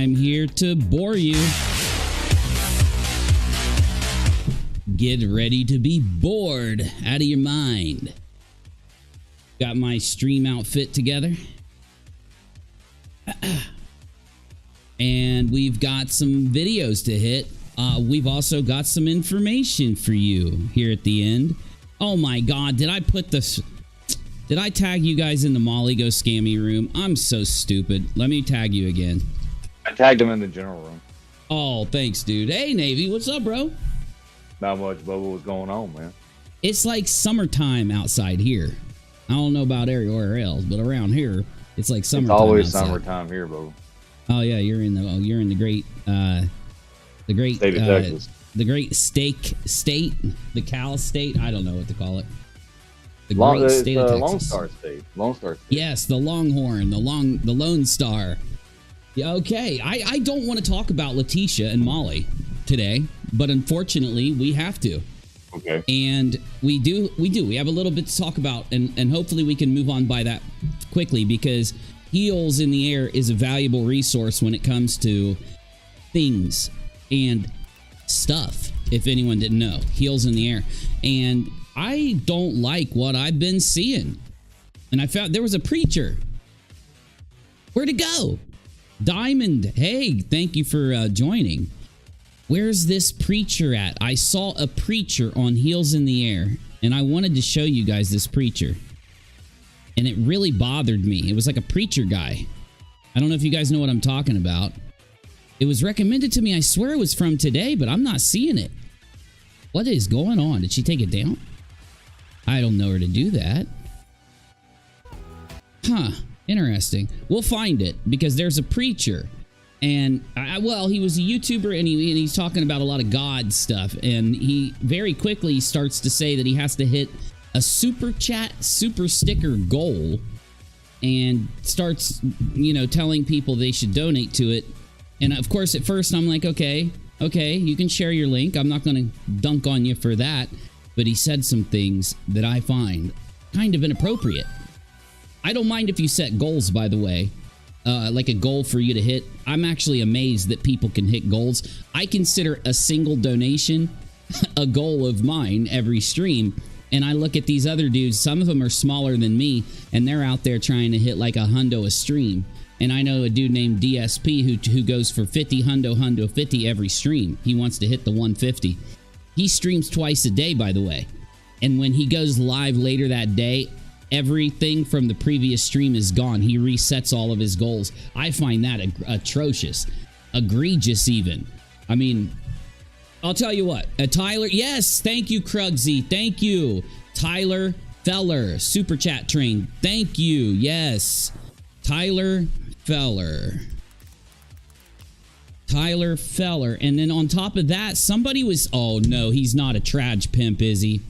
I'm here to bore you. Get ready to be bored out of your mind. Got my stream outfit together. And we've got some videos to hit. We've also got some information for you here at the end. Oh my God, did I put this... Did I tag you guys in the Molly Go Scammy room? I'm so stupid. Let me tag you again. I tagged him in the general room. Oh, thanks, dude. Hey, Navy, what's up, bro? Not much, Bubba. What's going on, man? It's like summertime outside here. I don't know about everywhere else, but around here, it's like summertime. It's always outside. summertime here, Bubba. Oh yeah, you're in the great State of Texas. The great steak state, the Cal state. I don't know what to call it. The great state of Texas. Lone Star State. Lone Star State. Yes, the Longhorn, the Lone Star. Yeah, okay. I don't want to talk about Leticia and Molly today, but unfortunately we have to. Okay. And we do. We have a little bit to talk about, and hopefully we can move on by that quickly, because Heels in the Air is a valuable resource when it comes to things and stuff. If anyone didn't know, Heels in the Air. And I don't like what I've been seeing. And I found there was a preacher. Where'd it go? Diamond, hey, thank you for joining. Where's this preacher at? I saw a preacher on Heels in the Air, and I wanted to show you guys this preacher. And it really bothered me. It was like a preacher guy. I don't know if you guys know what I'm talking about. It was recommended to me. I swear it was from today, but I'm not seeing it. What is going on? Did she take it down? I don't know her to do that. Huh. Interesting. We'll find it, because there's a preacher. And, well, he was a YouTuber, and he's talking about a lot of God stuff. And he very quickly starts to say that he has to hit a super chat, super sticker goal, and starts, you know, telling people they should donate to it. And, of course, at first I'm like, okay, you can share your link. I'm not going to dunk on you for that. But he said some things that I find kind of inappropriate. I don't mind if you set goals, by the way, like a goal for you to hit. I'm actually amazed that people can hit goals. I consider a single donation a goal of mine every stream. And I look at these other dudes. Some of them are smaller than me, and they're out there trying to hit like a hundo a stream. And I know a dude named DSP who goes for 50 hundo 50 every stream. He wants to hit the 150. He streams twice a day, by the way. And when he goes live later that day, everything from the previous stream is gone. He resets all of his goals. I find that atrocious. Egregious, even. I mean, I'll tell you what. Tyler, yes, thank you, Krugsy. Thank you. Tyler Feller, Super Chat Train. Thank you. Yes. Tyler Feller. Tyler Feller. And then on top of that, somebody was... Oh, no, he's not a trage pimp, is he?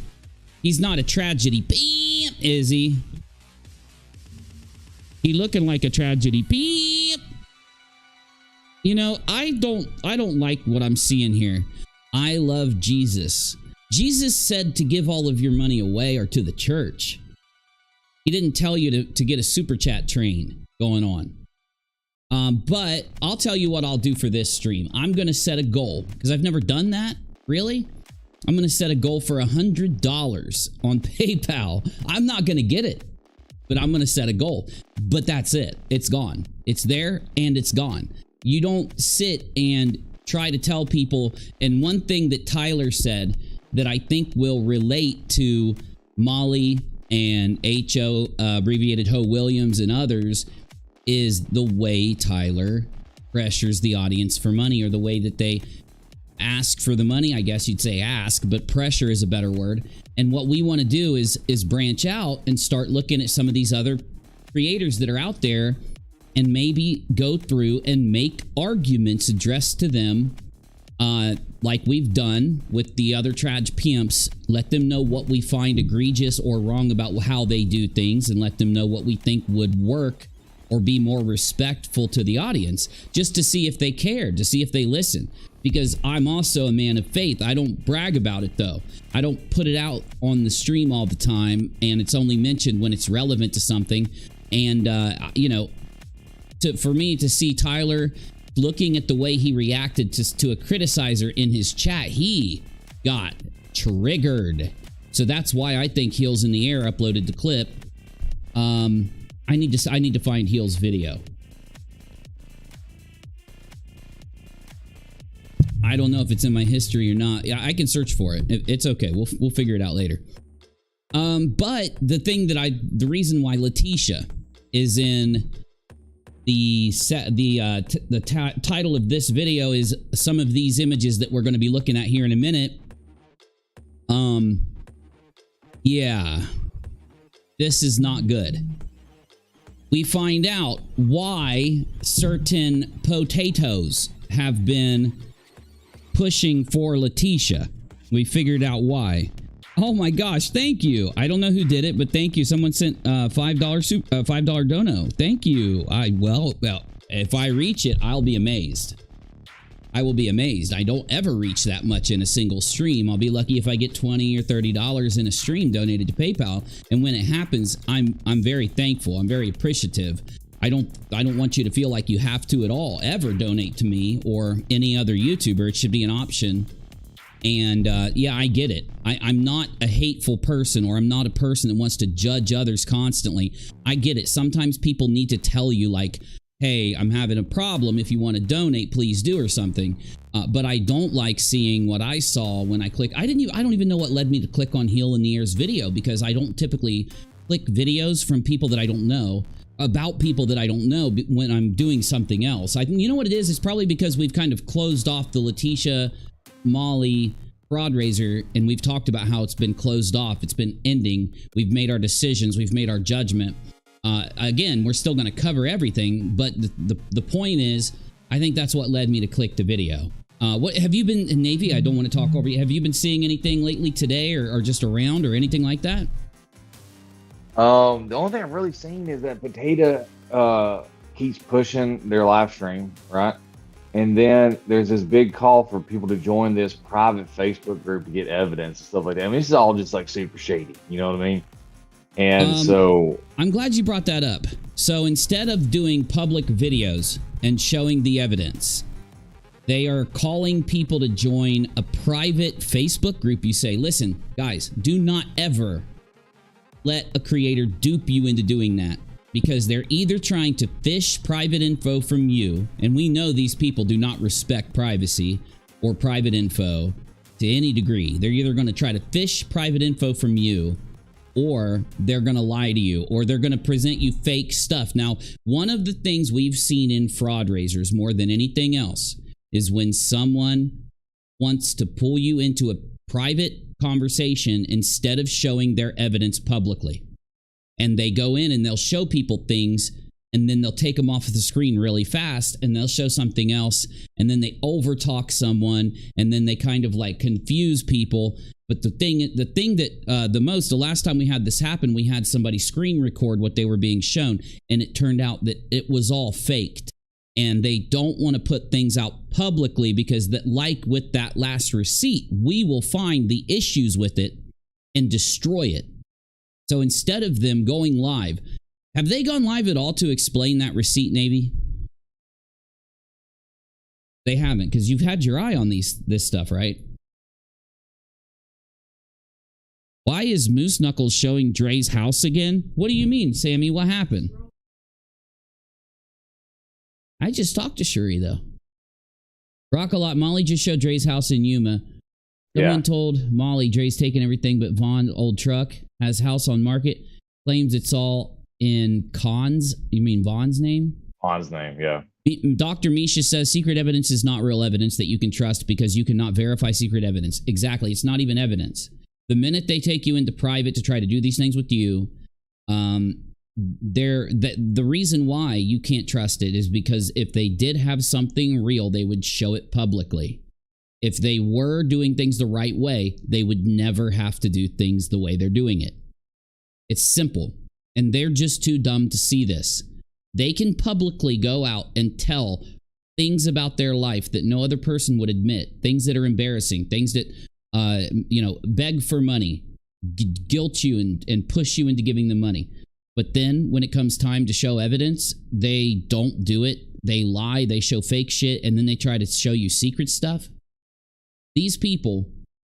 He's not a tragedy pimp, is he? He looking like a tragedy pimp. You know, I don't like what I'm seeing here. I love Jesus. Jesus said to give all of your money away or to the church. He didn't tell you to get a super chat train going on. But I'll tell you what I'll do for this stream. I'm going to set a goal, because I've never done that, really. I'm going to set a goal for $100 on PayPal. I'm not going to get it, but I'm going to set a goal. But that's it. It's gone. It's there and it's gone. You don't sit and try to tell people. And one thing that Tyler said that I think will relate to Molly and H.O., abbreviated Ho Williams, and others, is the way Tyler pressures the audience for money, or the way that they ask for the money. I guess you'd say ask, but pressure is a better word. And what we want to do is branch out and start looking at some of these other creators that are out there, and maybe go through and make arguments addressed to them, like we've done with the other trage pimps. Let them know what we find egregious or wrong about how they do things, and let them know what we think would work or be more respectful to the audience, just to see if they care, to see if they listen. Because I'm also a man of faith. I don't brag about it, though. I don't put it out on the stream all the time, and it's only mentioned when it's relevant to something. And, you know, for me to see Tyler looking at the way he reacted to a criticizer in his chat, he got triggered. So that's why I think Heels in the Air uploaded the clip. I need to find Heels' video. I don't know if it's in my history or not. Yeah, I can search for it. It's okay. We'll figure it out later. But the reason why Leticia is in the title of this video is some of these images that we're going to be looking at here in a minute. Yeah, this is not good. We find out why certain potatoes have been pushing for Leticia. We figured out why. Oh my gosh, thank you. I don't know who did it, but thank you. Someone sent $5 dono. Thank you. Well, if I reach it, I'll be amazed. I will be amazed. I don't ever reach that much in a single stream. I'll be lucky if I get $20 or $30 in a stream donated to PayPal. And when it happens, I'm very thankful. I'm very appreciative. I don't want you to feel like you have to at all ever donate to me or any other YouTuber. It should be an option. And yeah, I get it. I'm not a hateful person, or I'm not a person that wants to judge others constantly. I get it. Sometimes people need to tell you, like, hey, I'm having a problem. If you want to donate, please do, or something. But I don't like seeing what I saw when I click. I don't even know what led me to click on Heel in the Air's video, because I don't typically click videos from people that I don't know about people that I don't know when I'm doing something else. You know what it is? It's probably because we've kind of closed off the Leticia, Molly fraud raiser, and we've talked about how it's been closed off. It's been ending. We've made our decisions. We've made our judgment. Again, we're still going to cover everything, but the point is, I think that's what led me to click the video. What have you been in Navy? I don't want to talk over you. Have you been seeing anything lately today, or just around, or anything like that? The only thing I've really seen is that Potato keeps pushing their live stream, right? And then there's this big call for people to join this private Facebook group to get evidence and stuff like that. I mean, this is all just like super shady. You know what I mean? And so I'm glad you brought that up. So instead of doing public videos and showing the evidence, they are calling people to join a private Facebook group. You say, listen, guys, do not ever let a creator dupe you into doing that, because they're either trying to fish private info from you, and we know these people do not respect privacy or private info to any degree. They're either going to try to fish private info from you, or they're going to lie to you, or they're going to present you fake stuff. Now, one of the things we've seen in fraud raisers more than anything else is when someone wants to pull you into a private conversation instead of showing their evidence publicly. And they go in and they'll show people things, and then they'll take them off of the screen really fast, and they'll show something else, and then they overtalk someone, and then they kind of like confuse people. But the thing that the last time we had this happen, we had somebody screen record what they were being shown, and it turned out that it was all faked. And they don't want to put things out publicly because, that, like with that last receipt, we will find the issues with it and destroy it. So instead of them going live, have they gone live at all to explain that receipt, Navy? They haven't, because you've had your eye on this stuff, right? Why is Moose Knuckles showing Dre's house again? What do you mean, Sammy? What happened? I just talked to Shuri, though. ROCKALOT, Molly just showed Dre's house in Yuma. Someone told Molly Dre's taking everything but Vaughn old truck, has house on market, claims it's all in Khan's. You mean Vaughn's name? Vaughn's name, yeah. Dr. Misha says secret evidence is not real evidence that you can trust because you cannot verify secret evidence. Exactly. It's not even evidence. The minute they take you into private to try to do these things with you, the reason why you can't trust it is because if they did have something real, they would show it publicly. If they were doing things the right way, they would never have to do things the way they're doing it. It's simple. And they're just too dumb to see this. They can publicly go out and tell things about their life that no other person would admit, things that are embarrassing, things that, beg for money, guilt you and push you into giving them money. But then when it comes time to show evidence, they don't do it. they lie, they show fake shit, and then they try to show you secret stuff. These people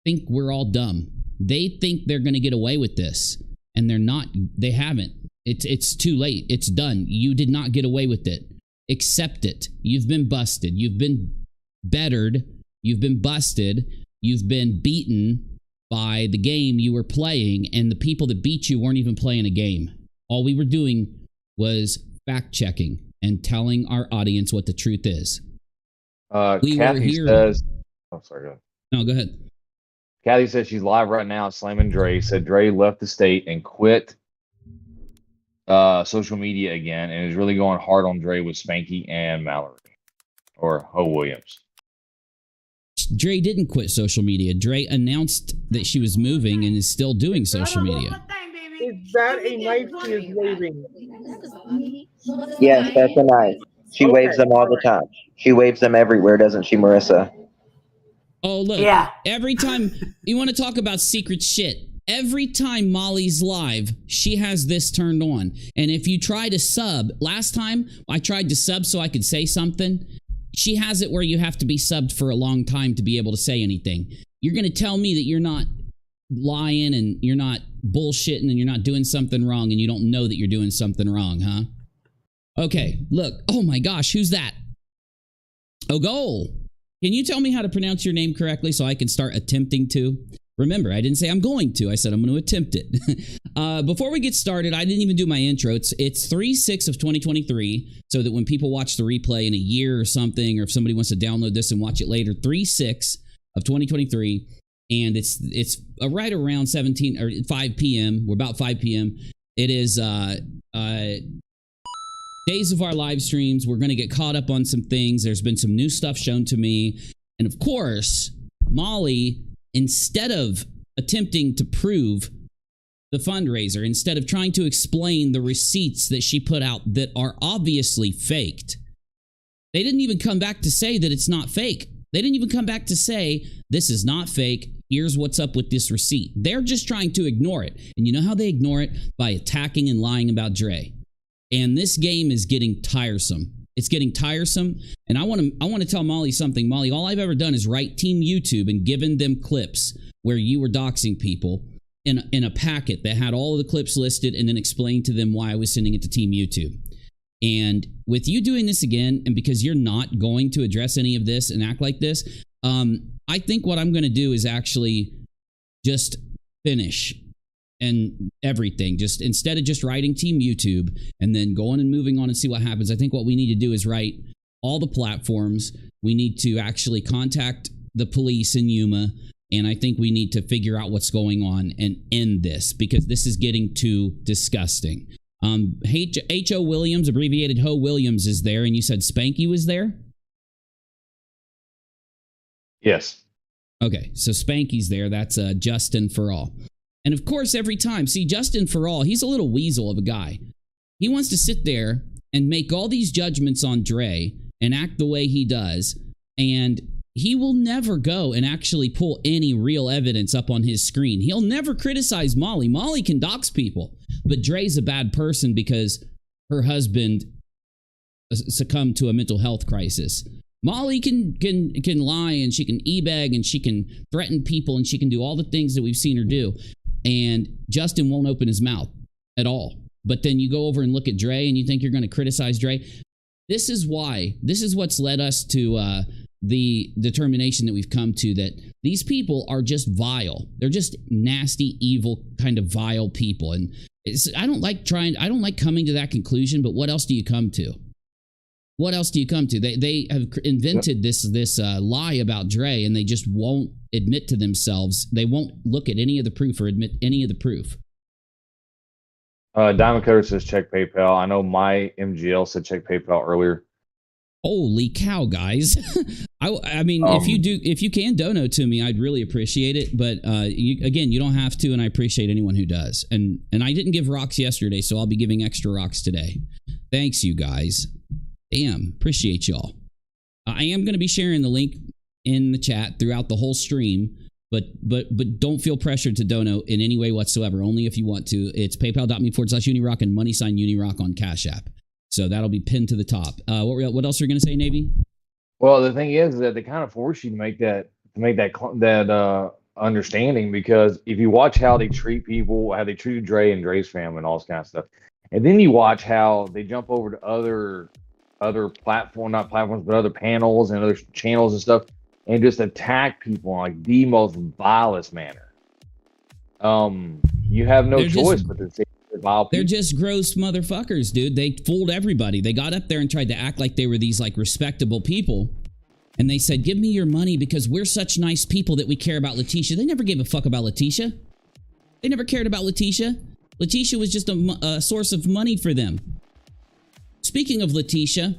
think we're all dumb. They think they're going to get away with this, and they're not. They haven't. It's too late. It's done. You did not get away with it. Accept it. You've been busted. You've been bettered. You've been busted. You've been beaten by the game you were playing, and the people that beat you weren't even playing a game. All we were doing was fact-checking and telling our audience what the truth is. Kathy says... Oh, sorry, go ahead. No, go ahead. Kathy says she's live right now slamming Dre. Said Dre left the state and quit social media again and is really going hard on Dre with Spanky and Mallory. Or Ho Williams. Dre didn't quit social media. Dre announced that she was moving and is still doing social media. Is that a knife she is waving? Yes, that's a knife. She waves them all the time. She waves them everywhere, doesn't she, Marissa? Oh, look. Yeah. Every time you want to talk about secret shit, every time Molly's live, she has this turned on. And if you try to sub, last time I tried to sub so I could say something, she has it where you have to be subbed for a long time to be able to say anything. You're going to tell me that you're not lying and you're not bullshitting and you're not doing something wrong and you don't know that you're doing something wrong, huh? Okay, look. Oh my gosh, who's that? Ogol. Can you tell me how to pronounce your name correctly so I can start attempting to? Remember, I didn't say I'm going to. I said I'm going to attempt it. Before we get started, I didn't even do my intro. It's 3/6 of 2023, so that when people watch the replay in a year or something, or if somebody wants to download this and watch it later, 3/6 of 2023, and it's right around 17 or 5 p.m. We're about 5 p.m. It is days of our live streams. We're going to get caught up on some things. There's been some new stuff shown to me, and of course, Molly, instead of attempting to prove the fundraiser, instead of trying to explain the receipts that she put out that are obviously faked, they didn't even come back to say that it's not fake. They didn't even come back to say, this is not fake. Here's what's up with this receipt. They're just trying to ignore it. And you know how they ignore it? By attacking and lying about Dre. And this game is getting tiresome. It's getting tiresome. And I want to tell Molly something. Molly, all I've ever done is write Team YouTube and given them clips where you were doxing people in a packet that had all of the clips listed and then explained to them why I was sending it to Team YouTube. And with you doing this again, and because you're not going to address any of this and act like this, I think what I'm going to do is actually just finish and everything. Just instead of just writing Team YouTube and then going and moving on and see what happens, I think what we need to do is write all the platforms. We need to actually contact the police in Yuma, and I think we need to figure out what's going on and end this, because this is getting too disgusting. H.O. Williams, abbreviated Ho Williams, is there, and you said Spanky was there? Yes. Okay, so Spanky's there. That's Justin for all. And of course, every time, see, Justin for all, he's a little weasel of a guy. He wants to sit there and make all these judgments on Dre and act the way he does, and he will never go and actually pull any real evidence up on his screen. He'll never criticize Molly. Molly can dox people, but Dre's a bad person because her husband succumbed to a mental health crisis. Molly can lie, and she can e-bag, and she can threaten people, and she can do all the things that we've seen her do. And Justin won't open his mouth at all. But then you go over and look at Dre, and you think you're going to criticize Dre. This is why. This is what's led us to the determination that we've come to, that these people are just vile. They're just nasty, evil, kind of vile people. And I don't like coming to that conclusion, but what else do you come to? What else do you come to? They have invented this lie about Dre, and they just won't admit to themselves. They won't look at any of the proof or admit any of the proof. Diamond Cutter says check PayPal. I know my MGL said check PayPal earlier. Holy cow, guys! I mean, if you can dono to me, I'd really appreciate it. But you don't have to, and I appreciate anyone who does. And I didn't give rocks yesterday, so I'll be giving extra rocks today. Thanks, you guys. Damn, appreciate y'all. I am going to be sharing the link in the chat throughout the whole stream, but don't feel pressured to dono in any way whatsoever, only if you want to. It's paypal.me/UNIROCK and # UNIROCK on Cash App. So that'll be pinned to the top. What else are you going to say, Navy? Well, the thing is that they kind of force you to make that understanding, because if you watch how they treat people, how they treated Dre and Dre's family and all this kind of stuff, and then you watch how they jump over to other not platforms, but other panels and other channels and stuff, and just attack people in like the most vilest manner. You have no choice but to say vile people. They're just gross motherfuckers, dude. They fooled everybody. They got up there and tried to act like they were these like respectable people. And they said, give me your money because we're such nice people that we care about Leticia. They never gave a fuck about Leticia. They never cared about Leticia. Leticia was just a source of money for them. Speaking of Leticia,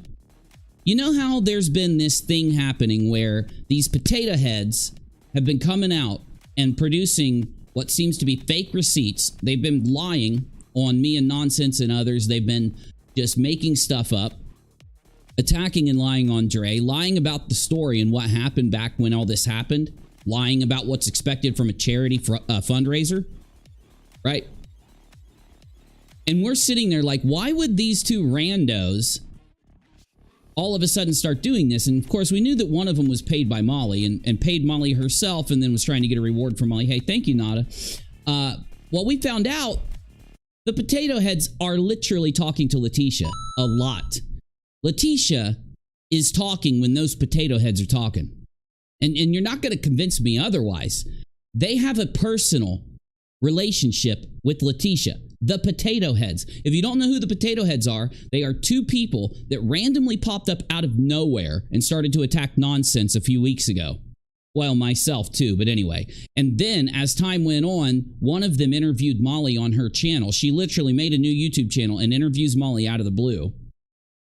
you know how there's been this thing happening where these potato heads have been coming out and producing what seems to be fake receipts. They've been lying on me and Nonsense and others. They've been just making stuff up, attacking and lying on Dre, lying about the story and what happened back when all this happened, lying about what's expected from a charity fundraiser, right? And we're sitting there like, why would these two randos all of a sudden start doing this? And of course, we knew that one of them was paid by Molly and paid Molly herself and then was trying to get a reward from Molly. Hey, thank you, Nada. Well, we found out the potato heads are literally talking to Leticia a lot. Leticia is talking when those potato heads are talking. And you're not going to convince me otherwise. They have a personal relationship with Leticia. The potato heads. If you don't know who the potato heads are, they are two people that randomly popped up out of nowhere and started to attack Nonsense a few weeks ago. Well, myself too, but anyway. And then as time went on, one of them interviewed Molly on her channel. She literally made a new YouTube channel and interviews Molly out of the blue.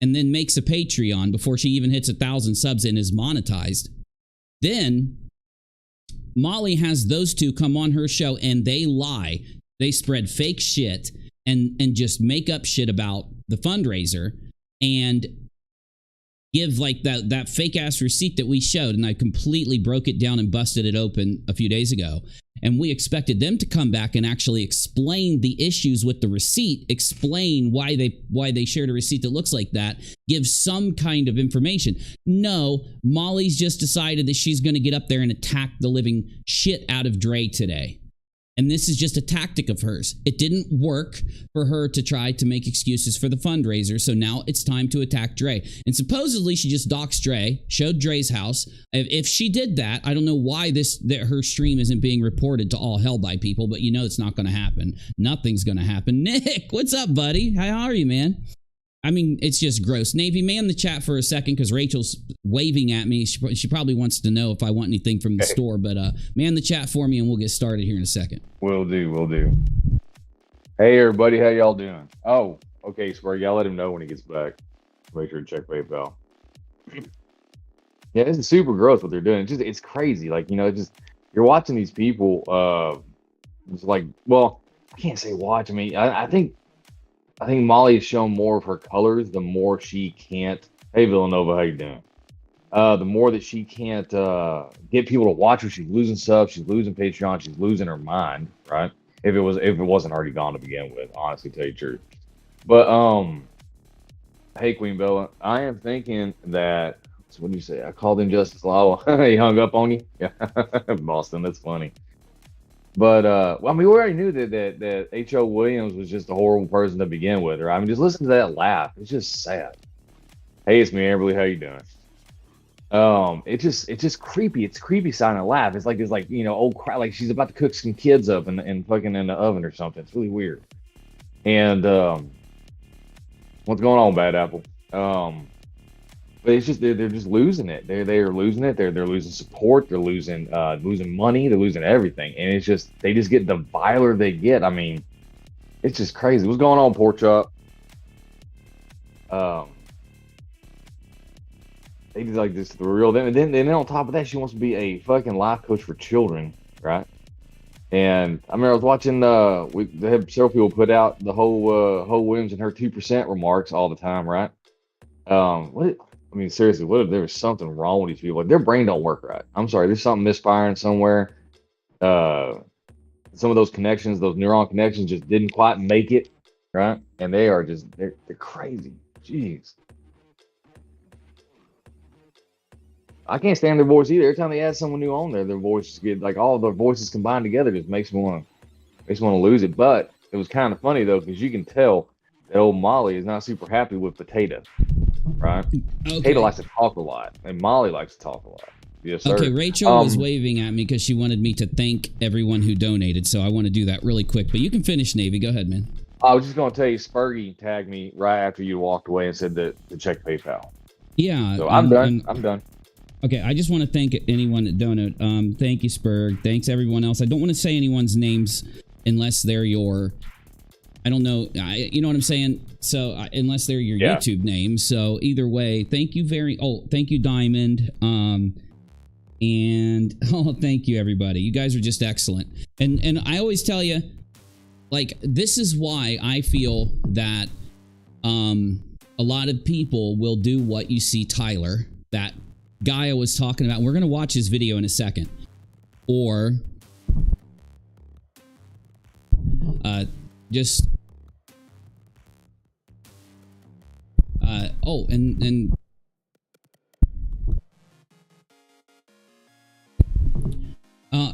And then makes a Patreon before she even hits 1,000 subs and is monetized. Then Molly has those two come on her show and they lie. They spread fake shit and just make up shit about the fundraiser and give like that fake ass receipt that we showed. And I completely broke it down and busted it open a few days ago. And we expected them to come back and actually explain the issues with the receipt, explain why they shared a receipt that looks like that, give some kind of information. No, Molly's just decided that she's going to get up there and attack the living shit out of Dre today. And this is just a tactic of hers. It didn't work for her to try to make excuses for the fundraiser, so now it's time to attack Dre. And supposedly she just doxed Dre, showed Dre's house. If she did that, I don't know why her stream isn't being reported to all hell by people, but you know it's not going to happen. Nothing's going to happen. Nick, what's up, buddy? How are you, man? I mean, it's just gross. Navy, man the chat for a second because Rachel's waving at me. She probably wants to know if I want anything from the store, but man the chat for me and we'll get started here in a second. Will do. Hey, everybody, how y'all doing? Oh, okay, Spurg, y'all let him know when he gets back. Make sure to check PayPal. Yeah, this is super gross what they're doing. It's crazy. Like, you know, you're watching these people. It's like, well, I can't say watch. I mean, I think Molly has shown more of her colors the more she can't. Hey, Villanova, how you doing? The more that she can't get people to watch her, she's losing subs, she's losing Patreon, she's losing her mind, right? If it wasn't already gone to begin with, honestly, tell you the truth. But hey, Queen Bella, I am thinking that. So what do you say? I called him Justice Law. He hung up on you. Yeah, Boston. That's funny. But well, I mean, we already knew that H.O. Williams was just a horrible person to begin with, right? I mean, just listen to that laugh. It's just sad. Hey, it's me, Amberly. How you doing? It's just creepy. It's creepy sounding laugh. It's like you know, old crap. Like she's about to cook some kids up and fucking in the oven or something. It's really weird. And what's going on, Bad Apple? But it's just they're just losing it. They're losing it. They're losing support. They're losing money. They're losing everything. And it's just they just get the viler they get. I mean, it's just crazy. What's going on, Pork Chop? They just like this the real them. And then on top of that, she wants to be a fucking life coach for children, right? And I remember I was watching. They had several people put out the whole Williams and her 2% remarks all the time, right? I mean, seriously, what if there was something wrong with these people? Like, their brain don't work right. I'm sorry, there's something misfiring somewhere. Some of those connections, those neuron connections just didn't quite make it, right? And they're crazy. Jeez. I can't stand their voice either. Every time they add someone new on there, their voices get like all their voices combined together just makes me want to lose it. But it was kind of funny though, because you can tell that old Molly is not super happy with Potato, right? Okay. Potato likes to talk a lot, and Molly likes to talk a lot. Yes, sir. Okay, Rachel was waving at me because she wanted me to thank everyone who donated, so I want to do that really quick. But you can finish, Navy. Go ahead, man. I was just going to tell you, Spurgy tagged me right after you walked away and said that to check PayPal. Yeah. So I'm done. I'm done. Okay, I just want to thank anyone that donated. Thank you, Spurg. Thanks, everyone else. I don't want to say anyone's names unless they're your... I don't know. You know what I'm saying? So, unless they're your YouTube name. So, either way, thank you thank you, Diamond. And, thank you, everybody. You guys are just excellent. And I always tell you, like, this is why I feel that a lot of people will do what you see Tyler, that guy I was talking about. We're going to watch his video in a second. Or just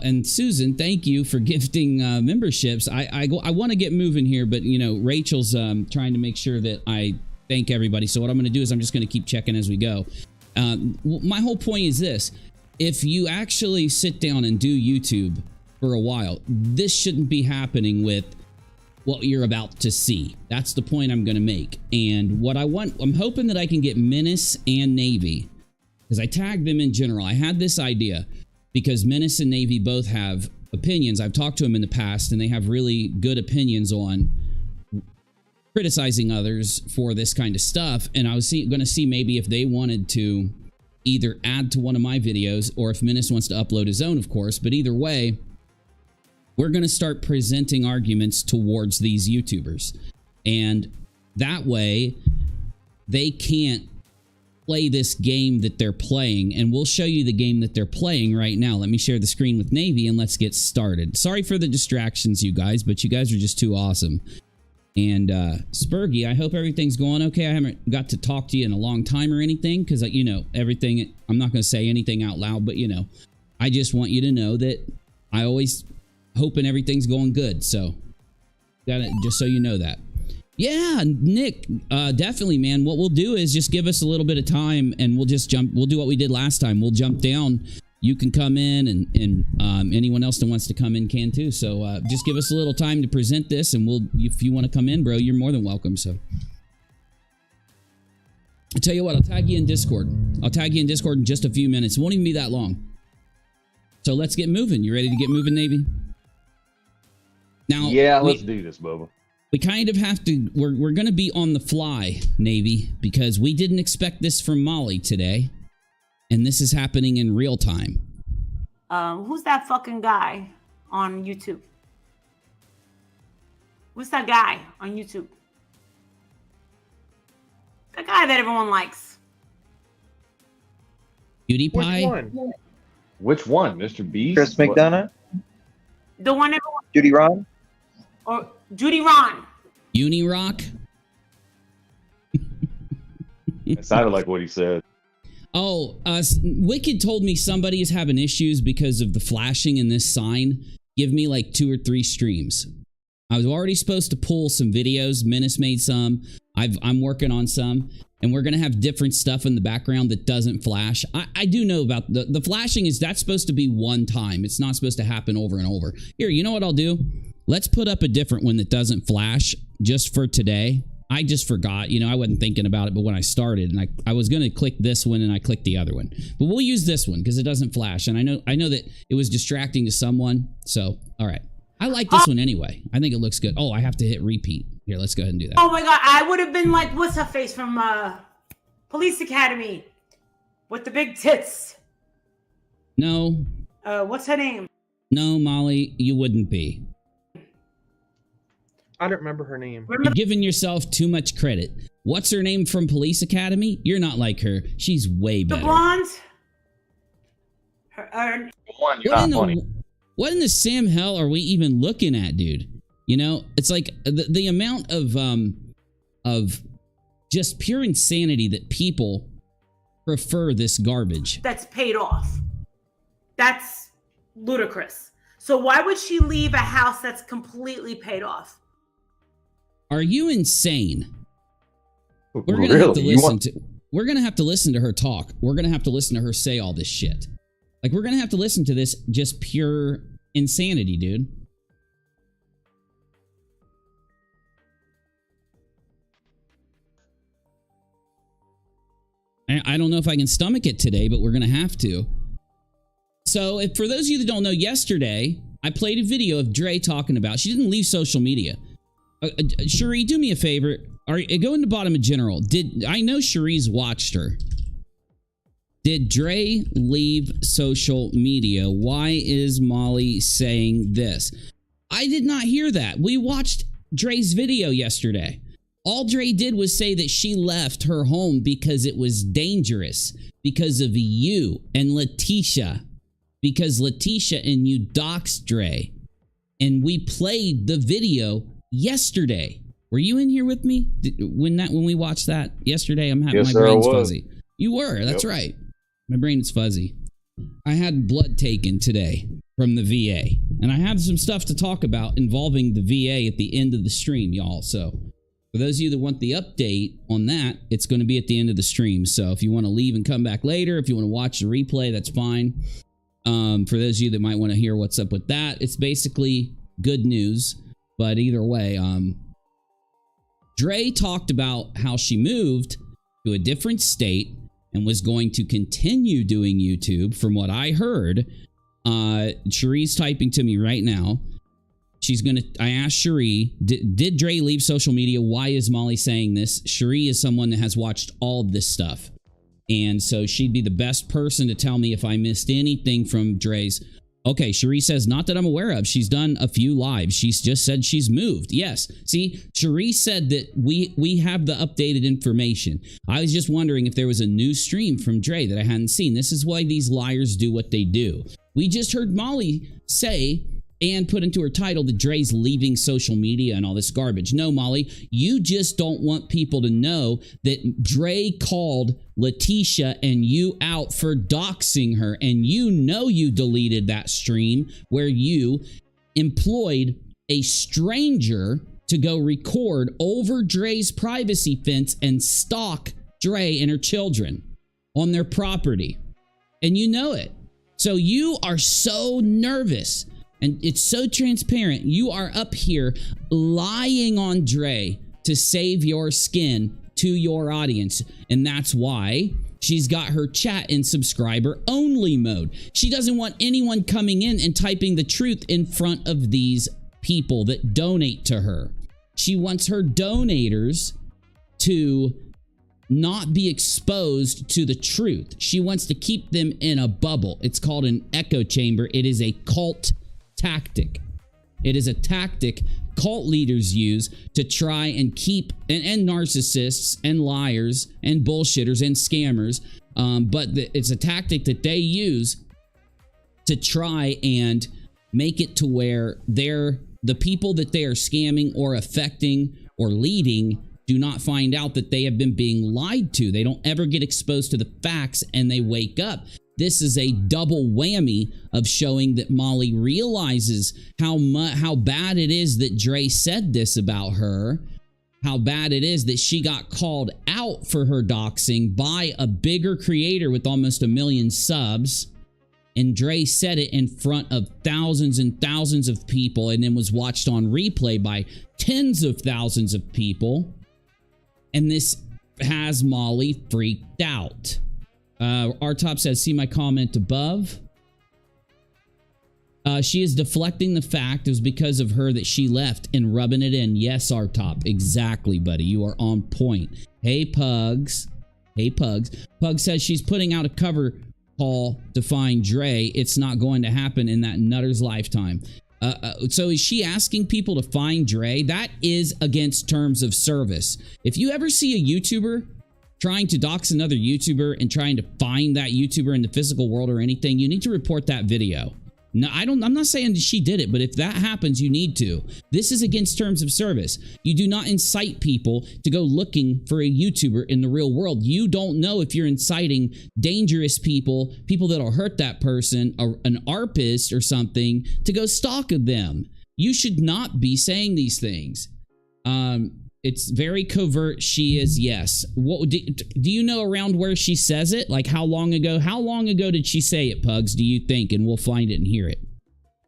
and Susan, thank you for gifting memberships. I want to get moving here, but you know, Rachel's trying to make sure that I thank everybody. So what I'm going to do is I'm just going to keep checking as we go. My whole point is this: if you actually sit down and do YouTube for a while, this shouldn't be happening with what you're about to see. That's the point I'm going to make. And what I'm hoping that I can get Menace and Navy, because I tagged them in general. I had this idea because Menace and Navy both have opinions. I've talked to them in the past, and they have really good opinions on criticizing others for this kind of stuff. And I was going to see maybe if they wanted to either add to one of my videos, or if Menace wants to upload his own, of course. But either way, we're going to start presenting arguments towards these YouTubers. And that way, they can't play this game that they're playing. And we'll show you the game that they're playing right now. Let me share the screen with Navy and let's get started. Sorry for the distractions, you guys, but you guys are just too awesome. And Spurgy, I hope everything's going okay. I haven't got to talk to you in a long time or anything, because, you know, everything, I'm not going to say anything out loud, but, you know, I just want you to know that I always hoping everything's going good. So, just so you know that. Yeah, Nick, definitely, man. What we'll do is just give us a little bit of time, and we'll just jump. We'll do what we did last time. We'll jump down. You can come in, and anyone else that wants to come in can too. So just give us a little time to present this, and if you want to come in, bro, you're more than welcome. So I'll tell you what, I'll tag you in Discord. I'll tag you in Discord in just a few minutes. It won't even be that long. So let's get moving. You ready to get moving, Navy? Now, yeah, let's do this, Bubba. We kind of have to, we're going to be on the fly, Navy, because we didn't expect this from Molly today. And this is happening in real time. Who's that fucking guy on YouTube? Who's that guy on YouTube? The guy that everyone likes. PewDiePie? Which one? Mr. Beast? Chris McDonough? The one everyone... Judy Ron? Or Judy Ron. UNIROCK? It sounded like what he said. Oh, Wicked told me somebody is having issues because of the flashing in this sign. Give me like 2 or 3 streams. I was already supposed to pull some videos. Menace made some. I'm working on some. And we're going to have different stuff in the background that doesn't flash. I do know about the flashing that's supposed to be one time. It's not supposed to happen over and over. Here, you know what I'll do? Let's put up a different one that doesn't flash just for today. I just forgot. You know, I wasn't thinking about it, but when I started, and I was going to click this one, and I clicked the other one. But we'll use this one because it doesn't flash. And I know that it was distracting to someone. So, all right. I like this one anyway. I think it looks good. Oh, I have to hit repeat. Here, let's go ahead and do that. Oh my God. I would have been like, what's her face from Police Academy with the big tits? No. What's her name? No, Molly, you wouldn't be. I don't remember her name. You're giving yourself too much credit. What's her name from Police Academy? You're not like her. She's way better. The blonde? What in the Sam hell are we even looking at, dude? You know, it's like the amount of just pure insanity that people prefer this garbage. That's paid off. That's ludicrous. So why would she leave a house that's completely paid off? Are you insane? We're gonna have to listen to. We're gonna have to listen to her talk. We're gonna have to listen to her say all this shit. Like, we're gonna have to listen to this just pure insanity, dude. I don't know if I can stomach it today, but we're gonna have to. So, for those of you that don't know, yesterday I played a video of Dre talking about. She didn't leave social media. Cherie, do me a favor. Go into bottom of general. I know Cherie's watched her. Did Dre leave social media? Why is Molly saying this? I did not hear that. We watched Dre's video yesterday. All Dre did was say that she left her home because it was dangerous, because of you and Leticia, because Leticia and you doxed Dre. And we played the video yesterday. Were you in here with me when we watched that yesterday? I'm having my brain's fuzzy. You were. That's right. My brain is fuzzy. I had blood taken today from the VA, and I have some stuff to talk about involving the VA at the end of the stream, y'all. So for those of you that want the update on that, it's going to be at the end of the stream. So if you want to leave and come back later, if you want to watch the replay, that's fine. For those of you that might want to hear what's up with that, it's basically good news. But either way, Dre talked about how she moved to a different state and was going to continue doing YouTube. From what I heard, Cherie's typing to me right now. I asked Cherie, did Dre leave social media? Why is Molly saying this? Cherie is someone that has watched all of this stuff. And so she'd be the best person to tell me if I missed anything from Dre's. Okay, Cherie says, not that I'm aware of. She's done a few lives. She's just said she's moved. Yes. See, Cherie said that we have the updated information. I was just wondering if there was a new stream from Dre that I hadn't seen. This is why these liars do what they do. We just heard Molly say and put into her title that Dre's leaving social media and all this garbage. No, Molly, you just don't want people to know that Dre called Leticia and you out for doxing her. And you know you deleted that stream where you employed a stranger to go record over Dre's privacy fence and stalk Dre and her children on their property. And you know it. So you are so nervous. And it's so transparent. You are up here lying on Dre to save your skin to your audience. And that's why she's got her chat in subscriber only mode. She doesn't want anyone coming in and typing the truth in front of these people that donate to her. She wants her donators to not be exposed to the truth. She wants to keep them in a bubble. It's called an echo chamber. It is a cult tactic. It is a tactic cult leaders use to try and keep and narcissists and liars and bullshitters and scammers. But it's a tactic that they use to try and make it to where the people that they are scamming or affecting or leading do not find out that they have been being lied to. They don't ever get exposed to the facts and they wake up. This is a double whammy of showing that Molly realizes how bad it is that Dre said this about her, how bad it is that she got called out for her doxing by a bigger creator with almost 1 million subs. And Dre said it in front of thousands and thousands of people and then was watched on replay by tens of thousands of people. And this has Molly freaked out. R-Top says, see my comment above. She is deflecting the fact it was because of her that she left and rubbing it in. Yes, R-Top. Exactly, buddy. You are on point. Hey, Pugs. Hey, Pugs. Pug says she's putting out a cover call to find Dre. It's not going to happen in that nutter's lifetime. So is she asking people to find Dre? That is against terms of service. If you ever see a YouTuber trying to dox another YouTuber and trying to find that YouTuber in the physical world or anything, you need to report that video. No, I'm not saying she did it, but if that happens, you need to. This is against terms of service. You do not incite people to go looking for a YouTuber in the real world. You don't know if you're inciting dangerous people, people that'll hurt that person, an ARPist or something, to go stalk them. You should not be saying these things. It's very covert. She is, yes. What do you know around where she says it? Like how long ago? How long ago did she say it, Pugs, do you think? And we'll find it and hear it.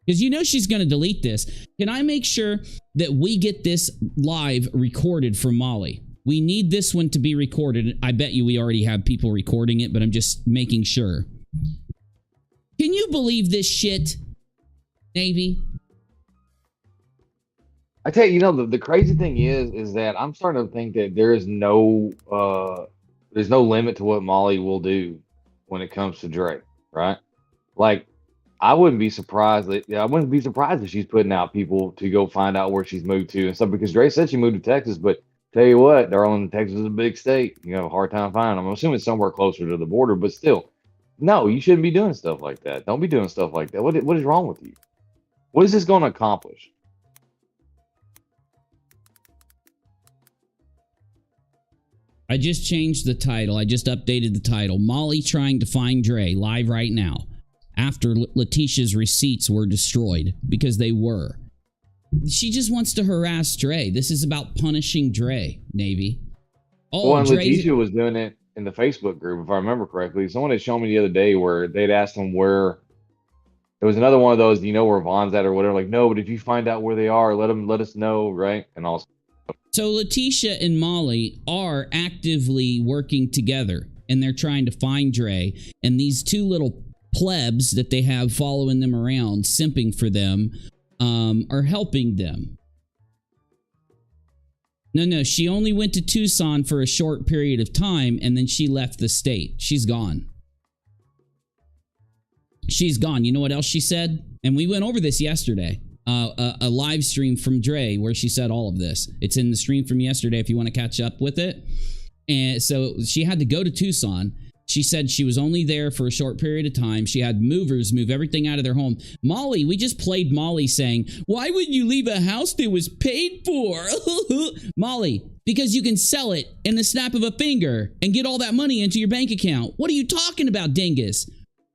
Because you know she's going to delete this. Can I make sure that we get this live recorded for Molly? We need this one to be recorded. I bet you we already have people recording it, but I'm just making sure. Can you believe this shit, Navy? I tell you, you know, the crazy thing is that I'm starting to think that there's no limit to what Molly will do when it comes to Dre, right? Like, I wouldn't be surprised if she's putting out people to go find out where she's moved to and stuff, because Dre said she moved to Texas, but tell you what, Darling, Texas is a big state. You have a hard time finding them. I'm assuming somewhere closer to the border, but still, no, you shouldn't be doing stuff like that. Don't be doing stuff like that. What is wrong with you? What is this going to accomplish? I just changed the title. I just updated the title. Molly trying to find Dre, live right now. After Letitia's receipts were destroyed, because they were. She just wants to harass Dre. This is about punishing Dre, Navy. Oh, well, and Leticia was doing it in the Facebook group, if I remember correctly. Someone had shown me the other day where they'd asked them where. It was another one of those, do you know where Vaughn's at or whatever? Like, no, but if you find out where they are, let us know, right? And also. So Leticia and Molly are actively working together, and they're trying to find Dre, and these two little plebs that they have following them around, simping for them, are helping them. No, she only went to Tucson for a short period of time, and then she left the state. She's gone. She's gone. You know what else she said? And we went over this yesterday. A live stream from Dre where she said all of this. It's in the stream from yesterday if you want to catch up with it. And so she had to go to Tucson. She said she was only there for a short period of time. She had movers move everything out of their home. Molly, we just played Molly saying, why would you leave a house that was paid for? Molly, because you can sell it in the snap of a finger and get all that money into your bank account. What are you talking about, dingus?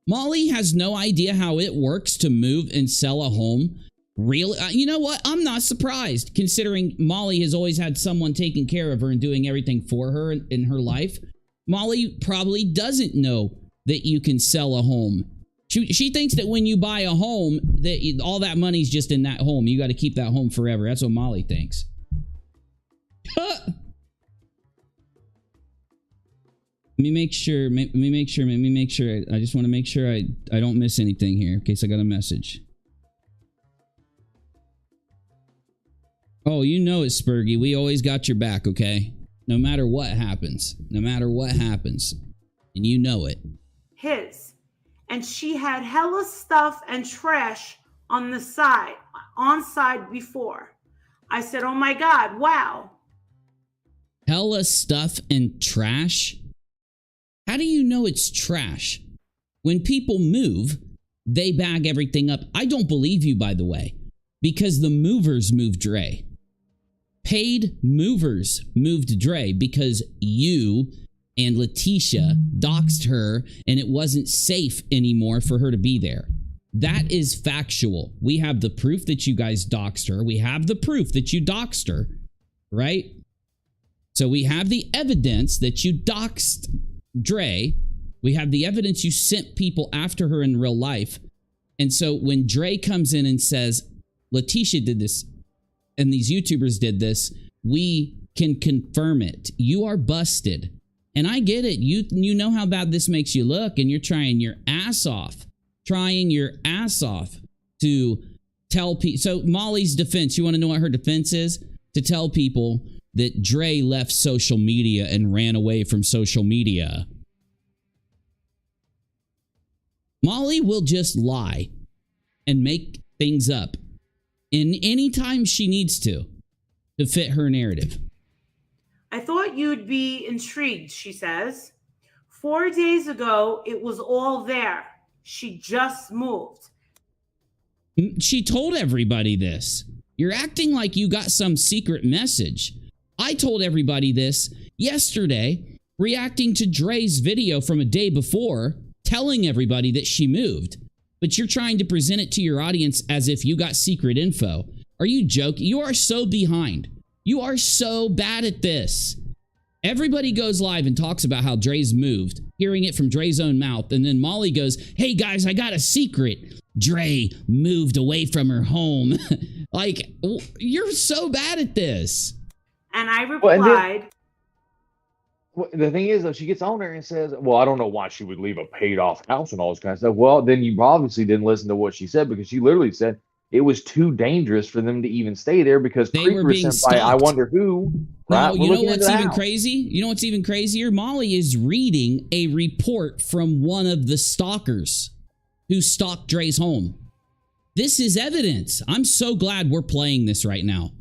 Molly has no idea how it works to move and sell a home. Really? You know what? I'm not surprised, considering Molly has always had someone taking care of her and doing everything for her in her life. Molly probably doesn't know that you can sell a home. She thinks that when you buy a home, that all that money's just in that home. You got to keep that home forever. That's what Molly thinks. Let me make sure. Let me make sure. I just want to make sure I don't miss anything here in case I got a message. Oh, you know it, Spurgy. We always got your back, okay? No matter what happens. No matter what happens. And you know it. His. And she had hella stuff and trash on the side, before. I said, oh my God, wow. Hella stuff and trash? How do you know it's trash? When people move, they bag everything up. I don't believe you, by the way, because the movers moved Dre. Paid movers moved Dre because you and Leticia doxed her and it wasn't safe anymore for her to be there. That is factual. We have the proof that you guys doxed her. We have the proof that you doxed her, right? So we have the evidence that you doxed Dre. We have the evidence you sent people after her in real life. And so when Dre comes in and says, Leticia did this, and these YouTubers did this, we can confirm it. You are busted. And I get it. You know how bad this makes you look, and you're trying your ass off. To tell people. So Molly's defense, you want to know what her defense is? To tell people that Dre left social media and ran away from social media. Molly will just lie and make things up in any time she needs to fit her narrative. I thought you'd be intrigued, she says. 4 days ago, it was all there. She just moved. She told everybody this. You're acting like you got some secret message. I told everybody this yesterday, reacting to Dre's video from a day before, telling everybody that she moved. But you're trying to present it to your audience as if you got secret info. Are you joking? You are so behind. You are so bad at this. Everybody goes live and talks about how Dre's moved, hearing it from Dre's own mouth. And then Molly goes, hey guys, I got a secret. Dre moved away from her home. Like, you're so bad at this. And I replied. Well, the thing is, though, she gets on there and says, well, I don't know why she would leave a paid off house and all this kind of stuff. Well, then you obviously didn't listen to what she said, because she literally said it was too dangerous for them to even stay there because they were being sent by I wonder who. Right? No, you know what's even crazy? You know what's even crazier? Molly is reading a report from one of the stalkers who stalked Dre's home. This is evidence. I'm so glad we're playing this right now.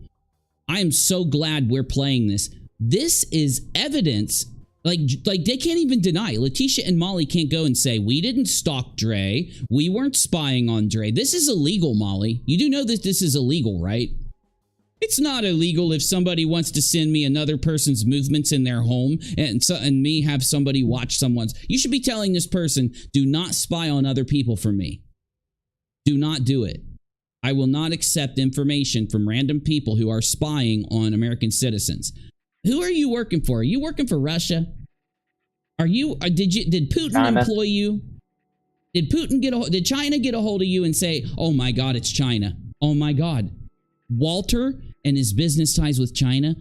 I am so glad we're playing this. This is evidence. Like they can't even deny. Leticia and Molly can't go and say, we didn't stalk Dre. We weren't spying on Dre. This is illegal, Molly. You do know that this is illegal, right? It's not illegal if somebody wants to send me another person's movements in their home and me have somebody watch someone's. You should be telling this person, do not spy on other people for me. Do not do it. I will not accept information from random people who are spying on American citizens. Who are you working for? Are you working for Russia? Are you? Did Putin China. employ you? Did China get a hold of you and say, "Oh my God, it's China"? Oh my God, Walter and his business ties with China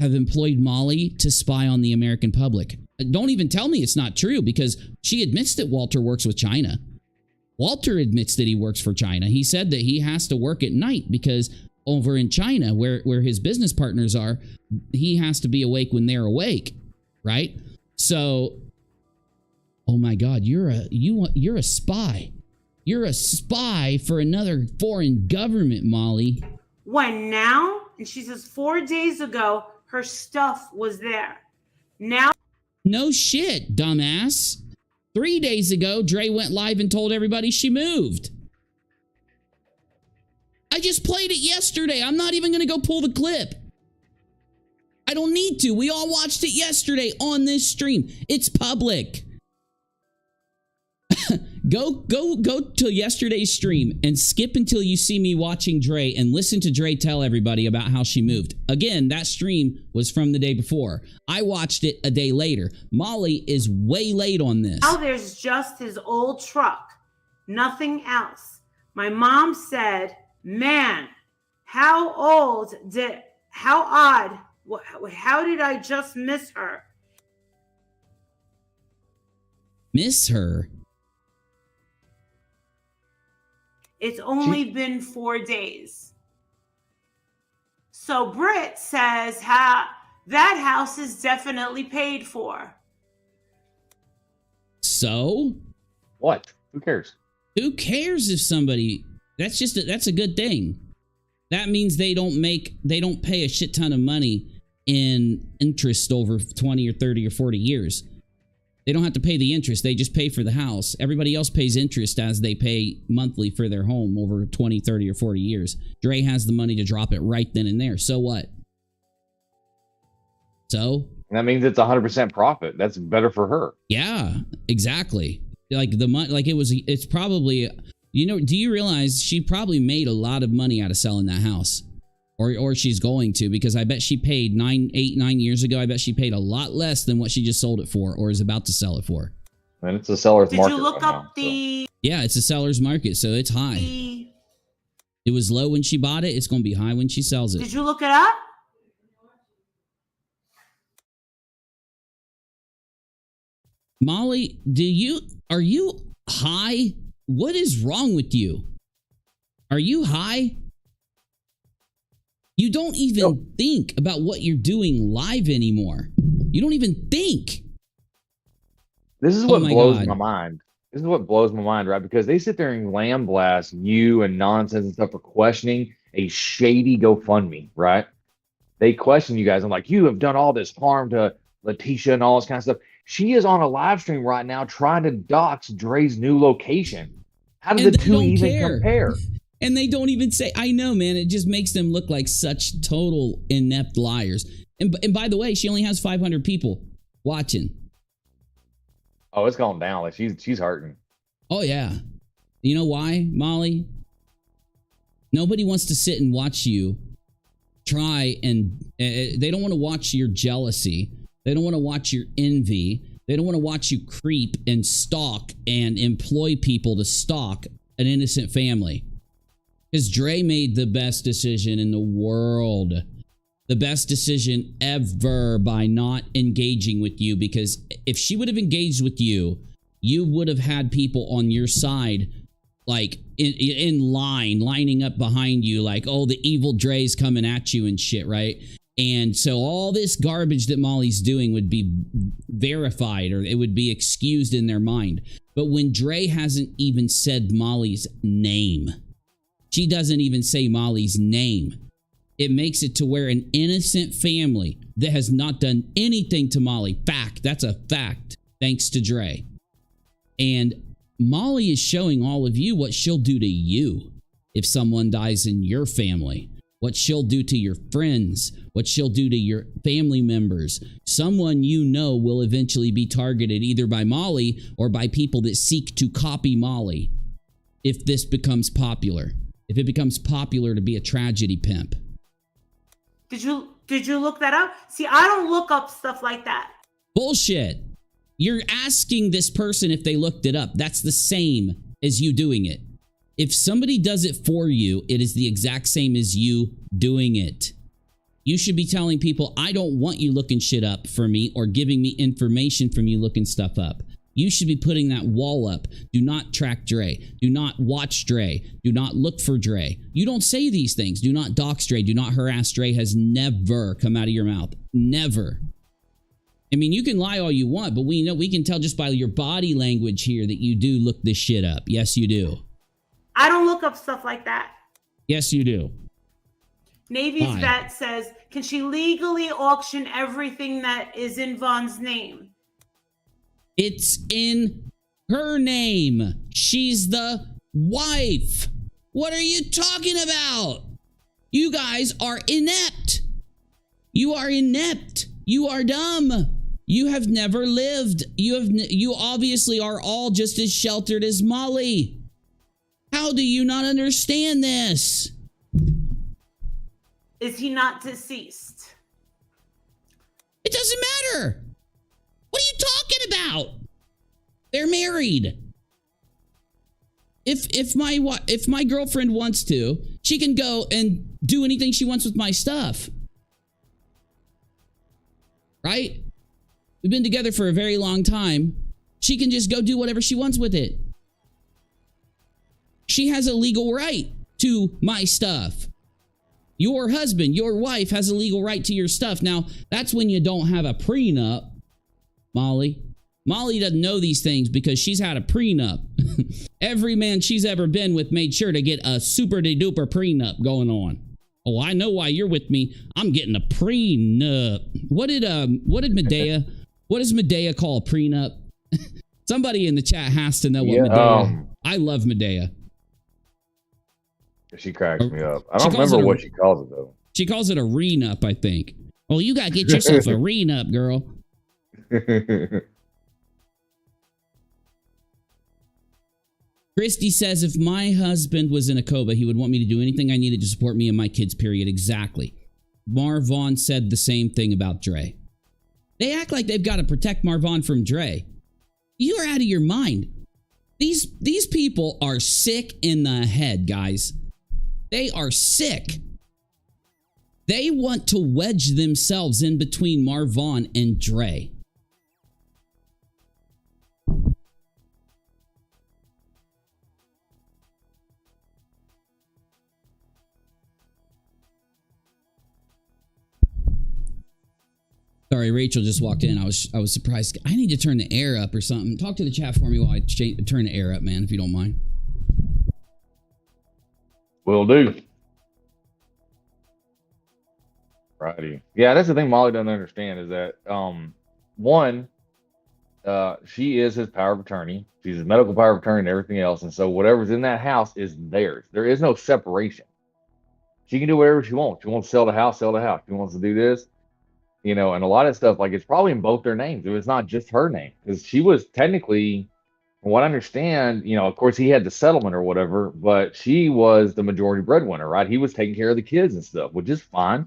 have employed Molly to spy on the American public. Don't even tell me it's not true, because she admits that Walter works with China. Walter admits that he works for China. He said that he has to work at night because over in China, where his business partners are, he has to be awake when they're awake, right? So, oh my God, you're a spy. You're a spy for another foreign government, Molly. When now? And she says 4 days ago, her stuff was there. Now. No shit, dumbass. 3 days ago, Dre went live and told everybody she moved. I just played it yesterday. I'm not even going to go pull the clip. I don't need to. We all watched it yesterday on this stream. It's public. Go to yesterday's stream and skip until you see me watching Dre and listen to Dre tell everybody about how she moved. Again, that stream was from the day before. I watched it a day later. Molly is way late on this. Now there's just his old truck. Nothing else. My mom said, man, how odd, how did I just miss her? Miss her? It's only been 4 days. So Britt says that house is definitely paid for. So? What? Who cares? Who cares if somebody... That's a good thing. That means they don't pay a shit ton of money in interest over 20 or 30 or 40 years. They don't have to pay the interest. They just pay for the house. Everybody else pays interest as they pay monthly for their home over 20, 30, or 40 years. Dre has the money to drop it right then and there. So what? So? That means it's 100% profit. That's better for her. Yeah, exactly. Like the money, like it's probably, you know, do you realize she probably made a lot of money out of selling that house? Or she's going to, because I bet she paid 9 years ago. I bet she paid a lot less than what she just sold it for, or is about to sell it for. And it's a seller's market. Did you look right up now, the? So. Yeah, it's a seller's market, so it's high. It was low when she bought it. It's going to be high when she sells it. Did you look it up? Molly, are you high? What is wrong with you? Are you high? You don't even think about what you're doing live anymore. You don't even think. This is what blows my mind. This is what blows my mind, right? Because they sit there and lamb blast you and nonsense and stuff for questioning a shady GoFundMe, right? They question you guys. I'm like, you have done all this harm to Leticia and all this kind of stuff. She is on a live stream right now trying to dox Dre's new location. How do the two even compare? And they don't even say, I know, man. It just makes them look like such total inept liars. And by the way, she only has 500 people watching. Oh, it's gone down. Like she's hurting. Oh, yeah. You know why, Molly? Nobody wants to sit and watch you try, and they don't want to watch your jealousy. They don't want to watch your envy. They don't want to watch you creep and stalk and employ people to stalk an innocent family. Because Dre made the best decision in the world. The best decision ever by not engaging with you. Because if she would have engaged with you, you would have had people on your side, like in line, lining up behind you, like, oh, the evil Dre's coming at you and shit, right? And so all this garbage that Molly's doing would be verified, or it would be excused in their mind. But when Dre hasn't even said Molly's name, she doesn't even say Molly's name, it makes it to where an innocent family that has not done anything to Molly, fact, that's a fact, thanks to Dre. And Molly is showing all of you what she'll do to you if someone dies in your family. What she'll do to your friends, what she'll do to your family members. Someone you know will eventually be targeted either by Molly or by people that seek to copy Molly if this becomes popular. If it becomes popular to be a tragedy pimp. Did you look that up? See, I don't look up stuff like that. Bullshit. You're asking this person if they looked it up. That's the same as you doing it. If somebody does it for you, it is the exact same as you doing it. You should be telling people, I don't want you looking shit up for me or giving me information from you looking stuff up. You should be putting that wall up. Do not track Dre. Do not watch Dre. Do not look for Dre. You don't say these things. Do not dox Dre. Do not harass Dre. Has never come out of your mouth. Never. I mean, you can lie all you want, but we can tell just by your body language here that you do look this shit up. Yes, you do. I don't look up stuff like that. Yes, you do. Navy's Why? vet says, can she legally auction everything that is in Vaughn's name? It's in her name. She's the wife. What are you talking about? You guys are inept. You are inept. You are dumb. You have never lived. You obviously are all just as sheltered as Molly. How do you not understand this? Is he not deceased? It doesn't matter. What are you talking about? They're married. If my girlfriend wants to, she can go and do anything she wants with my stuff. Right? We've been together for a very long time. She can just go do whatever she wants with it. She has a legal right to my stuff. Your husband, your wife has a legal right to your stuff. Now, that's when you don't have a prenup, Molly. Molly doesn't know these things because she's had a prenup. Every man she's ever been with made sure to get a super-de-duper prenup going on. Oh, I know why you're with me. I'm getting a prenup. What does Medea call a prenup? Somebody in the chat has to know what Medea. I love Medea. She cracks me up. I don't remember what she calls it, though. She calls it a renup, I think. Oh, you got to get yourself a renup, girl. Christy says, if my husband was in a coma, he would want me to do anything I needed to support me and my kids, period. Exactly. Marvon said the same thing about Dre. They act like they've got to protect Marvon from Dre. You are out of your mind. These people are sick in the head, guys. They are sick. They want to wedge themselves in between Marvon and Dre. Sorry, Rachel just walked in. I was surprised. I need to turn the air up or something. Talk to the chat for me while I turn the air up, man, if you don't mind. Will do. Righty. Yeah, that's the thing Molly doesn't understand is that one, she is his power of attorney. She's his medical power of attorney and everything else. And so whatever's in that house is theirs. There is no separation. She can do whatever she wants. She wants to sell the house, sell the house. She wants to do this, you know, and a lot of stuff, like, it's probably in both their names. It was not just her name, because she was technically, from what I understand, you know, of course he had the settlement or whatever, but she was the majority breadwinner, right? He was taking care of the kids and stuff, which is fine.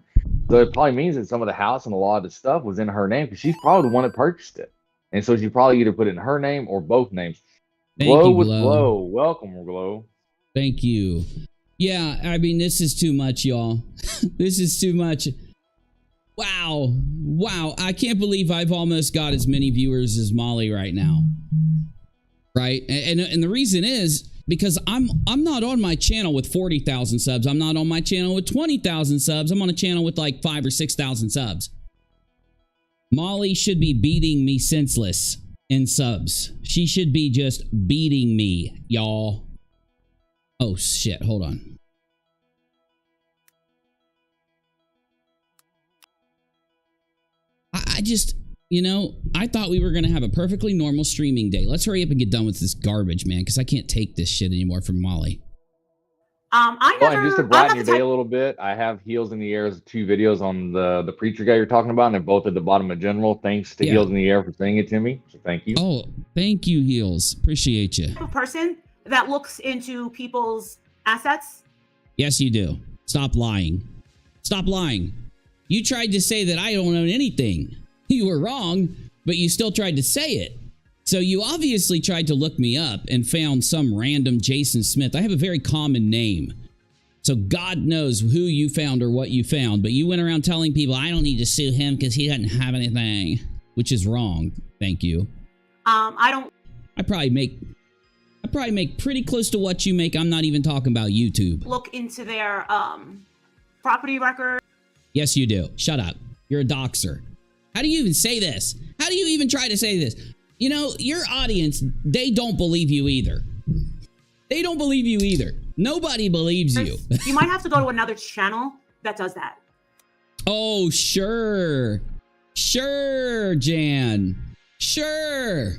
So it probably means that some of the house and a lot of the stuff was in her name, because she's probably the one that purchased it. And so she probably either put it in her name or both names. Glow with Glow. Welcome, Glow. Thank you. Yeah, I mean, this is too much, y'all. This is too much. Wow. Wow. I can't believe I've almost got as many viewers as Molly right now. Right? And the reason is because I'm not on my channel with 40,000 subs. I'm not on my channel with 20,000 subs. I'm on a channel with like 5,000 or 6,000 subs. Molly should be beating me senseless in subs. She should be just beating me, y'all. Oh, shit. Hold on. I just, you know, I thought we were going to have a perfectly normal streaming day. Let's hurry up and get done with this garbage, man, because I can't take this shit anymore from Molly. And just to brighten your day a little bit, I have Heels in the Air's 2 videos on the preacher guy you're talking about, and they're both at the bottom of general. Thanks to Heels in the Air for saying it to me. So thank you. Oh, thank you, Heels. Appreciate you. A person that looks into people's assets? Yes, you do. Stop lying. Stop lying. You tried to say that I don't own anything. You were wrong, but you still tried to say it. So you obviously tried to look me up and found some random Jason Smith. I have a very common name. So God knows who you found or what you found, but you went around telling people I don't need to sue him because he doesn't have anything, which is wrong. Thank you. I probably make pretty close to what you make. I'm not even talking about YouTube. Look into their property record. Yes, you do. Shut up. You're a doxer. How do you even say this? How do you even try to say this? You know, your audience, they don't believe you either. They don't believe you either. Nobody believes you. You might have to go to another channel that does that. Oh, sure. Sure, Jan. Sure.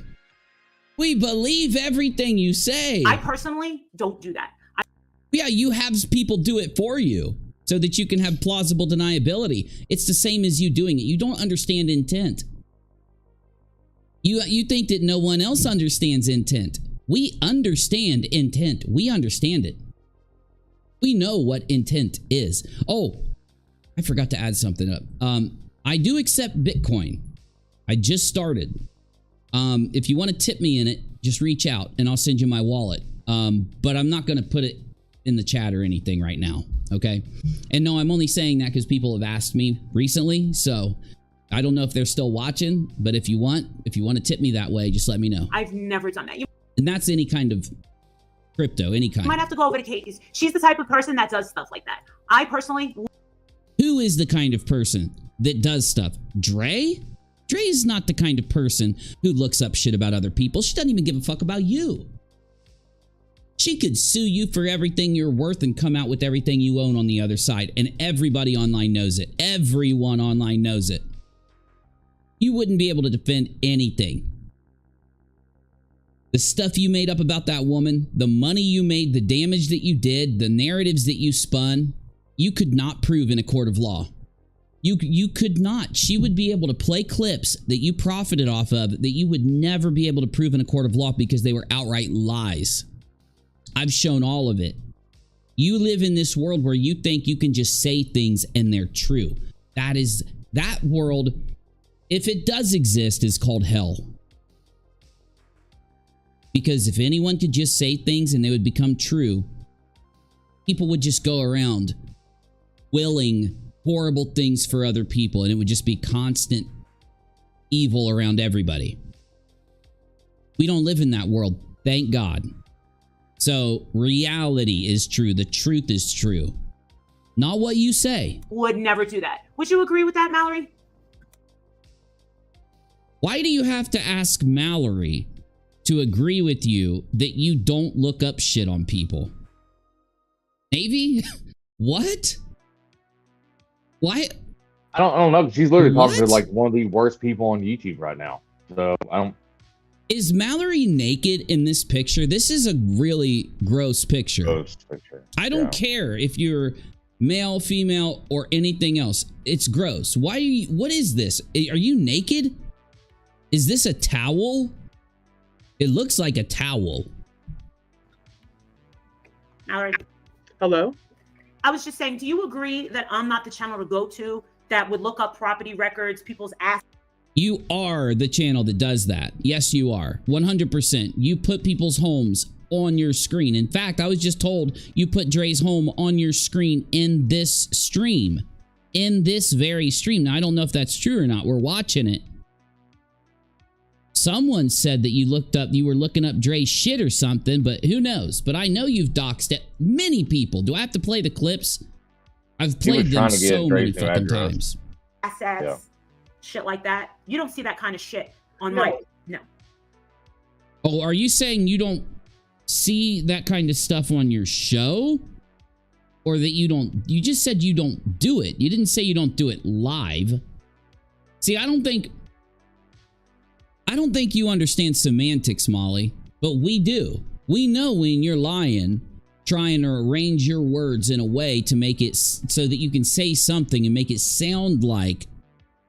We believe everything you say. I personally don't do that. Yeah, you have people do it for you so that you can have plausible deniability. It's the same as you doing it. You don't understand intent. You think that no one else understands intent. We understand intent. We understand it. We know what intent is. Oh, I forgot to add something up. I do accept Bitcoin. I just started. If you want to tip me in it, just reach out and I'll send you my wallet. But I'm not going to put it in the chat or anything right now. Okay. And no, I'm only saying that because people have asked me recently. So I don't know if they're still watching, but if you want to tip me that way, just let me know. I've never done that. And that's any kind of crypto, any kind. You might have to go over to Katie's. She's the type of person that does stuff like that. I personally. Who is the kind of person that does stuff? Dre? Dre is not the kind of person who looks up shit about other people. She doesn't even give a fuck about you. She could sue you for everything you're worth and come out with everything you own on the other side. And everybody online knows it. Everyone online knows it. You wouldn't be able to defend anything. The stuff you made up about that woman, the money you made, the damage that you did, the narratives that you spun, you could not prove in a court of law. You could not. She would be able to play clips that you profited off of that you would never be able to prove in a court of law because they were outright lies. I've shown all of it. You live in this world where you think you can just say things and they're true. That world, if it does exist, is called hell. Because if anyone could just say things and they would become true, people would just go around willing horrible things for other people, and it would just be constant evil around everybody. We don't live in that world, thank God. So reality is true. The truth is true. Not what you say. Would never do that. Would you agree with that, Mallory? Why do you have to ask Mallory to agree with you that you don't look up shit on people? Navy? What? Why? I don't know. She's literally talking to like one of the worst people on YouTube right now. So I don't. Is Mallory naked in this picture? This is a really gross picture. Gross picture. I don't care if you're male, female, or anything else. It's gross. Why are you, what is this? Are you naked? Is this a towel? It looks like a towel. Mallory. Hello? I was just saying, do you agree that I'm not the channel to go to that would look up property records, people's ass? You are the channel that does that. Yes, you are. 100%. You put people's homes on your screen. In fact, I was just told you put Dre's home on your screen in this stream. In this very stream. Now, I don't know if that's true or not. We're watching it. Someone said that you were looking up Dre's shit or something, but who knows? But I know you've doxed it. Many people. Do I have to play the clips? I've played them so many fucking times. Assets, shit like that. You don't see that kind of shit on my... No. Oh, are you saying you don't see that kind of stuff on your show? Or that you don't... You just said you don't do it. You didn't say you don't do it live. See, I don't think you understand semantics, Molly, but we do. We know when you're lying, trying to arrange your words in a way to make it so that you can say something and make it sound like.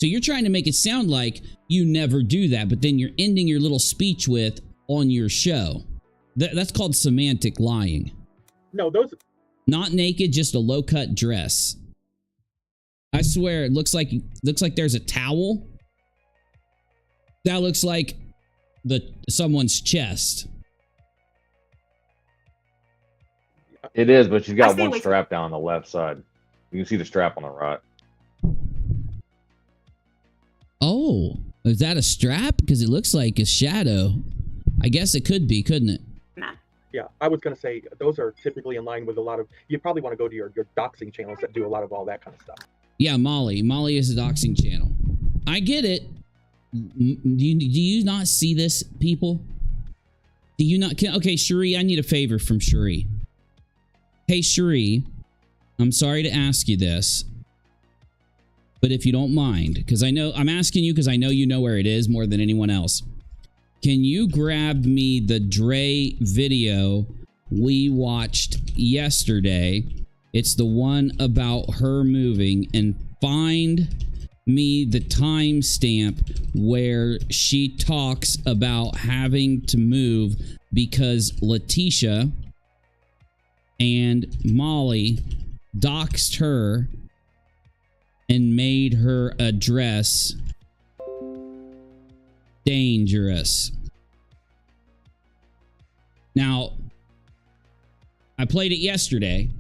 So you're trying to make it sound like you never do that, but then you're ending your little speech with on your show. That's called semantic lying. No, those... Not naked, just a low-cut dress. I swear, it looks like there's a towel. That looks like someone's chest. It is, but you've got one strap down on the left side. You can see the strap on the right. Oh, is that a strap? Because it looks like a shadow. I guess it could be, couldn't it? Yeah, I was going to say, those are typically in line with a lot of... You probably want to go to your doxing channels that do a lot of all that kind of stuff. Yeah, Molly. Molly is a doxing channel. I get it. Do you not see this, people? Do you not? Okay, Cherie, I need a favor from Cherie. Hey, Cherie, I'm sorry to ask you this, but if you don't mind, because I'm asking you because I know you know where it is more than anyone else. Can you grab me the Dre video we watched yesterday? It's the one about her moving, and find me the timestamp where she talks about having to move because Leticia and Molly doxed her and made her address dangerous. Now, I played it yesterday,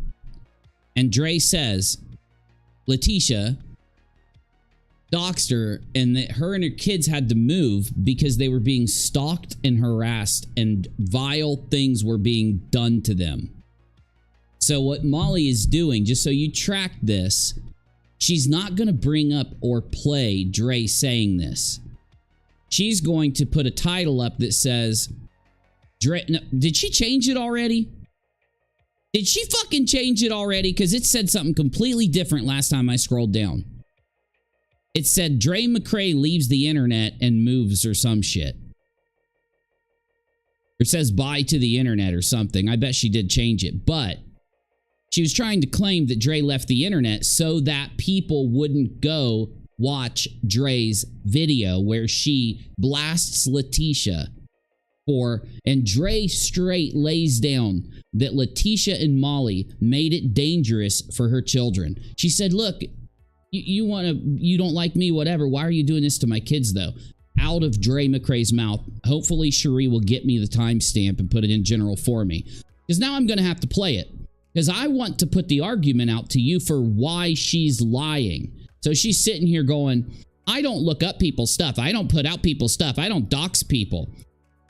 and Dre says Leticia doxed her, and that her and her kids had to move because they were being stalked and harassed and vile things were being done to them. So what Molly is doing, just so you track this, she's not going to bring up or play Dre saying this. She's going to put a title up that says, Dre, no, did she change it already? Did she fucking change it already? Because it said something completely different last time I scrolled down. It said Dre McCray leaves the internet and moves or some shit. Or says bye to the internet or something. I bet she did change it. But she was trying to claim that Dre left the internet so that people wouldn't go watch Dre's video where she blasts Leticia for, and Dre straight lays down that Leticia and Molly made it dangerous for her children. She said, look, you don't like me, whatever. Why are you doing this to my kids, though? Out of Dre McCray's mouth. Hopefully, Cherie will get me the timestamp and put it in general for me. Because now I'm going to have to play it. Because I want to put the argument out to you for why she's lying. So she's sitting here going, I don't look up people's stuff. I don't put out people's stuff. I don't dox people.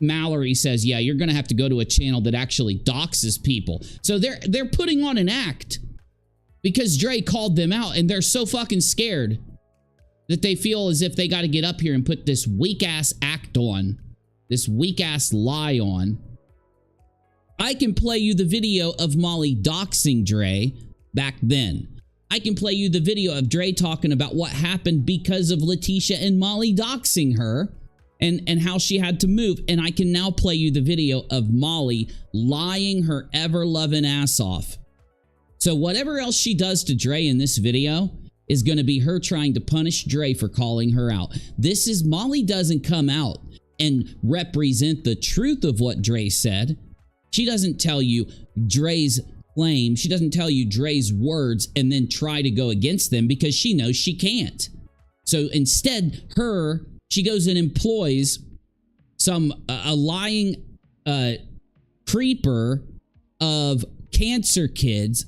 Mallory says, yeah, you're going to have to go to a channel that actually doxes people. So they're putting on an act. Because Dre called them out, and they're so fucking scared that they feel as if they got to get up here and put this weak-ass act on, this weak-ass lie on. I can play you the video of Molly doxing Dre back then. I can play you the video of Dre talking about what happened because of Leticia and Molly doxing her, and how she had to move. And I can now play you the video of Molly lying her ever-loving ass off. So whatever else she does to Dre in this video is going to be her trying to punish Dre for calling her out. This is, Molly doesn't come out and represent the truth of what Dre said. She doesn't tell you Dre's claim. She doesn't tell you Dre's words and then try to go against them because she knows she can't. So instead, she goes and employs a lying creeper of cancer kids,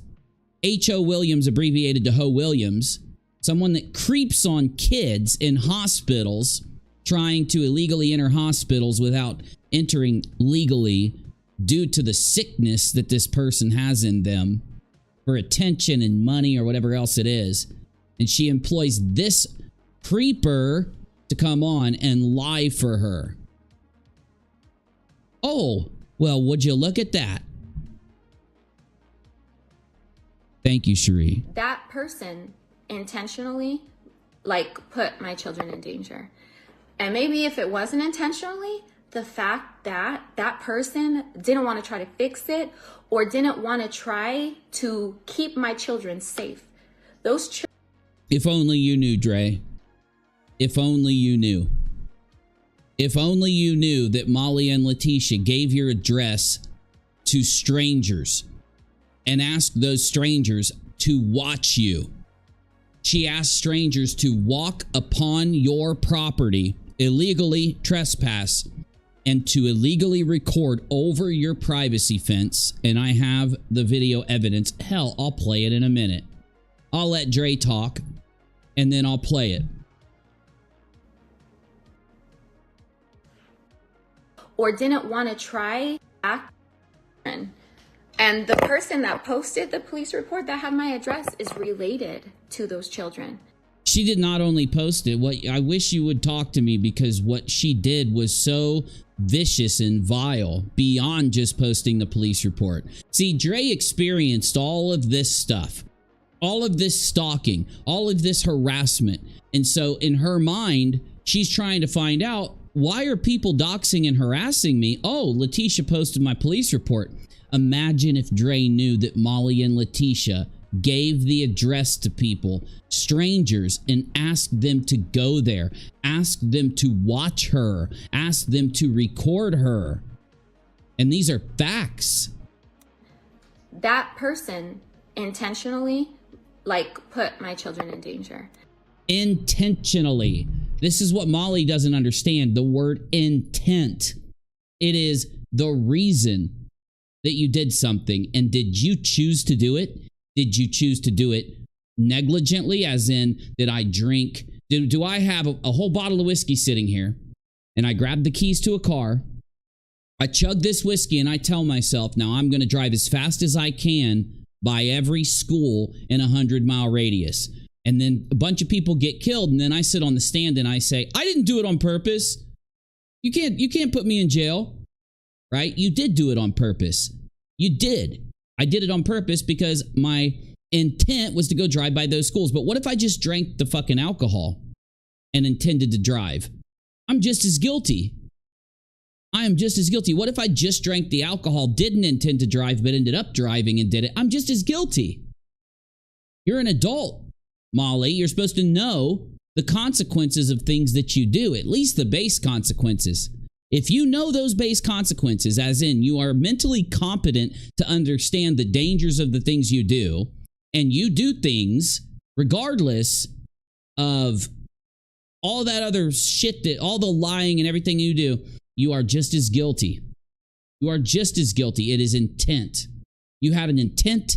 H.O. Williams, abbreviated to Ho Williams, someone that creeps on kids in hospitals, trying to illegally enter hospitals without entering legally due to the sickness that this person has in them for attention and money or whatever else it is. And she employs this creeper to come on and lie for her. Oh, well, would you look at that? Thank you, Cherie. That person intentionally, like, put my children in danger. And maybe if it wasn't intentionally, the fact that that person didn't want to try to fix it or didn't want to try to keep my children safe. Those If only you knew, Dre. If only you knew. If only you knew that Molly and Leticia gave your address to strangers and asked those strangers to watch you. She asked strangers to walk upon your property, illegally trespass, and to illegally record over your privacy fence. And I have the video evidence. Hell, I'll play it in a minute. I'll let Dre talk, and then I'll play it. or didn't want to try back. And the person that posted the police report that had my address is related to those children. She did not only post it. What I wish you would talk to me, because what she did was so vicious and vile beyond just posting the police report. See, Dre experienced all of this stuff, all of this stalking, all of this harassment. And so in her mind, she's trying to find out, why are people doxing and harassing me? Oh, Leticia posted my police report. Imagine if Dre knew that Molly and Leticia gave the address to people, strangers, and asked them to go there, asked them to watch her, asked them to record her. And these are facts. That person intentionally, put my children in danger. Intentionally. This is what Molly doesn't understand, the word intent. It is the reason that you did something. And did you choose to do it? Did you choose to do it negligently, as in, did I drink? Do I have a whole bottle of whiskey sitting here, and I grab the keys to a car, I chug this whiskey, and I tell myself, now I'm going to drive as fast as I can by every school in a 100-mile radius. And then a bunch of people get killed, and then I sit on the stand and I say, I didn't do it on purpose. You can't put me in jail, right? You did do it on purpose. You did. I did it on purpose because my intent was to go drive by those schools. But what if I just drank the fucking alcohol and intended to drive? I'm just as guilty. I am just as guilty. What if I just drank the alcohol, didn't intend to drive, but ended up driving and did it? I'm just as guilty. You're an adult, Molly. You're supposed to know the consequences of things that you do, at least the base consequences. If you know those base consequences, as in you are mentally competent to understand the dangers of the things you do, and you do things regardless of all that other shit, that all the lying and everything you do, you are just as guilty. You are just as guilty. It is intent. You had an intent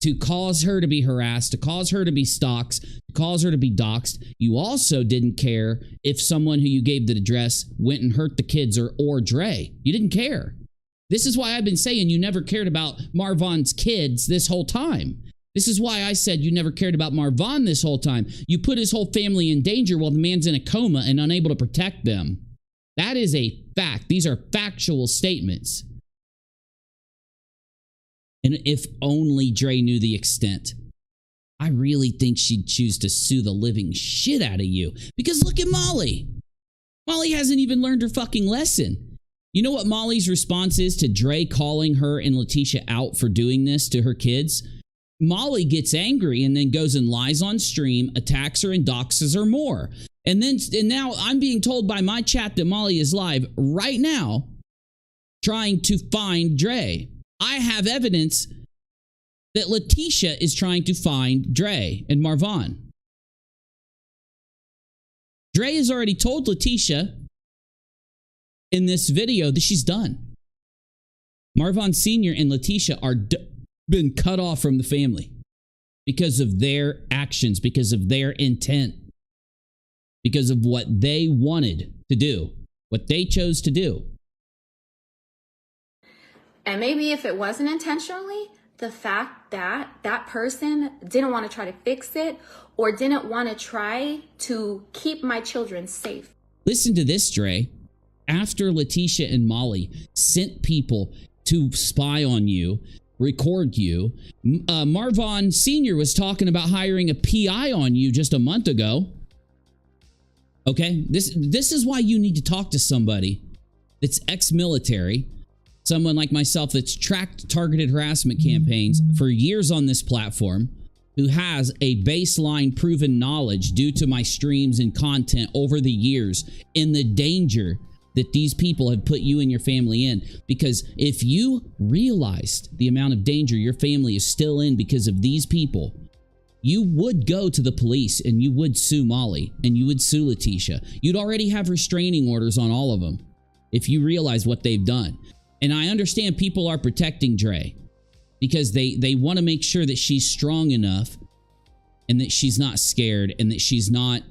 to cause her to be harassed, to cause her to be stalked, to cause her to be doxxed. You also didn't care if someone who you gave the address went and hurt the kids or Dre. You didn't care. This is why I've been saying you never cared about Marvon's kids this whole time. This is why I said you never cared about Marvon this whole time. You put his whole family in danger while the man's in a coma and unable to protect them. That is a fact. These are factual statements. And if only Dre knew the extent, I really think she'd choose to sue the living shit out of you. Because look at Molly. Molly hasn't even learned her fucking lesson. You know what Molly's response is to Dre calling her and Leticia out for doing this to her kids? Molly gets angry and then goes and lies on stream, attacks her and doxes her more. And now I'm being told by my chat that Molly is live right now trying to find Dre. I have evidence that Leticia is trying to find Dre and Marvon. Dre has already told Leticia in this video that she's done. Marvon Sr. and Leticia are been cut off from the family because of their actions, because of their intent, because of what they wanted to do, what they chose to do. And maybe if it wasn't intentionally, the fact that that person didn't want to try to fix it or didn't want to try to keep my children safe. Listen to this, Dre. After Leticia and Molly sent people to spy on you, record you, Marvon Sr. was talking about hiring a PI on you just a month ago. Okay? This is why you need to talk to somebody that's ex-military, someone like myself that's tracked targeted harassment campaigns for years on this platform, who has a baseline proven knowledge due to my streams and content over the years in the danger that these people have put you and your family in. Because if you realized the amount of danger your family is still in because of these people, you would go to the police and you would sue Molly and you would sue Leticia. You'd already have restraining orders on all of them if you realize what they've done. And I understand people are protecting Dre because they want to make sure that she's strong enough and that she's not scared and that she's not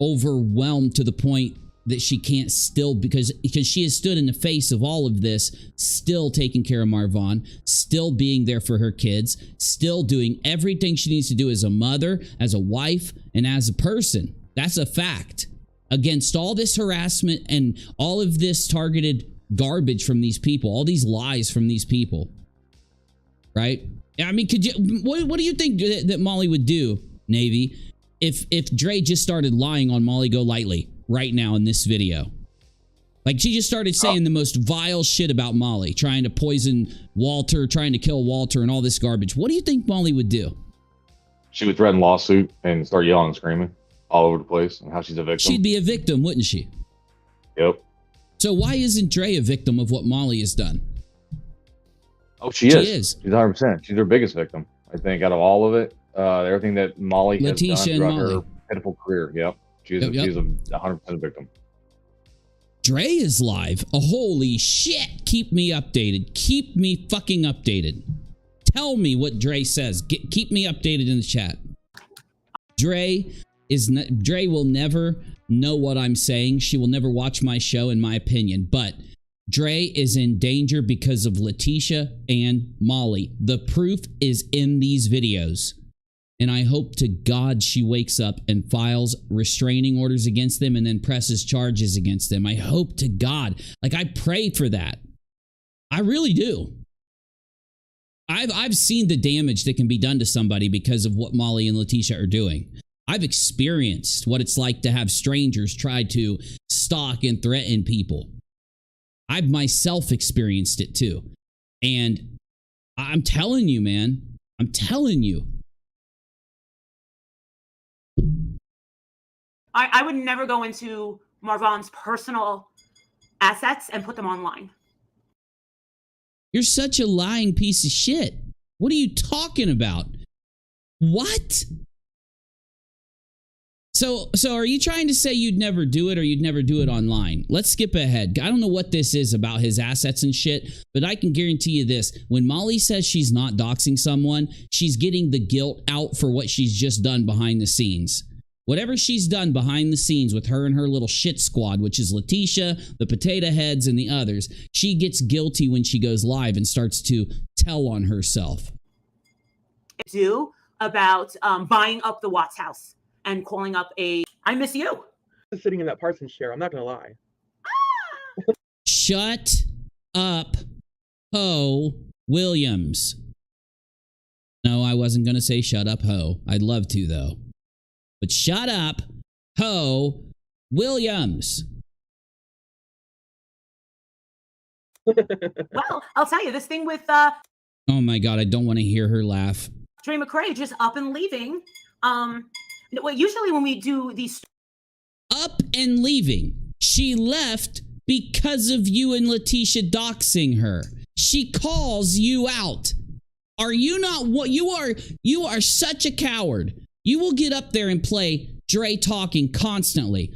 overwhelmed to the point that she can't still, because she has stood in the face of all of this, still taking care of Marvon, still being there for her kids, still doing everything she needs to do as a mother, as a wife, and as a person. That's a fact. Against all this harassment and all of this targeted garbage from these people, all these lies from these people, right? I mean, could you? What do you think that Molly would do, Navy, if Dre just started lying on Molly Golightly right now in this video? Like, she just started saying the most vile shit about Molly, trying to poison Walter, trying to kill Walter, and all this garbage. What do you think Molly would do? She would threaten lawsuit and start yelling and screaming all over the place and how she's a victim. She'd be a victim, wouldn't she? Yep. So why isn't Dre a victim of what Molly has done? Oh, she is. She's 100%. She's her biggest victim, I think, out of all of it. Everything that Molly has done throughout her pitiful career. Yep. She's a 100% victim. Dre is live. Oh, holy shit. Keep me updated. Keep me fucking updated. Tell me what Dre says. Keep me updated in the chat. Dre will never know what I'm saying. She will never watch my show, in my opinion. But Dre is in danger because of Leticia and Molly. The proof is in these videos. And I hope to God she wakes up and files restraining orders against them and then presses charges against them. I hope to God. Like, I pray for that. I really do. I've seen the damage that can be done to somebody because of what Molly and Leticia are doing. I've experienced what it's like to have strangers try to stalk and threaten people. I've myself experienced it too. And I'm telling you, man, I'm telling you. I would never go into Marvon's personal assets and put them online. You're such a lying piece of shit. What are you talking about? What? So are you trying to say you'd never do it or you'd never do it online? Let's skip ahead. I don't know what this is about his assets and shit, but I can guarantee you this. When Molly says she's not doxing someone, she's getting the guilt out for what she's just done behind the scenes. Whatever she's done behind the scenes with her and her little shit squad, which is Leticia, the potato heads, and the others, she gets guilty when she goes live and starts to tell on herself. Do about buying up the Watts house and calling up I miss you. Sitting in that Parsons chair, I'm not going to lie. Shut up, Ho Williams. No, I wasn't going to say shut up, Ho. I'd love to, though. But shut up, Ho Williams. Well, I'll tell you, this thing with Oh my God, I don't want to hear her laugh. Dre McCrae just up and leaving. Well, usually when we do these Up and leaving. She left because of you and Leticia doxing her. She calls you out. Are you not what you are? You are such a coward. You will get up there and play Dre talking constantly.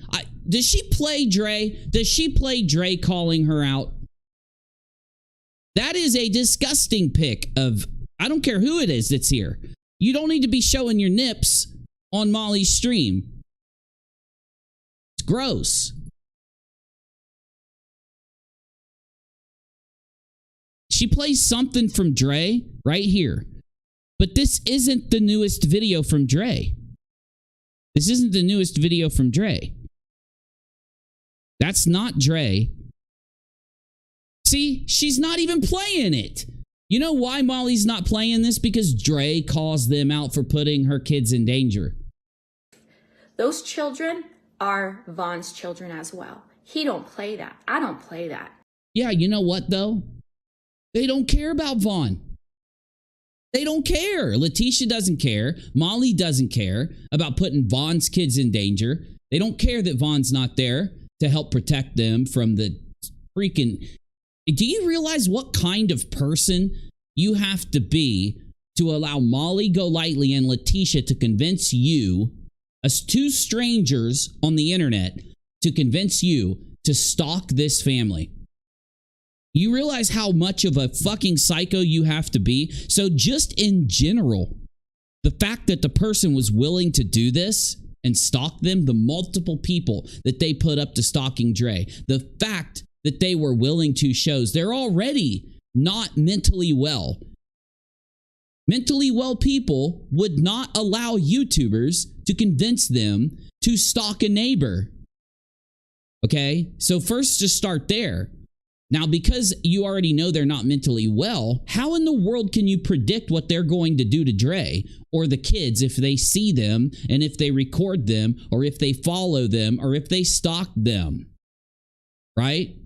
Does she play Dre? Does she play Dre calling her out? That is a disgusting pic of, I don't care who it is that's here. You don't need to be showing your nips on Molly's stream. It's gross. She plays something from Dre right here. But this isn't the newest video from Dre. This isn't the newest video from Dre. That's not Dre. See, she's not even playing it. You know why Molly's not playing this? Because Dre calls them out for putting her kids in danger. Those children are Vaughn's children as well. He don't play that. I don't play that. Yeah, you know what though? They don't care about Vaughn. They don't care. Leticia doesn't care. Molly doesn't care about putting Vaughn's kids in danger. They don't care that Vaughn's not there to help protect them from the freaking... Do you realize what kind of person you have to be to allow Molly Golightly and Leticia to convince you, as two strangers on the internet, to convince you to stalk this family? You realize how much of a fucking psycho you have to be? So just in general, the fact that the person was willing to do this and stalk them, the multiple people that they put up to stalking Dre, the fact that they were willing to shows they're already not mentally well. Mentally well people would not allow YouTubers to convince them to stalk a neighbor. Okay? So first, just start there. Now, because you already know they're not mentally well, how in the world can you predict what they're going to do to Dre or the kids if they see them and if they record them or if they follow them or if they stalk them? Right?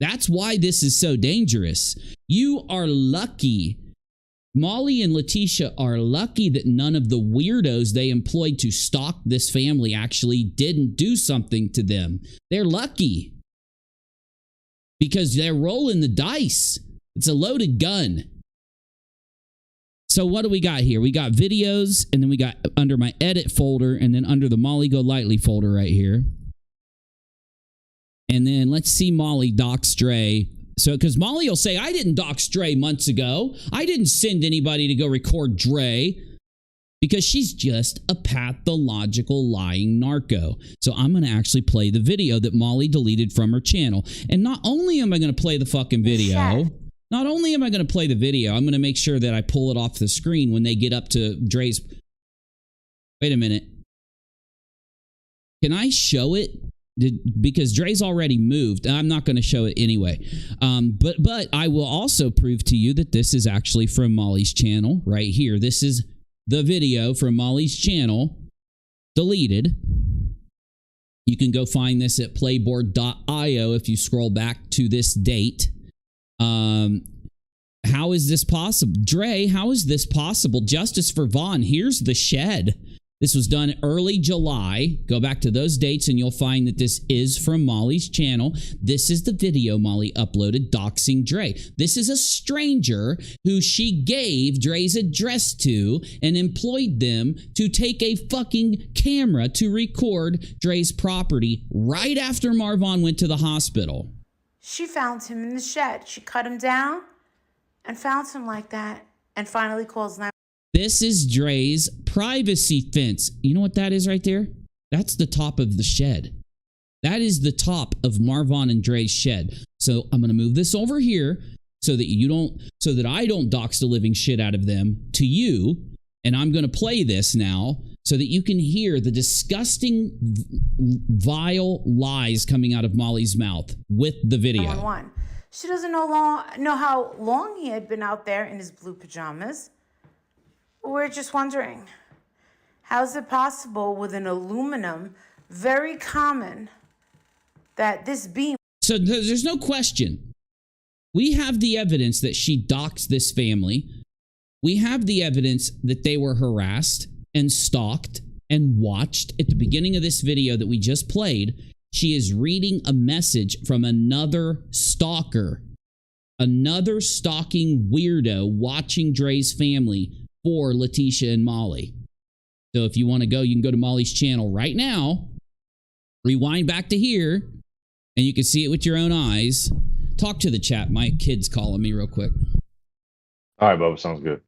That's why this is so dangerous. You are lucky. Molly and Leticia are lucky that none of the weirdos they employed to stalk this family actually didn't do something to them. They're lucky. Because they're rolling the dice. It's a loaded gun. So what do we got here? We got videos, and then we got under my edit folder, and then under the Molly Golightly folder right here. And then let's see Molly dox Dre. So, because Molly will say, I didn't dox Dre months ago. I didn't send anybody to go record Dre. Because she's just a pathological lying narco. So I'm going to actually play the video that Molly deleted from her channel. And not only am I going to play the fucking video, I'm going to make sure that I pull it off the screen when they get up to Dre's. Wait a minute. Can I show it? Because Dre's already moved. I'm not going to show it anyway. But I will also prove to you that this is actually from Molly's channel right here. This is the video from Molly's channel, deleted. You can go find this at playboard.io if you scroll back to this date. How is this possible? Dre, how is this possible? Justice for Vaughn. Here's the shed. This was done early July. Go back to those dates and you'll find that this is from Molly's channel. This is the video Molly uploaded doxing Dre. This is a stranger who she gave Dre's address to and employed them to take a fucking camera to record Dre's property right after Marvon went to the hospital. she found him in the shed. She cut him down and found him like that and finally calls 911. This is Dre's privacy fence. You know what that is right there? That's the top of the shed. That is the top of Marvon and Dre's shed. So I'm going to move this over here so that I don't dox the living shit out of them to you. And I'm going to play this now so that you can hear the disgusting, vile lies coming out of Molly's mouth with the video. 911. She doesn't know how long he had been out there in his blue pajamas. We're just wondering, how is it possible with an aluminum, very common, that this beam... So there's no question. We have the evidence that she doxed this family. We have the evidence that they were harassed and stalked and watched. At the beginning of this video that we just played, she is reading a message from another stalker, another stalking weirdo watching Dre's family for Leticia and Molly. So if you want to go, you can go to Molly's channel right now, rewind back to here, and you can see it with your own eyes. Talk to the chat. My kid's calling me real quick. All right, Bubba, sounds good.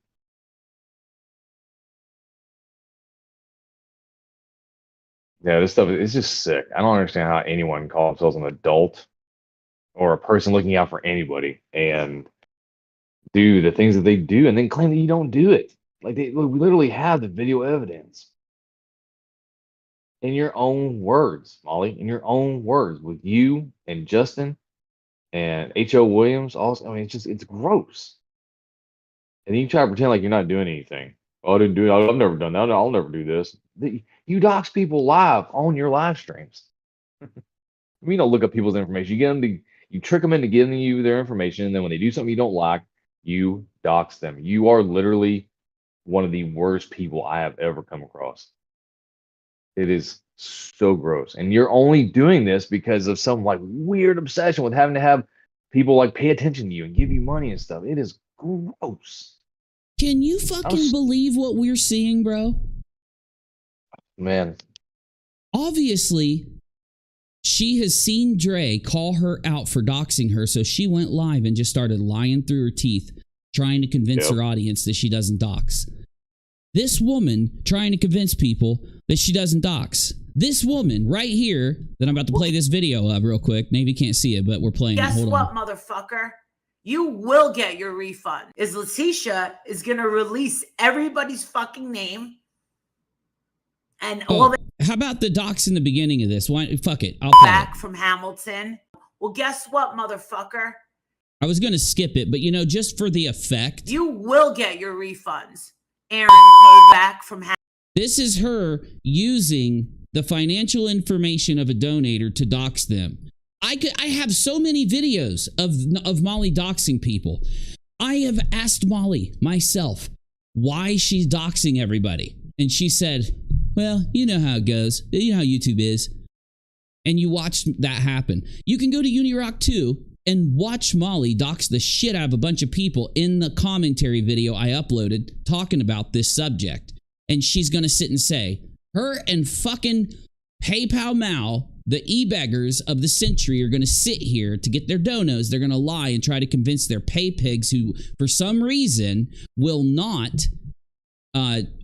Yeah, this stuff is just sick. I don't understand how anyone can call themselves an adult or a person looking out for anybody and do the things that they do and then claim that you don't do it. Like, we literally have the video evidence. In your own words, Molly, in your own words, with you and Justin and H.O. Williams, also, I mean, it's gross. And then you try to pretend like you're not doing anything. Oh, I didn't do it. I've never done that. I'll never do this. You dox people live on your live streams. You don't look up people's information. You get them to, you trick them into giving you their information, and then when they do something you don't like, you dox them. You are literally one of the worst people I have ever come across. It is so gross. And you're only doing this because of some like weird obsession with having to have people like pay attention to you and give you money and stuff. It is gross. Can you fucking believe what we're seeing, bro? Man. Obviously, she has seen Dre call her out for doxing her, so she went live and just started lying through her teeth, trying to convince her audience that she doesn't dox. This woman trying to convince people that she doesn't dox. This woman right here that I'm about to play this video of real quick. Maybe you can't see it, but we're playing it. Guess what, motherfucker? You will get your refund. Is Leticia is going to release everybody's fucking name and all the how about the docs in the beginning of this? Why? Fuck it. I'll back from Hamilton. Well, guess what, motherfucker? I was going to skip it, but you know, just for the effect. You will get your refunds. Aaron Kovac from Hamilton. This is her using the financial information of a donator to dox them. I have so many videos of Molly doxing people. I have asked Molly myself why she's doxing everybody. And she said, well, you know how it goes. You know how YouTube is. And you watched that happen. You can go to UNIROCK2 and watch Molly dox the shit out of a bunch of people in the commentary video I uploaded talking about this subject. And she's going to sit and say, her and fucking PayPal Mal, the e-beggars of the century, are going to sit here to get their donos. They're going to lie and try to convince their pay pigs who, for some reason, will not...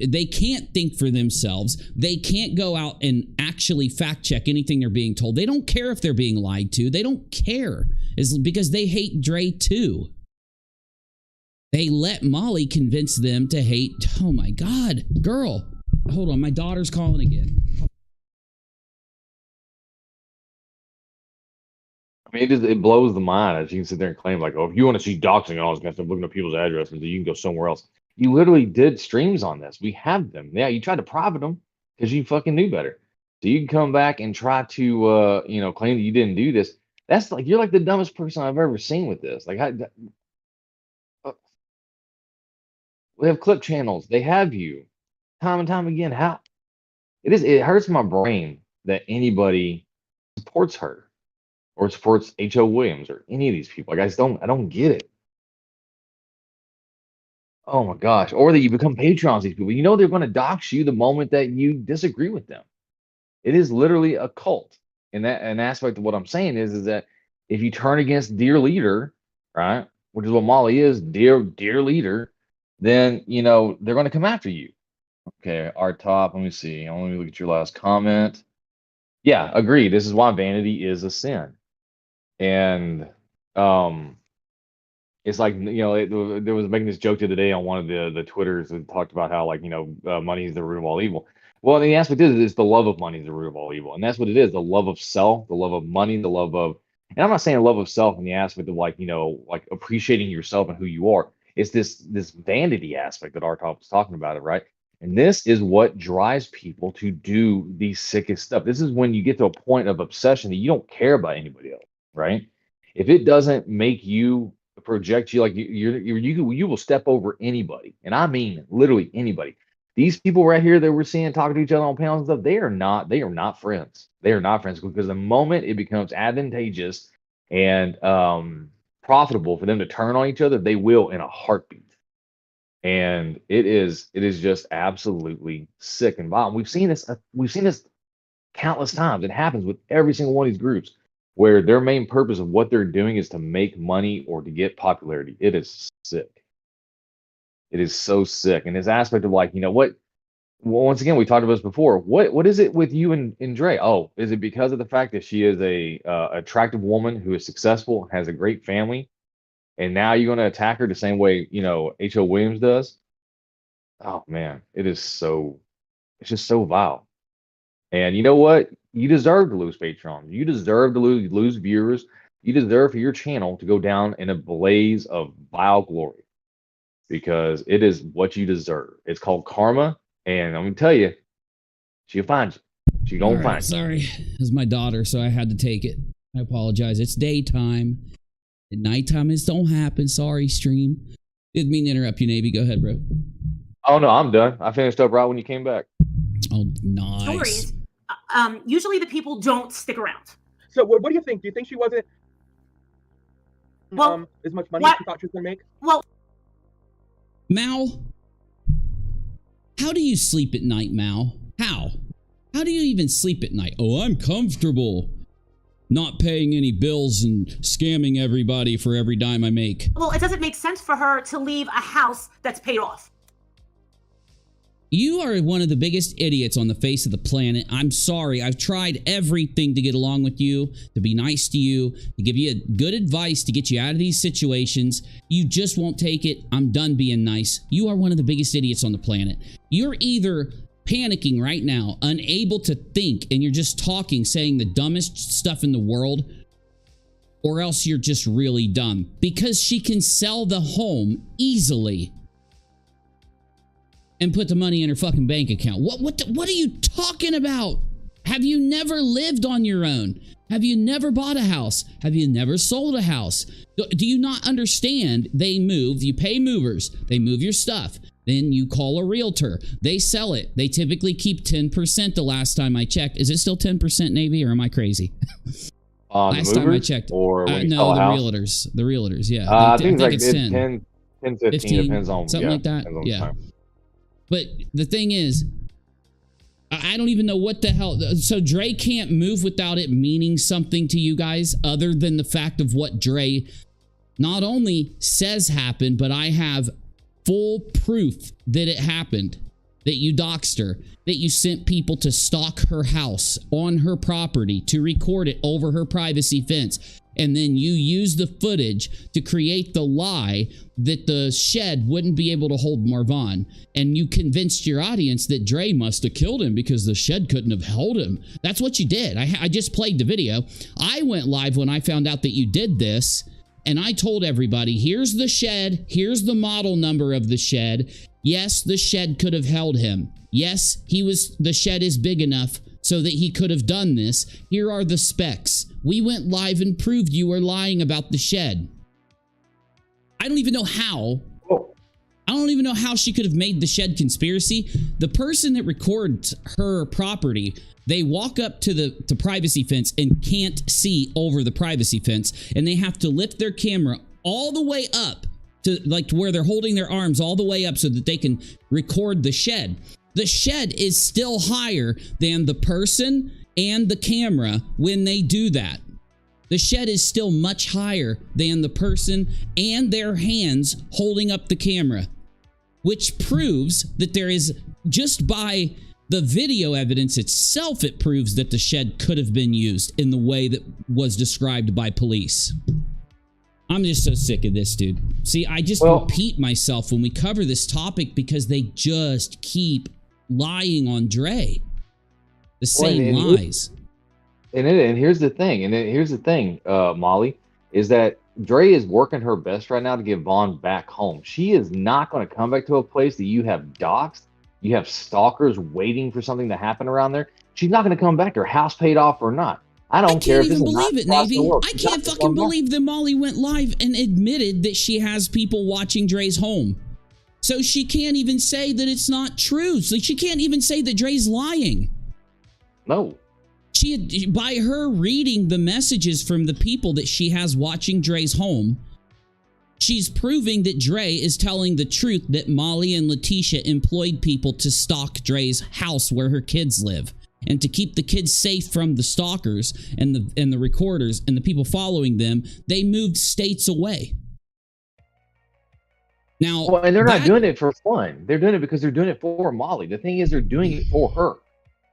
they can't think for themselves. They can't go out and actually fact check anything they're being told. They don't care if they're being lied to. They don't care. It's because they hate Dre too. They let Molly convince them to hate. Oh my God, girl. Hold on, my daughter's calling again. I mean, it blows the mind as you can sit there and claim like, oh, if you want to see doxing and all this kind of stuff, looking at people's addresses, you can go somewhere else. You literally did streams on this. We have them. Yeah, you tried to private them because you fucking knew better. So you can come back and try to, claim that you didn't do this. That's like, you're like the dumbest person I've ever seen with this. Like, we have clip channels. They have you time and time again. How it hurts my brain that anybody supports her or supports H.O. Williams or any of these people. Like, I don't get it. Oh my gosh. Or that you become patrons, these people. You know they're going to dox you the moment that you disagree with them. It is literally a cult. And that an aspect of what I'm saying is that if you turn against dear leader, right, which is what Molly is, dear leader, then they're going to come after you. Okay, our top, let me see. Let me look at your last comment. Yeah, agreed. This is why vanity is a sin. And it's like, there was making this joke the other day on one of the Twitters that talked about how, like, money is the root of all evil. Well, the aspect is it's the love of money is the root of all evil. And that's what it is. The love of self, the love of money, the love of, and I'm not saying love of self in the aspect of like appreciating yourself and who you are. It's this vanity aspect that our top is talking about it, right? And this is what drives people to do the sickest stuff. This is when you get to a point of obsession that you don't care about anybody else, right? If it doesn't make you project you like you will step over anybody, and I mean literally anybody. These people right here that we're seeing talking to each other on panels and stuff, they are not friends. They are not friends, because the moment it becomes advantageous and profitable for them to turn on each other, they will in a heartbeat. And it is just absolutely sick and violent. We've seen this countless times. It happens with every single one of these groups, where their main purpose of what they're doing is to make money or to get popularity. It is sick. It is so sick. And this aspect of like, you know what? Well, once again, we talked about this before. What is it with you and Dre? Oh, is it because of the fact that she is a attractive woman who is successful, has a great family, and now you're going to attack her the same way, you know, H.O. Williams does? Oh man, it's just so vile. And you know what? You deserve to lose patrons. You deserve to lose viewers. You deserve for your channel to go down in a blaze of vile glory, because it is what you deserve. It's called karma, and I'm gonna tell you, she'll find you. She gonna find you. Sorry, it was my daughter, so I had to take it. I apologize. It's daytime. At nighttime, this don't happen. Sorry, stream. Didn't mean to interrupt you, Navy. Go ahead, bro. Oh no, I'm done. I finished up right when you came back. Oh, nice. Stories. Usually the people don't stick around. So what do you think? Do you think she wasn't as much money as she thought she was gonna make? Well, Mal, how do you sleep at night, Mal? How do you even sleep at night? Oh, I'm comfortable not paying any bills and scamming everybody for every dime I make. Well, it doesn't make sense for her to leave a house that's paid off. You are one of the biggest idiots on the face of the planet. I'm sorry. I've tried everything to get along with you, to be nice to you, to give you good advice to get you out of these situations. You just won't take it. I'm done being nice. You are one of the biggest idiots on the planet. You're either panicking right now, unable to think, and you're just talking, saying the dumbest stuff in the world, or else you're just really dumb, because she can sell the home easily and put the money in her fucking bank account. What are you talking about? Have you never lived on your own? Have you never bought a house? Have you never sold a house? Do you not understand? They move, you pay movers, they move your stuff. Then you call a realtor, they sell it. They typically keep 10% the last time I checked. Is it still 10%, Navy, or am I crazy? Last time I checked. Or no, the realtors. The realtors, yeah. I think it's 10, 15, depends on something like that. Yeah. But the thing is, I don't even know what the hell. So Dre can't move without it meaning something to you guys, other than the fact of what Dre not only says happened, but I have full proof that it happened, that you doxed her, that you sent people to stalk her house on her property to record it over her privacy fence. And then you use the footage to create the lie that the shed wouldn't be able to hold Marvin. And you convinced your audience that Dre must have killed him because the shed couldn't have held him. That's what you did. I just played the video. I went live when I found out that you did this. And I told everybody, here's the shed. Here's the model number of the shed. Yes, the shed could have held him. Yes, the shed is big enough so that he could have done this. Here are the specs. We went live and proved you were lying about the shed. I don't even know how. I don't even know how she could have made the shed conspiracy. The person that records her property, they walk up to the privacy fence and can't see over the privacy fence, and they have to lift their camera all the way up to where they're holding their arms all the way up so that they can record the shed. The shed is still higher than the person and the camera when they do that. The shed is still much higher than the person and their hands holding up the camera, which proves that there is, just by the video evidence itself, it proves that the shed could have been used in the way that was described by police. I'm just so sick of this, dude. See, I just repeat myself when we cover this topic because they just keep lying on Dre. The same lies. And here's the thing, Molly, is that Dre is working her best right now to get Vaughn back home. She is not going to come back to a place that you have doxed. You have stalkers waiting for something to happen around there. She's not going to come back to her house, paid off or not. I don't care can't if this even is not believe it, across the Navy. world. I It's can't not just fucking one guy. believe that Molly went live and admitted that she has people watching Dre's home. So she can't even say that it's not true. So she can't even say that Dre's lying. No. By her reading the messages from the people that she has watching Dre's home, she's proving that Dre is telling the truth, that Molly and Leticia employed people to stalk Dre's house where her kids live. And to keep the kids safe from the stalkers and the recorders and the people following them, they moved states away. Now, Well, and they're not doing it for fun. They're doing it because they're doing it for Molly. The thing is, they're doing it for her.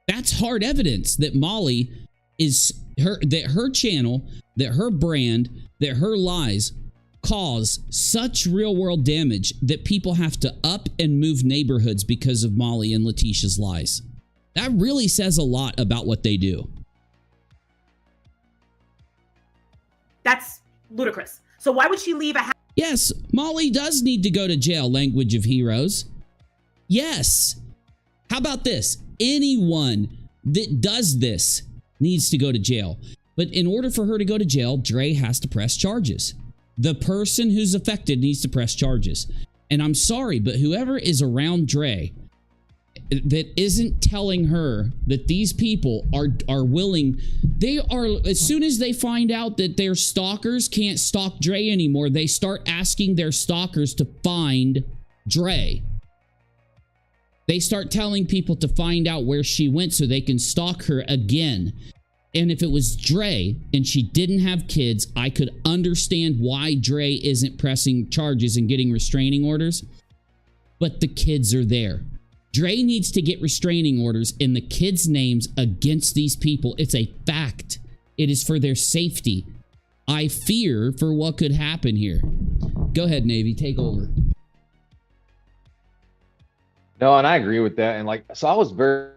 That's hard evidence that Molly that her channel, that her brand, that her lies cause such real world damage that people have to up and move neighborhoods because of Molly and Letitia's lies. That really says a lot about what they do. That's ludicrous. So why would she leave a house? Yes, Molly does need to go to jail, language of heroes. Yes. How about this? Anyone that does this needs to go to jail. But in order for her to go to jail, Dre has to press charges. The person who's affected needs to press charges. And I'm sorry, but whoever is around Dre that isn't telling her that these people are willing, they are, as soon as they find out that their stalkers can't stalk Dre anymore, they start asking their stalkers to find Dre. They start telling people to find out where she went so they can stalk her again. And if it was Dre and she didn't have kids, I could understand why Dre isn't pressing charges and getting restraining orders. But the kids are there. Dre needs to get restraining orders in the kids' names against these people. It's a fact. It is for their safety. I fear for what could happen here. Go ahead, Navy. Take over. No, and I agree with that. And like, so I was very.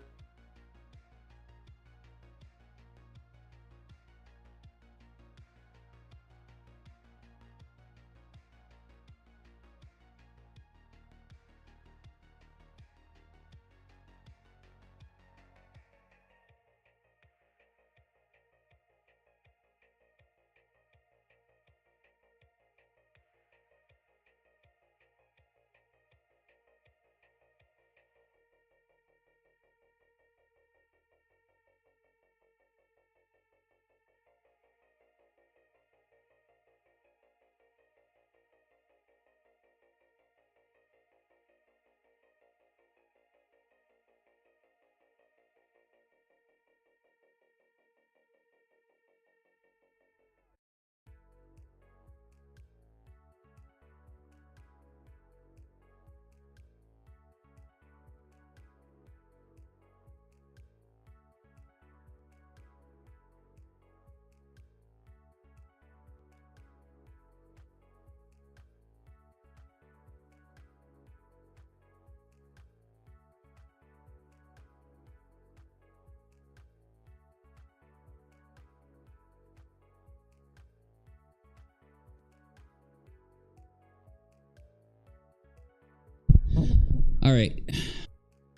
All right.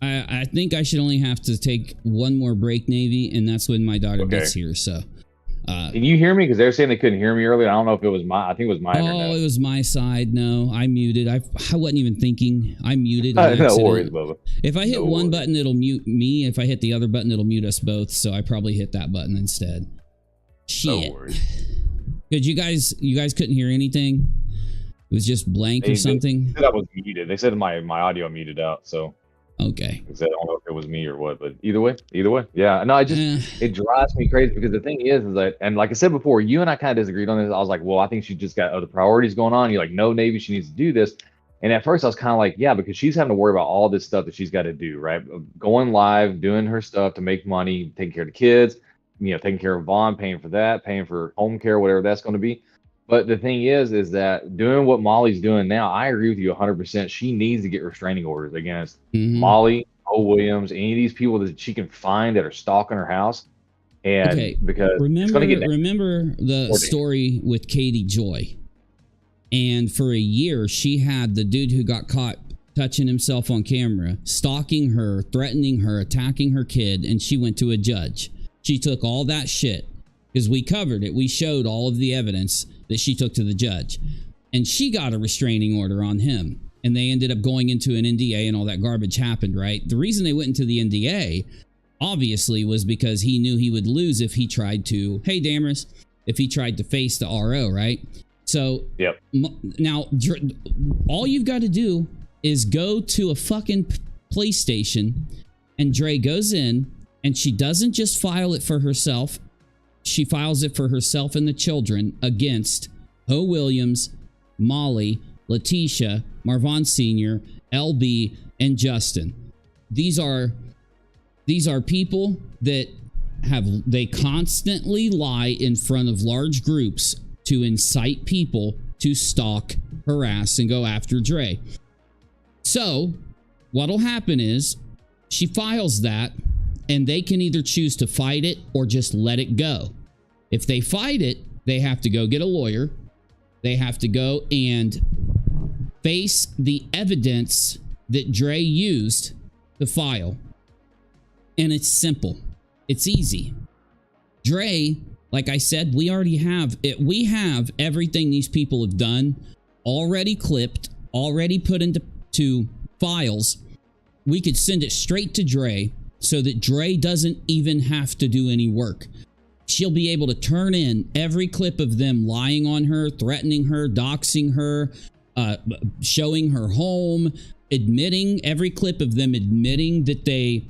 I think I should only have to take one more break, Navy, and that's when my daughter gets here. So, can you hear me? Because they were saying they couldn't hear me earlier. I don't know if it was I think it was my internet. It was my side. No, I muted. I wasn't even thinking. I muted. No worries, Bubba. If I hit one button, it'll mute me. If I hit the other button, it'll mute us both. So I probably hit that button instead. Shit. No worries. Good. You guys couldn't hear anything? It was just blank or something? They said I was muted. They said my audio muted out, so. Okay. I don't know if it was me or what, but either way. Yeah. No, it drives me crazy because the thing is that, and like I said before, you and I kind of disagreed on this. I was like, well, I think she just got other priorities going on. You're like, no, Navy, she needs to do this. And at first I was kind of like, yeah, because she's having to worry about all this stuff that she's got to do, right? Going live, doing her stuff to make money, taking care of the kids, taking care of Vaughn, paying for that, paying for home care, whatever that's going to be. But the thing is that doing what Molly's doing now, I agree with you 100%. She needs to get restraining orders against Molly, O. Williams, any of these people that she can find that are stalking her house. And because remember the story with Katie Joy. And for a year, she had the dude who got caught touching himself on camera, stalking her, threatening her, attacking her kid, and she went to a judge. She took all that shit. because we covered it. We showed all of the evidence that she took to the judge, and she got a restraining order on him, and they ended up going into an NDA, and all that garbage happened, right? The reason they went into the NDA obviously was because he knew he would lose if he tried to, hey Damaris, if he tried to face the RO, right? So yep. Now all you've got to do is go to a fucking police station, and Dre goes in, and she doesn't just file it for herself. She files it for herself and the children against Ho Williams, Molly, Leticia, Marvon Sr., LB, and Justin. These are people that they constantly lie in front of large groups to incite people to stalk, harass, and go after Dre. So what'll happen is she files that, and they can either choose to fight it or just let it go. If they fight it, they have to go get a lawyer. They have to go and face the evidence that Dre used to file. And it's simple. It's easy. Dre, like I said, we already have it. We have everything these people have done already clipped, already put into files. We could send it straight to Dre so that Dre doesn't even have to do any work. She'll be able to turn in every clip of them lying on her, threatening her, doxing her, showing her home, admitting, every clip of them admitting that they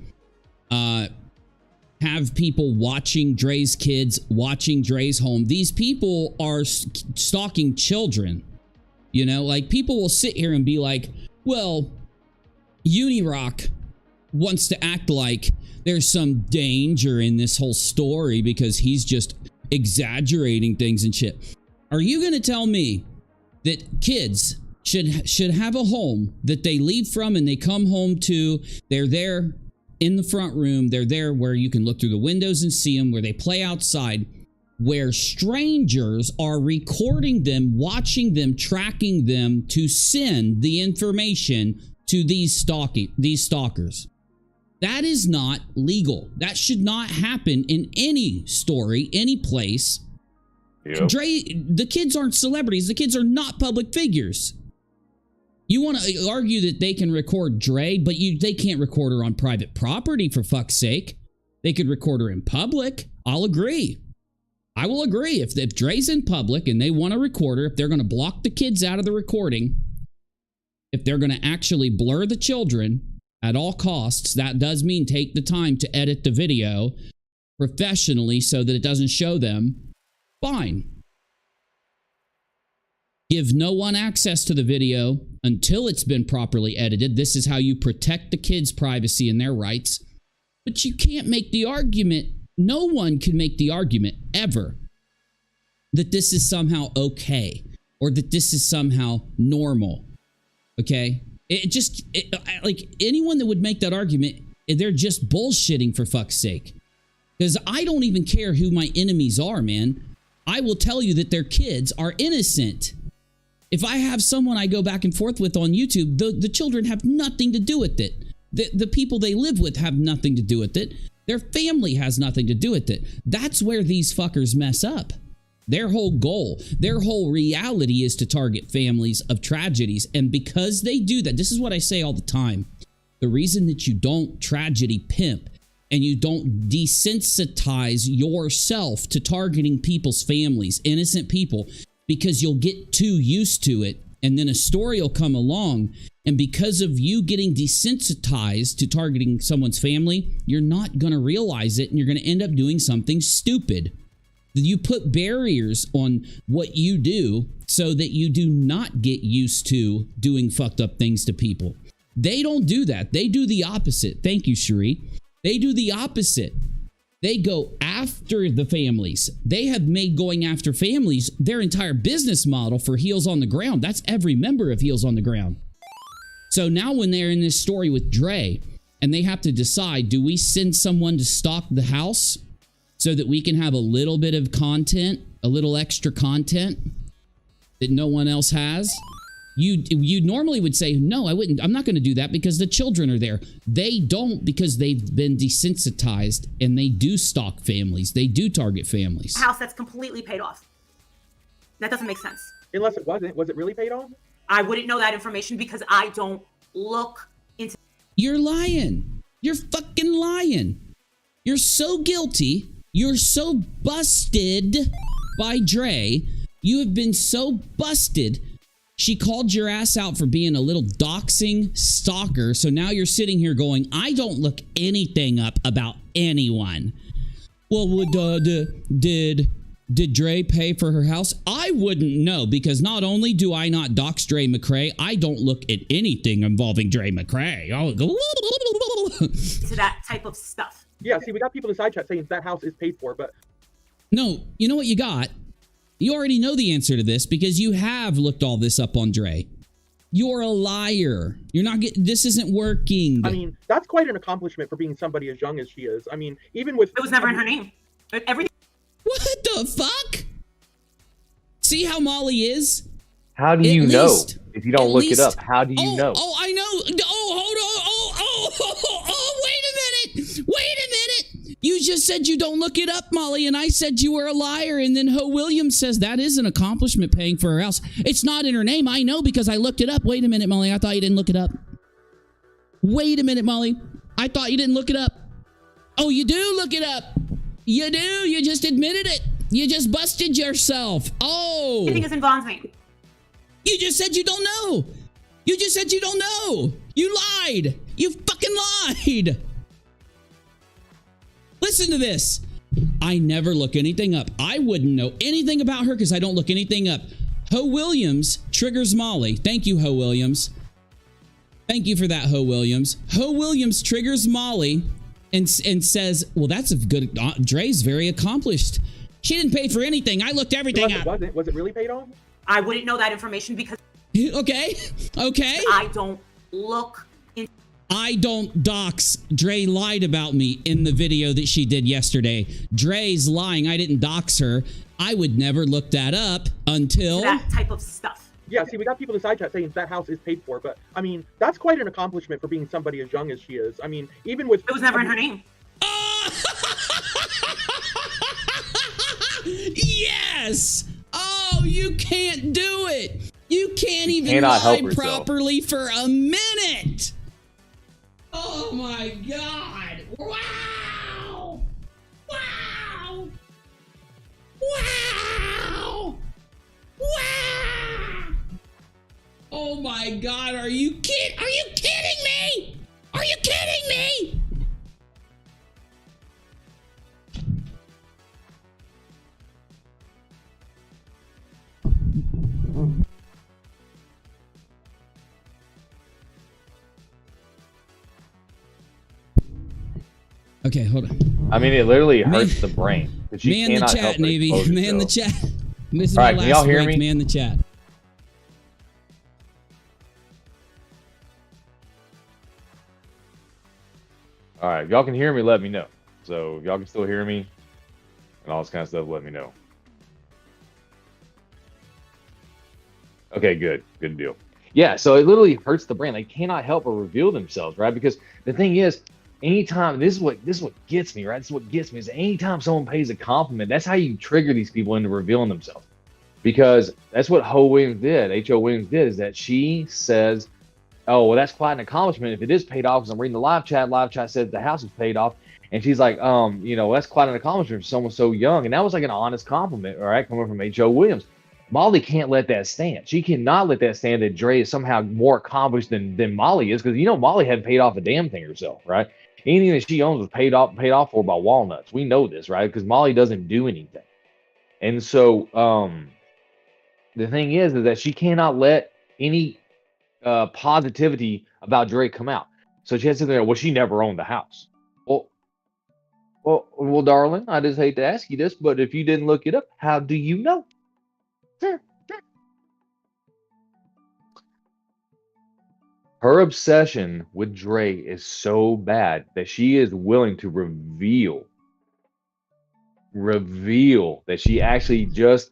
have people watching Dre's kids, watching Dre's home. These people are stalking children. You know, like, people will sit here and be like, well, UNIROCK wants to act like there's some danger in this whole story because he's just exaggerating things and shit. Are you going to tell me that kids should have a home that they leave from and they come home to? They're there in the front room. They're there where you can look through the windows and see them, where they play outside, where strangers are recording them, watching them, tracking them to send the information to these stalkers. That is not legal. That should not happen in any story, any place. Yep. Dre, the kids aren't celebrities. The kids are not public figures. You want to argue that they can record Dre, but they can't record her on private property, for fuck's sake. They could record her in public. I'll agree. I will agree. If Dre's in public and they want to record her, if they're going to block the kids out of the recording, if they're going to actually blur the children at all costs, that does mean take the time to edit the video professionally so that it doesn't show them. Fine. Give no one access to the video until it's been properly edited. This is how you protect the kids' privacy and their rights. But you can't make the argument, no one can make the argument ever, that this is somehow okay or that this is somehow normal. Okay? Like, anyone that would make that argument, they're just bullshitting, for fuck's sake. Because I don't even care who my enemies are, man. I will tell you that their kids are innocent. If I have someone I go back and forth with on YouTube, the children have nothing to do with it. The people they live with have nothing to do with it. Their family has nothing to do with it. That's where these fuckers mess up. Their whole goal, their whole reality is to target families of tragedies. And because they do that, this is what I say all the time. The reason that you don't tragedy pimp and you don't desensitize yourself to targeting people's families, innocent people, because you'll get too used to it. And then a story will come along. And because of you getting desensitized to targeting someone's family, you're not going to realize it. And you're going to end up doing something stupid. You put barriers on what you do so that you do not get used to doing fucked up things to people. They don't do that. They do the opposite. Thank you, Cherie. They do the opposite. They go after the families. They have made going after families their entire business model for Heels on the Ground. That's every member of Heels on the Ground. So now when they're in this story with Dre and they have to decide, do we send someone to stalk the house so that we can have a little bit of content, a little extra content that no one else has? You normally would say, no, I wouldn't. I'm not going to do that because the children are there. They don't, because they've been desensitized and they do stalk families. They do target families. House that's completely paid off. That doesn't make sense. Unless it wasn't. Was it really paid off? I wouldn't know that information because I don't look into. You're lying. You're fucking lying. You're so guilty. You're so busted by Dre. You have been so busted. She called your ass out for being a little doxing stalker. So now you're sitting here going, I don't look anything up about anyone. Well, did Dre pay for her house? I wouldn't know, because not only do I not dox Dre McCrae, I don't look at anything involving Dre McCrae. To that type of stuff. Yeah, see, we got people in the side chat saying that house is paid for, but... No, you know what you got? You already know the answer to this because you have looked all this up on Dre. You're a liar. You're not getting... This isn't working. I mean, that's quite an accomplishment for being somebody as young as she is. I mean, even with... It was never in her name. Everything... What the fuck? See how Molly is? How do you know if you don't look it up? How do you know? Oh, I know. Oh, hold on. Wait a minute. Wait a minute. You just said you don't look it up, Molly, and I said you were a liar. And then Ho Williams says that is an accomplishment, paying for her house. It's not in her name. I know because I looked it up. Wait a minute, Molly. I thought you didn't look it up. Wait a minute, Molly. I thought you didn't look it up. Oh, you do look it up. You do. You just admitted it. You just busted yourself. Oh. Everything is in Vaughn's name. You just said you don't know. You just said you don't know. You lied. You fucking lied. Listen to this. I never look anything up. I wouldn't know anything about her because I don't look anything up. Ho Williams triggers Molly. Thank you, Ho Williams. Thank you for that, Ho Williams. Ho Williams triggers Molly and says, well, that's a good... Dre's very accomplished. She didn't pay for anything. I looked everything up. Was it really paid off? I wouldn't know that information because... Okay. I don't look into... I don't dox. Dre lied about me in the video that she did yesterday. Dre's lying. I didn't dox her. I would never look that up until... That type of stuff. Yeah, see, we got people in the side chat saying that house is paid for, but, I mean, that's quite an accomplishment for being somebody as young as she is. I mean, even with... It was never in her name. Yes! Oh, you can't do it! You can't even cannot lie help herself. properly for a minute! Oh my god! Wow! Wow! Wow! Wow! Oh my god, are you kidding me? Are you kidding me? Okay, hold on. I mean, it literally hurts the brain. Man the chat, Navy. Man the chat. This is All my right, can y'all last hear break. me? Man the chat. All right, y'all can hear me, let me know. So if y'all can still hear me and all this kind of stuff, let me know. Okay, good deal. Yeah, so it literally hurts the brain. They cannot help but reveal themselves, right? Because the thing is, anytime, this is what gets me, right? This is what gets me, is anytime someone pays a compliment, that's how you trigger these people into revealing themselves. Because that's what Ho Williams did, H.O. Williams did, is that she says, oh, well, that's quite an accomplishment if it is paid off, because I'm reading the live chat says the house is paid off. And she's like, you know, that's quite an accomplishment for someone so young. And that was like an honest compliment, all right, coming from H.O. Williams. Molly can't let that stand. She cannot let that stand that Dre is somehow more accomplished than Molly is, because, you know, Molly hadn't paid off a damn thing herself, right? Anything that she owns was paid off for by walnuts. We know this, right? Because Molly doesn't do anything. And so the thing is that she cannot let any positivity about Dre come out. So she has to say, well, she never owned the house. Well, darling, I just hate to ask you this, but if you didn't look it up, how do you know? Her obsession with Dre is so bad that she is willing to reveal that she actually just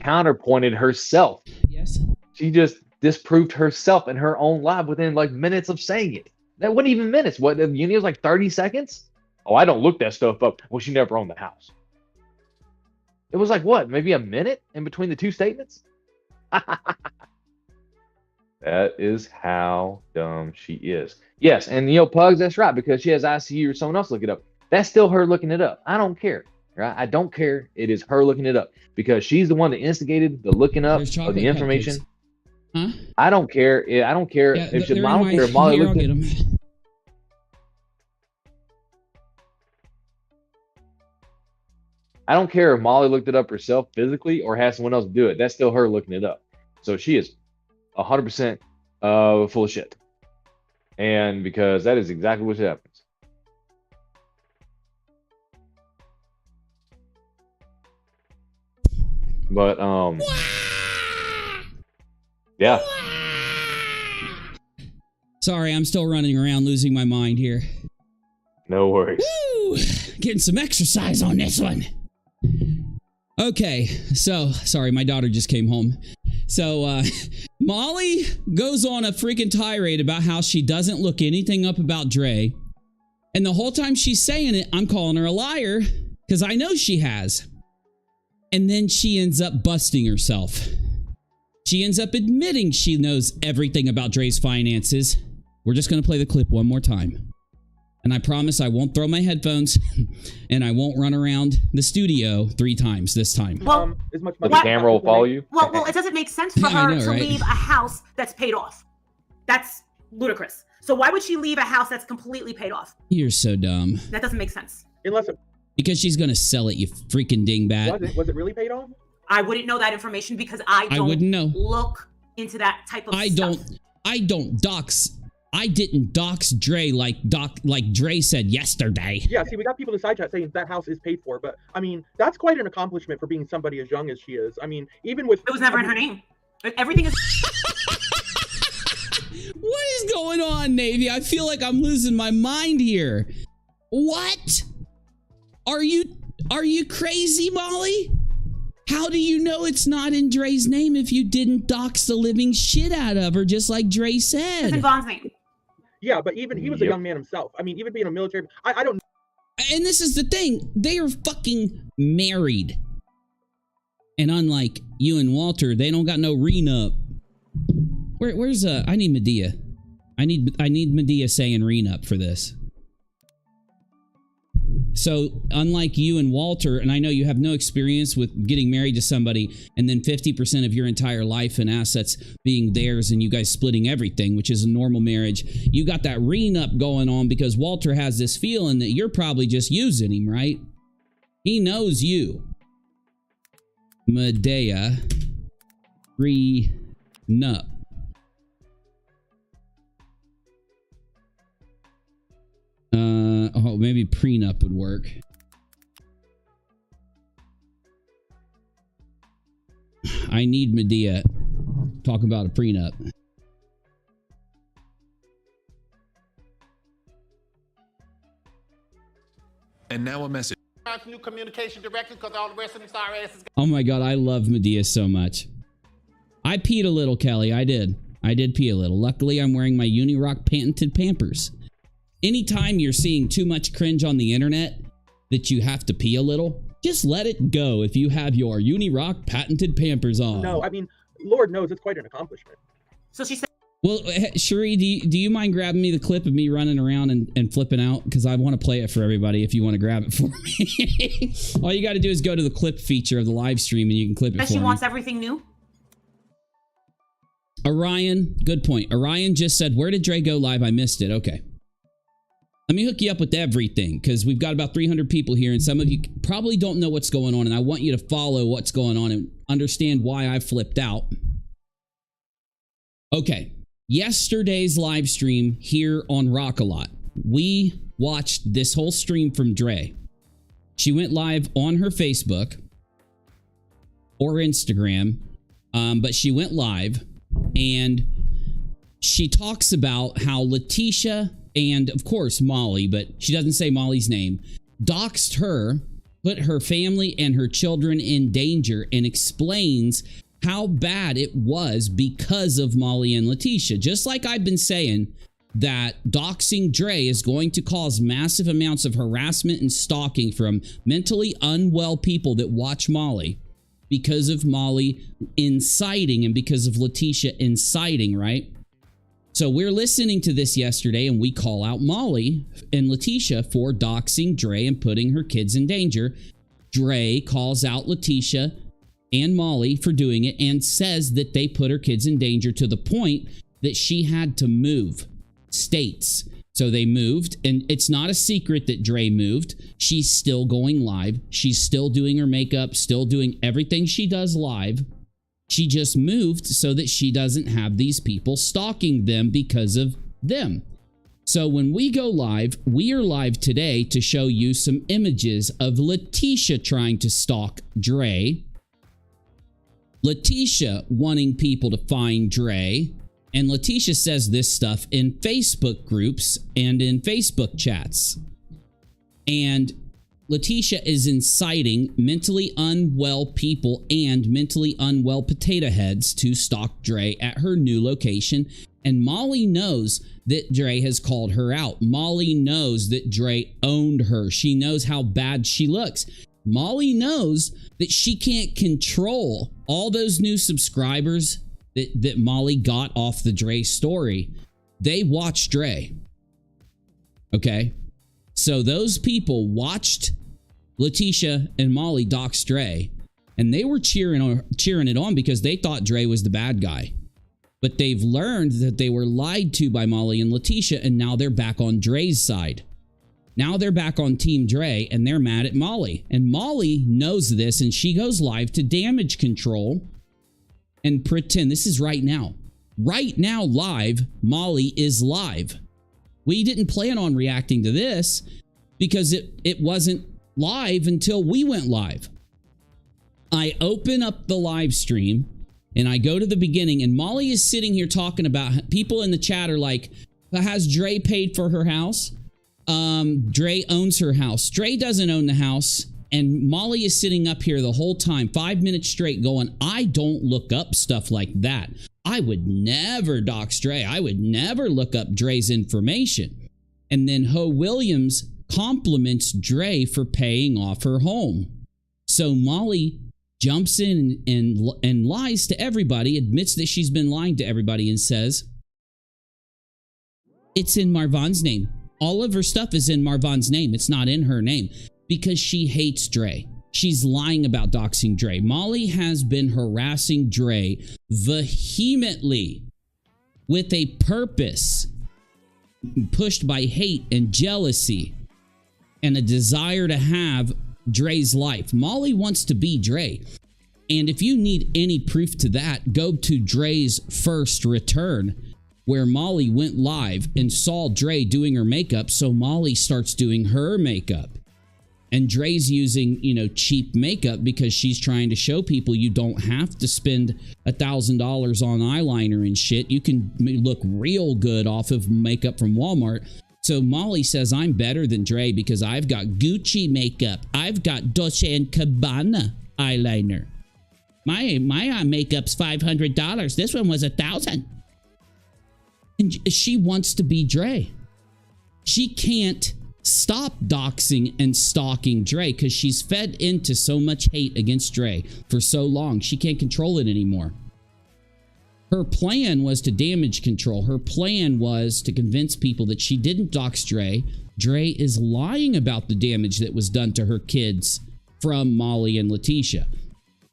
counterpointed herself. Yes. She just disproved herself in her own live within like minutes of saying it. That wasn't even minutes. What, the Uni was like 30 seconds? Oh, I don't look that stuff up. Well, she never owned the house. It was like what, maybe a minute in between the two statements? That is how dumb she is. Yes, and Pugs, that's right, because she has ICU or someone else look it up. That's still her looking it up. I don't care, right? I don't care. It is her looking it up because she's the one that instigated the looking up of the information. Huh? I don't care. I don't care if she, I don't care if Molly looked at them. I don't care if Molly looked it up herself physically or has someone else do it. That's still her looking it up. So she is 100% full of shit. And because that is exactly what happens. But yeah. Sorry, I'm still running around losing my mind here. No worries. Woo! Getting some exercise on this one. Okay, so sorry, my daughter just came home. So Molly goes on a freaking tirade about how she doesn't look anything up about Dre. And the whole time she's saying it, I'm calling her a liar because I know she has. And then she ends up busting herself. She ends up admitting she knows everything about Dre's finances. We're just going to play the clip one more time. And I promise I won't throw my headphones and I won't run around the studio 3 times this time. Well, as much But the camera will follow you? Well, it doesn't make sense for her I know, to right? leave a house that's paid off. That's ludicrous. So why would she leave a house that's completely paid off? You're so dumb. That doesn't make sense. unless it Because she's going to sell it, you freaking dingbat. was it really paid off? I wouldn't know that information because I don't wouldn't know. look into that type of stuff. I didn't dox Dre like Dre said yesterday. Yeah, see, we got people in the side chat saying that house is paid for, but I mean, that's quite an accomplishment for being somebody as young as she is. I mean, even with It was never in her name. Everything is What is going on, Navy? I feel like I'm losing my mind here. What? Are you crazy, Molly? How do you know it's not in Dre's name if you didn't dox the living shit out of her, just like Dre it's in said? Vaughn's name. yeah, but even he was a young man himself. I mean, even being a military, I don't. And this is the thing. They are fucking married. And unlike you and Walter, they don't got no renup. Where's I need Medea. I need Medea saying renup for this. So, unlike you and Walter, and I know you have no experience with getting married to somebody and then 50% of your entire life and assets being theirs and you guys splitting everything, which is a normal marriage, you got that renup going on because Walter has this feeling that you're probably just using him, right? He knows you. Medea. Renup. Oh, maybe prenup would work. I need Medea. Talk about a prenup. And now a message. New communication director because all the rest of them sorry asses. Oh my god, I love Medea so much. I peed a little, Kelly. I did pee a little. Luckily, I'm wearing my UNIROCK patented Pampers. Anytime you're seeing too much cringe on the internet that you have to pee a little, just let it go if you have your UNIROCK patented Pampers on. No, I mean, Lord knows it's quite an accomplishment. So she said, Well, Cherie, do you mind grabbing me the clip of me running around and flipping out? Because I want to play it for everybody if you want to grab it for me. All you got to do is go to the clip feature of the live stream and you can clip it that for she me. wants everything new? Orion, good point. Orion just said, where did Dre go live? I missed it. Okay. Let me hook you up with everything because we've got about 300 people here and some of you probably don't know what's going on and I want you to follow what's going on and understand why I flipped out. Okay. Yesterday's live stream here on ROCKALOT. We watched this whole stream from Dre. She went live on her Facebook or Instagram, but she went live and she talks about how Leticia and, of course, Molly, but she doesn't say Molly's name, doxed her, put her family and her children in danger, and explains how bad it was because of Molly and Leticia. Just like I've been saying that doxing Dre is going to cause massive amounts of harassment and stalking from mentally unwell people that watch Molly because of Molly inciting and because of Leticia inciting, right? So we're listening to this yesterday and we call out Molly and Leticia for doxing Dre and putting her kids in danger. Dre calls out Leticia and Molly for doing it and says that they put her kids in danger to the point that she had to move states. So they moved, and it's not a secret that Dre moved. She's still going live. She's still doing her makeup, still doing everything she does live. She just moved so that she doesn't have these people stalking them because of them. So when we go live, we are live today to show you some images of Leticia trying to stalk Dre, Leticia wanting people to find Dre, and Leticia says this stuff in Facebook groups and in Facebook chats. And Leticia is inciting mentally unwell people and mentally unwell potato heads to stalk Dre at her new location. And Molly knows that Dre has called her out. Molly knows that Dre owned her. She knows how bad she looks. Molly knows that she can't control all those new subscribers that Molly got off the Dre story. They watched Dre. Okay? So those people watched Leticia and Molly dox Dre, and they were cheering it on because they thought Dre was the bad guy. But they've learned that they were lied to by Molly and Leticia, and now they're back on Dre's side. Now they're back on Team Dre, and they're mad at Molly. And Molly knows this, and she goes live to damage control and pretend. This is right now. Right now, live, Molly is live. We didn't plan on reacting to this because it wasn't live until we went live. I open up the live stream and I go to the beginning, and Molly is sitting here talking about, people in the chat are like, has Dre paid for her house? Dre owns her house. Dre doesn't own the house. And Molly is sitting up here the whole time, 5 minutes straight, going, I don't look up stuff like that. I would never dox Dre. I would never look up Dre's information. And then Ho Williams compliments Dre for paying off her home. So Molly jumps in and lies to everybody, admits that she's been lying to everybody, and says, it's in Marvan's name. All of her stuff is in Marvan's name. It's not in her name. Because she hates Dre. She's lying about doxing Dre. Molly has been harassing Dre vehemently with a purpose, pushed by hate and jealousy and a desire to have Dre's life. Molly wants to be Dre. And if you need any proof to that, go to Dre's first return, where Molly went live and saw Dre doing her makeup, so Molly starts doing her makeup. And Dre's using, cheap makeup because she's trying to show people you don't have to spend $1,000 on eyeliner and shit. You can look real good off of makeup from Walmart. So Molly says, I'm better than Dre because I've got Gucci makeup. I've got Dolce & Gabbana eyeliner. My makeup's $500. This one was $1,000. And she wants to be Dre. She can't stop doxing and stalking Dre because she's fed into so much hate against Dre for so long. She can't control it anymore. Her plan was to damage control. Her plan was to convince people that she didn't dox Dre. Dre is lying about the damage that was done to her kids from Molly and Leticia.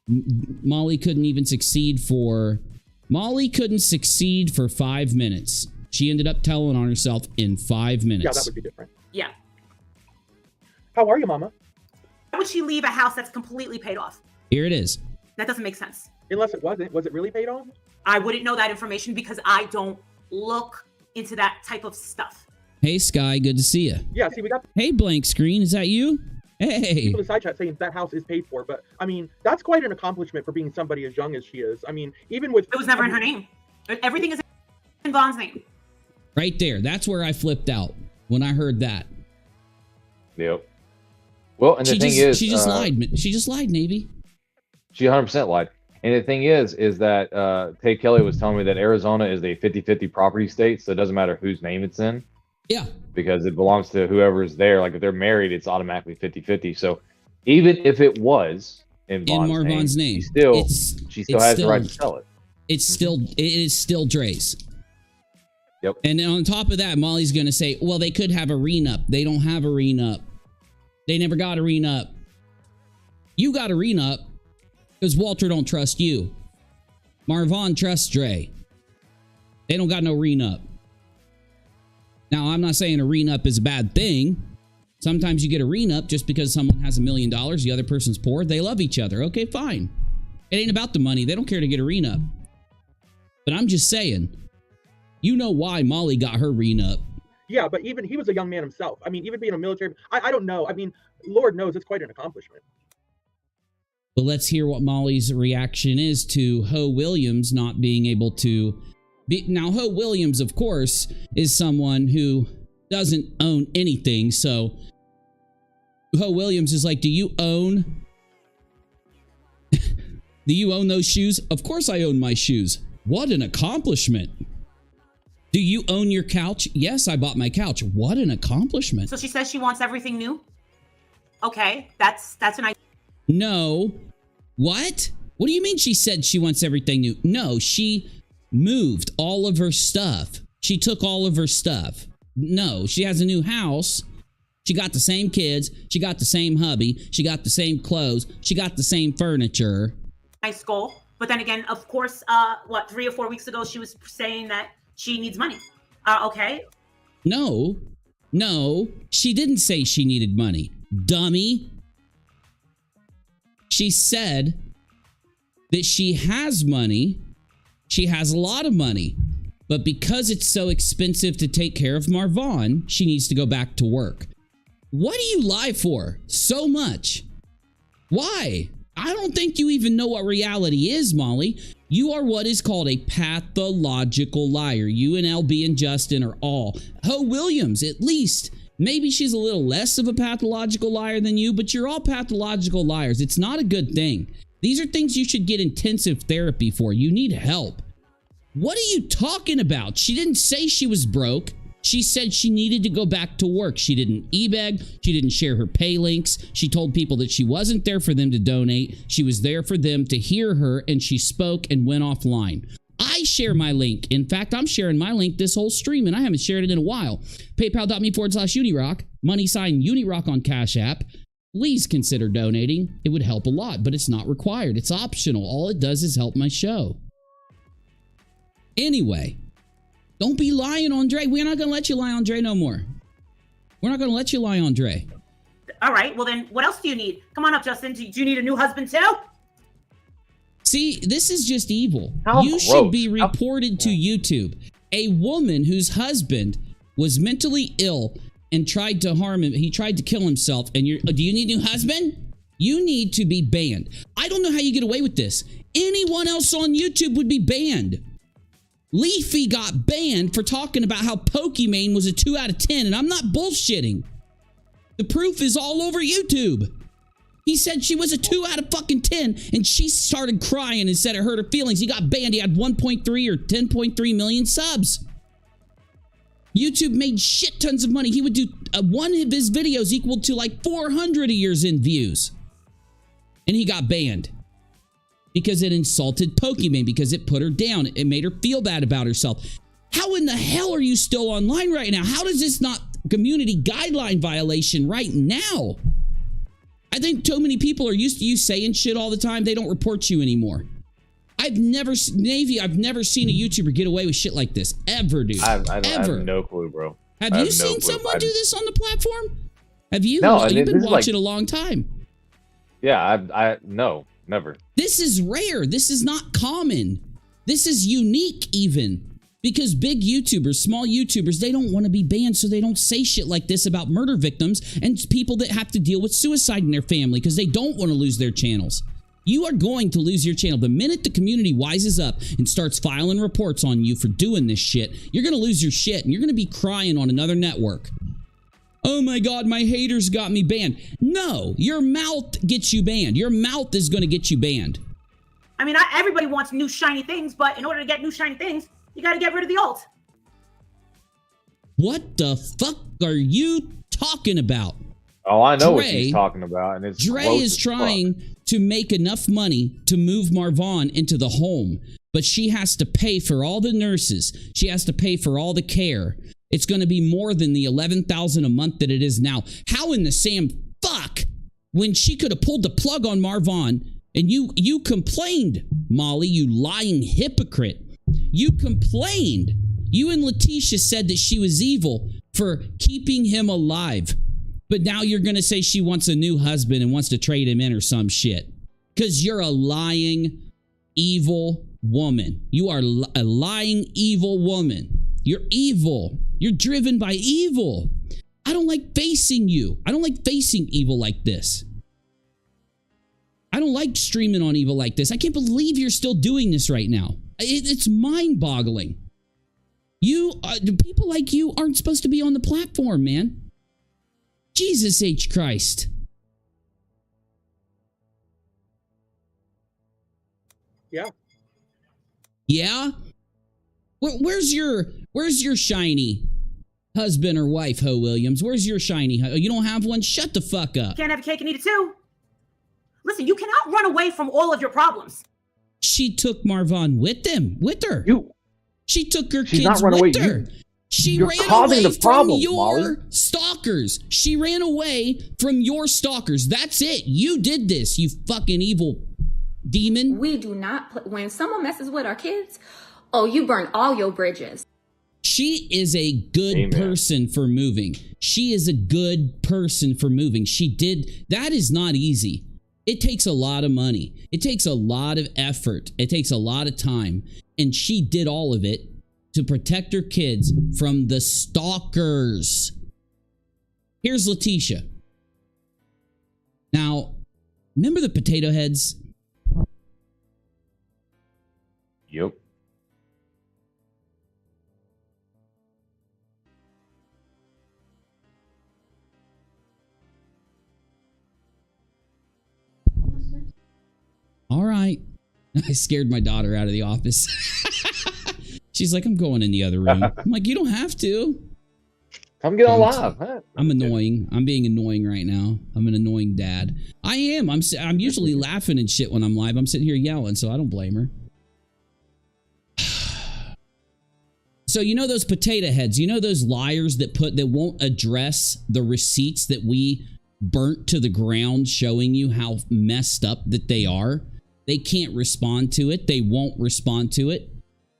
Molly couldn't succeed for 5 minutes. She ended up telling on herself in 5 minutes. Yeah, that would be different. Yeah. How are you, Mama? Why would she leave a house that's completely paid off? Here it is. That doesn't make sense. Unless it wasn't. Was it really paid off? I wouldn't know that information because I don't look into that type of stuff. Hey, Sky, good to see you. Yeah, see, we got Hey, Blank Screen, is that you? Hey. people in the side chat saying that house is paid for, but I mean, that's quite an accomplishment for being somebody as young as she is. I mean, even with... It was never in her name. Everything is in Vaughn's name. Right there. That's where I flipped out when I heard that. Yep. Well, and the thing is... She just lied. She just lied, Navy. She 100% lied. And the thing is that Tay Kelly was telling me that Arizona is a 50-50 property state, so it doesn't matter whose name it's in. Yeah. Because it belongs to whoever's there. Like if they're married, it's automatically 50-50. So even if it was in Marvon's name, she still has the right to sell it. It is still Dre's. Yep. And then on top of that, Molly's going to say, well, they could have a renup. They don't have a renup. They never got a renup. You got a renup because Walter don't trust you. Marvon trusts Dre. They don't got no renup. Now, I'm not saying a renup is a bad thing. Sometimes you get a renup just because someone has $1 million, the other person's poor. They love each other. Okay, fine. It ain't about the money. They don't care to get a renup. But I'm just saying, you know why Molly got her renup. Yeah, but even he was a young man himself. I mean, even being a military, I don't know. I mean, Lord knows it's quite an accomplishment. But let's hear what Molly's reaction is to Ho Williams not being able to be. Now, Ho Williams, of course, is someone who doesn't own anything. So Ho Williams is like, do you own those shoes? Of course I own my shoes. What an accomplishment. Do you own your couch? Yes, I bought my couch. What an accomplishment. So she says she wants everything new? Okay, that's an idea. No. What? What do you mean she said she wants everything new? No, she moved all of her stuff. She took all of her stuff. No, she has a new house. She got the same kids. She got the same hubby. She got the same clothes. She got the same furniture. Nice goal. But then again, of course, 3 or 4 weeks ago, she was saying that she needs money. Okay. No, she didn't say she needed money. Dummy. She said that she has money. She has a lot of money. But because it's so expensive to take care of Marvon, she needs to go back to work. What do you lie for so much? Why? I don't think you even know what reality is, Molly. You are what is called a pathological liar. You and LB and Justin are all. Ho Williams, at least. Maybe she's a little less of a pathological liar than you, but you're all pathological liars. It's not a good thing. These are things you should get intensive therapy for. You need help. What are you talking about? She didn't say she was broke. She said she needed to go back to work. She didn't e-beg. She didn't share her pay links. She told people that she wasn't there for them to donate. She was there for them to hear her, and she spoke and went offline. I share my link. In fact, I'm sharing my link this whole stream, and I haven't shared it in a while. PayPal.me/Unirock. Money sign Unirock on Cash App. Please consider donating. It would help a lot, but it's not required. It's optional. All it does is help my show. Anyway, don't be lying on Dre. We're not going to let you lie on Dre no more. We're not going to let you lie on Dre. All right. Well, then what else do you need? Come on up, Justin. Do you need a new husband too? See, this is just evil. How you gross. should be reported to YouTube. A woman whose husband was mentally ill and tried to harm him. He tried to kill himself. And do you need a new husband? You need to be banned. I don't know how you get away with this. Anyone else on YouTube would be banned. Leafy got banned for talking about how Pokimane was a 2 out of 10, and I'm not bullshitting. The proof is all over YouTube. He said she was a 2 out of fucking 10, and she started crying and said it hurt her feelings. He got banned. He had 1.3 or 10.3 million subs. YouTube made shit tons of money. He would do one of his videos equal to like 400 a year's in views. And he got banned. Because it insulted Pokimane, because it put her down. It made her feel bad about herself. How in the hell are you still online right now? How does this not community guideline violation right now? I think so many people are used to you saying shit all the time. They don't report you anymore. Navy, I've never seen a YouTuber get away with shit like this. Ever, dude. I have no clue, bro. Have you seen someone do this on the platform? Have you? No, You've been watching like, a long time. Yeah, no, never. This is rare. This is not common. This is unique even. Because big YouTubers, small YouTubers, they don't want to be banned, so they don't say shit like this about murder victims and people that have to deal with suicide in their family because they don't want to lose their channels. You are going to lose your channel. The minute the community wises up and starts filing reports on you for doing this shit, you're going to lose your shit and you're going to be crying on another network. Oh my God, my haters got me banned. No, your mouth gets you banned. Your mouth is going to get you banned. I mean, everybody wants new shiny things, but in order to get new shiny things, you got to get rid of the old. What the fuck are you talking about? Oh, I know Dre, what she's talking about. And it's Dre gross is as trying fuck. to make enough money to move Marvon into the home, but she has to pay for all the nurses. She has to pay for all the care. It's going to be more than the $11,000 a month that it is now. How in the Sam fuck, when she could have pulled the plug on Marvon, and you complained, Molly, you lying hypocrite. You complained. You and Leticia said that she was evil for keeping him alive. But now you're going to say she wants a new husband and wants to trade him in or some shit. Because you're a lying, evil woman. You are a lying, evil woman. You're evil. You're driven by evil. I don't like facing you. I don't like facing evil like this. I don't like streaming on evil like this. I can't believe you're still doing this right now. It's mind-boggling. People like you aren't supposed to be on the platform, man. Jesus H. Christ. Yeah. Yeah? Where's your shiny husband or wife, Ho Williams? Where's your shiny? You don't have one? Shut the fuck up. Can't have a cake and eat it too. Listen, you cannot run away from all of your problems. She took Marvon with her. She took her She's kids not run with away. her. She You're ran causing away the problem, from your Molly. stalkers. She ran away from your stalkers. That's it. You did this, you fucking evil demon. We do not put, when someone messes with our kids, oh, you burn all your bridges. She is a good Amen. person for moving. She is a good person for moving. That is not easy. It takes a lot of money. It takes a lot of effort. It takes a lot of time. And she did all of it to protect her kids from the stalkers. Here's Leticia. Now, remember the potato heads? Yep. All right. I scared my daughter out of the office. She's like, I'm going in the other room. I'm like, you don't have to. Come get on live. Huh? I'm annoying. I'm being annoying right now. I'm an annoying dad. I am. I'm usually laughing and shit when I'm live. I'm sitting here yelling, so I don't blame her. So you know those potato heads, you know those liars that won't address the receipts that we burnt to the ground showing you how messed up that they are? They can't respond to it. They won't respond to it.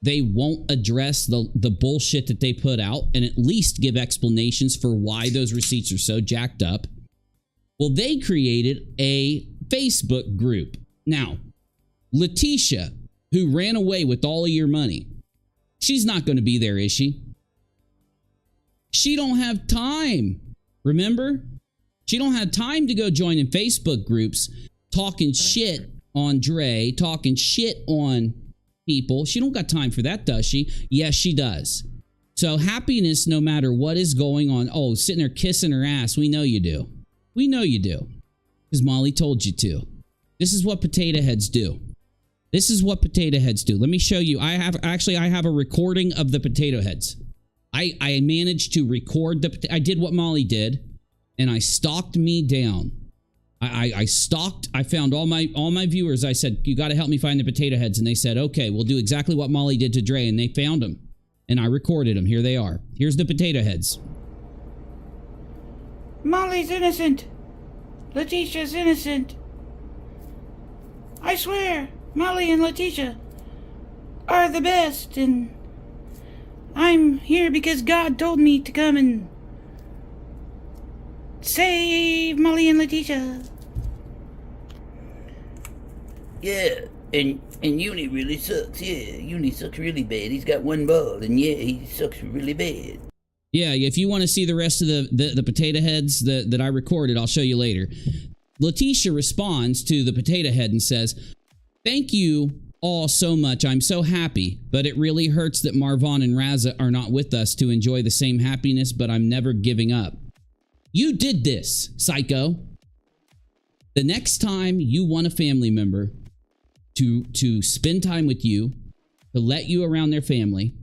They won't address the bullshit that they put out and at least give explanations for why those receipts are so jacked up. Well, they created a Facebook group. Now, Leticia, who ran away with all of your money, she's not going to be there, is she? She don't have time. Remember? She don't have time to go join in Facebook groups talking shit on Dre, talking shit on people. She don't got time for that, does she? Yes, she does. So happiness, no matter what is going on. Oh, sitting there kissing her ass. We know you do. We know you do. Because Molly told you to. This is what potato heads do. This is what potato heads do. Let me show you. I have a recording of the potato heads. I managed to record I did what Molly did, and I stalked me down. I found all my viewers. I said, you got to help me find the potato heads. And they said, okay, we'll do exactly what Molly did to Dre. And they found them. And I recorded them. Here they are. Here's the potato heads. Molly's innocent. Letitia's innocent. I swear, Molly and Leticia are the best. And I'm here because God told me to come and save Molly and Leticia. Yeah, and Uni really sucks. Yeah, Uni sucks really bad. He's got one ball, and yeah, he sucks really bad. Yeah, if you want to see the rest of the potato heads that I recorded, I'll show you later. Leticia responds to the potato head and says, thank you all so much. I'm so happy, but it really hurts that Marvon and Raza are not with us to enjoy the same happiness, but I'm never giving up. You did this, psycho. The next time you want a family member to spend time with you, to let you around their family.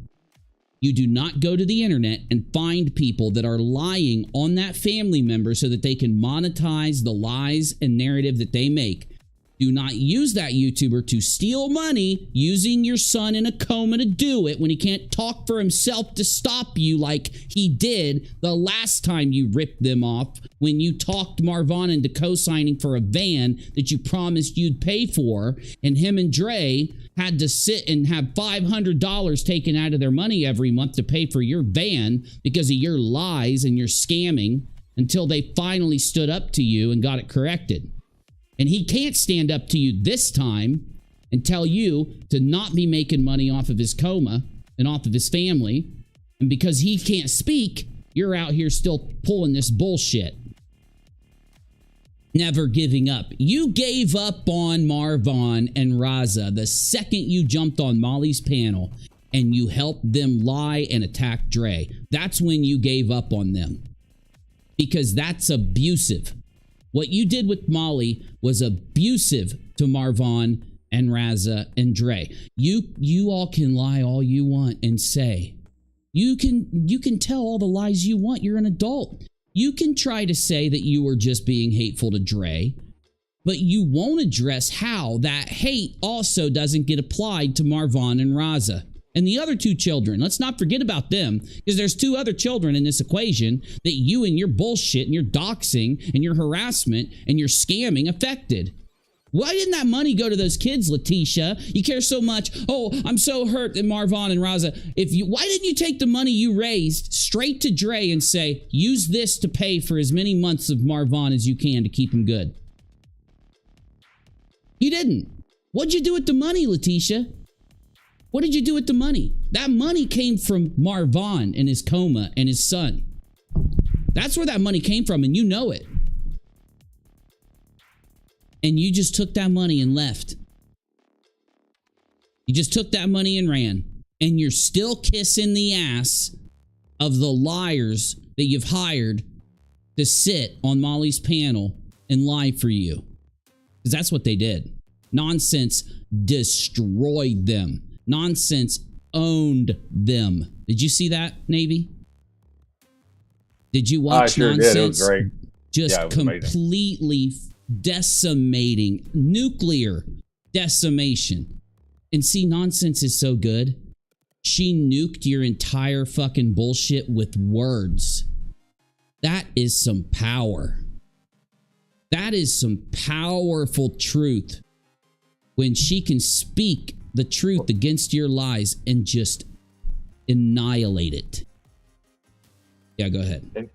You do not go to the internet and find people that are lying on that family member so that they can monetize the lies and narrative that they make. Do not use that YouTuber to steal money using your son in a coma to do it when he can't talk for himself to stop you like he did the last time you ripped them off when you talked Marvon into co-signing for a van that you promised you'd pay for, and him and Dre had to sit and have $500 taken out of their money every month to pay for your van because of your lies and your scamming until they finally stood up to you and got it corrected. And he can't stand up to you this time and tell you to not be making money off of his coma and off of his family. And because he can't speak, you're out here still pulling this bullshit. Never giving up. You gave up on Marvon and Raza the second you jumped on Molly's panel and you helped them lie and attack Dre. That's when you gave up on them. Because that's abusive. What you did with Molly was abusive to Marvon and Raza and Dre. You all can lie all you want and say. You can tell all the lies you want. You're an adult. You can try to say that you were just being hateful to Dre, but you won't address how that hate also doesn't get applied to Marvon and Raza. And the other two children, let's not forget about them, because there's two other children in this equation that you and your bullshit and your doxing and your harassment and your scamming affected. Why didn't that money go to those kids, Leticia? You care so much. Oh, I'm so hurt that Marvon and Raza. Why didn't you take the money you raised straight to Dre and say, use this to pay for as many months of Marvon as you can to keep him good? You didn't. What'd you do with the money, Leticia? What did you do with the money? That money came from Marvon and his coma and his son. That's where that money came from, and you know it. And you just took that money and left. You just took that money and ran. And you're still kissing the ass of the liars that you've hired to sit on Molly's panel and lie for you. Because that's what they did. Nonsense destroyed them. Nonsense owned them. Did you see that, Navy? Did you watch I sure Nonsense? did. It was great. Just Yeah, it was completely decimating, nuclear decimation. And see, Nonsense is so good. She nuked your entire fucking bullshit with words. That is some power. That is some powerful truth. When she can speak the truth against your lies and just annihilate it. Yeah, go ahead.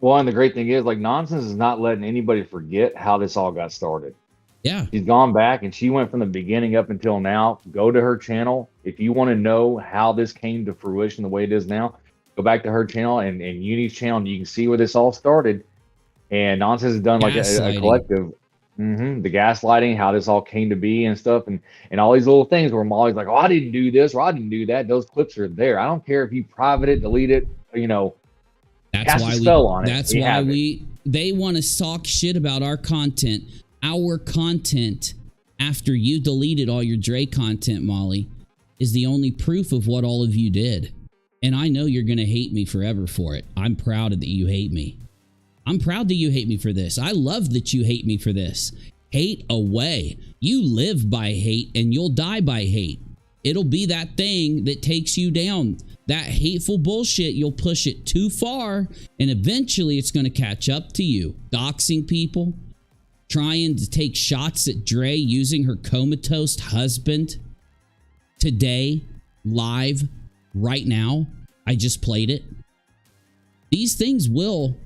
Well, and the great thing is, like, Nonsense is not letting anybody forget how this all got started. Yeah. She's gone back and she went from the beginning up until now. Go to her channel. If you want to know how this came to fruition the way it is now, go back to her channel and Uni's channel, and you can see where this all started. And Nonsense has done like a collective. The gaslighting, how this all came to be and stuff, and all these little things where Molly's like, oh, I didn't do this or I didn't do that. Those clips are there. I don't care if you private it, delete it, you know. That's why they want to talk shit about our content. Our content, after you deleted all your Dre content, Molly, is the only proof of what all of you did. And I know you're gonna hate me forever for it. I'm proud that you hate me. I'm proud that you hate me for this. I love that you hate me for this. Hate away. You live by hate and you'll die by hate. It'll be that thing that takes you down. That hateful bullshit, you'll push it too far and eventually it's going to catch up to you. Doxing people, trying to take shots at Dre using her comatose husband today, live, right now. I just played it. These things will...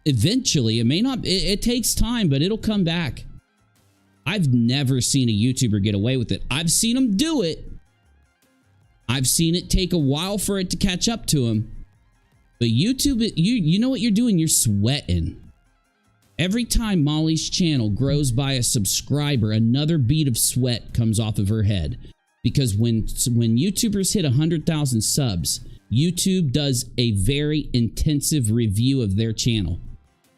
eventually, it may not, it takes time, but it'll come back. I've never seen a YouTuber get away with it. I've seen them do it. I've seen it take a while for it to catch up to them. But YouTube, you know what you're doing? You're sweating. Every time Molly's channel grows by a subscriber, another bead of sweat comes off of her head. Because when YouTubers hit 100,000 subs, YouTube does a very intensive review of their channel.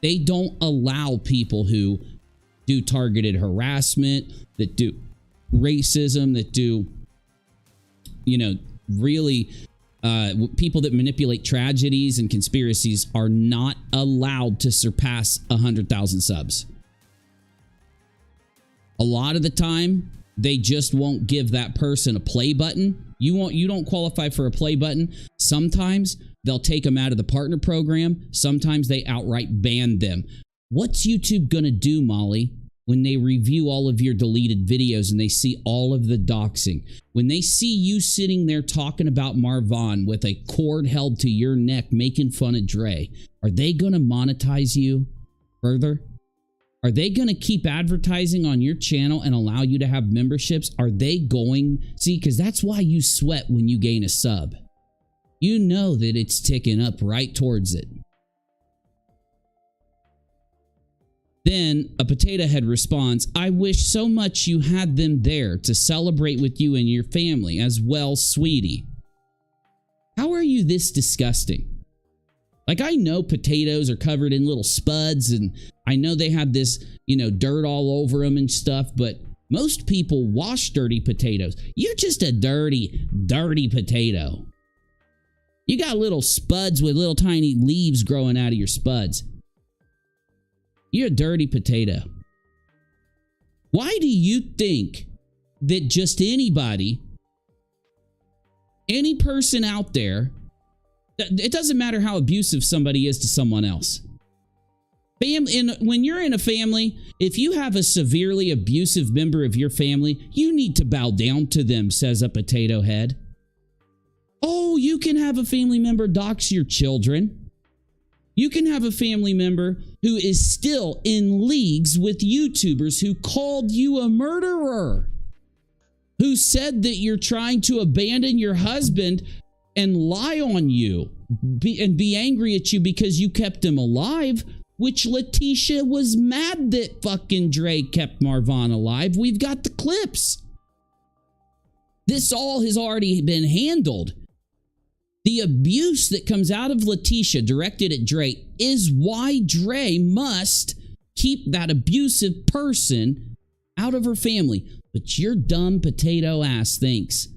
They don't allow people who do targeted harassment, that do racism, that do, you know, really people that manipulate tragedies and conspiracies are not allowed to surpass 100,000 subs. A lot of the time, they just won't give that person a play button. You don't qualify for a play button. Sometimes they'll take them out of the partner program. Sometimes they outright ban them. What's YouTube gonna do, Molly, when they review all of your deleted videos and they see all of the doxing? When they see you sitting there talking about Marvon with a cord held to your neck making fun of Dre, are they gonna monetize you further? Are they going to keep advertising on your channel and allow you to have memberships? Are they going? See, because that's why you sweat when you gain a sub. You know that it's ticking up right towards it. Then a potato head responds, I wish so much you had them there to celebrate with you and your family as well, sweetie. How are you this disgusting? Like, I know potatoes are covered in little spuds, and I know they have this, you know, dirt all over them and stuff, but most people wash dirty potatoes. You're just a dirty, dirty potato. You got little spuds with little tiny leaves growing out of your spuds. You're a dirty potato. Why do you think that just anybody, any person out there, it doesn't matter how abusive somebody is to someone else. When you're in a family, if you have a severely abusive member of your family, you need to bow down to them, says a potato head. Oh, you can have a family member dox your children. You can have a family member who is still in leagues with YouTubers who called you a murderer, who said that you're trying to abandon your husband and lie on you and be angry at you because you kept him alive, which Leticia was mad that fucking Dre kept Marvon alive. We've got the clips. This all has already been handled. The abuse that comes out of Leticia directed at Dre is why Dre must keep that abusive person out of her family. But your dumb potato ass thinks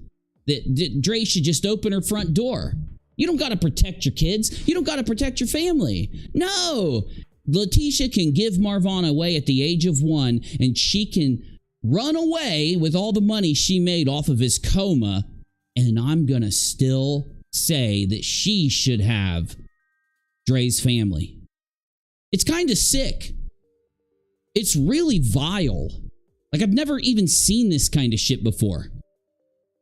that Dre should just open her front door. You don't got to protect your kids. You don't got to protect your family. No. Leticia can give Marvon away at the age of 1, and she can run away with all the money she made off of his coma, and I'm going to still say that she should have Dre's family. It's kind of sick. It's really vile. Like, I've never even seen this kind of shit before.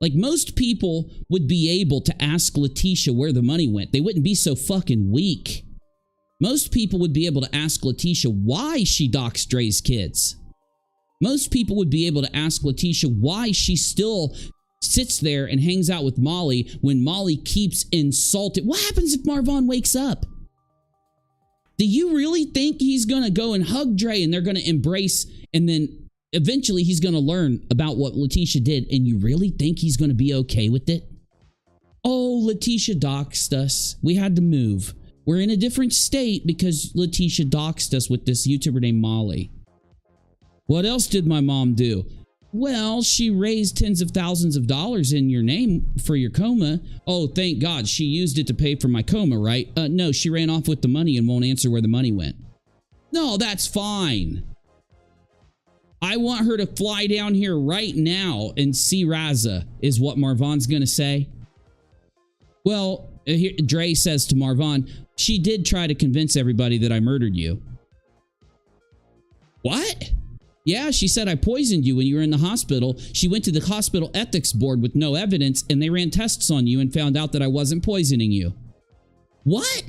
Like, most people would be able to ask Leticia where the money went. They wouldn't be so fucking weak. Most people would be able to ask Leticia why she doxed Dre's kids. Most people would be able to ask Leticia why she still sits there and hangs out with Molly when Molly keeps insulting. What happens if Marvon wakes up? Do you really think he's going to go and hug Dre and they're going to embrace, and then eventually he's going to learn about what Leticia did, and you really think he's going to be okay with it? Oh, Leticia doxed us. We had to move. We're in a different state because Leticia doxed us with this YouTuber named Molly. What else did my mom do? Well, she raised tens of thousands of dollars in your name for your coma. Oh, thank God. She used it to pay for my coma, right? No, she ran off with the money and won't answer where the money went. No, that's fine. I want her to fly down here right now and see Raza, is what Marvon's going to say. Well, here, Dre says to Marvon, she did try to convince everybody that I murdered you. What? Yeah, she said I poisoned you when you were in the hospital. She went to the hospital ethics board with no evidence, and they ran tests on you and found out that I wasn't poisoning you. What?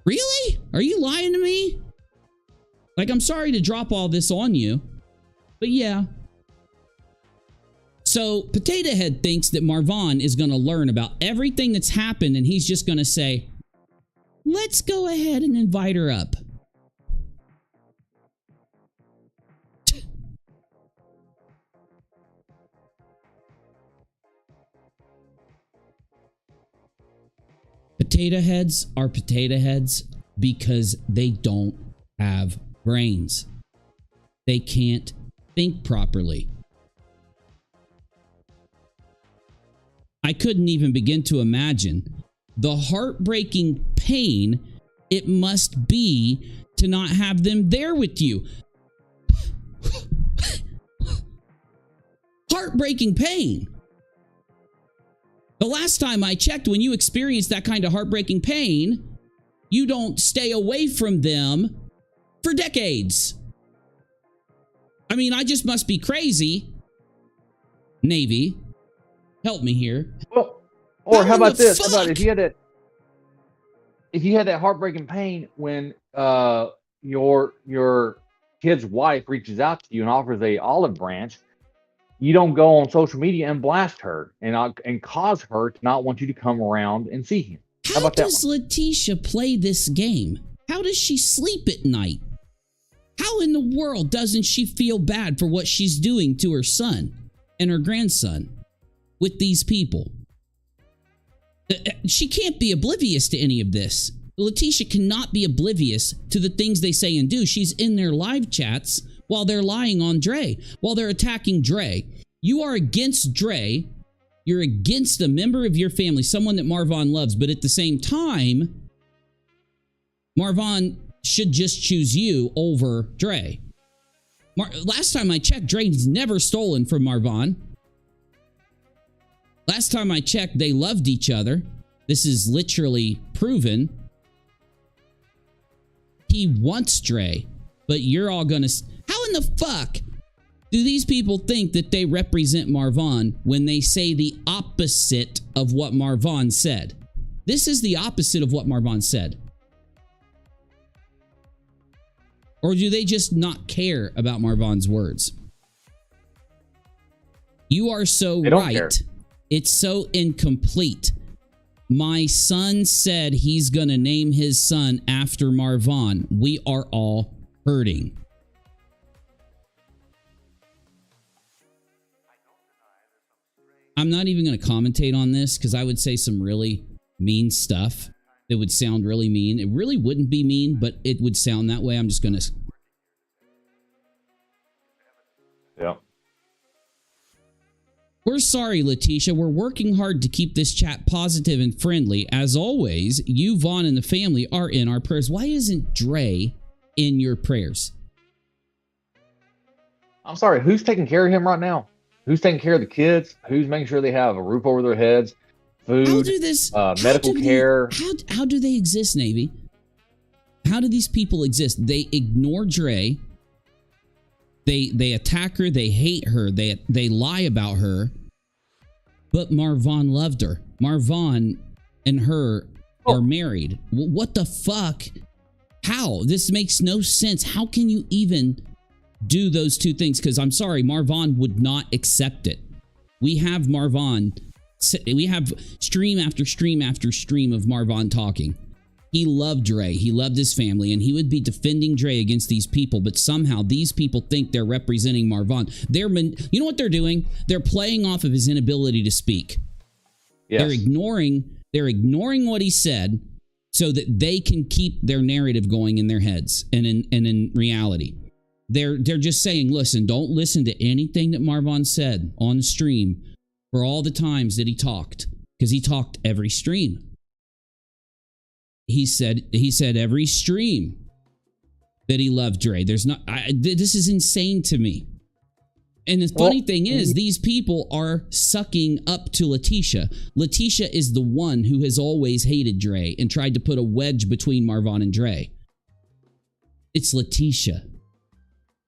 Really? Are you lying to me? Like, I'm sorry to drop all this on you, but yeah. So, Potato Head thinks that Marvon is going to learn about everything that's happened, and he's just going to say, let's go ahead and invite her up. Potato heads are potato heads because they don't have brains. They can't think properly. I couldn't even begin to imagine the heartbreaking pain it must be to not have them there with you. Heartbreaking pain. The last time I checked, when you experience that kind of heartbreaking pain, you don't stay away from them for decades. I mean, I just must be crazy. Navy, help me here. Well, or how about this? How about if you had that heartbreaking pain when your kid's wife reaches out to you and offers a olive branch, you don't go on social media and blast her and cause her to not want you to come around and see him. How about that? How does Leticia play this game? How does she sleep at night? How in the world doesn't she feel bad for what she's doing to her son and her grandson with these people? She can't be oblivious to any of this. Leticia cannot be oblivious to the things they say and do. She's in their live chats while they're lying on Dre, while they're attacking Dre. You are against Dre. You're against a member of your family, someone that Marvon loves, but at the same time, Marvon should just choose you over Dre. Last time I checked, Dre's never stolen from Marvon. Last time I checked, they loved each other. This is literally proven. He wants Dre, but you're all gonna... How in the fuck do these people think that they represent Marvon when they say the opposite of what Marvon said? This is the opposite of what Marvon said. Or do they just not care about Marvon's words? You are so right. Care. It's so incomplete. My son said he's gonna name his son after Marvon. We are all hurting. I'm not even going to commentate on this because I would say some really mean stuff. It would sound really mean. It really wouldn't be mean, but it would sound that way. I'm just going to... Yeah. We're sorry, Leticia. We're working hard to keep this chat positive and friendly. As always, you, Vaughn, and the family are in our prayers. Why isn't Dre in your prayers? I'm sorry, who's taking care of him right now? Who's taking care of the kids? Who's making sure they have a roof over their heads, food, medical care? How do they exist, Navy? How do these people exist? They ignore Dre. They attack her. They hate her. They lie about her. But Marvon loved her. Marvon and her are married. What the fuck? How? This makes no sense. How can you even do those two things? Because I'm sorry, Marvon would not accept it. We have Marvon. We have stream after stream after stream of Marvon talking. He loved Dre. He loved his family, and he would be defending Dre against these people, but somehow these people think they're representing Marvon. You know what they're doing? They're playing off of his inability to speak. Yes. They're ignoring what he said so that they can keep their narrative going in their heads and in reality. They're just saying, listen, don't listen to anything that Marvon said on the stream for all the times that he talked, because he talked every stream. He said every stream that he loved Dre. This is insane to me. And the funny thing is, these people are sucking up to Leticia. Leticia is the one who has always hated Dre and tried to put a wedge between Marvon and Dre. It's Leticia.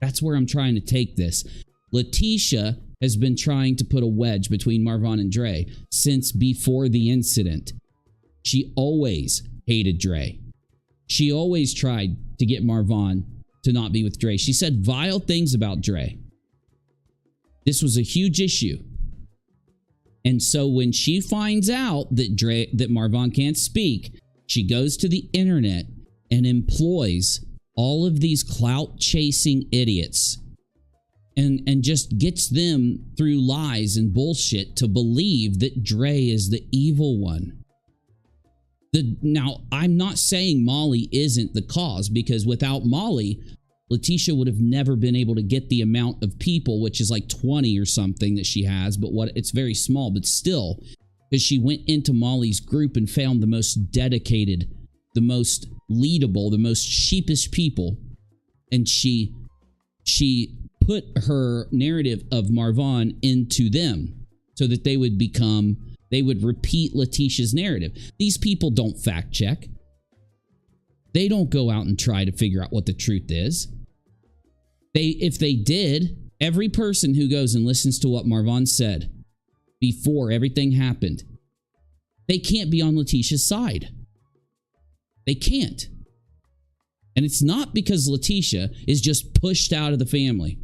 That's where I'm trying to take this. Leticia has been trying to put a wedge between Marvon and Dre since before the incident. She always hated Dre. She always tried to get Marvon to not be with Dre. She said vile things about Dre. This was a huge issue. And so when she finds out that Marvon can't speak, she goes to the internet and employs all of these clout-chasing idiots and just gets them through lies and bullshit to believe that Dre is the evil one. Now, I'm not saying Molly isn't the cause, because without Molly, Leticia would have never been able to get the amount of people, which is like 20 or something that she has, but it's very small, but still, because she went into Molly's group and found the most dedicated, the most leadable, the most sheepish people, and she put her narrative of Marvin into them so that they would repeat Leticia's narrative. These people don't fact check. They don't go out and try to figure out what the truth is. If they did, every person who goes and listens to what Marvin said before everything happened, they can't be on Leticia's side. They can't. And it's not because Leticia is just pushed out of the family.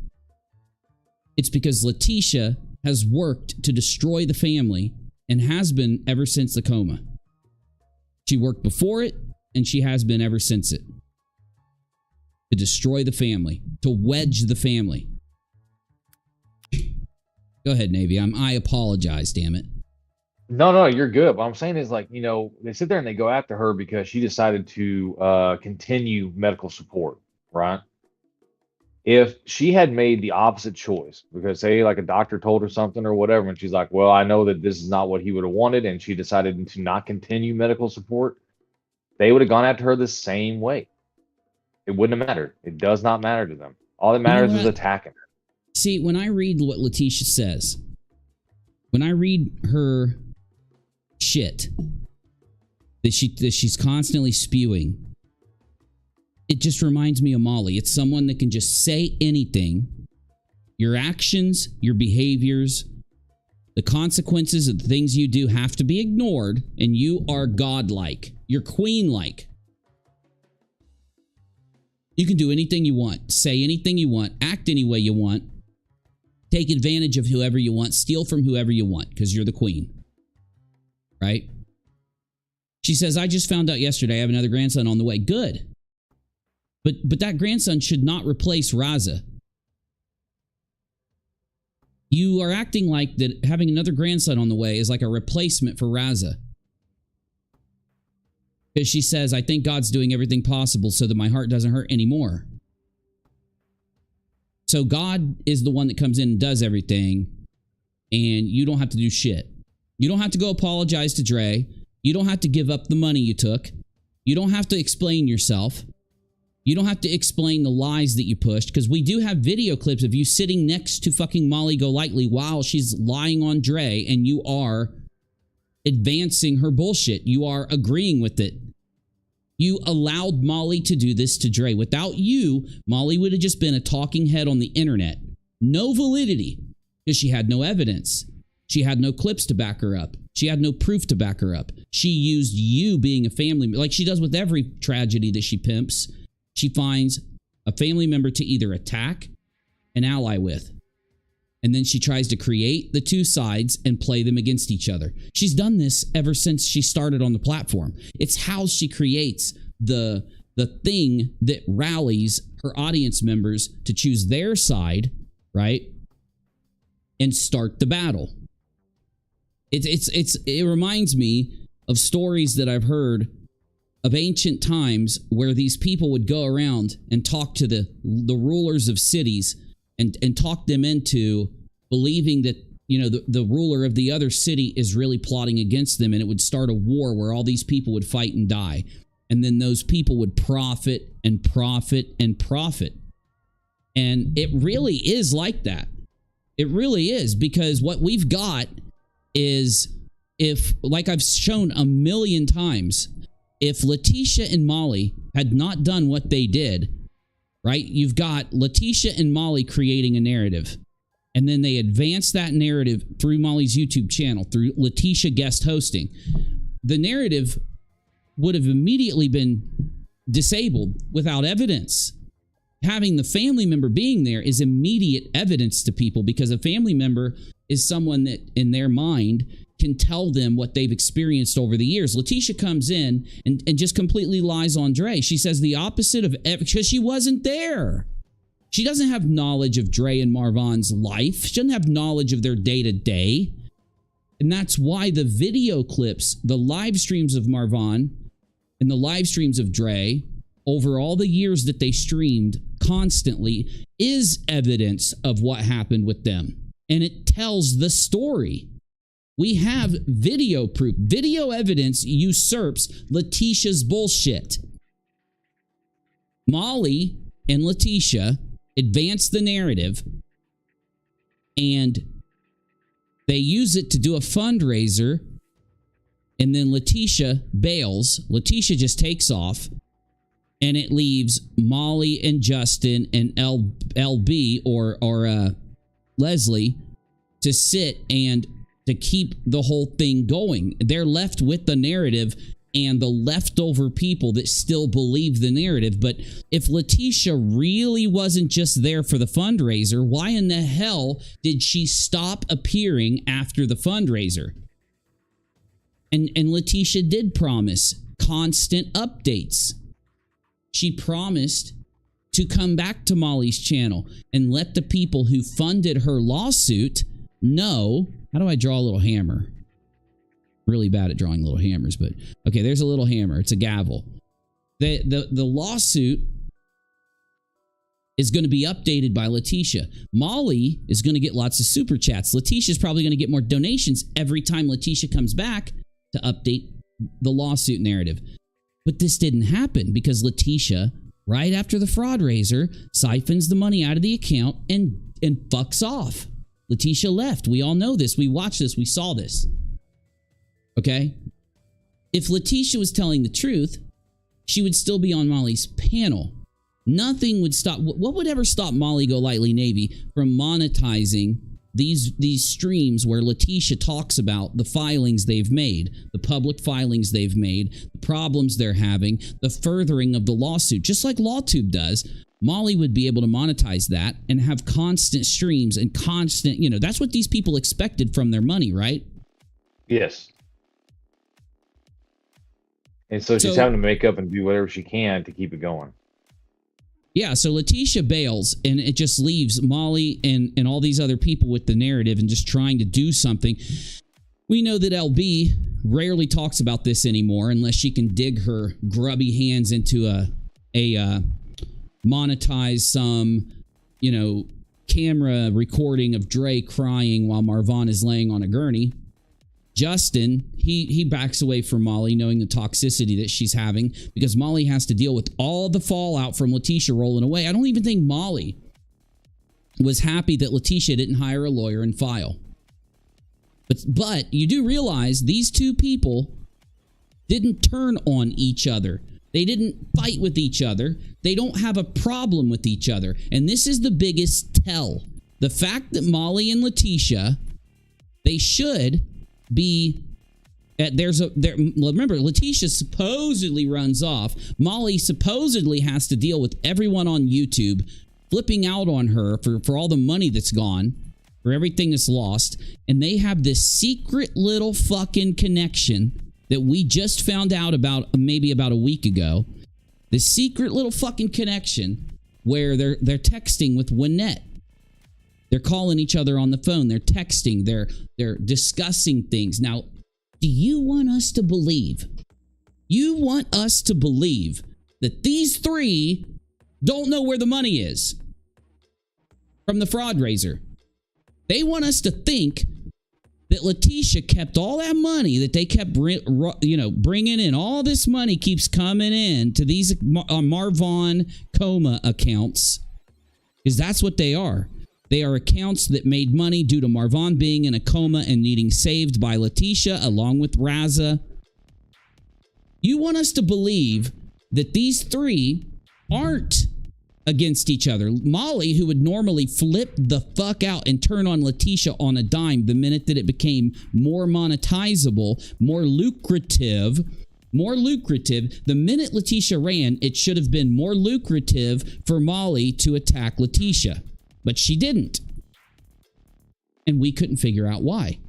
It's because Leticia has worked to destroy the family and has been ever since the coma. She worked before it, and she has been ever since it. To destroy the family. To wedge the family. Go ahead, Navy. I apologize, damn it. No, you're good. What I'm saying is, like, you know, they sit there and they go after her because she decided to continue medical support, right? If she had made the opposite choice, because say like a doctor told her something or whatever, and she's like, well, I know that this is not what he would have wanted, and she decided to not continue medical support, they would have gone after her the same way. It wouldn't have mattered. It does not matter to them. All that matters is attacking her. See, when I read what Leticia says, when I read her shit that she's constantly spewing, it just reminds me of Molly. It's someone that can just say anything. Your actions, your behaviors, the consequences of the things you do have to be ignored, and you are godlike. You're queen-like. You can do anything you want, say anything you want, act any way you want, take advantage of whoever you want, steal from whoever you want, because you're the queen. Right? She says, I just found out yesterday I have another grandson on the way. Good. But that grandson should not replace Raza. You are acting like that having another grandson on the way is like a replacement for Raza. Because she says, I think God's doing everything possible so that my heart doesn't hurt anymore. So God is the one that comes in and does everything, and you don't have to do shit. You don't have to go apologize to Dre. You don't have to give up the money you took. You don't have to explain yourself. You don't have to explain the lies that you pushed, because we do have video clips of you sitting next to fucking Molly Golightly while she's lying on Dre, and you are advancing her bullshit. You are agreeing with it. You allowed Molly to do this to Dre. Without you, Molly would have just been a talking head on the internet. No validity, because she had no evidence. She had no clips to back her up. She had no proof to back her up. She used you being a family, like she does with every tragedy that she pimps. She finds a family member to either attack and ally with. And then she tries to create the two sides and play them against each other. She's done this ever since she started on the platform. It's how she creates the thing that rallies her audience members to choose their side, right? And start the battle. It reminds me of stories that I've heard of ancient times where these people would go around and talk to the rulers of cities and talk them into believing that, you know, the ruler of the other city is really plotting against them, and it would start a war where all these people would fight and die. And then those people would profit and profit and profit. And it really is like that. It really is, because what we've got is, if, like I've shown a million times, if Leticia and Molly had not done what they did, right? You've got Leticia and Molly creating a narrative, and then they advance that narrative through Molly's YouTube channel, through Leticia guest hosting. The narrative would have immediately been disabled without evidence. Having the family member being there is immediate evidence to people, because a family member is someone that, in their mind, can tell them what they've experienced over the years. Leticia comes in and just completely lies on Dre. She says the opposite of, because she wasn't there. She doesn't have knowledge of Dre and Marvin's life. She doesn't have knowledge of their day-to-day. And that's why the video clips, the live streams of Marvin and the live streams of Dre, over all the years that they streamed constantly is evidence of what happened with them. And it tells the story. We have video proof. Video evidence usurps Letitia's bullshit. Molly and Leticia advance the narrative, and they use it to do a fundraiser, and then Leticia bails. Leticia just takes off, and it leaves Molly and Justin and LB or Leslie to sit and to keep the whole thing going. They're left with the narrative and the leftover people that still believe the narrative. But if Leticia really wasn't just there for the fundraiser, why in the hell did she stop appearing after the fundraiser? And Leticia did promise constant updates. She promised to come back to Molly's channel and let the people who funded her lawsuit know. How do I draw a little hammer? Really bad at drawing little hammers, but okay, there's a little hammer. It's a gavel. The lawsuit is going to be updated by Leticia. Molly is going to get lots of super chats. Leticia's probably going to get more donations every time Leticia comes back to update the lawsuit narrative. But this didn't happen because Leticia, right after the fraud raiser, siphons the money out of the account and fucks off. Leticia left. We all know this. We watched this. We saw this. Okay? If Leticia was telling the truth, she would still be on Molly's panel. Nothing would stop. What would ever stop Molly Golightly Navy from monetizing these streams where Leticia talks about the filings they've made, the public filings they've made, the problems they're having, the furthering of the lawsuit, just like LawTube does? Molly would be able to monetize that and have constant streams and constant, you know, that's what these people expected from their money, right? Yes. And so she's having to make up and do whatever she can to keep it going. Yeah, so Leticia bails, and it just leaves Molly and all these other people with the narrative and just trying to do something. We know that LB rarely talks about this anymore unless she can dig her grubby hands into monetize some, you know, camera recording of Dre crying while Marvon is laying on a gurney. Justin, he backs away from Molly, knowing the toxicity that she's having, because Molly has to deal with all the fallout from Leticia rolling away. I don't even think Molly was happy that Leticia didn't hire a lawyer and file. But you do realize these two people didn't turn on each other. They didn't fight with each other. They don't have a problem with each other. And this is the biggest tell. The fact that Molly and Leticia, they should be remember, Leticia supposedly runs off. Molly supposedly has to deal with everyone on YouTube flipping out on her for all the money that's gone, for everything that's lost. And they have this secret little fucking connection that we just found out about maybe about a week ago. This secret little fucking connection where they're texting with Wynette. They're calling each other on the phone. They're texting. They're discussing things. Now, do you want us to believe? You want us to believe that these three don't know where the money is from the fraud raiser? They want us to think that Leticia kept all that money that they kept, bringing in. All this money keeps coming in to these Marvon coma accounts, because that's what they are. They are accounts that made money due to Marvon being in a coma and needing saved by Leticia along with Raza. You want us to believe that these three aren't against each other. Molly, who would normally flip the fuck out and turn on Leticia on a dime the minute that it became more monetizable, more lucrative. The minute Leticia ran, it should have been more lucrative for Molly to attack Leticia. But she didn't. And we couldn't figure out why.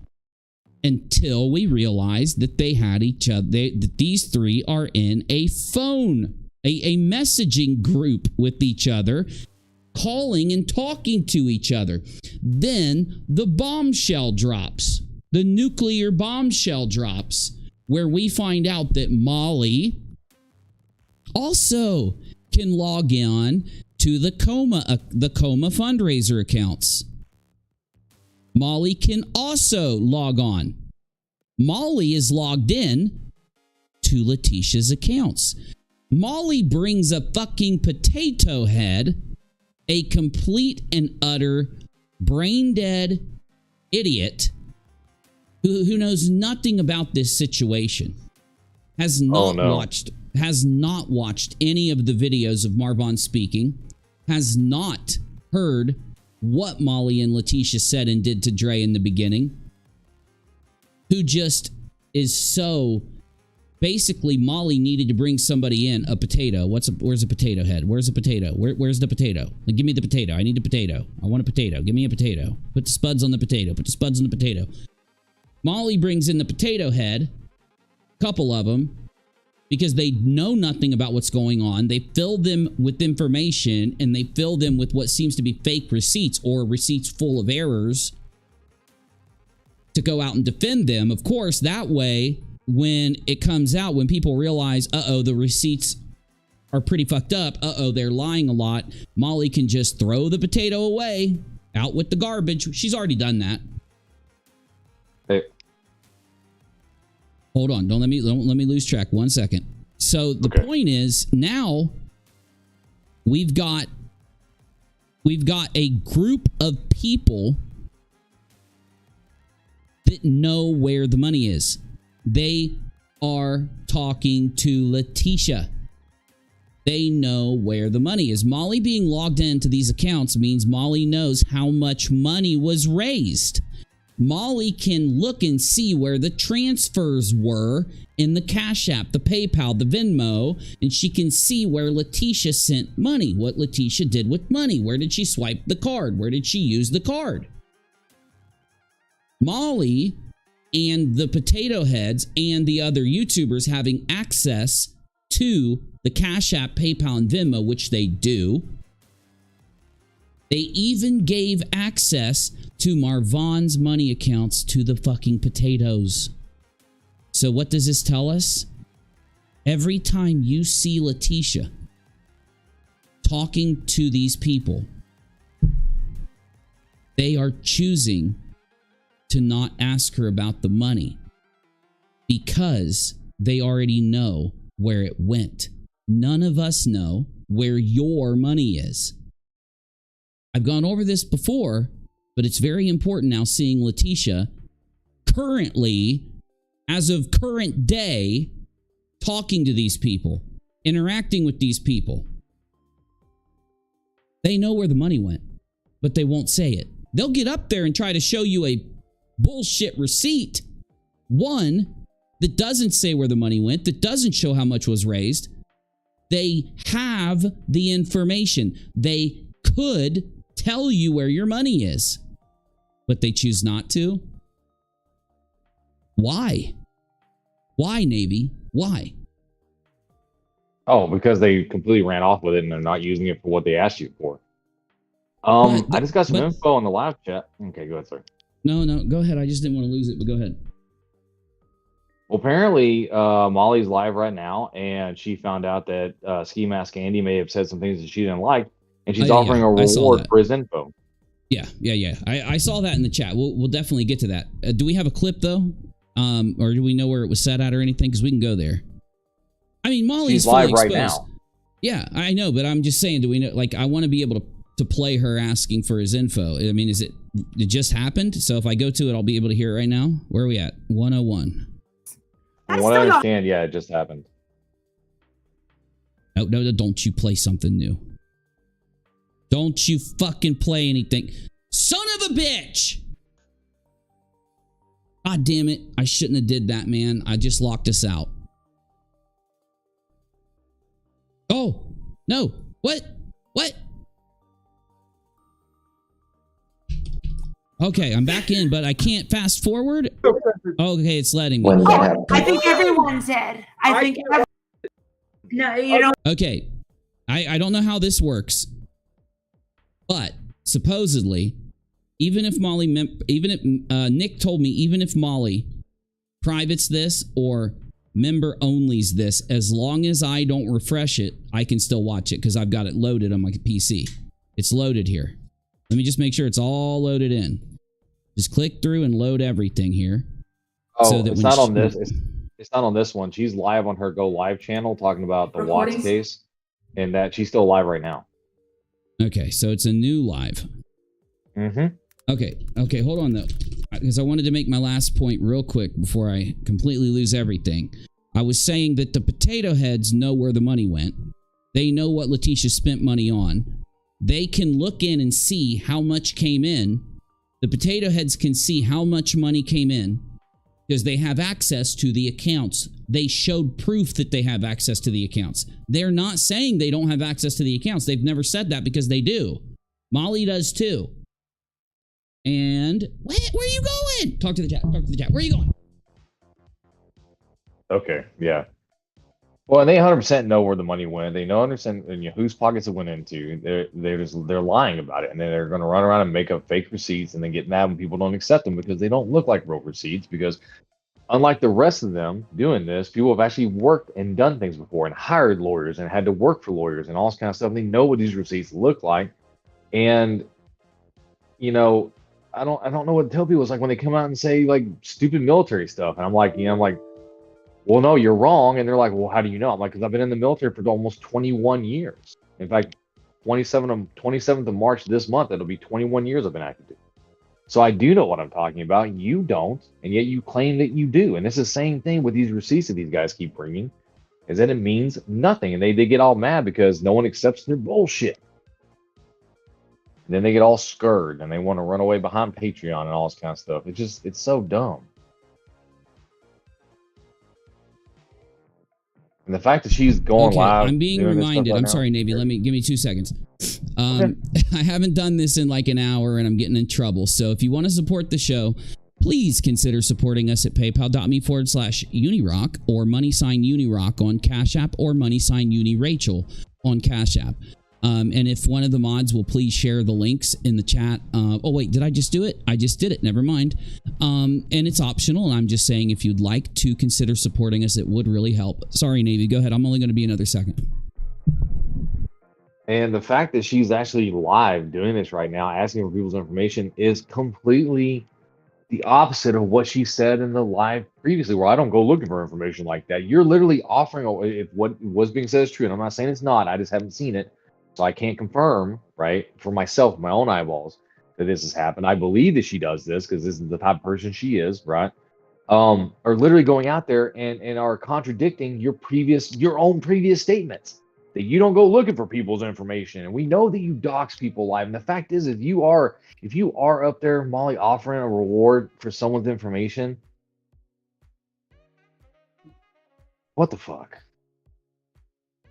Until we realized that they had each other, that these three are in a phone, a messaging group with each other, calling and talking to each other. Then the bombshell drops. The nuclear bombshell drops, where we find out that Molly also can log on to the coma fundraiser accounts. Molly can also log on. Molly is logged in to Letitia's accounts. Molly brings a fucking potato head, a complete and utter brain dead idiot who knows nothing about this situation, has not watched any of the videos of Marvon speaking, has not heard what Molly and Leticia said and did to Dre in the beginning, who just is so... Basically, Molly needed to bring somebody in, a potato. Where's a potato head? Where's a potato? Where's the potato? Like, give me the potato. I need a potato. I want a potato. Give me a potato. Put the spuds on the potato. Put the spuds on the potato. Molly brings in the potato head, couple of them, because they know nothing about what's going on. They fill them with information, and they fill them with what seems to be fake receipts or receipts full of errors to go out and defend them. Of course, that way... when it comes out, when people realize, uh-oh, the receipts are pretty fucked up, uh-oh, they're lying a lot, Molly can just throw the potato away, out with the garbage. She's already done that. Hey. Hold on, don't let me lose track. 1 second. So the point is, now we've got a group of people that know where the money is. They are talking to Leticia. They know where the money is. Molly being logged into these accounts means Molly knows how much money was raised. Molly can look and see where the transfers were in the Cash App, the PayPal, the Venmo, and she can see where Leticia sent money, what Leticia did with money. Where did she swipe the card? Where did she use the card? Molly and the potato heads and the other YouTubers having access to the Cash App, PayPal, and Venmo, which they do. They even gave access to Marvon's money accounts to the fucking potatoes. So what does this tell us? Every time you see Leticia talking to these people, they are choosing to not ask her about the money because they already know where it went. None of us know where your money is. I've gone over this before, but it's very important now seeing Leticia currently, as of current day, talking to these people, interacting with these people. They know where the money went, but they won't say it. They'll get up there and try to show you a bullshit receipt, one that doesn't say where the money went, that doesn't show how much was raised. They have the information. They could tell you where your money is, but they choose not to. Why? Why, Navy? Why? Oh, because they completely ran off with it and they're not using it for what they asked you for. I just got some info in the live chat. Okay, go ahead, sir. No, go ahead. I just didn't want to lose it, but go ahead. Well, apparently, Molly's live right now, and she found out that Ski Mask Andy may have said some things that she didn't like, and she's offering a reward for his info. Yeah. I saw that in the chat. We'll definitely get to that. Do we have a clip, though? Or do we know where it was set at or anything? Because we can go there. I mean, Molly's live right now. Yeah, I know, but I'm just saying, do we know? Like, I want to be able to play her asking for his info. I mean, it just happened? So if I go to it, I'll be able to hear it right now? Where are we at? 101. From what I understand, yeah, it just happened. No, don't you play something new. Don't you fucking play anything. Son of a bitch! God damn it. I shouldn't have did that, man. I just locked us out. Oh, no. What? Okay, I'm back in, but I can't fast forward. Okay, it's letting me. I think everyone's dead. No, you don't. Okay, I don't know how this works, but supposedly, even if Nick told me, even if Molly privates this or member only's this. As long as I don't refresh it, I can still watch it because I've got it loaded on my PC. It's loaded here. Let me just make sure it's all loaded in. Just click through and load everything here. Oh, so that it's not on this. It's not on this one. She's live on her Go Live channel talking about the Watts case, and that she's still live right now. Okay, so it's a new live. Mm-hmm. Okay, hold on though, because I wanted to make my last point real quick before I completely lose everything. I was saying that the potato heads know where the money went. They know what Leticia spent money on. They can look in and see how much came in. The potato heads can see how much money came in because they have access to the accounts. They showed proof that they have access to the accounts. They're not saying they don't have access to the accounts. They've never said that because they do. Molly does too. And where are you going? Talk to the chat. Talk to the chat. Where are you going? Okay, yeah. Well, and they 100% know where the money went. They know, understand whose pockets it went into. They're lying about it, and then they're going to run around and make up fake receipts, and then get mad when people don't accept them because they don't look like real receipts. Because unlike the rest of them doing this, people have actually worked and done things before, and hired lawyers, and had to work for lawyers, and all this kind of stuff. They know what these receipts look like, and I don't know what to tell people. It's like when they come out and say like stupid military stuff, and I'm like, well, no, you're wrong. And they're like, well, how do you know? I'm like, because I've been in the military for almost 21 years. In fact, 27th of March this month, it'll be 21 years I've been active duty. So I do know what I'm talking about. You don't, and yet you claim that you do. And it's the same thing with these receipts that these guys keep bringing, is that it means nothing. And they get all mad because no one accepts their bullshit. And then they get all scared and they want to run away behind Patreon and all this kind of stuff. It's so dumb. And the fact that she's going live. I'm being reminded. I'm sorry, Navy. Give me 2 seconds. Okay. I haven't done this in like an hour and I'm getting in trouble. So if you want to support the show, please consider supporting us at paypal.me/UniRock or $UniRock on Cash App or $UniRachel on Cash App. And if one of the mods will please share the links in the chat. Oh, wait, did I just do it? I just did it. Never mind. And it's optional. And I'm just saying if you'd like to consider supporting us, it would really help. Sorry, Navy. Go ahead. I'm only going to be another second. And the fact that she's actually live doing this right now, asking for people's information, is completely the opposite of what she said in the live previously, where I don't go looking for information like that. You're literally offering, if what was being said is true, and I'm not saying it's not, I just haven't seen it. So I can't confirm, right, for myself, my own eyeballs, that this has happened. I believe that she does this because this is the type of person she is, right? Are literally going out there and are contradicting your own previous statements that you don't go looking for people's information. And we know that you dox people live. And the fact is, if you are up there, Molly, offering a reward for someone's information, what the fuck?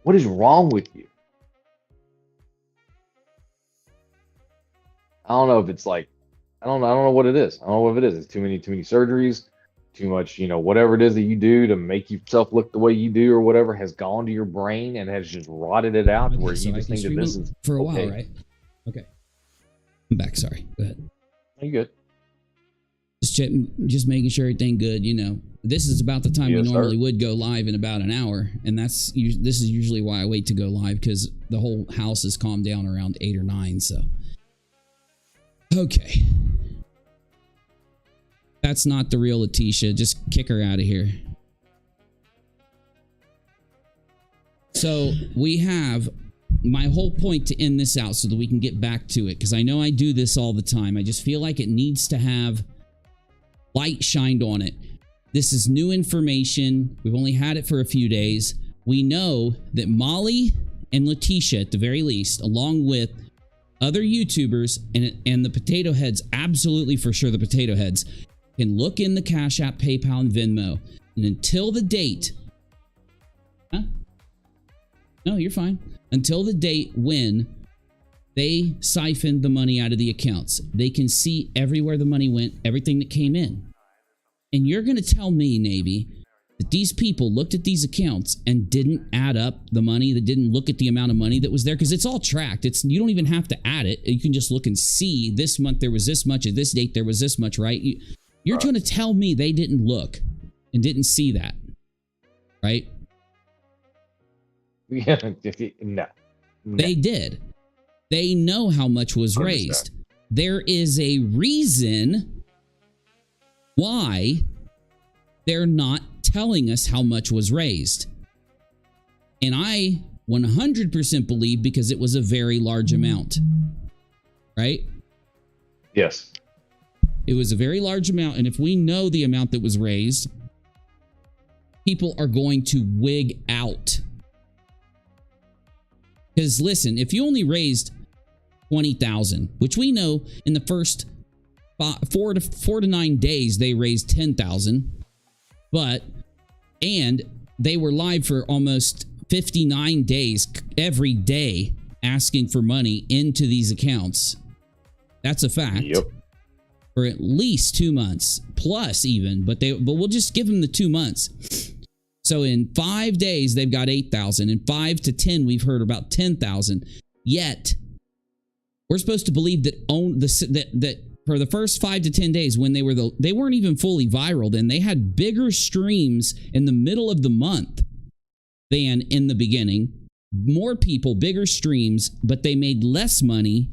What is wrong with you? I don't know if it's like, I don't know what it is. I don't know what it is. It's too many surgeries, too much, whatever it is that you do to make yourself look the way you do or whatever has gone to your brain and has just rotted it out to where you just think that this is for a while, right? Okay. I'm back. Sorry. Go ahead. You good? Just making sure everything good. This is about the time we normally would go live in about an hour, and this is usually why I wait to go live, because the whole house has calmed down around 8 or 9. So. Okay. That's not the real Leticia. Just kick her out of here. So we have my whole point to end this out so that we can get back to it, because I know I do this all the time. I just feel like it needs to have light shined on it. This is new information. We've only had it for a few days. We know that Molly and Leticia, at the very least, along with other YouTubers and the potato heads, absolutely for sure the potato heads, can look in the Cash App, PayPal, and Venmo. And until the date... Huh? No, you're fine. Until the date when they siphoned the money out of the accounts, they can see everywhere the money went, everything that came in. And you're going to tell me, Navy, that these people looked at these accounts and didn't add up the money, that didn't look at the amount of money that was there, because it's all tracked. You don't even have to add it. You can just look and see this month there was this much, at this date there was this much, right? You're trying to tell me they didn't look and didn't see that. right? Yeah, no. They did. They know how much was raised. There is a reason why they're not telling us how much was raised. And I 100% believe because it was a very large amount. Right? Yes. It was a very large amount. And if we know the amount that was raised, people are going to wig out. Because listen, if you only raised 20,000, which we know in the first 4 to 9 days, they raised 10,000. And they were live for almost 59 days every day asking for money into these accounts. That's a fact. Yep. For at least 2 months plus even, but we'll just give them the 2 months. So in 5 days, they've got 8,000. In 5 to 10, we've heard about 10,000. Yet, we're supposed to believe that that for the first 5 to 10 days, when they weren't even fully viral, then they had bigger streams in the middle of the month than in the beginning. More people, bigger streams, but they made less money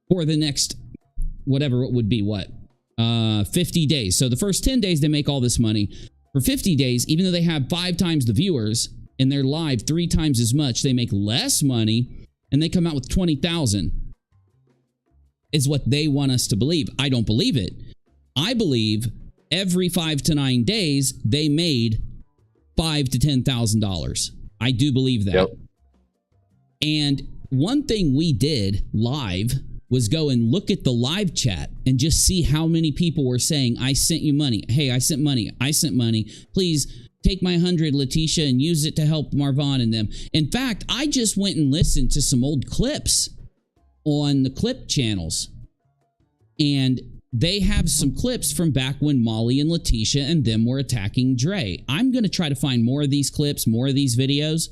for the next, whatever it would be, 50 days. So the first 10 days, they make all this money. For 50 days, even though they have 5 times the viewers and they're live 3 times as much, they make less money and they come out with 20,000 is what they want us to believe. I don't believe it. I believe every 5 to 9 days, they made $5,000 to $10,000. I do believe that. Yep. And one thing we did live was go and look at the live chat and just see how many people were saying, I sent you money. Hey, I sent money. I sent money. Please take my 100, Leticia, and use it to help Marvon and them. In fact, I just went and listened to some old clips on the clip channels. And they have some clips from back when Molly and Leticia and them were attacking Dre. I'm going to try to find more of these clips, more of these videos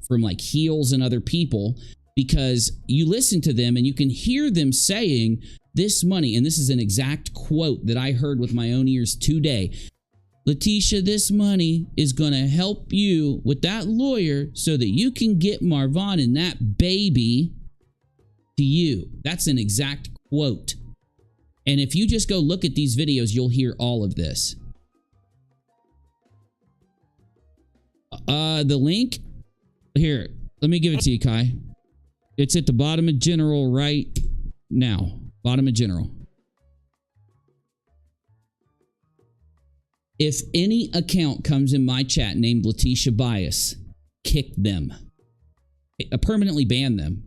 from like Heels and other people, because you listen to them and you can hear them saying this money, and this is an exact quote that I heard with my own ears today. Leticia, this money is going to help you with that lawyer so that you can get Marvon and that baby to you. That's an exact quote. And if you just go look at these videos, you'll hear all of this. The link here, let me give it to you, Kai. It's at the bottom of general right now. Bottom of general. If any account comes in my chat named Leticia Bias, kick them. Permanently ban them.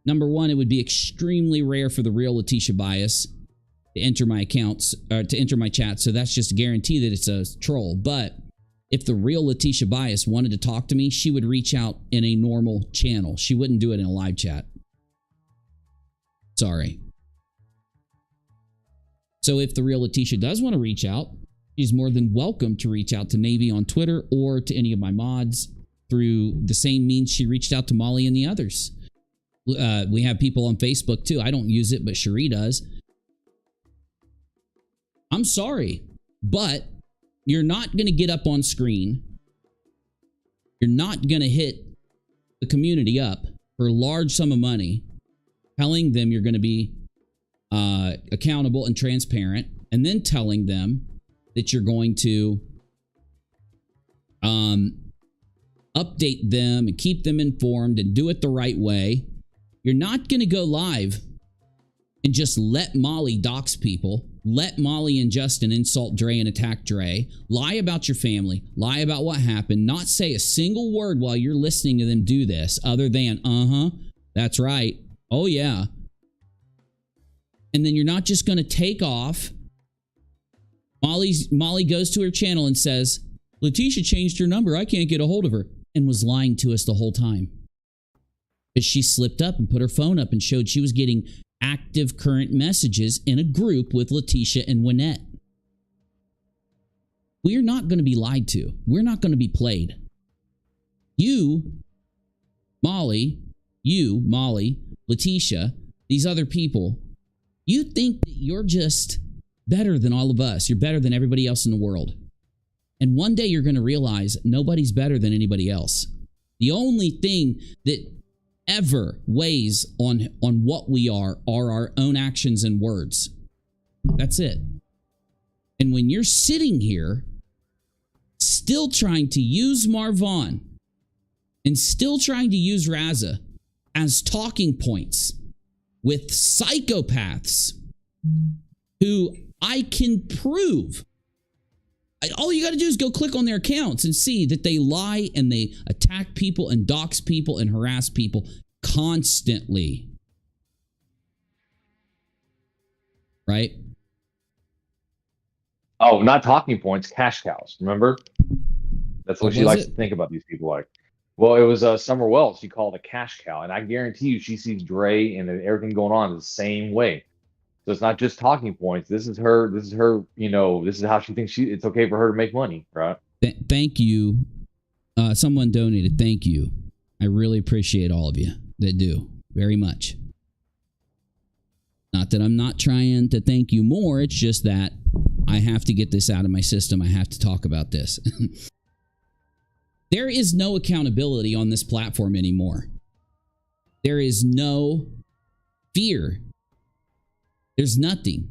Number one, it would be extremely rare for the real Leticia Bias to enter my accounts, or to enter my chat, so that's just a guarantee that it's a troll. But if the real Leticia Bias wanted to talk to me, she would reach out in a normal channel. She wouldn't do it in a live chat. Sorry. So if the real Leticia does want to reach out, she's more than welcome to reach out to Navy on Twitter or to any of my mods through the same means she reached out to Molly and the others. We have people on Facebook too. I don't use it, but Cherie does. I'm sorry, but you're not going to get up on screen. You're not going to hit the community up for a large sum of money, telling them you're going to be accountable and transparent, and then telling them that you're going to update them and keep them informed and do it the right way. You're not going to go live and just let Molly dox people, let Molly and Justin insult Dre and attack Dre, lie about your family, lie about what happened, not say a single word while you're listening to them do this other than, that's right, oh yeah. And then you're not just going to take off. Molly goes to her channel and says, Leticia changed her number, I can't get a hold of her, and was lying to us the whole time. Because she slipped up and put her phone up and showed she was getting active current messages in a group with Leticia and Wynette. We're not going to be lied to. We're not going to be played. You, Molly, Leticia, these other people, you think that you're just better than all of us. You're better than everybody else in the world. And one day you're going to realize nobody's better than anybody else. The only thing that ever weighs on what we are our own actions and words. That's it. And when you're sitting here still trying to use Marvon and still trying to use Raza as talking points with psychopaths who I can prove. All you got to do is go click on their accounts and see that they lie and they attack people and dox people and harass people constantly. Right? Oh, not talking points, cash cows. Remember? That's what she likes to think about these people like. Well, it was Summer Wells. She called a cash cow, and I guarantee you, she sees Dre and everything going on the same way. So it's not just talking points. This is her. You know, this is how she thinks it's okay for her to make money, right? Thank you. Someone donated. Thank you. I really appreciate all of you that do very much. Not that I'm not trying to thank you more. It's just that I have to get this out of my system. I have to talk about this. There is no accountability on this platform anymore. There is no fear. There's nothing.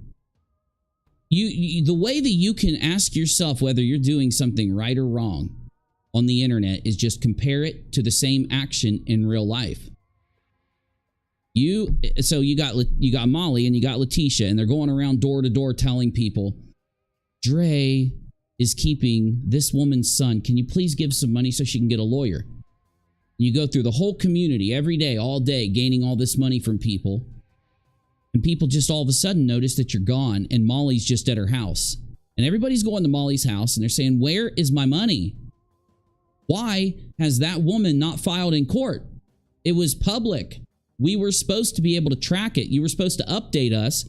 The way that you can ask yourself whether you're doing something right or wrong on the internet is just compare it to the same action in real life. So you got Molly and you got Leticia, and they're going around door to door telling people, Dre is keeping this woman's son. Can you please give some money so she can get a lawyer? You go through the whole community every day, all day, gaining all this money from people. And people just all of a sudden notice that you're gone and Molly's just at her house. And everybody's going to Molly's house and they're saying, where is my money? Why has that woman not filed in court? It was public. We were supposed to be able to track it. You were supposed to update us.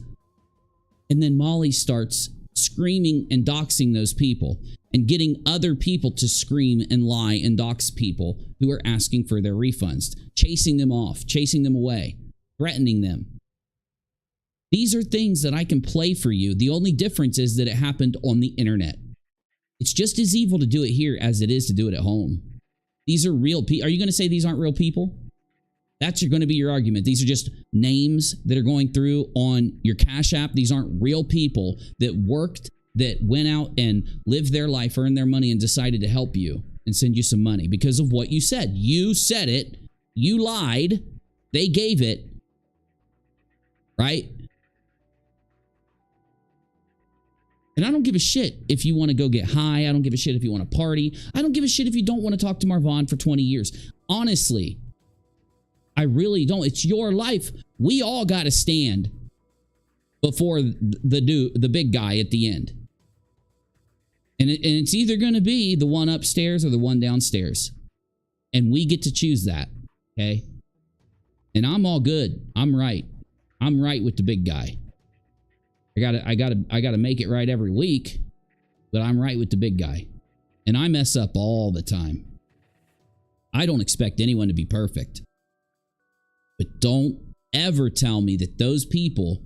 And then Molly starts screaming and doxing those people and getting other people to scream and lie and dox people who are asking for their refunds, chasing them off, chasing them away, threatening them. These are things that I can play for you. The only difference is that it happened on the internet. It's just as evil to do it here as it is to do it at home. These are real people. Are you going to say these aren't real people? That's going to be your argument. These are just names that are going through on your Cash App. These aren't real people that worked, that went out and lived their life, earned their money, and decided to help you and send you some money because of what you said. You said it. You lied. They gave it. Right? And I don't give a shit if you want to go get high. I don't give a shit if you want to party. I don't give a shit if you don't want to talk to Marvon for 20 years. Honestly. I really don't. It's your life. We all got to stand before the big guy at the end. And it's either going to be the one upstairs or the one downstairs. And we get to choose that. Okay? And I'm all good. I'm right. I'm right with the big guy. I gotta make it right every week, but I'm right with the big guy. And I mess up all the time. I don't expect anyone to be perfect. But don't ever tell me that those people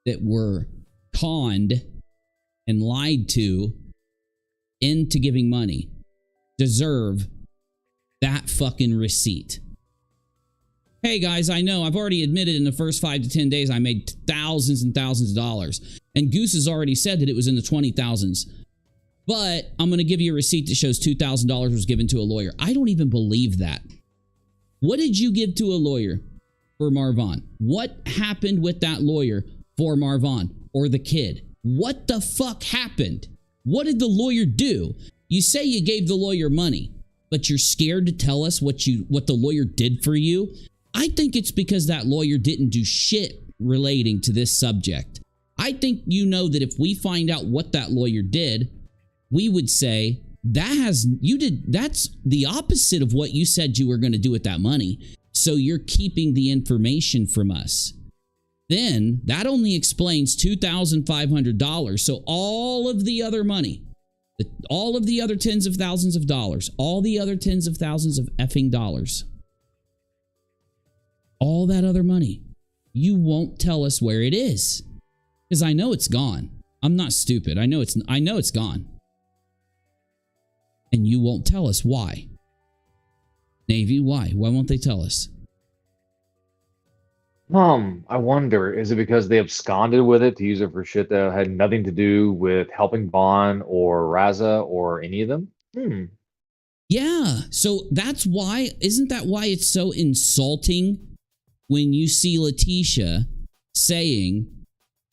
that were conned and lied to into giving money deserve that fucking receipt. Hey guys, I know I've already admitted in the first 5 to 10 days I made thousands and thousands of dollars. And Goose has already said that it was in the 20,000s. But I'm going to give you a receipt that shows $2,000 was given to a lawyer. I don't even believe that. What did you give to a lawyer for Marvon? What happened with that lawyer for Marvon or the kid? What the fuck happened? What did the lawyer do? You say you gave the lawyer money, but you're scared to tell us what the lawyer did for you? I think it's because that lawyer didn't do shit relating to this subject. I think you know that if we find out what that lawyer did, we would say that's the opposite of what you said you were going to do with that money. So you're keeping the information from us. Then that only explains $2,500. So all of the other money, all of the other tens of thousands of dollars, all the other tens of thousands of effing dollars, all that other money, you won't tell us where it is. Because I know it's gone. I'm not stupid. I know it's gone. And you won't tell us why. Navy, why? Why won't they tell us? I wonder, is it because they absconded with it to use it for shit that had nothing to do with helping Bond or Raza or any of them? Yeah, so that's why, isn't that why it's so insulting when you see Leticia saying,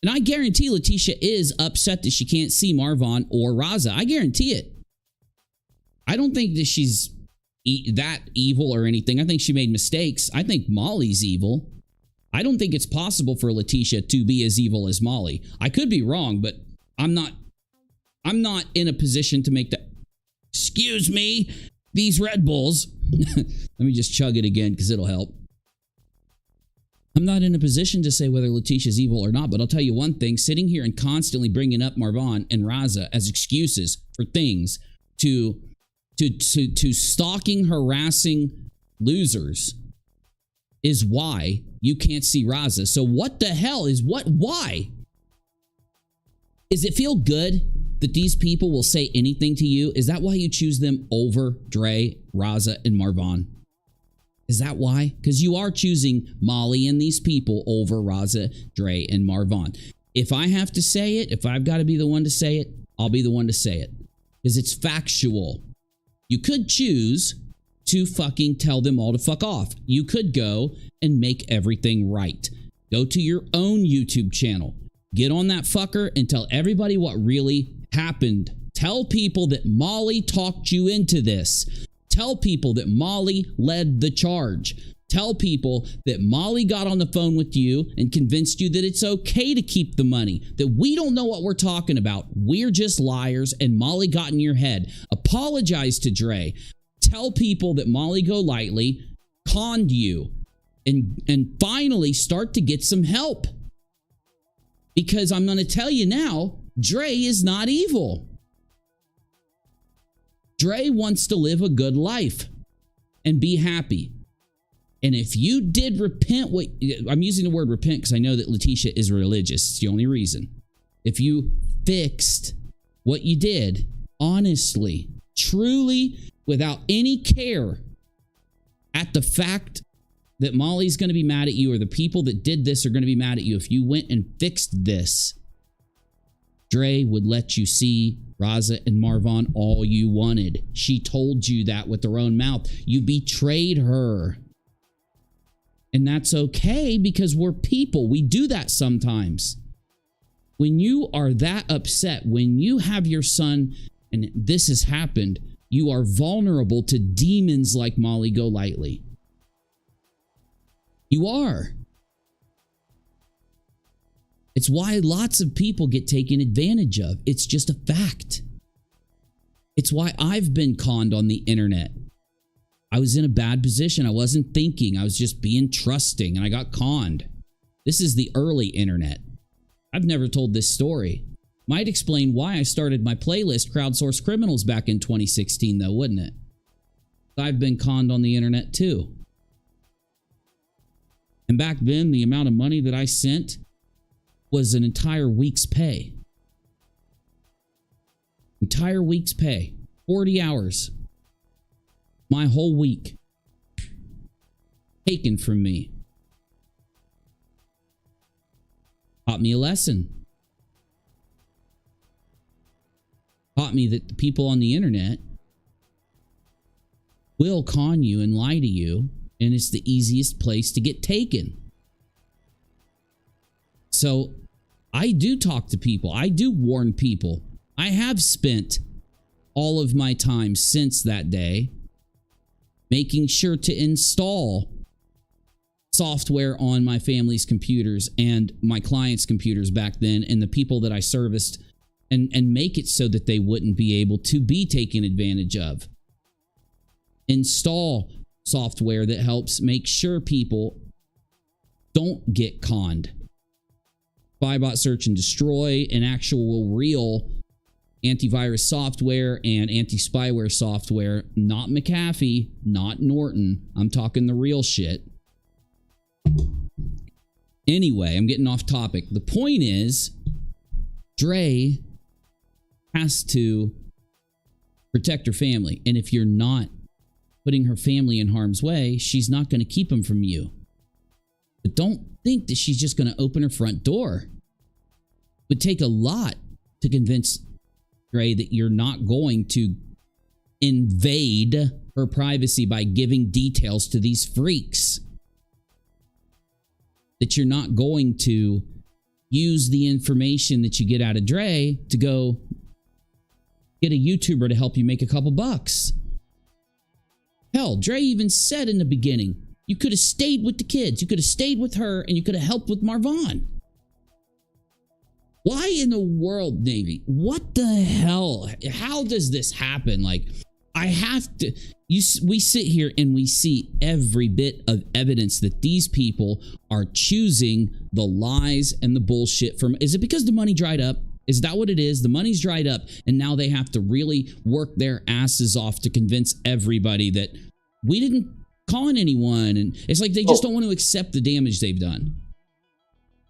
and I guarantee Leticia is upset that she can't see Marvin or Raza. I guarantee it. I don't think that she's that evil or anything. I think she made mistakes. I think Molly's evil. I don't think it's possible for Leticia to be as evil as Molly. I could be wrong, but I'm not in a position to make that. Excuse me, these Red Bulls. Let me just chug it again because it'll help. I'm not in a position to say whether Letitia's evil or not, but I'll tell you one thing. Sitting here and constantly bringing up Marvin and Raza as excuses for things to stalking, harassing losers is why you can't see Raza. So what the hell is why? Is it feel good that these people will say anything to you? Is that why you choose them over Dre, Raza, and Marvin? Is that why? Because you are choosing Molly and these people over Raza, Dre, and Marvin. If I have to say it, if I've got to be the one to say it, I'll be the one to say it. Because it's factual. You could choose to fucking tell them all to fuck off. You could go and make everything right. Go to your own YouTube channel. Get on that fucker and tell everybody what really happened. Tell people that Molly talked you into this. Tell people that Molly led the charge. Tell people that Molly got on the phone with you and convinced you that it's okay to keep the money, that we don't know what we're talking about. We're just liars and Molly got in your head. Apologize to Dre. Tell people that Molly Golightly conned you and finally start to get some help. Because I'm going to tell you now, Dre is not evil. Dre wants to live a good life and be happy. And if you did repent, I'm using the word repent because I know that Leticia is religious. It's the only reason. If you fixed what you did, honestly, truly, without any care at the fact that Molly's going to be mad at you or the people that did this are going to be mad at you, if you went and fixed this, Dre would let you see Raza and Marvin all you wanted. She told you that with her own mouth. You betrayed her. And that's okay because we're people. We do that sometimes. When you are that upset, when you have your son and this has happened, you are vulnerable to demons like Molly Golightly. You are. It's why lots of people get taken advantage of. It's just a fact. It's why I've been conned on the internet. I was in a bad position. I wasn't thinking. I was just being trusting and I got conned. This is the early internet. I've never told this story. Might explain why I started my playlist Crowdsourced Criminals back in 2016 though, wouldn't it? I've been conned on the internet too. And back then, the amount of money that I sent was an entire week's pay. Entire week's pay. 40 hours. My whole week. Taken from me. Taught me a lesson. Taught me that the people on the internet will con you and lie to you, and it's the easiest place to get taken. So I do talk to people. I do warn people. I have spent all of my time since that day making sure to install software on my family's computers and my clients' computers back then and the people that I serviced and make it so that they wouldn't be able to be taken advantage of. Install software that helps make sure people don't get conned. Spybot Search and Destroy, an actual real antivirus software and anti-spyware software, not McAfee, not Norton. I'm talking the real shit. Anyway, I'm getting off topic. The point is, Dre has to protect her family. And if you're not putting her family in harm's way, she's not going to keep them from you. But don't think that she's just going to open her front door. It would take a lot to convince Dre that you're not going to invade her privacy by giving details to these freaks. That you're not going to use the information that you get out of Dre to go get a YouTuber to help you make a couple bucks. Hell, Dre even said in the beginning, you could have stayed with the kids. You could have stayed with her and you could have helped with Marvon. Why in the world, Navy? What the hell? How does this happen? Like, I have to... we sit here and we see every bit of evidence that these people are choosing the lies and the bullshit from... Is it because the money dried up? Is that what it is? The money's dried up and now they have to really work their asses off to convince everybody that we didn't con anyone. And it's like they just don't want to accept the damage they've done.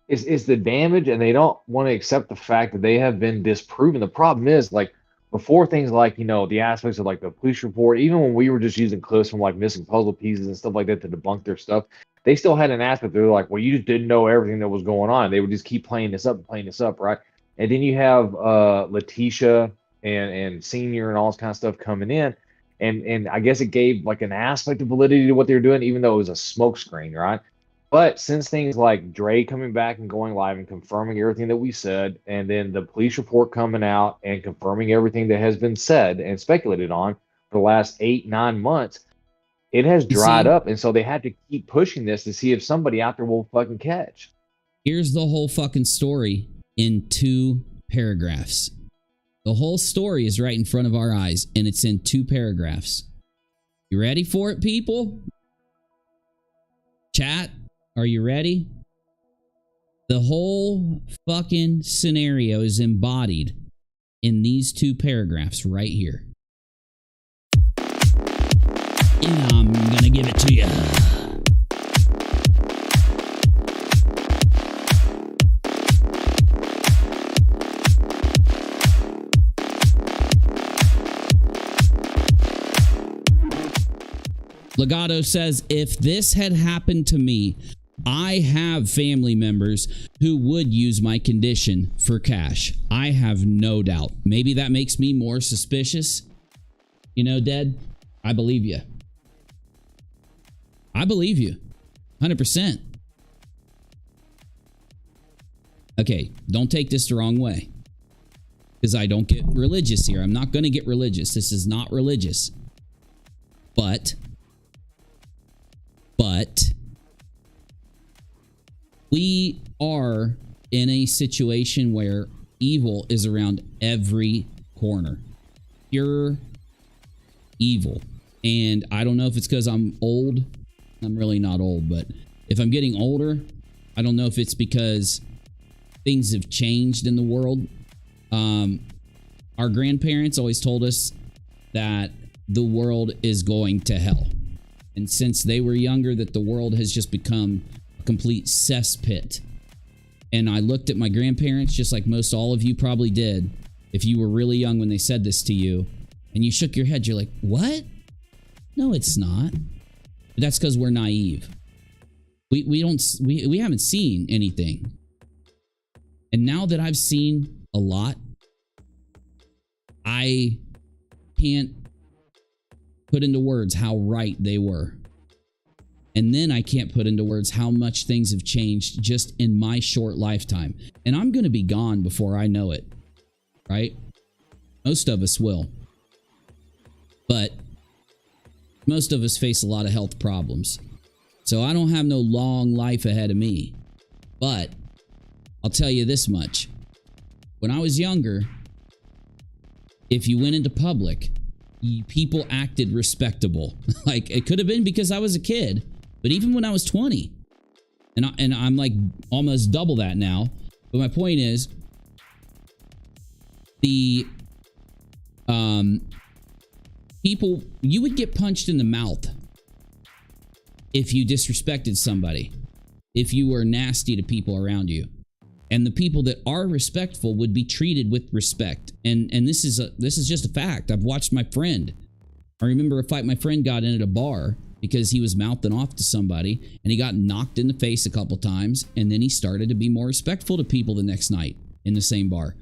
It's the damage, and they don't want to accept the fact that they have been disproven. The problem is, like, before things like, you know, the aspects of like the police report, even when we were just using clips from like missing puzzle pieces and stuff like that to debunk their stuff, they still had an aspect. They were like, well, you just didn't know everything that was going on. They would just keep playing this up, right? And then you have Leticia and Senior and all this kind of stuff coming in. And I guess it gave like an aspect of validity to what they were doing, even though it was a smokescreen, right? But since things like Dre coming back and going live and confirming everything that we said, and then the police report coming out and confirming everything that has been said and speculated on for the last 8-9 months, it has dried up. And so they had to keep pushing this to see if somebody out there will fucking catch. Here's the whole fucking story in 2 paragraphs. The whole story is right in front of our eyes, and it's in 2 paragraphs. You ready for it, people? Chat? Are you ready? The whole fucking scenario is embodied in these 2 paragraphs right here. And I'm gonna give it to you. Legato says, if this had happened to me, I have family members who would use my condition for cash. I have no doubt. Maybe that makes me more suspicious. You know, Dead, I believe you. I believe you. 100%. Okay, don't take this the wrong way. Because I don't get religious here. I'm not going to get religious. This is not religious. But we are in a situation where evil is around every corner. Pure evil. And I don't know if it's because I'm old. I'm really not old, but if I'm getting older, I don't know if it's because things have changed in the world. Our grandparents always told us that the world is going to hell. And since they were younger, that the world has just become a complete cesspit. And I looked at my grandparents, just like most all of you probably did, if you were really young when they said this to you, and you shook your head, you're like, what? No, it's not. But that's because we're naive. We haven't seen anything. And now that I've seen a lot, I can't put into words how right they were. And then I can't put into words how much things have changed just in my short lifetime. And I'm going to be gone before I know it. Right? Most of us will. But most of us face a lot of health problems. So I don't have no long life ahead of me. But I'll tell you this much. When I was younger, if you went into public, people acted respectable. Like, it could have been because I was a kid, but even when I was 20, and I'm like almost double that now. But my point is, the people, you would get punched in the mouth if you disrespected somebody, if you were nasty to people around you. And the people that are respectful would be treated with respect. And this is just a fact. I've watched my friend. I remember a fight my friend got in at a bar because he was mouthing off to somebody and he got knocked in the face a couple times, and then he started to be more respectful to people the next night in the same bar.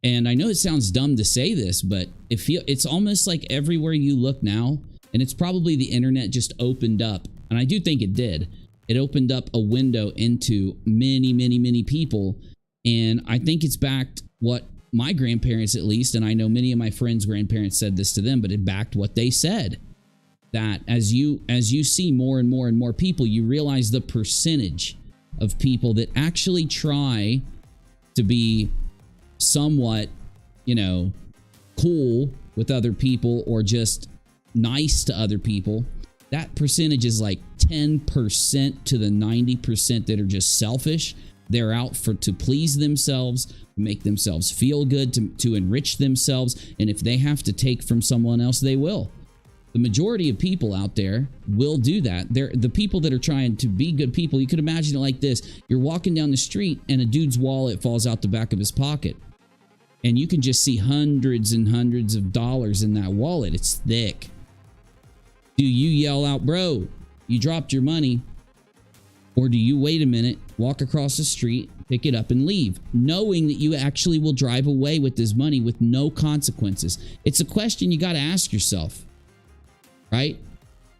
And I know it sounds dumb to say this, but it's almost like everywhere you look now, and it's probably the internet just opened up, and I do think it did. It opened up a window into many, many, many people. And I think it's backed what my grandparents, at least, and I know many of my friends' grandparents said this to them, but it backed what they said. That as you see more and more and more people, you realize the percentage of people that actually try to be somewhat, cool with other people or just nice to other people. That percentage is like 10% to the 90% that are just selfish. They're out to please themselves, make themselves feel good, to enrich themselves. And if they have to take from someone else, they will. The majority of people out there will do that. They're the people that are trying to be good people. You could imagine it like this. You're walking down the street and a dude's wallet falls out the back of his pocket. And you can just see hundreds and hundreds of dollars in that wallet. It's thick. Do you yell out, bro, you dropped your money? Or do you wait a minute, walk across the street, pick it up and leave, knowing that you actually will drive away with this money with no consequences? It's a question you got to ask yourself, right?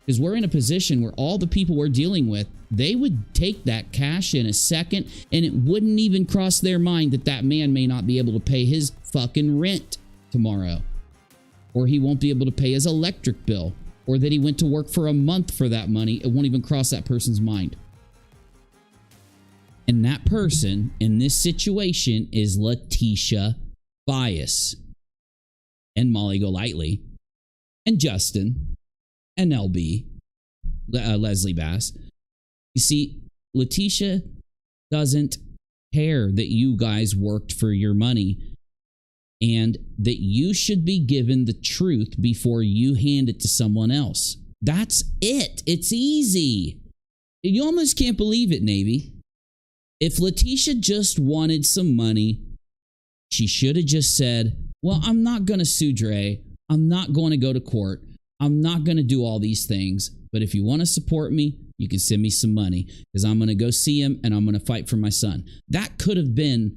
Because we're in a position where all the people we're dealing with, they would take that cash in a second, and it wouldn't even cross their mind that that man may not be able to pay his fucking rent tomorrow, or he won't be able to pay his electric bill, or that he went to work for a month for that money. It won't even cross that person's mind. And that person in this situation is Leticia and Molly Golightly and Justin and LB, Leslie Bass. You see, Leticia doesn't care that you guys worked for your money and that you should be given the truth before you hand it to someone else. That's it. It's easy. You almost can't believe it, Navy. If Leticia just wanted some money, she should have just said, well, I'm not going to sue Dre. I'm not going to go to court. I'm not going to do all these things. But if you want to support me, you can send me some money because I'm going to go see him and I'm going to fight for my son. That could have happened.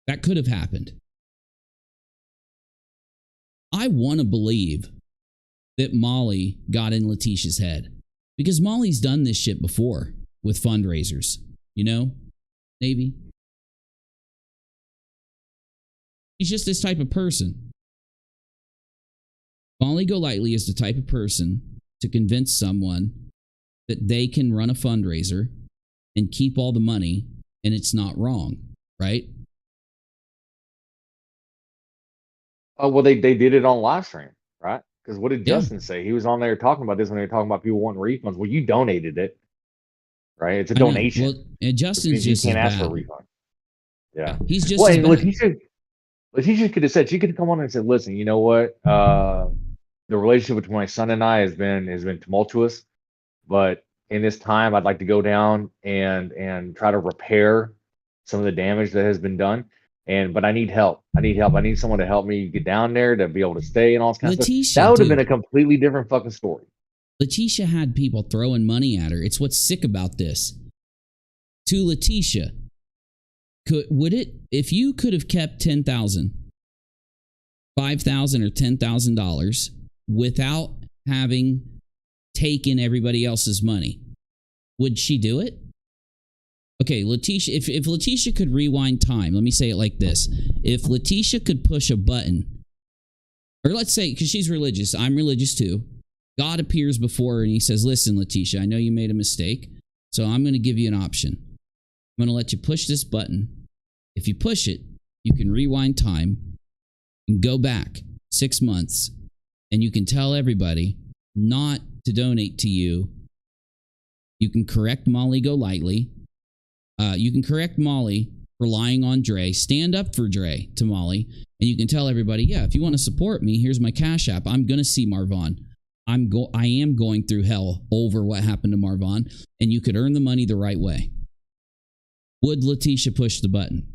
That could have happened. I want to believe that Molly got in Leticia's head because Molly's done this shit before with fundraisers, maybe. She's just this type of person. Molly Golightly is the type of person to convince someone that they can run a fundraiser and keep all the money and it's not wrong, right? Oh, well, they did it on live stream, right? Because what did Justin say? He was on there talking about this when they were talking about people wanting refunds. Well, you donated it, right? It's a donation. Well, and Justin's just you can't ask bad. for a refund. Yeah, he's just. Well, Leticia could have said, she could have come on and said, "Listen, you know what? The relationship between my son and I has been tumultuous, but in this time, I'd like to go down and try to repair some of the damage that has been done." But I need help. I need someone to help me get down there to be able to stay and all this kind of stuff. That would have been a completely different fucking story. Leticia had people throwing money at her. It's what's sick about this. To Leticia, if you could have kept $10,000, $5,000 or $10,000 without having taken everybody else's money, would she do it? Okay, Leticia, if Leticia could rewind time, let me say it like this. If Leticia could push a button, or let's say, because she's religious, I'm religious too. God appears before her and he says, listen, Leticia, I know you made a mistake, so I'm going to give you an option. I'm going to let you push this button. If you push it, you can rewind time and go back 6 months, and you can tell everybody not to donate to you. You can correct Molly Golightly. You can correct Molly for lying on Dre, stand up for Dre to Molly, and you can tell everybody, yeah, if you want to support me, here's my Cash App. I'm going to see Marvon. I am going through hell over what happened to Marvon, and you could earn the money the right way. would Leticia push the button?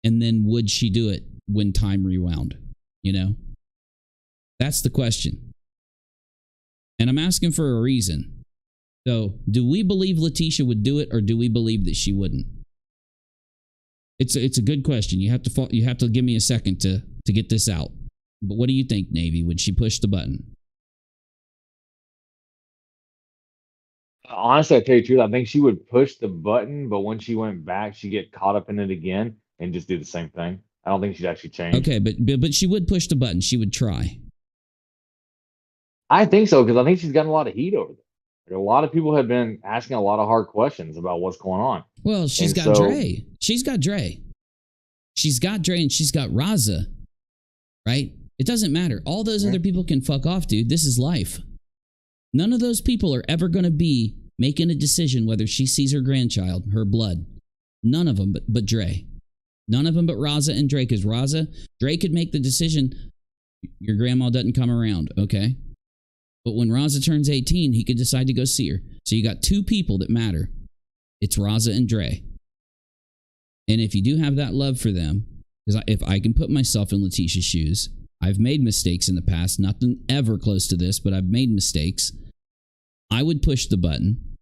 And then would she do it when time rewound? You know? That's the question. And I'm asking for a reason. So, do we believe Leticia would do it, or do we believe that she wouldn't? It's a good question. You have to give me a second to get this out. But what do you think, Navy? Would she push the button? Honestly, I tell you the truth, I think she would push the button, but when she went back, she'd get caught up in it again and just do the same thing. I don't think she'd actually change. Okay, but she would push the button. She would try. I think so, because I think she's gotten a lot of heat over there. A lot of people have been asking a lot of hard questions about what's going on. Well, she's got Dre. She's got Dre. She's got Dre and she's got Raza. Right? It doesn't matter. All those other people can fuck off, dude. This is life. None of those people are ever going to be making a decision whether she sees her grandchild, her blood. None of them but Dre. None of them but Raza and Dre, because Dre could make the decision, your grandma doesn't come around, okay? But when Raza turns 18, he could decide to go see her. So you got two people that matter. It's Raza and Dre. And if you do have that love for them, because if I can put myself in Letitia's shoes, I've made mistakes in the past, nothing ever close to this, but I've made mistakes. I would push the button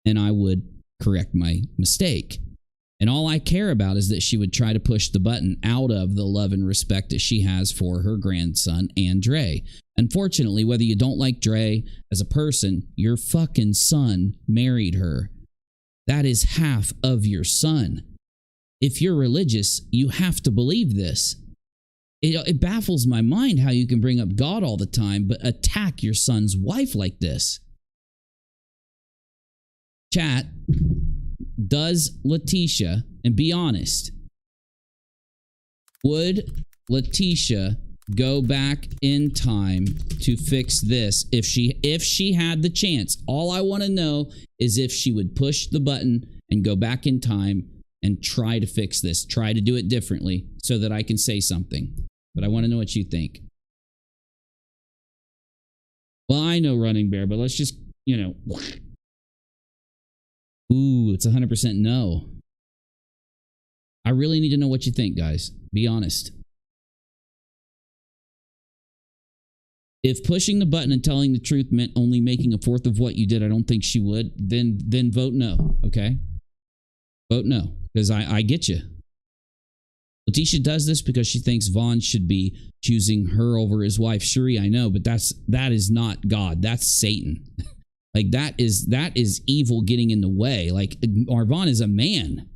and I would correct my mistake. And all I care about is that she would try to push the button out of the love and respect that she has for her grandson and Dre. Unfortunately, whether you don't like Dre as a person, your fucking son married her. That is half of your son. If you're religious, you have to believe this. It baffles my mind how you can bring up God all the time, but attack your son's wife like this. Chat, does Leticia, and be honest, would Leticia go back in time to fix this if she had the chance? All I want to know is if she would push the button and go back in time and try to fix this, try to do it differently so that I can say something. But I want to know what you think. Well, I know Running Bear, but let's just, Ooh, it's 100% no. I really need to know what you think, guys. Be honest. If pushing the button and telling the truth meant only making a fourth of what you did, I don't think she would. Then vote no, okay? Vote no, because I get you. Leticia does this because she thinks Vaughn should be choosing her over his wife. Shuri, I know, but that is not God. That's Satan. Like that is evil getting in the way. Like Marvon is a man.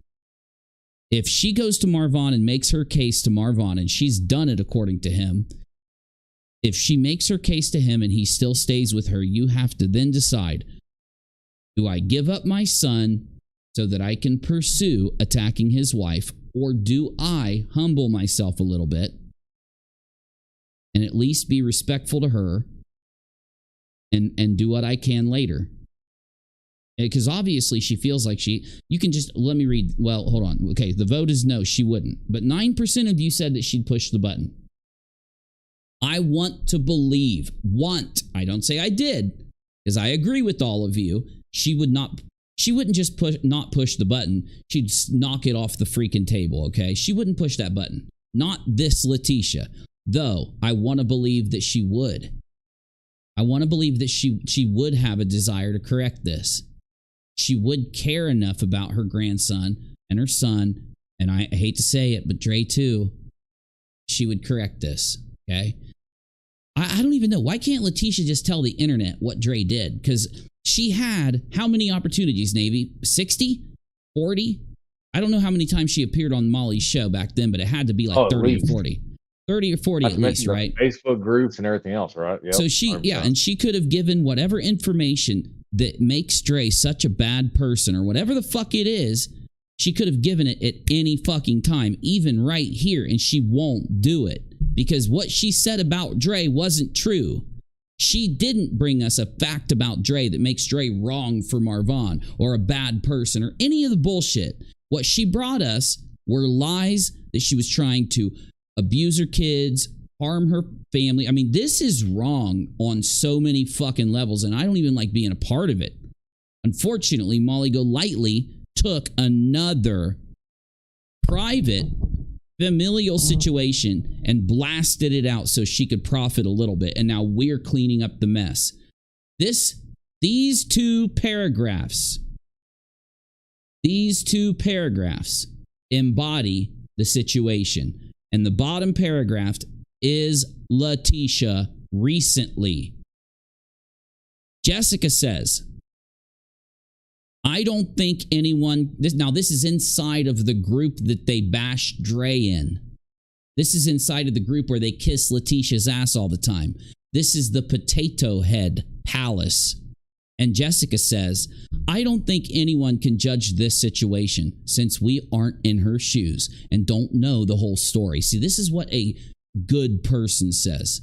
If she goes to Marvon and makes her case to Marvon, and she's done it according to him, if she makes her case to him and he still stays with her, you have to then decide, do I give up my son so that I can pursue attacking his wife, or do I humble myself a little bit and at least be respectful to her and do what I can later? Because obviously she feels like you can just, let me read, well, hold on. Okay, the vote is no, she wouldn't. But 9% of you said that she'd push the button. I want to believe, I don't say I did, because I agree with all of you. She wouldn't just not push the button. She'd knock it off the freaking table, okay? She wouldn't push that button. Not this Leticia. Though, I want to believe that she would. I want to believe that she would have a desire to correct this. She would care enough about her grandson and her son, and I hate to say it, but Dre too, she would correct this, okay? I don't even know. Why can't Leticia just tell the internet what Dre did? Because she had how many opportunities, Navy? 60? 40? I don't know how many times she appeared on Molly's show back then, but it had to be like 30 or 40. 30 or 40 at least, right? Facebook groups and everything else, right? Yep. So and she could have given whatever information that makes Dre such a bad person or whatever the fuck it is, she could have given it at any fucking time, even right here, and she won't do it. Because what she said about Dre wasn't true. She didn't bring us a fact about Dre that makes Dre wrong for Marvon or a bad person or any of the bullshit. What she brought us were lies that she was trying to abuse her kids, harm her family. I mean, this is wrong on so many fucking levels, and I don't even like being a part of it. Unfortunately, Molly Golightly took another private familial situation and blasted it out so she could profit a little bit. And now we're cleaning up the mess. These two paragraphs embody the situation. And the bottom paragraph is Leticia recently. Jessica says, I don't think anyone, this is inside of the group that they bash Dre in. This is inside of the group where they kiss Letitia's ass all the time. This is the Potato Head Palace. And Jessica says, I don't think anyone can judge this situation since we aren't in her shoes and don't know the whole story. See, this is what a good person says.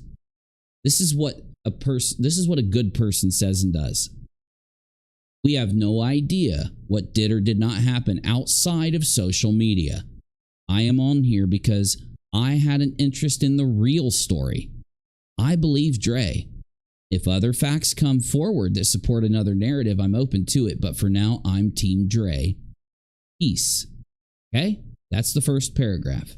This is what a good person says and does. We have no idea what did or did not happen outside of social media. I am on here because I had an interest in the real story. I believe Dre. If other facts come forward that support another narrative, I'm open to it. But for now, I'm Team Dre. Peace. Okay? That's the first paragraph.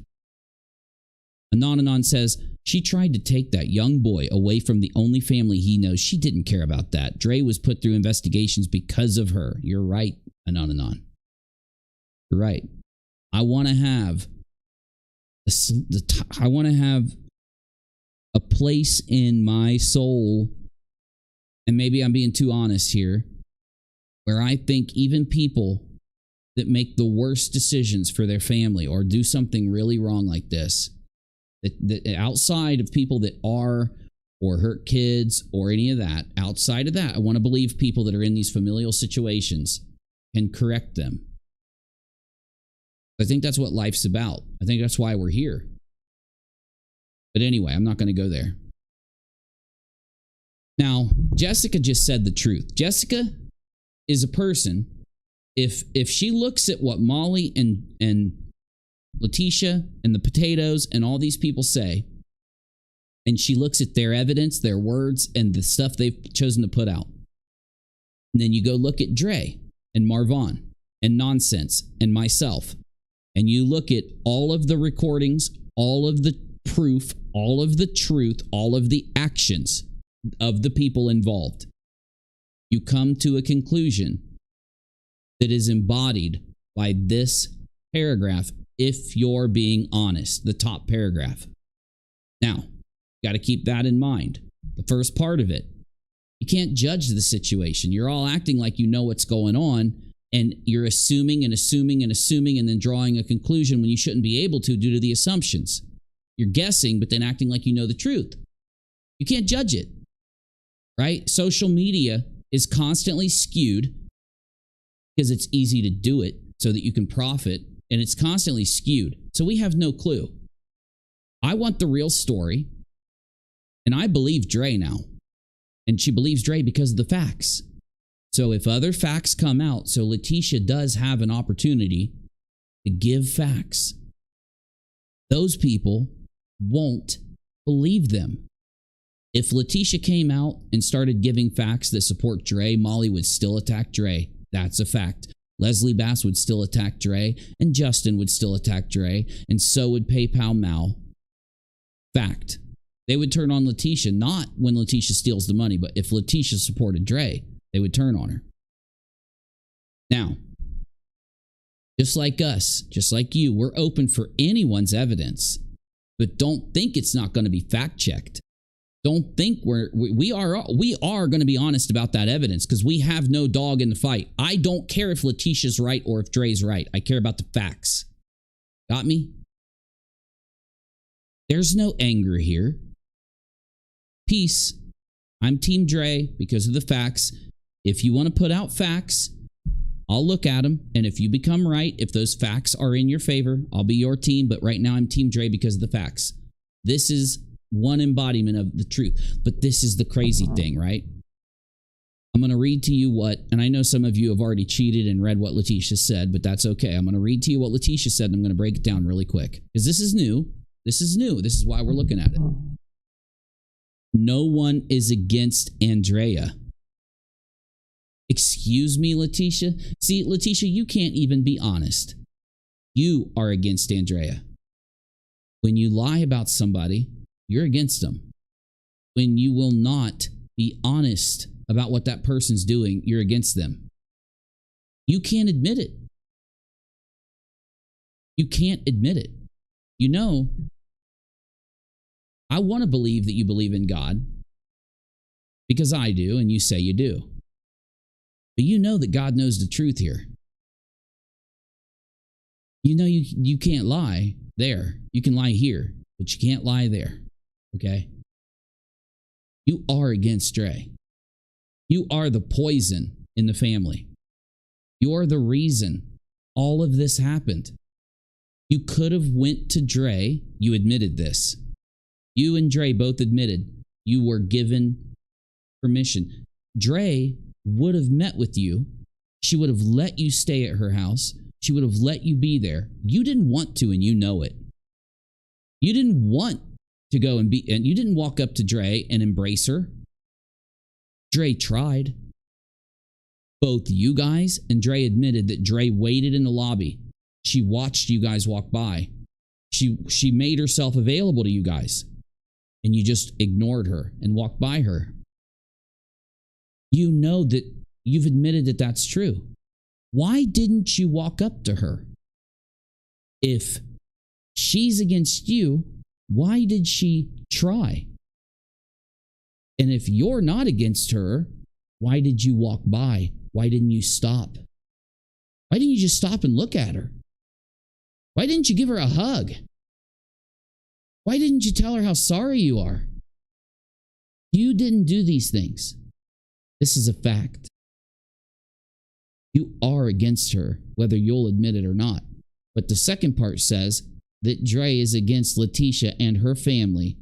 Anon says, she tried to take that young boy away from the only family he knows. She didn't care about that. Dre was put through investigations because of her. You're right, Anon. You're right. I want to have a place in my soul, and maybe I'm being too honest here, where I think even people that make the worst decisions for their family or do something really wrong like this, that outside of people that are or hurt kids or any of that, outside of that, I want to believe people that are in these familial situations can correct them. I think that's what life's about. I think that's why we're here. But anyway, I'm not going to go there. Now, Jessica just said the truth. Jessica is a person, if she looks at what Molly and Leticia and the potatoes and all these people say, and she looks at their evidence, their words, and the stuff they've chosen to put out, and then you go look at Dre and Marvon and Nonsense and myself, and you look at all of the recordings, all of the proof, all of the truth, all of the actions of the people involved, you come to a conclusion that is embodied by this paragraph, if you're being honest, the top paragraph. Now, you got to keep that in mind. The first part of it, you can't judge the situation. You're all acting like you know what's going on, and you're assuming and assuming and assuming and then drawing a conclusion when you shouldn't be able to due to the assumptions. You're guessing, but then acting like you know the truth. You can't judge it, right? Social media is constantly skewed because it's easy to do it so that you can profit, and it's constantly skewed. So we have no clue. I want the real story, and I believe Dre now. And she believes Dre because of the facts. So if other facts come out, so Leticia does have an opportunity to give facts, those people won't believe them. If Leticia came out and started giving facts that support Dre, Molly would still attack Dre. That's a fact. Leslie Bass would still attack Dre, and Justin would still attack Dre, and so would PayPal Mal. Fact. They would turn on Leticia, not when Leticia steals the money, but if Leticia supported Dre, they would turn on her. Now, just like us, just like you, we're open for anyone's evidence, but don't think it's not going to be fact-checked. Don't think we are going to be honest about that evidence because we have no dog in the fight. I don't care if Leticia's right or if Dre's right. I care about the facts. Got me? There's no anger here. Peace. I'm Team Dre because of the facts. If you want to put out facts, I'll look at them. And if you become right, if those facts are in your favor, I'll be your team. But right now I'm Team Dre because of the facts. This is one embodiment of the truth. But this is the crazy thing, right? I'm going to read to you what, and I know some of you have already cheated and read what Leticia said, but that's okay. I'm going to read to you what Leticia said, and I'm going to break it down really quick. Because this is new. This is new. This is why we're looking at it. No one is against Andrea. Excuse me, Leticia? See, Leticia, you can't even be honest. You are against Andrea. When you lie about somebody, you're against them. When you will not be honest about what that person's doing, you're against them. You can't admit it. You can't admit it. You know, I want to believe that you believe in God because I do, and you say you do. But you know that God knows the truth here. You know you can't lie there. You can lie here, but you can't lie there. Okay? You are against Dre. You are the poison in the family. You're the reason all of this happened. You could have went to Dre. You admitted this. You and Dre both admitted you were given permission. Dre would have met with you. She would have let you stay at her house. She would have let you be there. You didn't want to, and you know it. You didn't want to go and you didn't walk up to Dre and embrace her. Dre tried. Both you guys and Dre admitted that Dre waited in the lobby. She watched you guys walk by. She made herself available to you guys, and you just ignored her and walked by her. You know that you've admitted that that's true. Why didn't you walk up to her? If she's against you, why did she try? And if you're not against her, why did you walk by? Why didn't you stop? Why didn't you just stop and look at her? Why didn't you give her a hug? Why didn't you tell her how sorry you are? You didn't do these things. This is a fact. You are against her, whether you'll admit it or not. But the second part says that Dre is against Leticia and her family.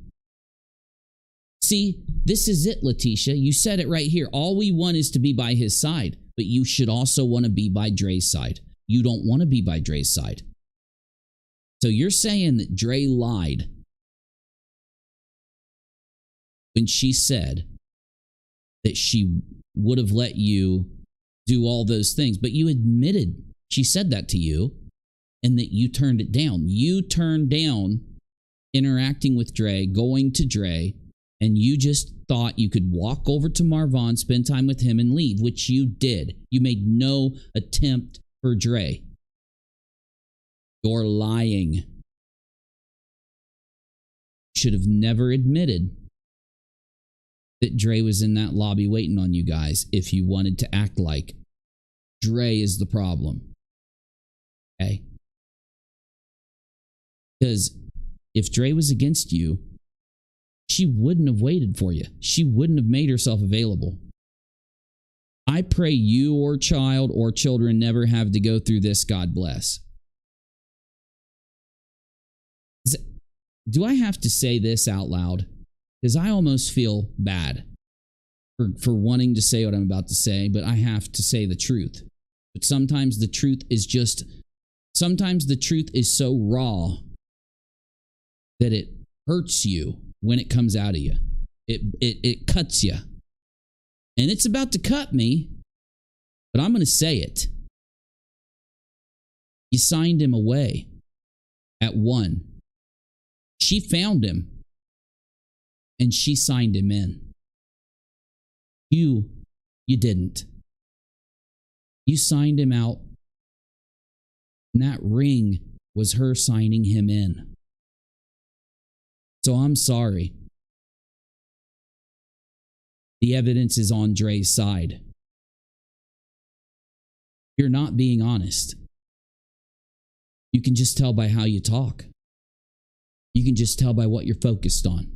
See, this is it, Leticia. You said it right here. All we want is to be by his side, but you should also want to be by Dre's side. You don't want to be by Dre's side. So you're saying that Dre lied when she said that she would have let you do all those things, but you admitted she said that to you and that you turned it down. You turned down interacting with Dre, going to Dre, and you just thought you could walk over to Marvon, spend time with him, and leave, which you did. You made no attempt for Dre. You're lying. Should have never admitted that Dre was in that lobby waiting on you guys if you wanted to act like Dre is the problem. Okay? Because if Dre was against you, she wouldn't have waited for you. She wouldn't have made herself available. I pray you or child or children never have to go through this. God bless. Do I have to say this out loud? Because I almost feel bad for wanting to say what I'm about to say, but I have to say the truth. But sometimes the truth is so raw that it hurts you when it comes out of you. It cuts you. And it's about to cut me, but I'm going to say it. You signed him away at 1. She found him, and she signed him in. You didn't. You signed him out, and that ring was her signing him in. So I'm sorry. The evidence is on Dre's side. You're not being honest. You can just tell by how you talk. You can just tell by what you're focused on.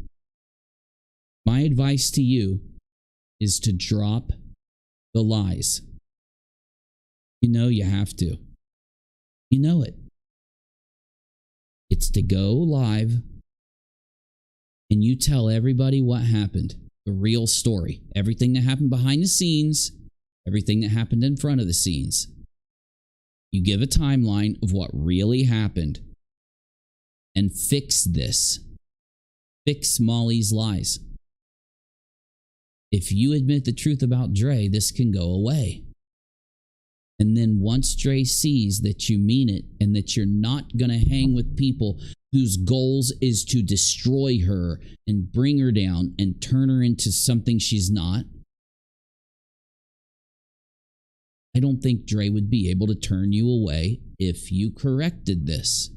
My advice to you is to drop the lies. You know you have to. You know it. It's to go live and you tell everybody what happened. The real story. Everything that happened behind the scenes. Everything that happened in front of the scenes. You give a timeline of what really happened. And fix this. Fix Molly's lies. if you admit the truth about Dre, this can go away. And then once Dre sees that you mean it and that you're not going to hang with people whose goals is to destroy her and bring her down and turn her into something she's not, I don't think Dre would be able to turn you away if you corrected this.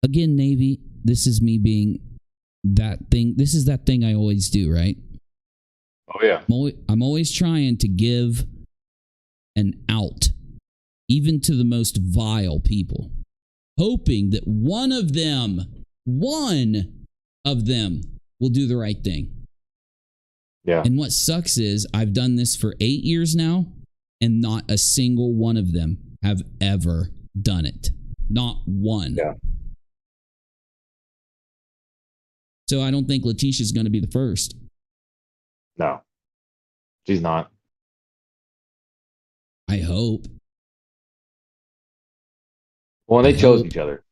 Again, Navy, this is me being that thing. This is that thing I always do, right? Oh, yeah. I'm always trying to give an out, even to the most vile people, hoping that one of them will do the right thing. Yeah. And what sucks is I've done this for 8 years now, and not a single one of them have ever done it. Not one. Yeah. So I don't think Letitia's going to be the first. No, she's not. I hope. Well, they chose each other.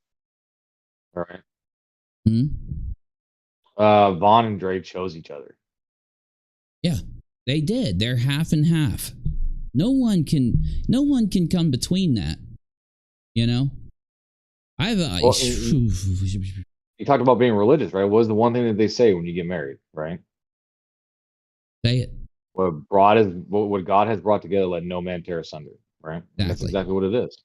All right. Vaughn and Dre chose each other. Yeah, they did. They're half and half. No one can come between that. You know? Well, you talked about being religious, right? What was the one thing that they say when you get married, right? Say it. What God has brought together, let no man tear asunder, right? Exactly. That's exactly what it is.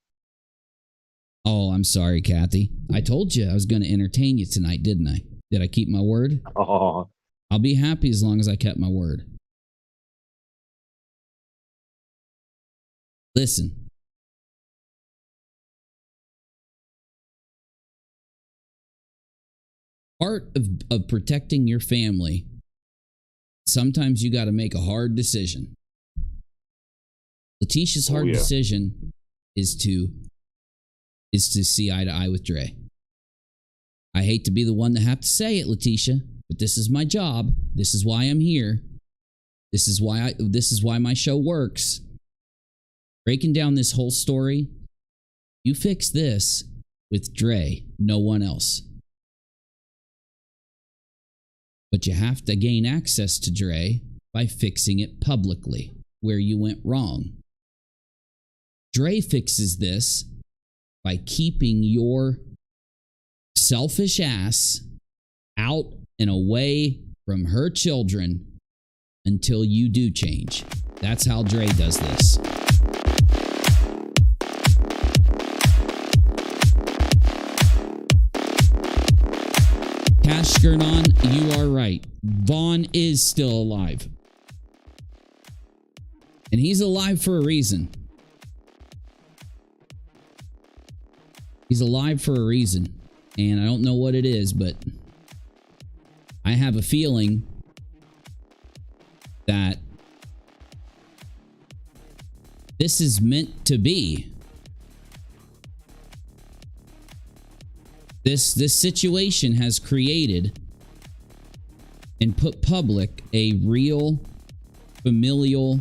Oh, I'm sorry, Kathy. I told you I was going to entertain you tonight, didn't I? Did I keep my word? Oh. I'll be happy as long as I kept my word. Listen. Part of protecting your family, sometimes you got to make a hard decision. Letitia's hard decision is to see eye to eye with Dre. I hate to be the one to have to say it, Leticia, but this is my job. This is why I'm here. This is why my show works. Breaking down this whole story, you fix this with Dre, no one else. But you have to gain access to Dre by fixing it publicly, where you went wrong. Dre fixes this by keeping your selfish ass out and away from her children until you do change. That's how Dre does this. Cash Skirnon, you are right. Vaughn is still alive. And he's alive for a reason. He's alive for a reason. And I don't know what it is, but I have a feeling that this is meant to be. This situation has created and put public a real familial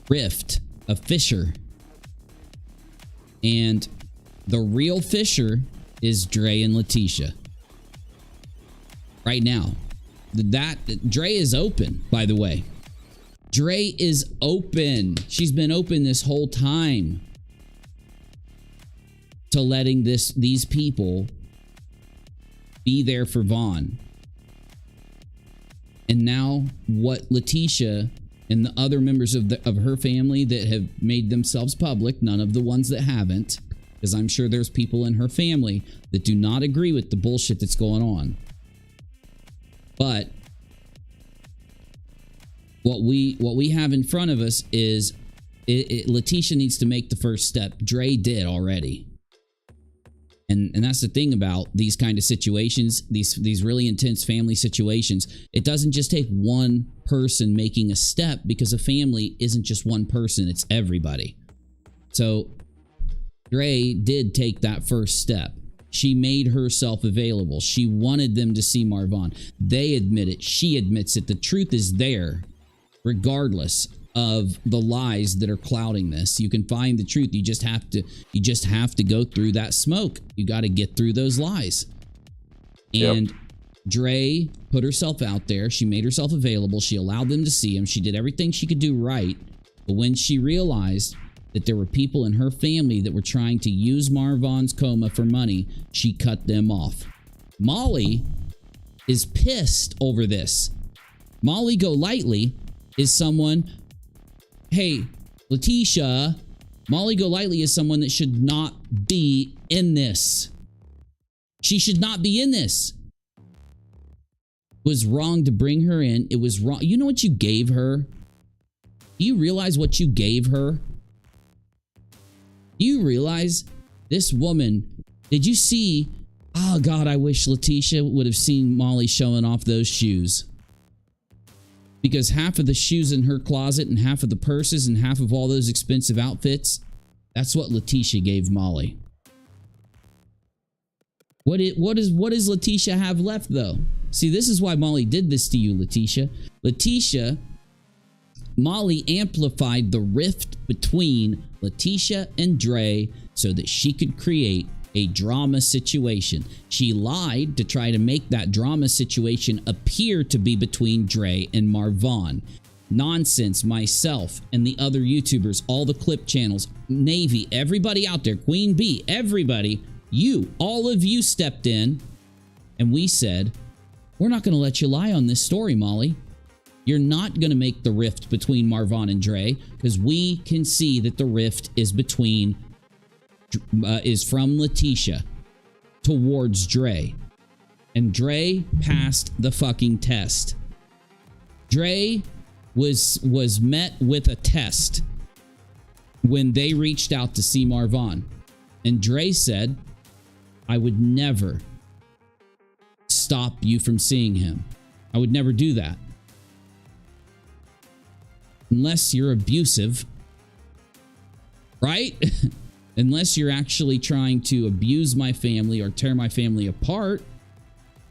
rift, a fissure. And the real fissure is Dre and Leticia. Right now. Dre is open, by the way. Dre is open. She's been open this whole time to letting these people be there for Vaughn. And now what Leticia and the other members of her family that have made themselves public, none of the ones that haven't, because I'm sure there's people in her family that do not agree with the bullshit that's going on. But what we have in front of us is Leticia needs to make the first step. Dre did already. And that's the thing about these kind of situations, these really intense family situations. It doesn't just take one person making a step, because a family isn't just one person, it's everybody. So Dre did take that first step. She made herself available. She wanted them to see Marvon. They admit it. She admits it. The truth is there, regardless of the lies that are clouding this. You can find the truth. You just have to go through that smoke. You got to get through those lies. And Dre put herself out there. She made herself available. She allowed them to see him. She did everything she could do right. But when she realized that there were people in her family that were trying to use Marvon's coma for money, she cut them off. Molly is pissed over this. Molly Golightly is someone, hey, Leticia, Molly Golightly is someone that should not be in this. She should not be in this. It was wrong to bring her in. It was wrong. You know what you gave her? Do you realize what you gave her? Do you realize this woman, did you see, oh God, I wish Leticia would have seen Molly showing off those shoes. Because half of the shoes in her closet and half of the purses and half of all those expensive outfits, that's what Leticia gave Molly. What does Leticia have left though? See, this is why Molly did this to you, Leticia. Molly amplified the rift between Leticia and Dre so that she could create a drama situation. She lied to try to make that drama situation appear to be between Dre and Marvon. Nonsense. Myself and the other YouTubers, all the clip channels, Navy, everybody out there, Queen Bee, everybody, all of you stepped in and we said, we're not going to let you lie on this story, Molly. You're not going to make the rift between Marvon and Dre because we can see that the rift is between is from Leticia towards Dre. And Dre passed the fucking test. Dre was met with a test when they reached out to see Marvon. And Dre said, I would never stop you from seeing him. I would never do that. Unless you're abusive, right? Unless you're actually trying to abuse my family or tear my family apart,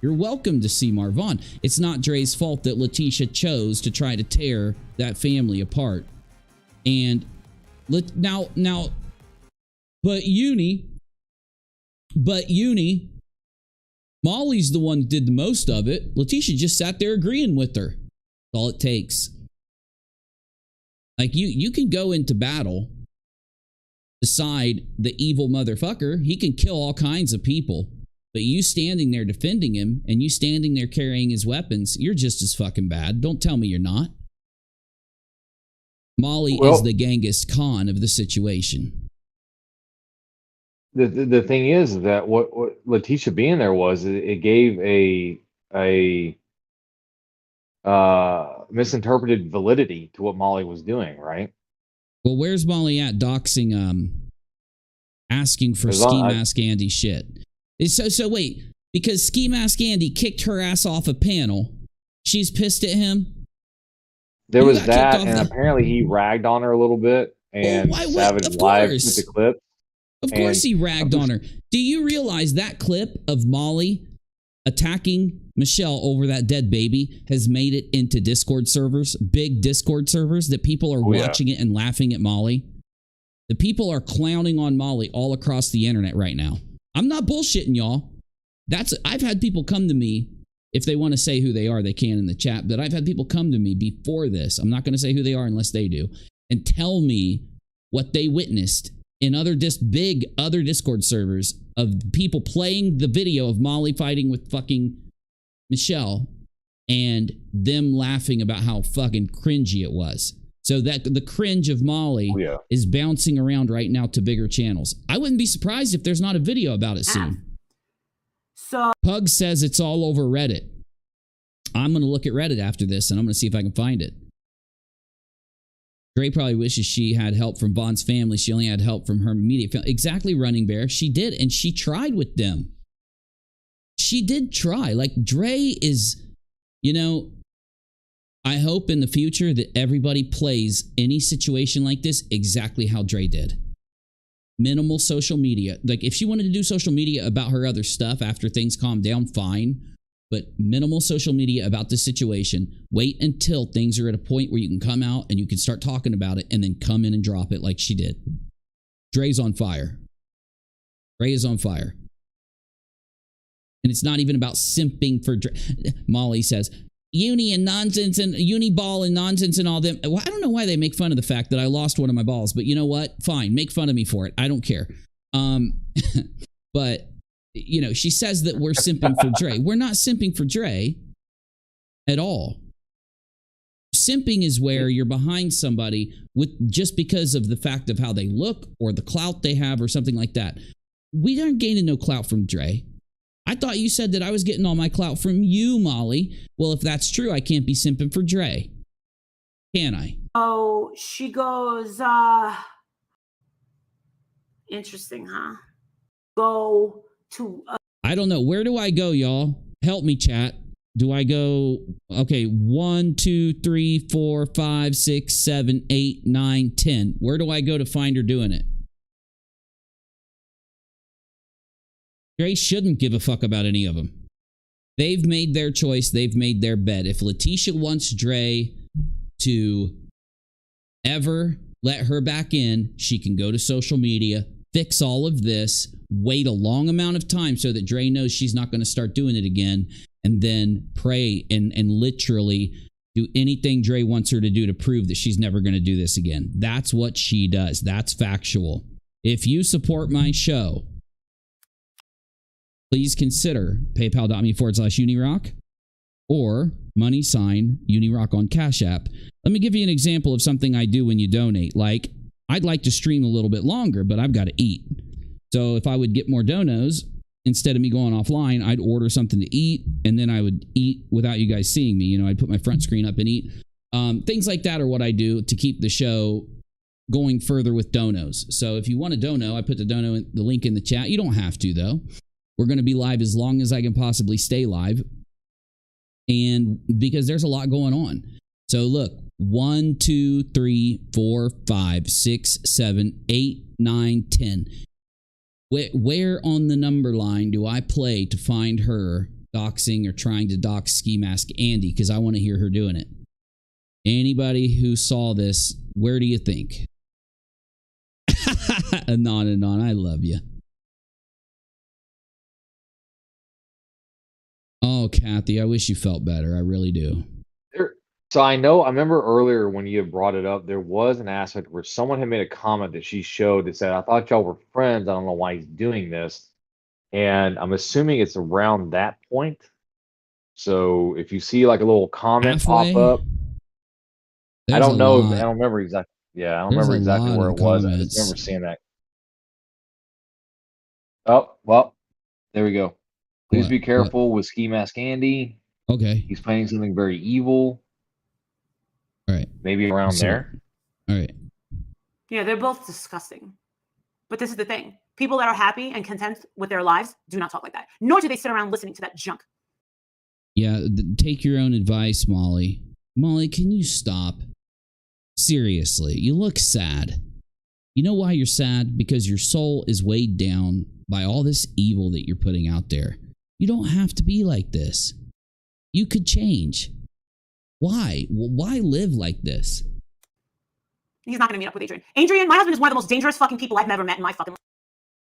you're welcome to see Marvon. It's not Dre's fault that Leticia chose to try to tear that family apart. And now, but Uni, Molly's the one that did the most of it. Leticia just sat there agreeing with her. That's all it takes. Like you can go into battle, decide the evil motherfucker, he can kill all kinds of people, but you standing there defending him and you standing there carrying his weapons, you're just as fucking bad. Don't tell me you're not. Molly is the Genghis Khan of the situation. The thing is that what Leticia being there was, it gave a misinterpreted validity to what Molly was doing, right? Well, where's Molly at doxing, asking for Ski Mask Andy shit? So wait, because Ski Mask Andy kicked her ass off a panel, she's pissed at him? There was that, and apparently he ragged on her a little bit, and Savage Live with the clip. Of course he ragged on her. Do you realize that clip of Molly attacking Michelle over that dead baby has made it into Discord servers, big Discord servers, that people are watching it and laughing at Molly? The people are clowning on Molly all across the internet right now. I'm not bullshitting y'all. I've had people come to me, if they want to say who they are, they can in the chat, but I've had people come to me before this. I'm not going to say who they are unless they do, and tell me what they witnessed in other Discord servers of people playing the video of Molly fighting with fucking Michelle and them laughing about how fucking cringy it was. So that the cringe of Molly is bouncing around right now to bigger channels. I wouldn't be surprised if there's not a video about it soon. So Pug says it's all over Reddit. I'm going to look at Reddit after this and I'm going to see if I can find it. Dre probably wishes she had help from Vaughn's family. She only had help from her immediate family. Exactly, Running Bear. She did, and she tried with them. She did try. Like, Dre is, I hope in the future that everybody plays any situation like this exactly how Dre did. Minimal social media. Like, if she wanted to do social media about her other stuff after things calm down, fine. But minimal social media about this situation. Wait until things are at a point where you can come out and you can start talking about it and then come in and drop it like she did. Dre's on fire. Dre is on fire. And it's not even about simping for Dre. Molly says, uni and nonsense and uni ball and nonsense and all them. Well, I don't know why they make fun of the fact that I lost one of my balls, but you know what? Fine. Make fun of me for it. I don't care. But, you know, she says that we're simping for Dre. We're not simping for Dre at all. Simping is where you're behind somebody with just because of the fact of how they look or the clout they have or something like that. We aren't gaining no clout from Dre. I thought you said that I was getting all my clout from you, Molly. Well, if that's true, I can't be simping for Dre. Can I? Oh, she goes, interesting, huh? Go to... I don't know. Where do I go, y'all? Help me, chat. Do I go... Okay, 1, 2, 3, 4, 5, 6, 7, 8, 9, 10. Where do I go to find her doing it? Dre shouldn't give a fuck about any of them. They've made their choice. They've made their bet. If Leticia wants Dre to ever let her back in, she can go to social media, fix all of this, wait a long amount of time so that Dre knows she's not going to start doing it again, and then pray and literally do anything Dre wants her to do to prove that she's never going to do this again. That's what she does. That's factual. If you support my show, please consider paypal.me/UniRock or $UniRock on Cash App. Let me give you an example of something I do when you donate. Like, I'd like to stream a little bit longer, but I've got to eat. So if I would get more donos, instead of me going offline, I'd order something to eat, and then I would eat without you guys seeing me. You know, I'd put my front screen up and eat. Things like that are what I do to keep the show going further with donos. So if you want a dono, I put the link in the chat. You don't have to, though. We're going to be live as long as I can possibly stay live. And because there's a lot going on. So look, 1, 2, 3, 4, 5, 6, 7, 8, 9, 10. Where on the number line do I play to find her doxing or trying to dox Ski Mask Andy? Because I want to hear her doing it. Anybody who saw this, where do you think? Anon, I love you. Oh, Kathy, I wish you felt better. I really do. So I remember earlier when you had brought it up, there was an aspect where someone had made a comment that she showed that said, I thought y'all were friends. I don't know why he's doing this. And I'm assuming it's around that point. So if you see like a little comment pop up, I don't know. I don't remember exactly. Yeah, I don't remember exactly where it was. I just remember seeing that. Oh, well, there we go. Please be careful with Ski Mask Andy. Okay. He's playing something very evil. All right. Maybe around there. All right. Yeah, they're both disgusting. But this is the thing. People that are happy and content with their lives do not talk like that. Nor do they sit around listening to that junk. Yeah, take your own advice, Molly. Molly, can you stop? Seriously, you look sad. You know why you're sad? Because your soul is weighed down by all this evil that you're putting out there. You don't have to be like this. You could change. Why? Why live like this? He's not going to meet up with Adrian. Adrian, my husband is one of the most dangerous fucking people I've ever met in my fucking life.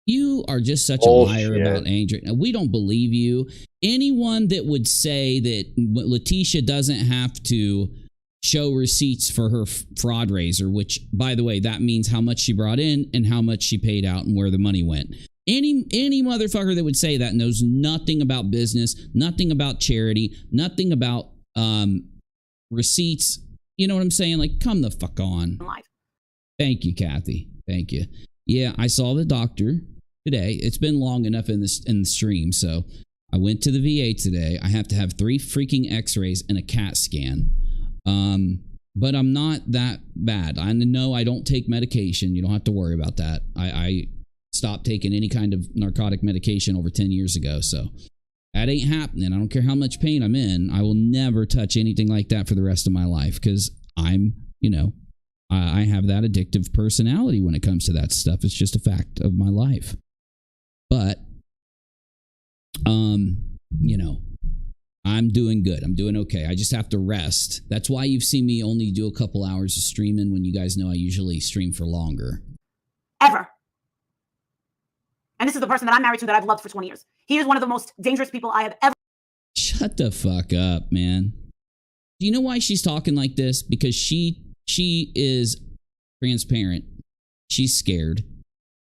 You are just such a liar about Adrian. We don't believe you. Anyone that would say that Leticia doesn't have to show receipts for her fraud raiser, which, by the way, that means how much she brought in and how much she paid out and where the money went. Any motherfucker that would say that knows nothing about business, nothing about charity, nothing about receipts. You know what I'm saying? Like, come the fuck on. Thank you, Kathy. Thank you. Yeah, I saw the doctor today. It's been long enough in the stream, so I went to the VA today. I have to have 3 freaking x-rays and a CAT scan. But I'm not that bad. I know I don't take medication. You don't have to worry about that. I stopped taking any kind of narcotic medication over 10 years ago, so that ain't happening. I don't care how much pain I'm in. I will never touch anything like that for the rest of my life because I'm, I have that addictive personality when it comes to that stuff. It's just a fact of my life. But, I'm doing good. I'm doing okay. I just have to rest. That's why you've seen me only do a couple hours of streaming when you guys know I usually stream for longer. Ever. And this is the person that I'm married to that I've loved for 20 years. He is one of the most dangerous people I have ever. Shut the fuck up, man. Do you know why she's talking like this? Because she is transparent. She's scared.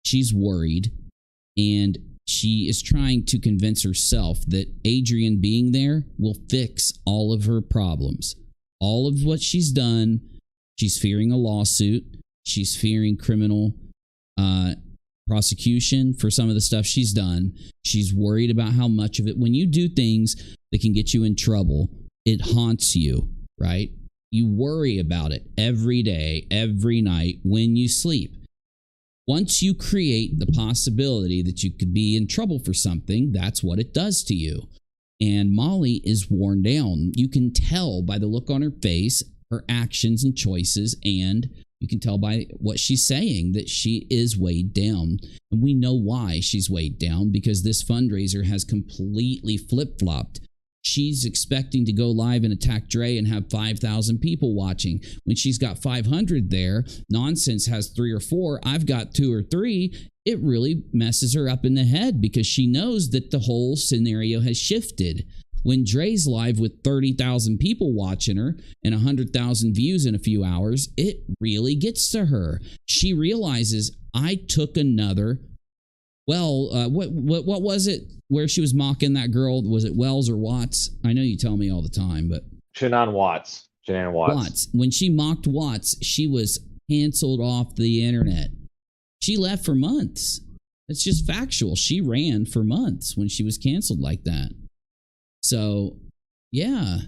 She's worried. And she is trying to convince herself that Adrian being there will fix all of her problems. All of what she's done. She's fearing a lawsuit. She's fearing criminal prosecution for some of the stuff she's done. She's worried about how much of it, when you do things that can get you in trouble, it haunts you, right? You worry about it every day, every night when you sleep. Once you create the possibility that you could be in trouble for something, that's what it does to you. And Molly is worn down. You can tell by the look on her face, her actions and choices, and you can tell by what she's saying that she is weighed down. And we know why she's weighed down, because this fundraiser has completely flip-flopped. She's expecting to go live and attack Dre and have 5,000 people watching. When she's got 500 there, Nonsense has 3 or 4, I've got 2 or 3. It really messes her up in the head because she knows that the whole scenario has shifted. When Dre's live with 30,000 people watching her and 100,000 views in a few hours, it really gets to her. She realizes, I took another, what was it where she was mocking that girl? Was it Wells or Watts? I know you tell me all the time, but Shannon Watts. When she mocked Watts, she was canceled off the internet. She left for months. It's just factual. She ran for months when she was canceled like that. So, yeah.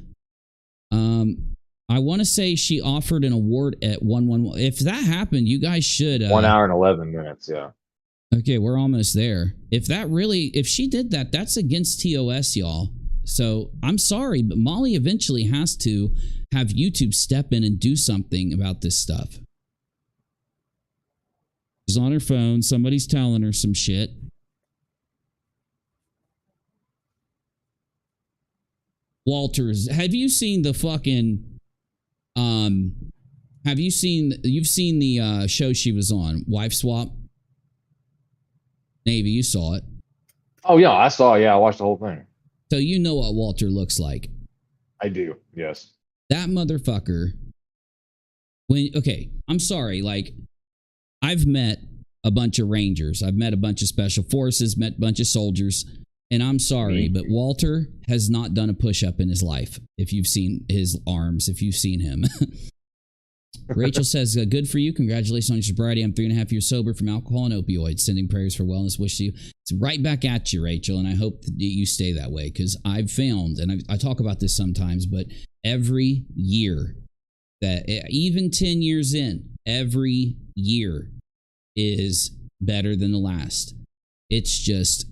I want to say she offered an award at 111. If that happened, you guys should. 1 hour and 11 minutes, yeah. Okay, we're almost there. If she did that, that's against TOS, y'all. So, I'm sorry, but Molly eventually has to have YouTube step in and do something about this stuff. She's on her phone. Somebody's telling her some shit. Walters, have you seen the fucking you've seen the show she was on, Wife Swap? Navy, you saw it. Oh yeah, I watched the whole thing. So you know what Walter looks like. I do, yes. That motherfucker, I'm sorry, like, I've met a bunch of Rangers, I've met a bunch of Special Forces, met a bunch of soldiers. And I'm sorry, but Walter has not done a push-up in his life. If you've seen his arms, if you've seen him. Rachel says, good for you. Congratulations on your sobriety. I'm 3.5 years sober from alcohol and opioids. Sending prayers for wellness. Wish you. It's right back at you, Rachel. And I hope that you stay that way, because I've found, and I talk about this sometimes, but every year, that even 10 years in, every year is better than the last. It's just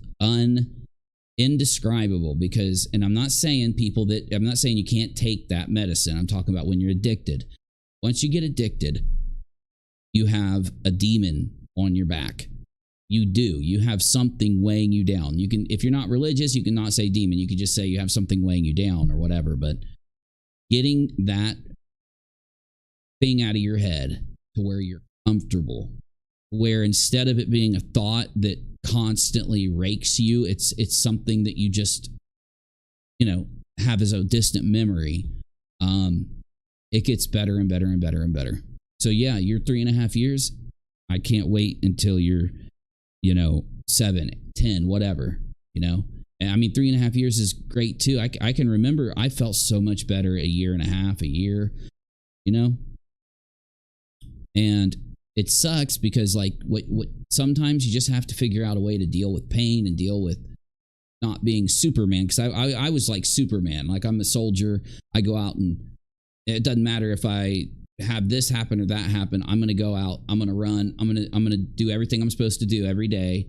indescribable, because, and I'm not saying you can't take that medicine. I'm talking about when you're addicted. Once you get addicted, you have a demon on your back. You have something weighing you down. You can, if you're not religious, you can not say demon. You can just say you have something weighing you down or whatever. But getting that thing out of your head to where you're comfortable, where instead of it being a thought that constantly rakes you, it's something that you just, have as a distant memory. It gets better and better and better and better. So yeah, you're 3.5 years. I can't wait until you're, 7, 10, whatever, And I mean, 3.5 years is great too. I can remember I felt so much better a year and a half, a year, and it sucks because like what sometimes you just have to figure out a way to deal with pain and deal with not being Superman. Because I was like Superman. Like, I'm a soldier. I go out and it doesn't matter if I have this happen or that happen. I'm going to go out. I'm going to run. I'm going to do everything I'm supposed to do every day.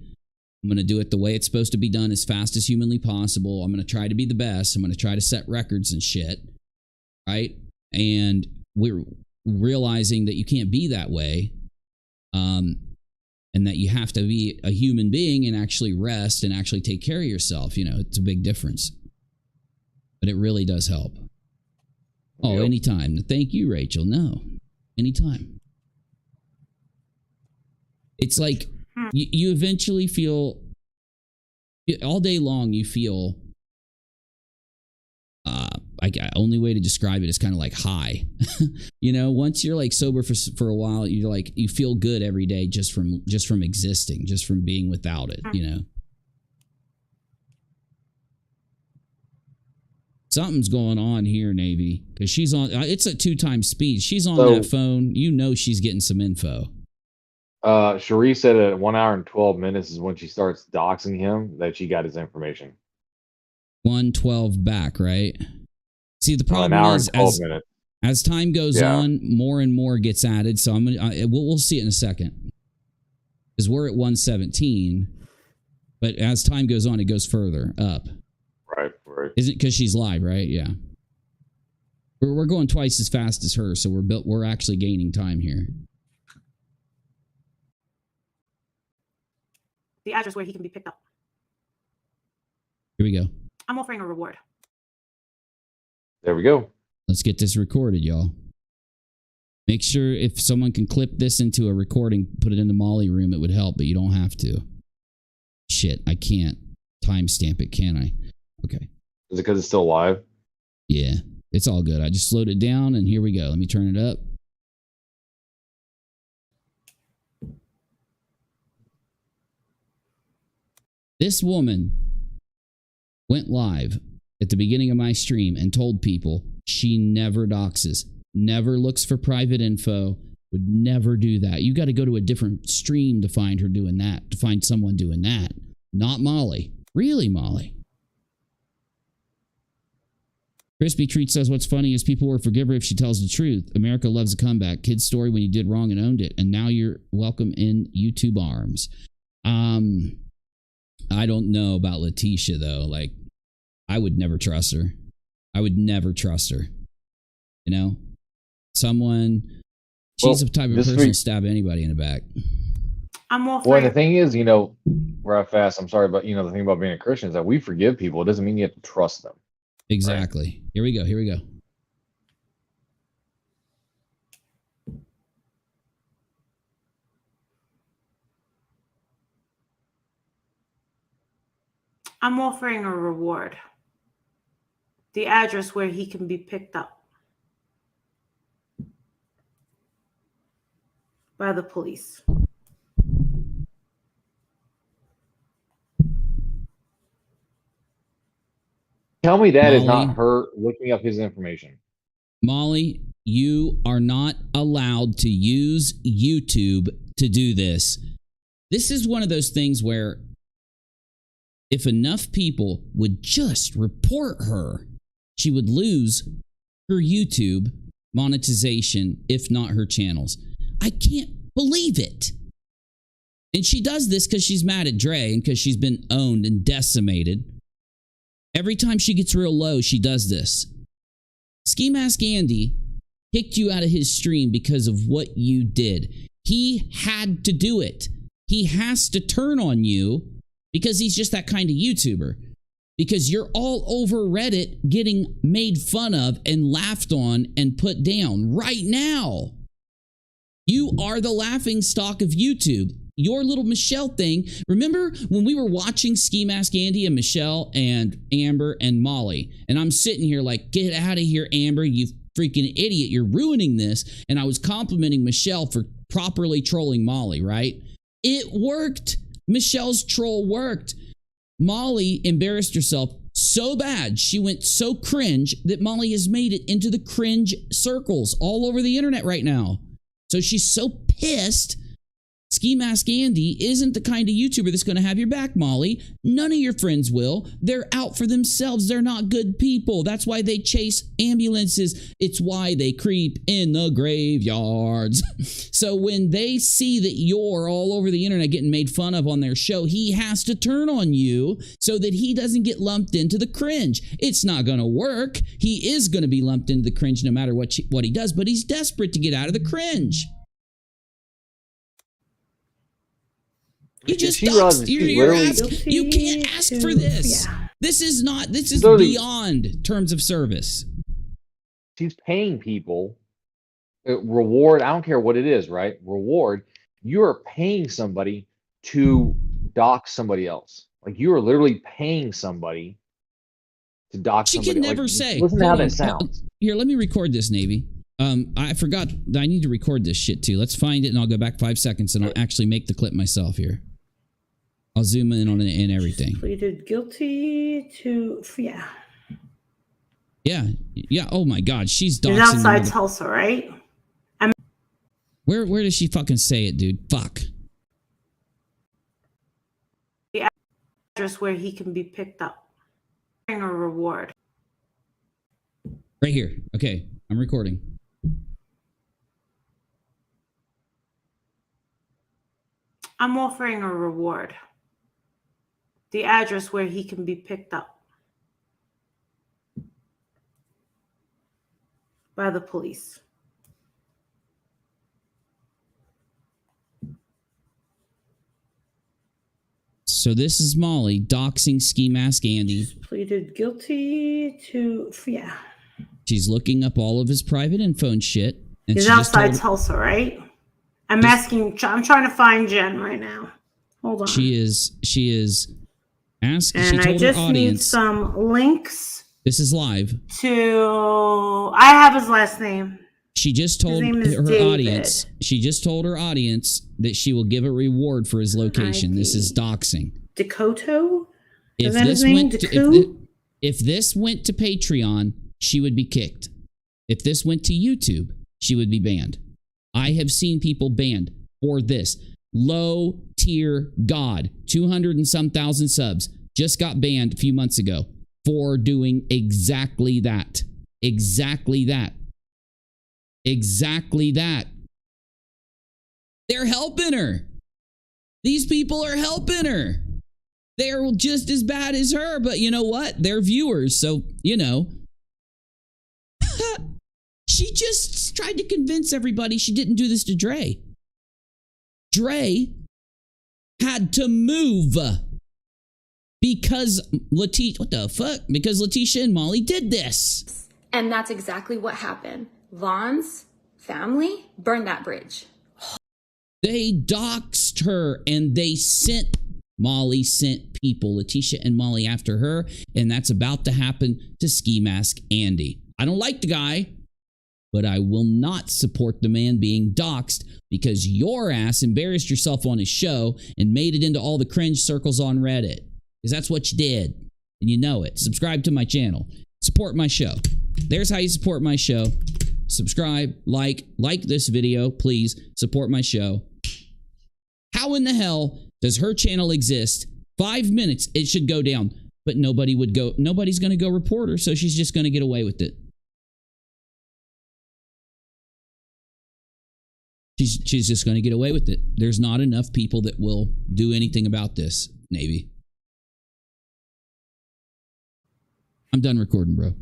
I'm going to do it the way it's supposed to be done, as fast as humanly possible. I'm going to try to be the best. I'm going to try to set records and shit. Right? And we're realizing that you can't be that way. And that you have to be a human being and actually rest and actually take care of yourself. It's a big difference. But it really does help. Oh, yep. Anytime. Thank you, Rachel. No, anytime. It's like you eventually feel all day long you feel only way to describe it is kind of like high. You know, once you're like sober for a while, you're like, you feel good every day just from existing, just from being without it, you know. Something's going on here, Navy, because she's on, it's at 2x speed. She's on that phone. You know she's getting some info. Cherie said at 1 hour and 12 minutes is when she starts doxing him that she got his information. 1:12 back, right? See, the problem an hour is and 12 minutes. As time goes on, more and more gets added. So we'll see it in a second, because we're at 117, but as time goes on, it goes further up. Right. Is it because she's live, right? Yeah. We're going twice as fast as her, so we're actually gaining time here. The address where he can be picked up. Here we go. I'm offering a reward. There we go. Let's get this recorded, y'all. Make sure if someone can clip this into a recording, put it in the Molly room, it would help, but you don't have to. Shit, I can't timestamp it, can I? Okay. Is it because it's still live? Yeah, it's all good. I just slowed it down, and here we go. Let me turn it up. This woman went live at the beginning of my stream and told people she never doxes, never looks for private info, would never do that. You got to go to a different stream to find her doing that, to find someone doing that. Not Molly. Really, Molly. Crispy Treat says, what's funny is people will forgive her if she tells the truth. America loves a comeback. Kid's story when you did wrong and owned it. And now you're welcome in YouTube arms. I don't know about Leticia, though. Like, I would never trust her. I would never trust her. You know? She's the type of person who'll stab anybody in the back. I'm all Well, the thing is, you know, right fast, I'm sorry, but, you know, the thing about being a Christian is that we forgive people. It doesn't mean you have to trust them. Exactly. Right? Here we go. Here we go. I'm offering a reward. The address where he can be picked up by the police. Tell me that Molly, is not her looking up his information. Molly, you are not allowed to use YouTube to do this. This is one of those things where if enough people would just report her, she would lose her YouTube monetization, if not her channels. I can't believe it. And she does this because she's mad at Dre and because she's been owned and decimated. Every time she gets real low, she does this. Ski Mask Andy kicked you out of his stream because of what you did. He had to do it. He has to turn on you because he's just that kind of YouTuber. Because you're all over Reddit getting made fun of and laughed on and put down right now. You are the laughing stock of YouTube. Your little Michelle thing. Remember when we were watching Ski Mask Andy and Michelle and Amber and Molly? And I'm sitting here like, get out of here, Amber, you freaking idiot. You're ruining this. And I was complimenting Michelle for properly trolling Molly, right? It worked. Michelle's troll worked. Molly embarrassed herself so bad. She went so cringe that Molly has made it into the cringe circles all over the internet right now. So she's so pissed. Ski Mask Andy isn't the kind of YouTuber that's going to have your back, Molly. None of your friends will. They're out for themselves. They're not good people. That's why they chase ambulances. It's why they creep in the graveyards. So when they see that you're all over the internet getting made fun of on their show, he has to turn on you so that he doesn't get lumped into the cringe. It's not going to work. He is going to be lumped into the cringe no matter what he does, but he's desperate to get out of the cringe. You just doxed. You can't ask for this. Yeah. This is beyond terms of service. She's paying people reward. I don't care what it is, right? Reward. You are paying somebody to dox somebody else. Like you are literally paying somebody to dox She somebody. can never like, say. Listen to how Hold on. that sounds. Here, let me record this, Navy. I forgot that I need to record this shit too. Let's find it and I'll go back 5 seconds and I'll actually make the clip myself here. I'll zoom in on it and everything. Pleaded guilty to, yeah. Yeah. Yeah. Oh my God. She's He's doxing. outside Tulsa, right? Where does she fucking say it, dude? Fuck. The address where he can be picked up. A reward. Right here. Okay. I'm recording. I'm offering a reward. The address where he can be picked up by the police. So this is Molly doxing Ski Mask Andy. Pleaded guilty to, yeah. She's looking up all of his private info and shit. And He's she just outside told- Tulsa, right? I'm asking, I'm trying to find Jen right now. Hold on. She is asking. And She I told her just need audience. some links This is live. to, I have his last name. She just told name is her David. audience. She just told her audience that she will give a reward for his location. This is doxing. Dakoto? If Is that this his name? went to, Daku? if this went to Patreon, she would be kicked. If this went to YouTube, she would be banned. I have seen people banned for this. Low tier god, 200 and some thousand subs, just got banned a few months ago for doing exactly that. Exactly that. Exactly that. They're helping her. These people are helping her. They're just as bad as her, but you know what? They're viewers, so, you know. She just tried to convince everybody she didn't do this to Dre. Dre had to move because Leticia, what the fuck? Because Leticia and Molly did this. And that's exactly what happened. Vaughn's family burned that bridge. They doxed her and they sent, Molly sent people, Leticia and Molly, after her, and that's about to happen to Ski Mask Andy. I don't like the guy, but I will not support the man being doxed because your ass embarrassed yourself on his show and made it into all the cringe circles on Reddit. Because that's what you did, and you know it. Subscribe to my channel. Support my show. There's how you support my show. Subscribe, like this video, please. Support my show. How in the hell does her channel exist? 5 minutes, it should go down. But nobody's going to go report her, so she's just going to get away with it. She's just going to get away with it. There's not enough people that will do anything about this, Navy. I'm done recording, bro.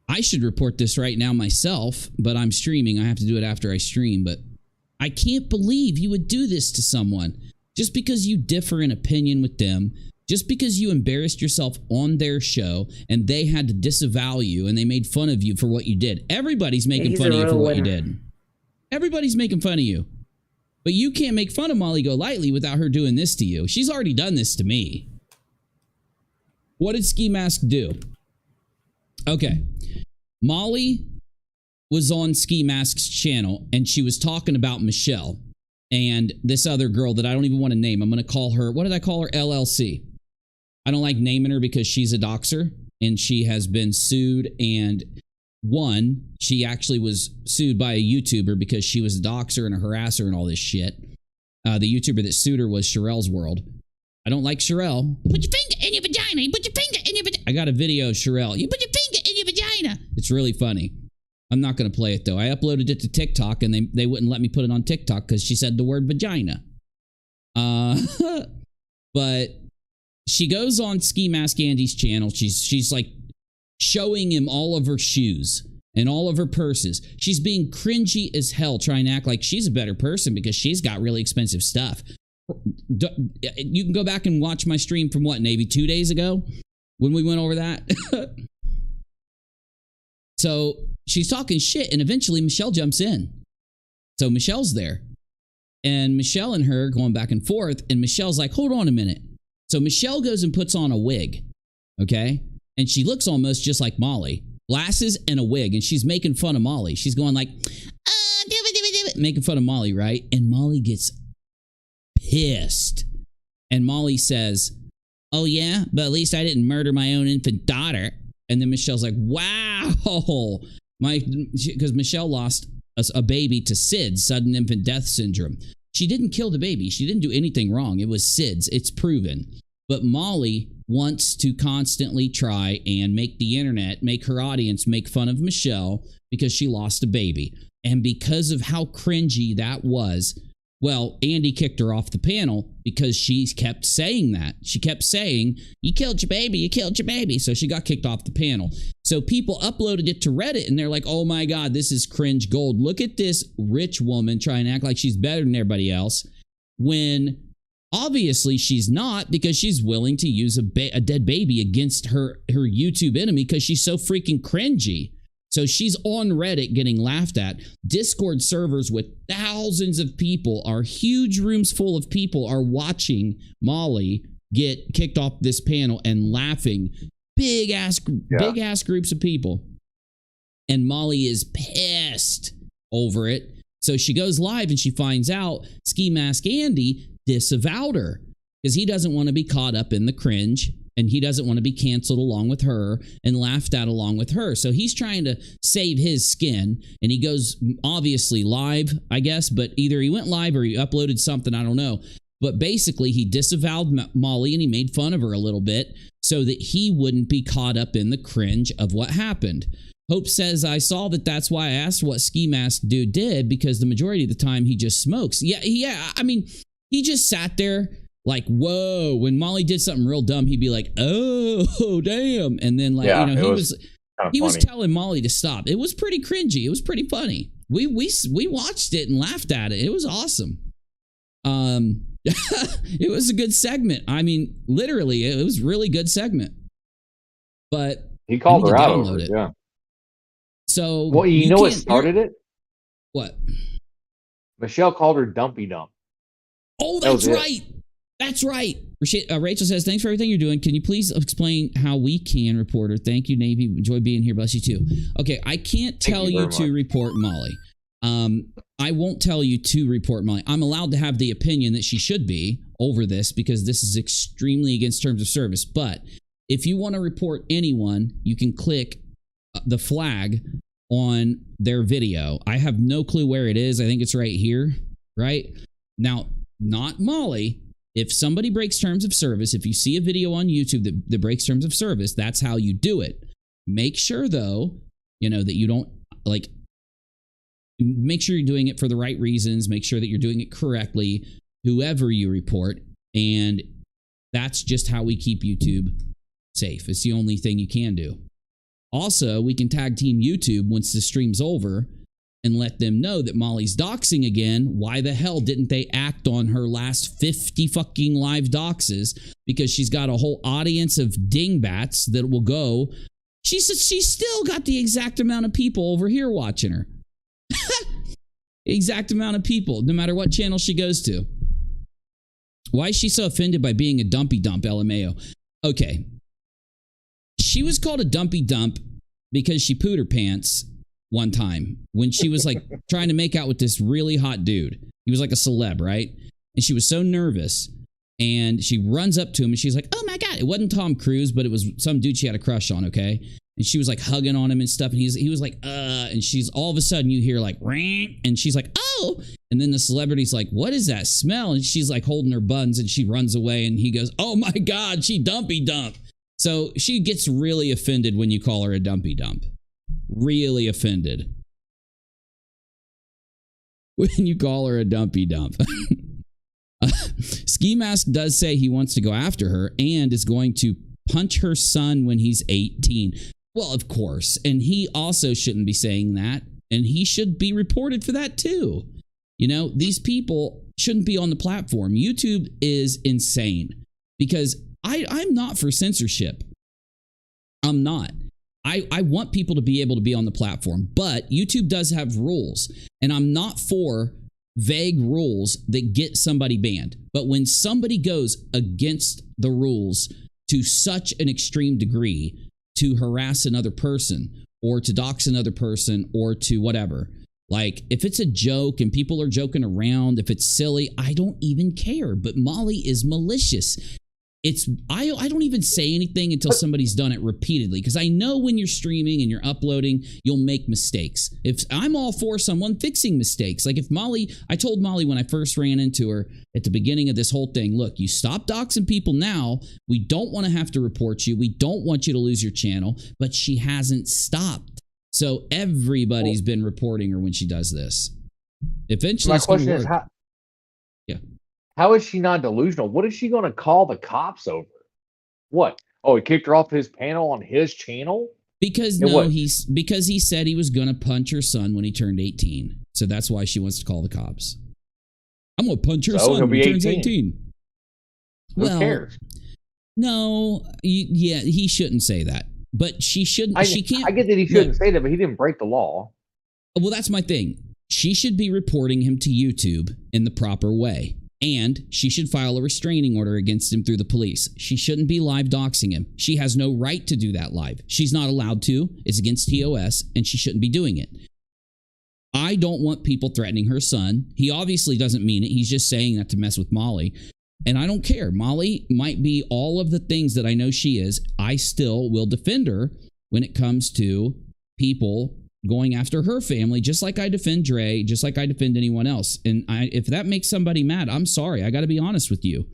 I should report this right now myself, but I'm streaming. I have to do it after I stream, but I can't believe you would do this to someone just because you differ in opinion with them, just because you embarrassed yourself on their show and they had to disavow you and they made fun of you for what you did. Everybody's making fun of you for what you did. Everybody's making fun of you. But you can't make fun of Molly Golightly without her doing this to you. She's already done this to me. What did Ski Mask do? Okay. Molly was on Ski Mask's channel and she was talking about Michelle and this other girl that I don't even want to name. I'm going to call her, what did I call her? LLC. I don't like naming her because she's a doxer and she has been sued and won. She actually was sued by a YouTuber because she was a doxer and a harasser and all this shit. The YouTuber that sued her was Sherelle's World. I don't like Sherelle. Put your finger in your vagina. You put your finger in your vagina. I got a video of Sherelle. You put your finger in your vagina. It's really funny. I'm not going to play it though. I uploaded it to TikTok and they wouldn't let me put it on TikTok because she said the word vagina. But she goes on Ski Mask Andy's channel. She's like showing him all of her shoes and all of her purses. She's being cringy as hell, trying to act like she's a better person because she's got really expensive stuff. You can go back and watch my stream from what, Navy, 2 days ago when we went over that. So she's talking shit, and eventually Michelle jumps in. So Michelle's there. And Michelle and her going back and forth, and Michelle's like, hold on a minute. So Michelle goes and puts on a wig, okay? And she looks almost just like Molly. Glasses and a wig, and she's making fun of Molly. She's going like, making fun of Molly, right? And Molly gets pissed. And Molly says, oh yeah, but at least I didn't murder my own infant daughter. And then Michelle's like, wow. Because Michelle lost a baby to SIDS, sudden infant death syndrome. She didn't kill the baby. She didn't do anything wrong. It was SIDS. It's proven. But Molly wants to constantly try and make the internet, make her audience make fun of Michelle because she lost a baby. And because of how cringy that was, well, Andy kicked her off the panel because she kept saying that. She kept saying, you killed your baby, you killed your baby. So she got kicked off the panel. So people uploaded it to Reddit and they're like, oh my God, this is cringe gold. Look at this rich woman trying to act like she's better than everybody else when obviously she's not, because she's willing to use a dead baby against her YouTube enemy because she's so freaking cringy. So she's on Reddit getting laughed at. Discord servers with thousands of people, are huge rooms full of people, are watching Molly get kicked off this panel and laughing. Big ass groups of people. And Molly is pissed over it. So she goes live and she finds out Ski Mask Andy disavowed her because he doesn't want to be caught up in the cringe. And he doesn't want to be canceled along with her and laughed at along with her. So he's trying to save his skin. And he goes obviously live, I guess. But either he went live or he uploaded something. I don't know. But basically he disavowed Molly and he made fun of her a little bit so that he wouldn't be caught up in the cringe of what happened. Hope says, I saw that. That's why I asked what Ski Mask Dude did, because the majority of the time he just smokes. Yeah. I mean, he just sat there. Like, whoa, when Molly did something real dumb, he'd be like, oh, damn. And then, like, he was telling Molly to stop. It was pretty cringy. It was pretty funny. We watched it and laughed at it. It was awesome. It was a good segment. I mean, literally, it was really good segment. But he called her out over it, yeah. So, well, you know what started it? What? Michelle called her Dumpy Dump. Oh, that's right. That's right. Rachel says, thanks for everything you're doing. Can you please explain how we can report her? Thank you, Navy. Enjoy being here. Bless you too. Okay, I can't tell you to report Molly. I won't tell you to report Molly. I'm allowed to have the opinion that she should be over this because this is extremely against terms of service. But if you want to report anyone, you can click the flag on their video. I have no clue where it is. I think it's right here, right? Now, not Molly. If somebody breaks terms of service, if you see a video on YouTube that breaks terms of service, that's how you do it. Make sure, though, that you don't, make sure you're doing it for the right reasons. Make sure that you're doing it correctly, whoever you report. And that's just how we keep YouTube safe. It's the only thing you can do. Also, we can tag team YouTube once the stream's over and let them know that Molly's doxing again. Why the hell didn't they act on her last 50 fucking live doxes? Because she's got a whole audience of dingbats that will go. She's still got the exact amount of people over here watching her. Exact amount of people, no matter what channel she goes to. Why is she so offended by being a dumpy dump, LMAO? Okay. She was called a dumpy dump because she pooed her pants one time when she was like trying to make out with this really hot dude. He was like a celeb, right? And she was so nervous and she runs up to him and she's like, oh my God, it wasn't Tom Cruise, but it was some dude she had a crush on, okay? And she was like hugging on him and stuff. And he was like, and she's all of a sudden you hear like, ring, and she's like, oh. And then the celebrity's like, what is that smell? And she's like holding her buns and she runs away and he goes, oh my God, she dumpy dump. So she gets really offended when you call her a dumpy dump. Really offended when you call her a dumpy dump. Ski Mask does say he wants to go after her and is going to punch her son when he's 18. Well, of course. And he also shouldn't be saying that. And he should be reported for that too. These people shouldn't be on the platform. YouTube is insane because I'm not for censorship. I'm not. I want people to be able to be on the platform, but YouTube does have rules, and I'm not for vague rules that get somebody banned. But when somebody goes against the rules to such an extreme degree to harass another person or to dox another person or to whatever, like if it's a joke and people are joking around, if it's silly, I don't even care. But Molly is malicious. I don't even say anything until somebody's done it repeatedly, because I know when you're streaming and you're uploading, you'll make mistakes. If I'm all for someone fixing mistakes, like if I told Molly when I first ran into her at the beginning of this whole thing, look, you stop doxing people now. We don't want to have to report you. We don't want you to lose your channel, but she hasn't stopped. So everybody's been reporting her when she does this. Eventually, my question is how is she not delusional? What is she going to call the cops over? What? Oh, he kicked her off his panel on his channel? Because because he said he was going to punch her son when he turned 18. So that's why she wants to call the cops. I'm going to punch her son when he turns 18. Who cares? No, yeah, he shouldn't say that. But she shouldn't. She can't. I get that he shouldn't say that, but he didn't break the law. Well, that's my thing. She should be reporting him to YouTube in the proper way. And she should file a restraining order against him through the police. She shouldn't be live doxing him. She has no right to do that live. She's not allowed to. It's against TOS, and she shouldn't be doing it. I don't want people threatening her son. He obviously doesn't mean it. He's just saying that to mess with Molly. And I don't care. Molly might be all of the things that I know she is. I still will defend her when it comes to people going after her family, just like I defend Dre, just like I defend anyone else. And if that makes somebody mad, I'm sorry. I got to be honest with you.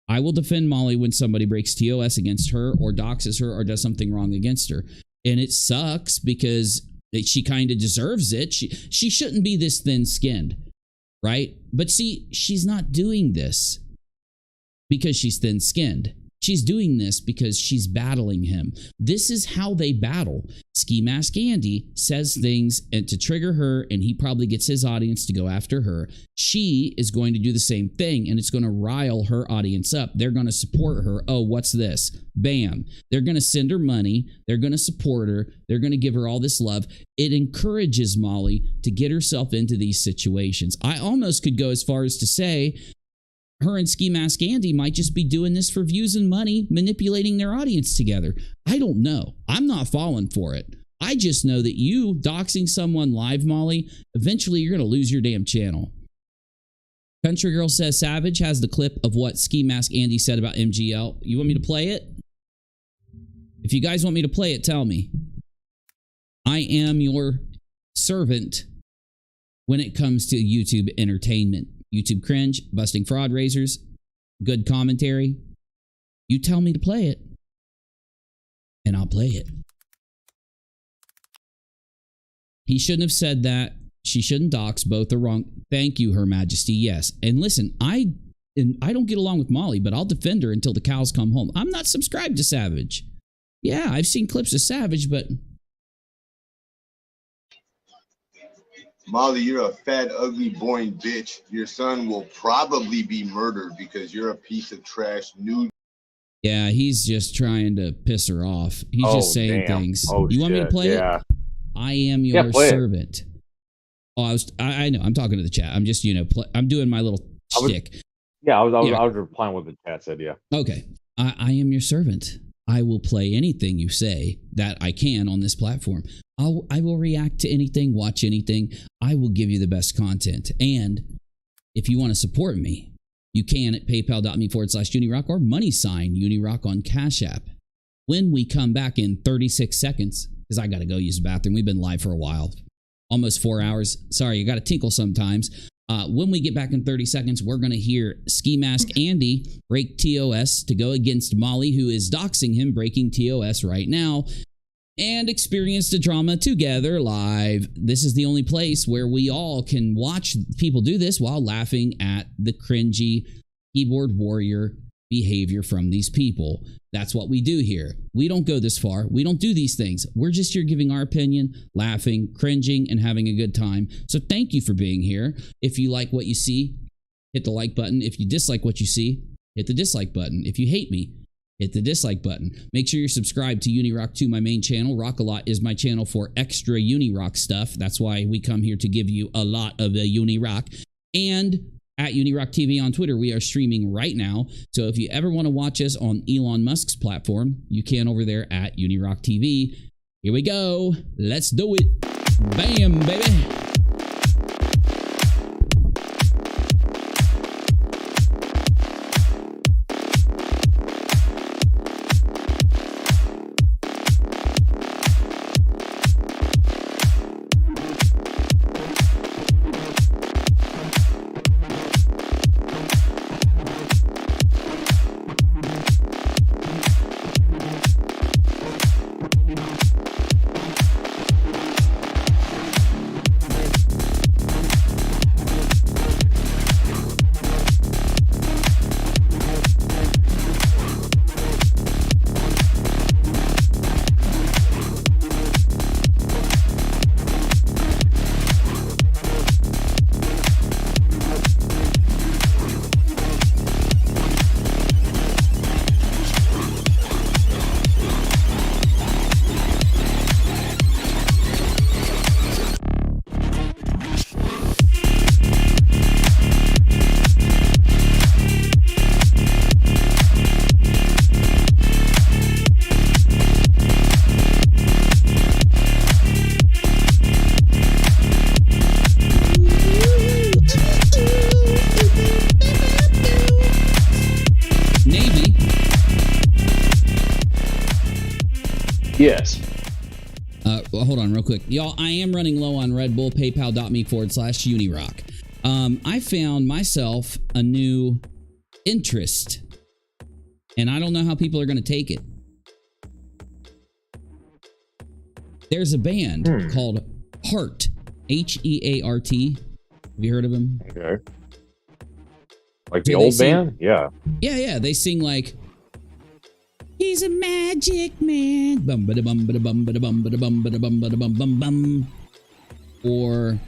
I will defend Molly when somebody breaks TOS against her or doxes her or does something wrong against her. And it sucks because she kind of deserves it. She shouldn't be this thin-skinned, right? But see, she's not doing this because she's thin-skinned. She's doing this because she's battling him. This is how they battle. Ski Mask Andy says things and to trigger her, and he probably gets his audience to go after her. She is going to do the same thing, and it's going to rile her audience up. They're going to support her. Oh, what's this? Bam. They're going to send her money. They're going to support her. They're going to give her all this love. It encourages Molly to get herself into these situations. I almost could go as far as to say her and Ski Mask Andy might just be doing this for views and money, manipulating their audience together. I don't know. I'm not falling for it. I just know that you doxing someone live, Molly, eventually you're going to lose your damn channel. Country Girl says Savage has the clip of what Ski Mask Andy said about MGL. You want me to play it? If you guys want me to play it, tell me. I am your servant when it comes to YouTube entertainment. YouTube cringe, busting fraud raisers, good commentary. You tell me to play it, and I'll play it. He shouldn't have said that. She shouldn't dox. Both are wrong. Thank you, Her Majesty. Yes. And listen, I don't get along with Molly, but I'll defend her until the cows come home. I'm not subscribed to Savage. Yeah, I've seen clips of Savage, but Molly, you're a fat, ugly, boring bitch. Your son will probably be murdered because you're a piece of trash nude. Yeah, he's just trying to piss her off. He's just saying things. You want me to play it? I am your servant. Oh, I know. I'm talking to the chat. I'm just, I'm doing my little shtick. I was replying what the chat said, yeah. Okay. I am your servant. I will play anything you say that I can on this platform. I will react to anything, watch anything. I will give you the best content. And if you want to support me, you can at paypal.me/Unirock or $UNIROCK on CASHAPP. When we come back in 36 seconds, because I got to go use the bathroom. We've been live for a while, almost 4 hours. Sorry, you got to tinkle sometimes. When we get back in 30 seconds, we're going to hear Ski Mask Andy break TOS to go against Molly, who is doxing him, breaking TOS right now, and experience the drama together live. This is the only place where we all can watch people do this while laughing at the cringy keyboard warrior behavior from these people. That's what we do here. We don't go this far. We don't do these things. We're just here giving our opinion, laughing, cringing, and having a good time. So thank you for being here. If you like what you see, hit the like button. If you dislike what you see, hit the dislike button. If you hate me, hit the dislike button. Make sure you're subscribed to UNIROCK2, my main channel. ROCKALOT is my channel for extra UNIROCK stuff. That's why we come here to give you a lot of the UNIROCK. And at UNIROCktv on Twitter, we are streaming right now. So if you ever want to watch us on Elon Musk's platform, you can over there at UNIROCktv. Here we go. Let's do it. Bam, baby. Yes. Well, hold on real quick. Y'all, I am running low on Red Bull, paypal.me/UNIROCK. I found myself a new interest, and I don't know how people are going to take it. There's a band called Heart, H-E-A-R-T. Have you heard of them? Okay. Like the old band? Yeah. Yeah. They sing like, he's a magic man. Bum ba da bum ba da bum ba da bum ba da bum ba da bum ba da bum bum bum. Or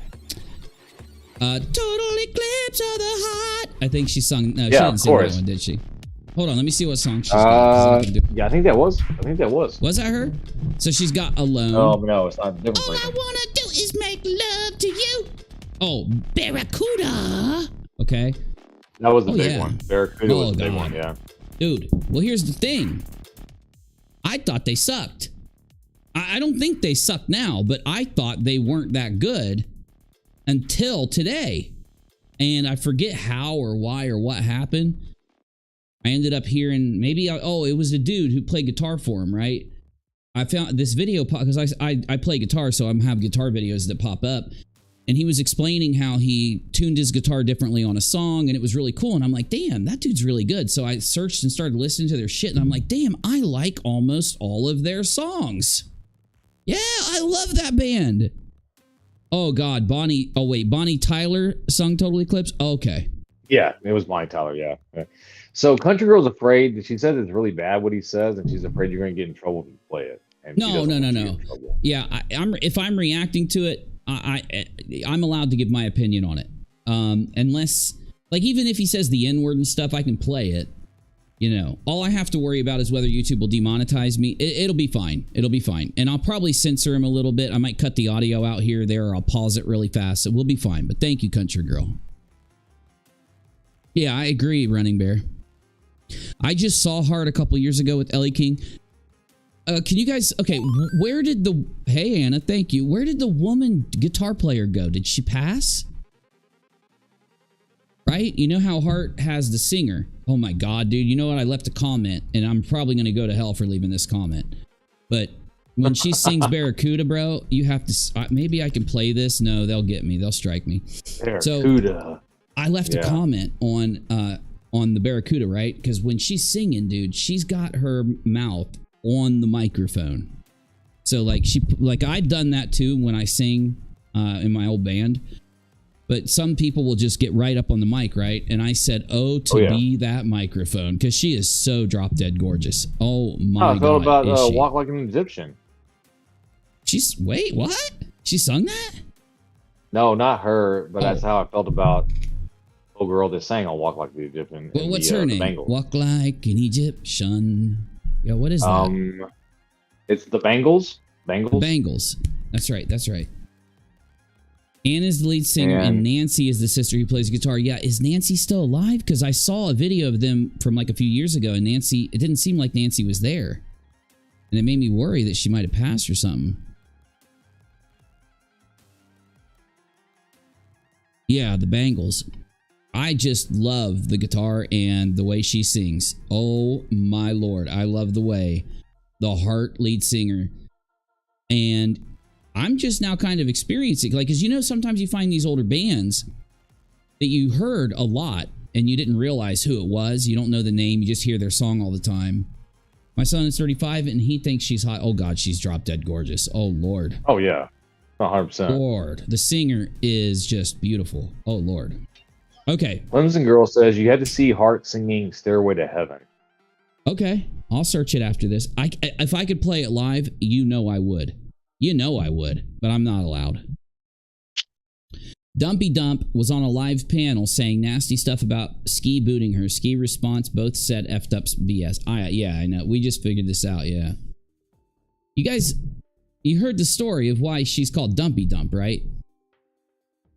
total eclipse of the heart. I think she sung. No, she didn't sing that one, did she? Hold on, let me see what song she's got. Yeah, I think that was. Was that her? So she's got Alone. Oh no, it's not different. All I wanna do is make love to you. Oh, Barracuda. Okay. That was the big one. Barracuda was the big one. Yeah. Dude, well, here's the thing. I thought they sucked. I don't think they suck now, but I thought they weren't that good until today. And I forget how or why or what happened. I ended up hearing maybe, it was a dude who played guitar for him, right? I found this video because I play guitar, so I have guitar videos that pop up. And he was explaining how he tuned his guitar differently on a song, and it was really cool. And I'm like, damn, that dude's really good. So I searched and started listening to their shit, and I'm like, damn, I like almost all of their songs. Yeah, I love that band. Oh, God, Bonnie Tyler sung Total Eclipse? Okay. Yeah, it was Bonnie Tyler, yeah. So Country Girl's afraid. She says it's really bad what he says, and she's afraid you're going to get in trouble if you play it. And no. Yeah, if I'm reacting to it, I'm allowed to give my opinion on it. Unless, like, even if he says the N-word and stuff, I can play it. You know, all I have to worry about is whether YouTube will demonetize me. It'll be fine. It'll be fine. And I'll probably censor him a little bit. I might cut the audio out here or there, or I'll pause it really fast. So we'll be fine. But thank you, Country Girl. Yeah, I agree, Running Bear. I just saw Heart a couple years ago with Ellie King. Can you guys... Okay, where did the... Hey, Anna, thank you. Where did the woman guitar player go? Did she pass? Right? You know how Heart has the singer. Oh my God, dude. You know what? I left a comment, and I'm probably going to go to hell for leaving this comment. But when she sings Barracuda, bro, you have to... maybe I can play this. No, they'll get me. They'll strike me. Barracuda. So I left a comment on the Barracuda, right? Because when she's singing, dude, she's got her mouth on the microphone. So like I've done that too when I sing in my old band. But some people will just get right up on the mic, right? And I said, be that microphone, because she is so drop dead gorgeous. Oh my God. I felt about Walk Like an Egyptian. Wait, what? She sung that? No, not her, but that's how I felt about little girl that sang on Walk Like the Egyptian. Well, what's her name? Bangles. Walk like an Egyptian. Yeah, what is that? It's the Bangles. Bangles. Bangles. That's right. That's right. Ann is the lead singer, and Nancy is the sister who plays guitar. Yeah, is Nancy still alive? Because I saw a video of them from like a few years ago, and Nancy, it didn't seem like Nancy was there. And it made me worry that she might have passed or something. Yeah, the Bangles. I just love the guitar and the way she sings. Oh my Lord. I love the way. The Heart lead singer. And I'm just now kind of experiencing, like, because you know, sometimes you find these older bands that you heard a lot and you didn't realize who it was. You don't know the name. You just hear their song all the time. My son is 35 and he thinks she's hot. Oh God, she's drop dead gorgeous. Oh Lord. Oh yeah. 100%. Lord. The singer is just beautiful. Oh Lord. Okay. Clemson Girl says you had to see Heart singing Stairway to Heaven. Okay. I'll search it after this. If I could play it live, you know I would. You know I would, but I'm not allowed. Dumpy Dump was on a live panel saying nasty stuff about Ski booting her. Ski response, both said effed up BS. Yeah, I know. We just figured this out, yeah. You guys, you heard the story of why she's called Dumpy Dump, right?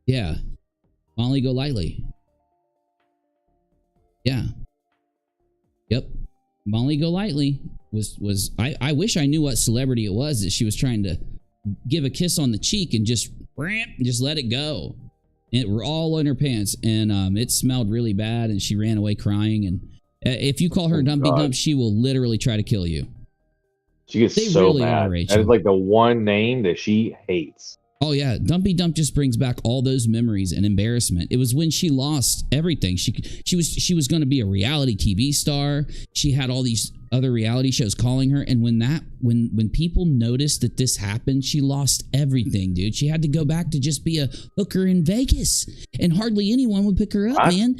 Yeah. Molly Golightly. Yeah. Yep. Molly Golightly was I wish I knew what celebrity it was that she was trying to give a kiss on the cheek and just let it go. And it were all in her pants, and it smelled really bad, and she ran away crying. And if you call her Dumpy Dump, she will literally try to kill you. She gets so mad. That is like the one name that she hates. Oh yeah, Dumpy Dump just brings back all those memories and embarrassment. It was when she lost everything. She was going to be a reality TV star. She had all these other reality shows calling her, and when people noticed that this happened, she lost everything, dude. She had to go back to just be a hooker in Vegas, and hardly anyone would pick her up, man.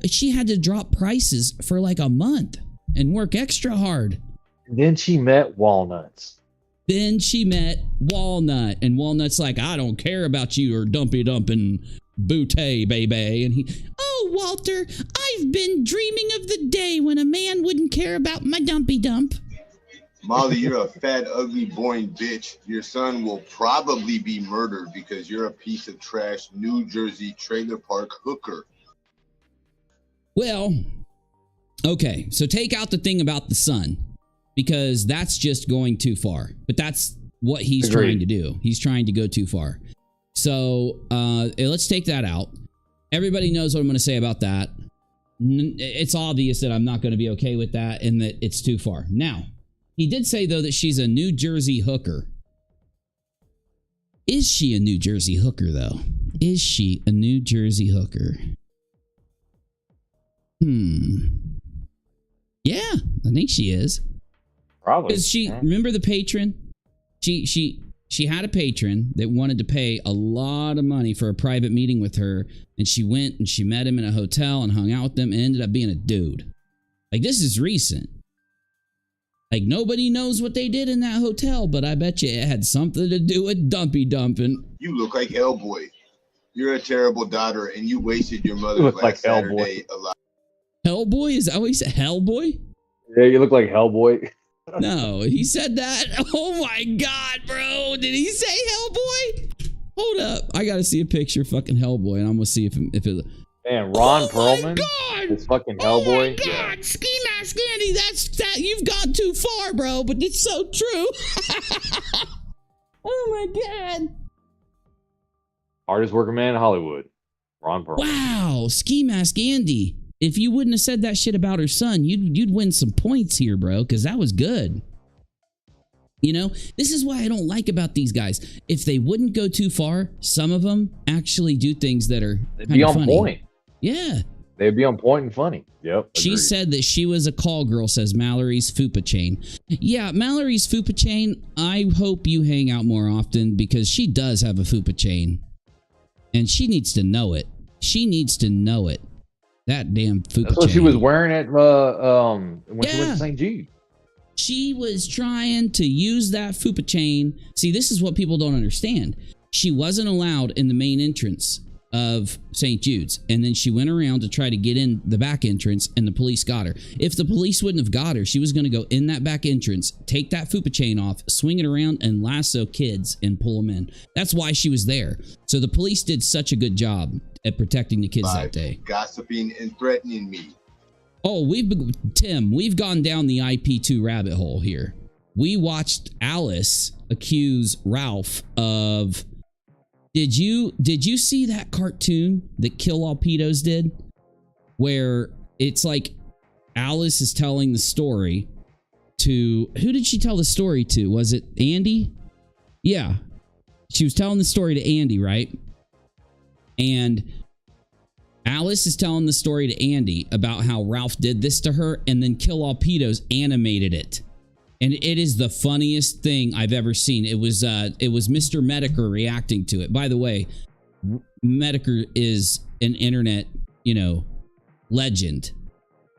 She had to drop prices for like a month and work extra hard. And then she met Walnuts. Then she met Walnut, and Walnut's like, I don't care about you or Dumpy Dump and Bootay, baby. And oh, Walter, I've been dreaming of the day when a man wouldn't care about my Dumpy Dump. Molly, you're a fat, ugly, boring bitch. Your son will probably be murdered because you're a piece of trash New Jersey trailer park hooker. Well, okay, so take out the thing about the son, because that's just going too far. But that's what he's trying to do. He's trying to go too far. So let's take that out. Everybody knows what I'm going to say about that. It's obvious that I'm not going to be okay with that and that it's too far. Now, he did say, though, that she's a New Jersey hooker. Is she a New Jersey hooker, though? Is she a New Jersey hooker? Yeah, I think she is. Probably. Because remember the patron? She had a patron that wanted to pay a lot of money for a private meeting with her, and she went and she met him in a hotel and hung out with them and ended up being a dude. Like, this is recent. Like, nobody knows what they did in that hotel, but I bet you it had something to do with Dumpy Dumping. You look like Hellboy. You're a terrible daughter, and you wasted your mother's last Saturday alive. Hellboy? Is that what he said? Hellboy? Yeah, you look like Hellboy. No, he said that. Oh my God, bro. Did he say Hellboy? Hold up. I got to see a picture of fucking Hellboy, and I'm going to see if it... Man, Ron Perlman is fucking Hellboy. Oh my God. Ski Mask Andy, that you've gone too far, bro, but it's so true. Oh my God. Hardest working man in Hollywood. Ron Perlman. Wow, Ski Mask Andy. If you wouldn't have said that shit about her son, you'd win some points here, bro, because that was good. You know, this is what I don't like about these guys. If they wouldn't go too far, some of them actually do things that are They'd be on funny. point. Yeah. They'd be on point and funny. Yep. She said that she was a call girl, says Mallory's Fupa Chain. Yeah, Mallory's Fupa Chain, I hope you hang out more often because she does have a Fupa Chain. And she needs to know it. She needs to know it. That damn Fupa That's what chain. she was wearing at when she went to St. Jude. She was trying to use that Fupa chain. See, this is what people don't understand. She wasn't allowed in the main entrance of St. Jude's, and then she went around to try to get in the back entrance, and the police got her. If the police wouldn't have got her, she was going to go in that back entrance, take that fupa chain off, swing it around, and lasso kids and pull them in. That's why she was there. So the police did such a good job at protecting the kids that day. Gossiping and threatening me. Oh, Tim, we've gone down the IP2 rabbit hole here. We watched Alice accuse Ralph of... Did you see that cartoon that Kill All Pedos did? Where it's like Alice is telling the story to... Who did she tell the story to? Was it Andy? Yeah. She was telling the story to Andy, right? And Alice is telling the story to Andy about how Ralph did this to her, and then Kill All Pedos animated it. And it is the funniest thing I've ever seen. It was Mr. Medicare reacting to it. By the way, Medicare is an internet, legend.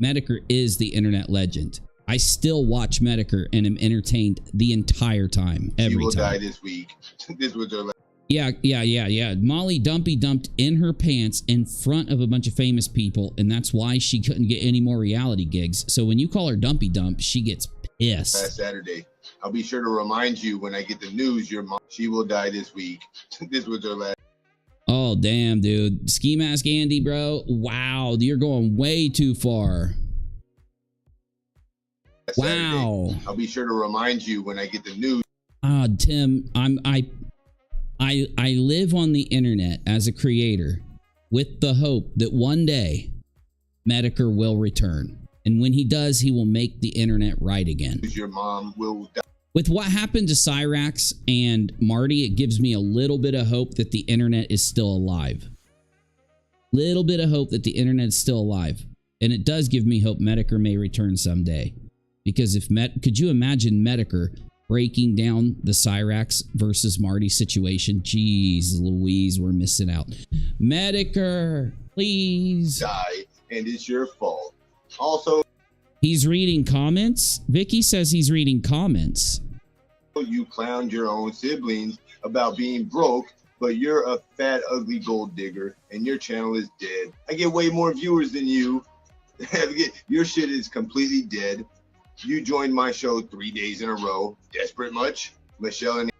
Medicare is the internet legend. I still watch Medicare and am entertained the entire time. Every time. She will die this week. This was her last. Yeah. Molly dumped in her pants in front of a bunch of famous people, and that's why she couldn't get any more reality gigs. So when you call her Dumpy Dump, she gets pissed. Last Saturday. I'll be sure to remind you when I get the news your mom, she will die this week. This was her last. Oh, damn, dude. Ski Mask Andy, bro. Wow, you're going way too far. Wow. I'll be sure to remind you when I get the news. Tim, I live on the internet as a creator with the hope that one day Medicare will return. And when he does, he will make the internet right again. Your mom will die. With what happened to Cyrax and Marty, it gives me a little bit of hope that the internet is still alive. Little bit of hope that the internet is still alive. And it does give me hope Medicare may return someday. Because could you imagine Medicare breaking down the Cyrax versus Marty situation? Jeez Louise, we're missing out. Medicare, please. Die, and it's your fault. Also, he's reading comments. Vicky says he's reading comments. You clowned your own siblings about being broke, but you're a fat, ugly gold digger, and your channel is dead. I get way more viewers than you. Your shit is completely dead. You joined my show 3 days in a row. Desperate much? Michelle and...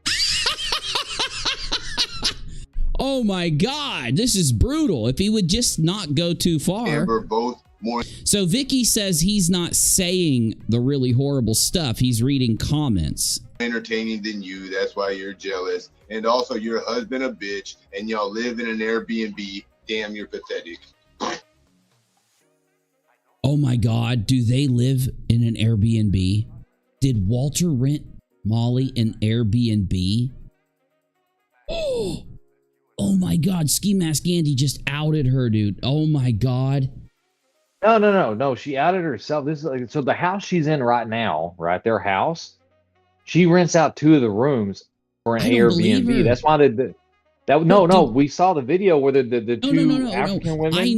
Oh my God, this is brutal. If he would just not go too far. Amber both more. So Vicky says he's not saying the really horrible stuff. He's reading comments. Entertaining than you. That's why you're jealous. And also your husband a bitch, and y'all live in an Airbnb. Damn, you're pathetic. Oh my God, do they live in an Airbnb? Did Walter rent Molly an Airbnb? Oh my God, Ski Mask Andy just outed her, dude. Oh my God. No. She outed herself. This is like, so the house she's in right now, right? Their house. She rents out 2 of the rooms for an Airbnb. That's why we saw the video where the two African women. I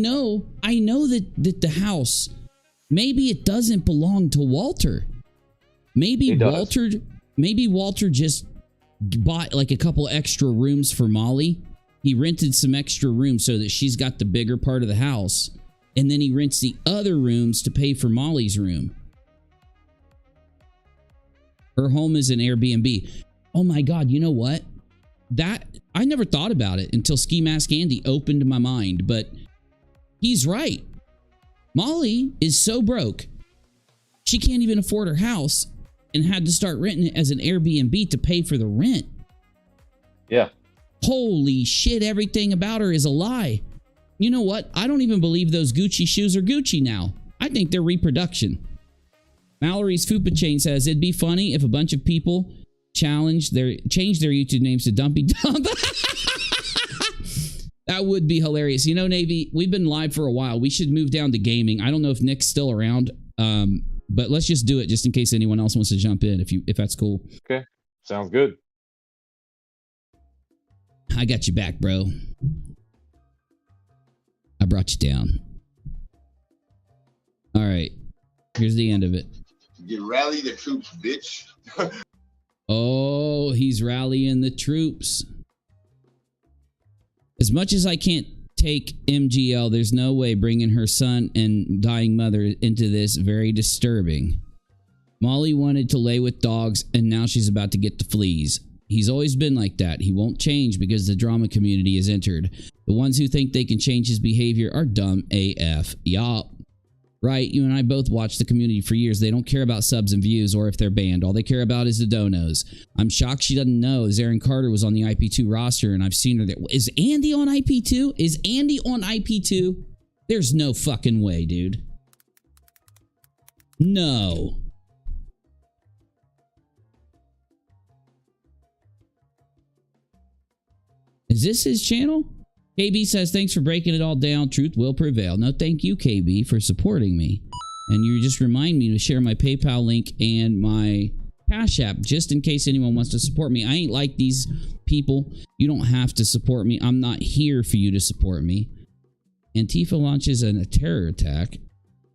know that the house, maybe it doesn't belong to Walter. Maybe Walter just bought like a couple extra rooms for Molly. He rented some extra rooms so that she's got the bigger part of the house. And then he rents the other rooms to pay for Molly's room. Her home is an Airbnb. Oh my God, you know what? I never thought about it until Ski Mask Andy opened my mind, but he's right. Molly is so broke, she can't even afford her house and had to start renting it as an Airbnb to pay for the rent. Yeah. Holy shit, everything about her is a lie. You know what? I don't even believe those Gucci shoes are Gucci now. I think they're reproduction. Mallory's Fupa Chain says, it'd be funny if a bunch of people change their YouTube names to Dumpy Dump. That would be hilarious. You know, Navy, we've been live for a while. We should move down to gaming. I don't know if Nick's still around, but let's just do it just in case anyone else wants to jump in, if that's cool. Okay, sounds good. I got you back, bro. I brought you down. All right, here's the end of it. You rally the troops, bitch. Oh, he's rallying the troops. As much as I can't take MGL. There's no way bringing her son and dying mother into this. Very disturbing. Molly wanted to lay with dogs, and now she's about to get the fleas. He's always been like that. He won't change because the drama community has entered. The ones who think they can change his behavior are dumb AF. Yup. Right, you and I both watched the community for years. They don't care about subs and views or if they're banned. All they care about is the donos. I'm shocked she doesn't know Zarin Carter was on the IP2 roster, and I've seen her there. Is Andy on IP2? Is Andy on IP2? There's no fucking way, dude. No. Is this his channel? KB says, thanks for breaking it all down. Truth will prevail. No, thank you, KB, for supporting me. And you just remind me to share my PayPal link and my Cash App, just in case anyone wants to support me. I ain't like these people. You don't have to support me. I'm not here for you to support me. Antifa launches a terror attack.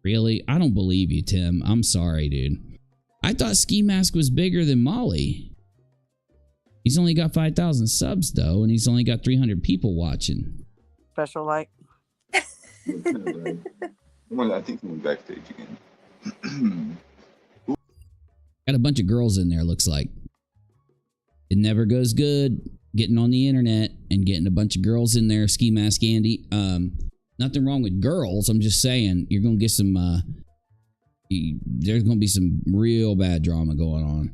Really? I don't believe you, Tim. I'm sorry, dude. I thought Ski Mask was bigger than Molly. He's only got 5,000 subs, though, and he's only got 300 people watching. Special like. I think we're backstage again. Got a bunch of girls in there, looks like. It never goes good getting on the internet and getting a bunch of girls in there. Ski Mask Andy. Nothing wrong with girls. I'm just saying you're going to get some... there's going to be some real bad drama going on.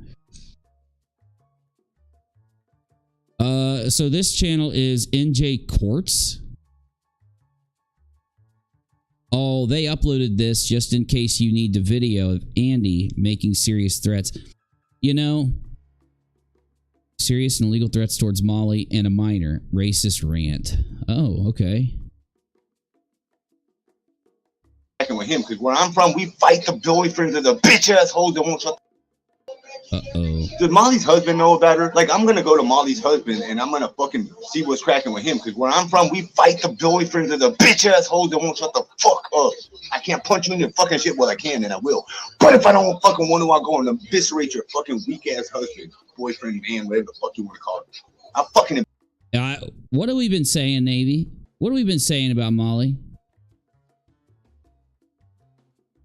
So this channel is NJ Courts. Oh, they uploaded this just in case you need the video of Andy making serious threats. You know, serious and illegal threats towards Molly and a minor. Racist rant. Oh, okay. With him, because where I'm from, we fight the boyfriends of the bitch ass hoes that won't shut. Uh-oh. Does Molly's husband know about her? Like, I'm gonna go to Molly's husband and I'm gonna fucking see what's cracking with him, because where I'm from, we fight the boyfriends of the bitch ass hoes that won't shut the fuck up. I can't punch you in your fucking shit. Well, I can and I will. But if I don't fucking want to, I'll go and eviscerate your fucking weak ass husband, boyfriend, man, whatever the fuck you want to call it. I'll fucking. What have we been saying, Navy? What have we been saying about Molly?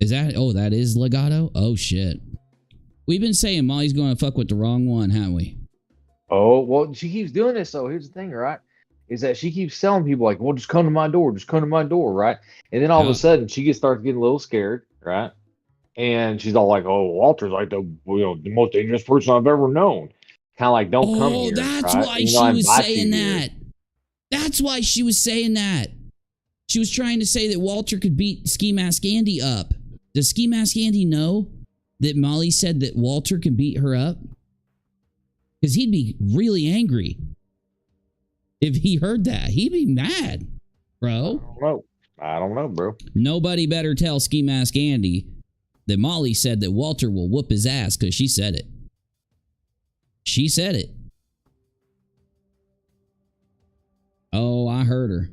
Is that... Oh, that is Legato? Oh, shit. We've been saying Molly's going to fuck with the wrong one, haven't we? Oh, well, she keeps doing this, so here's the thing, right? Is that she keeps telling people, like, well, just come to my door, right? And then all of a sudden, she starts getting a little scared, right? And she's all like, oh, Walter's like the most dangerous person I've ever known. Kind of like, don't come here. Oh, that's right? why she was saying that. That's why she was saying that. She was trying to say that Walter could beat Ski Mask Andy up. Does Ski Mask Andy know that Molly said that Walter can beat her up? Because he'd be really angry if he heard that. He'd be mad, bro. I don't know, bro. Nobody better tell Ski Mask Andy that Molly said that Walter will whoop his ass, because she said it. She said it. Oh, I heard her.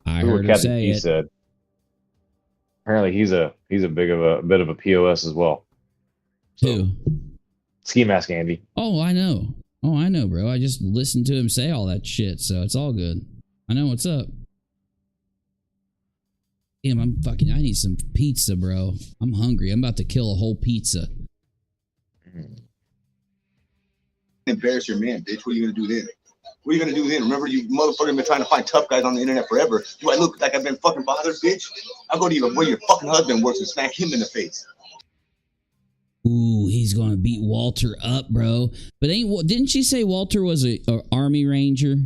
I heard her say it. Said. Apparently, he's a bit of a POS as well. Who? Ski Mask Andy. Oh, I know. Oh, I know, bro. I just listened to him say all that shit, so it's all good. I know what's up. Damn, I need some pizza, bro. I'm hungry. I'm about to kill a whole pizza. Embarrass your man, bitch. What are you gonna do then? What are you gonna do then? Remember, you motherfucker been trying to find tough guys on the internet forever. Do I look like I've been fucking bothered, bitch? I'll go to where your fucking husband works and smack him in the face. Ooh, he's gonna beat Walter up, bro. But didn't she say Walter was a Army Ranger?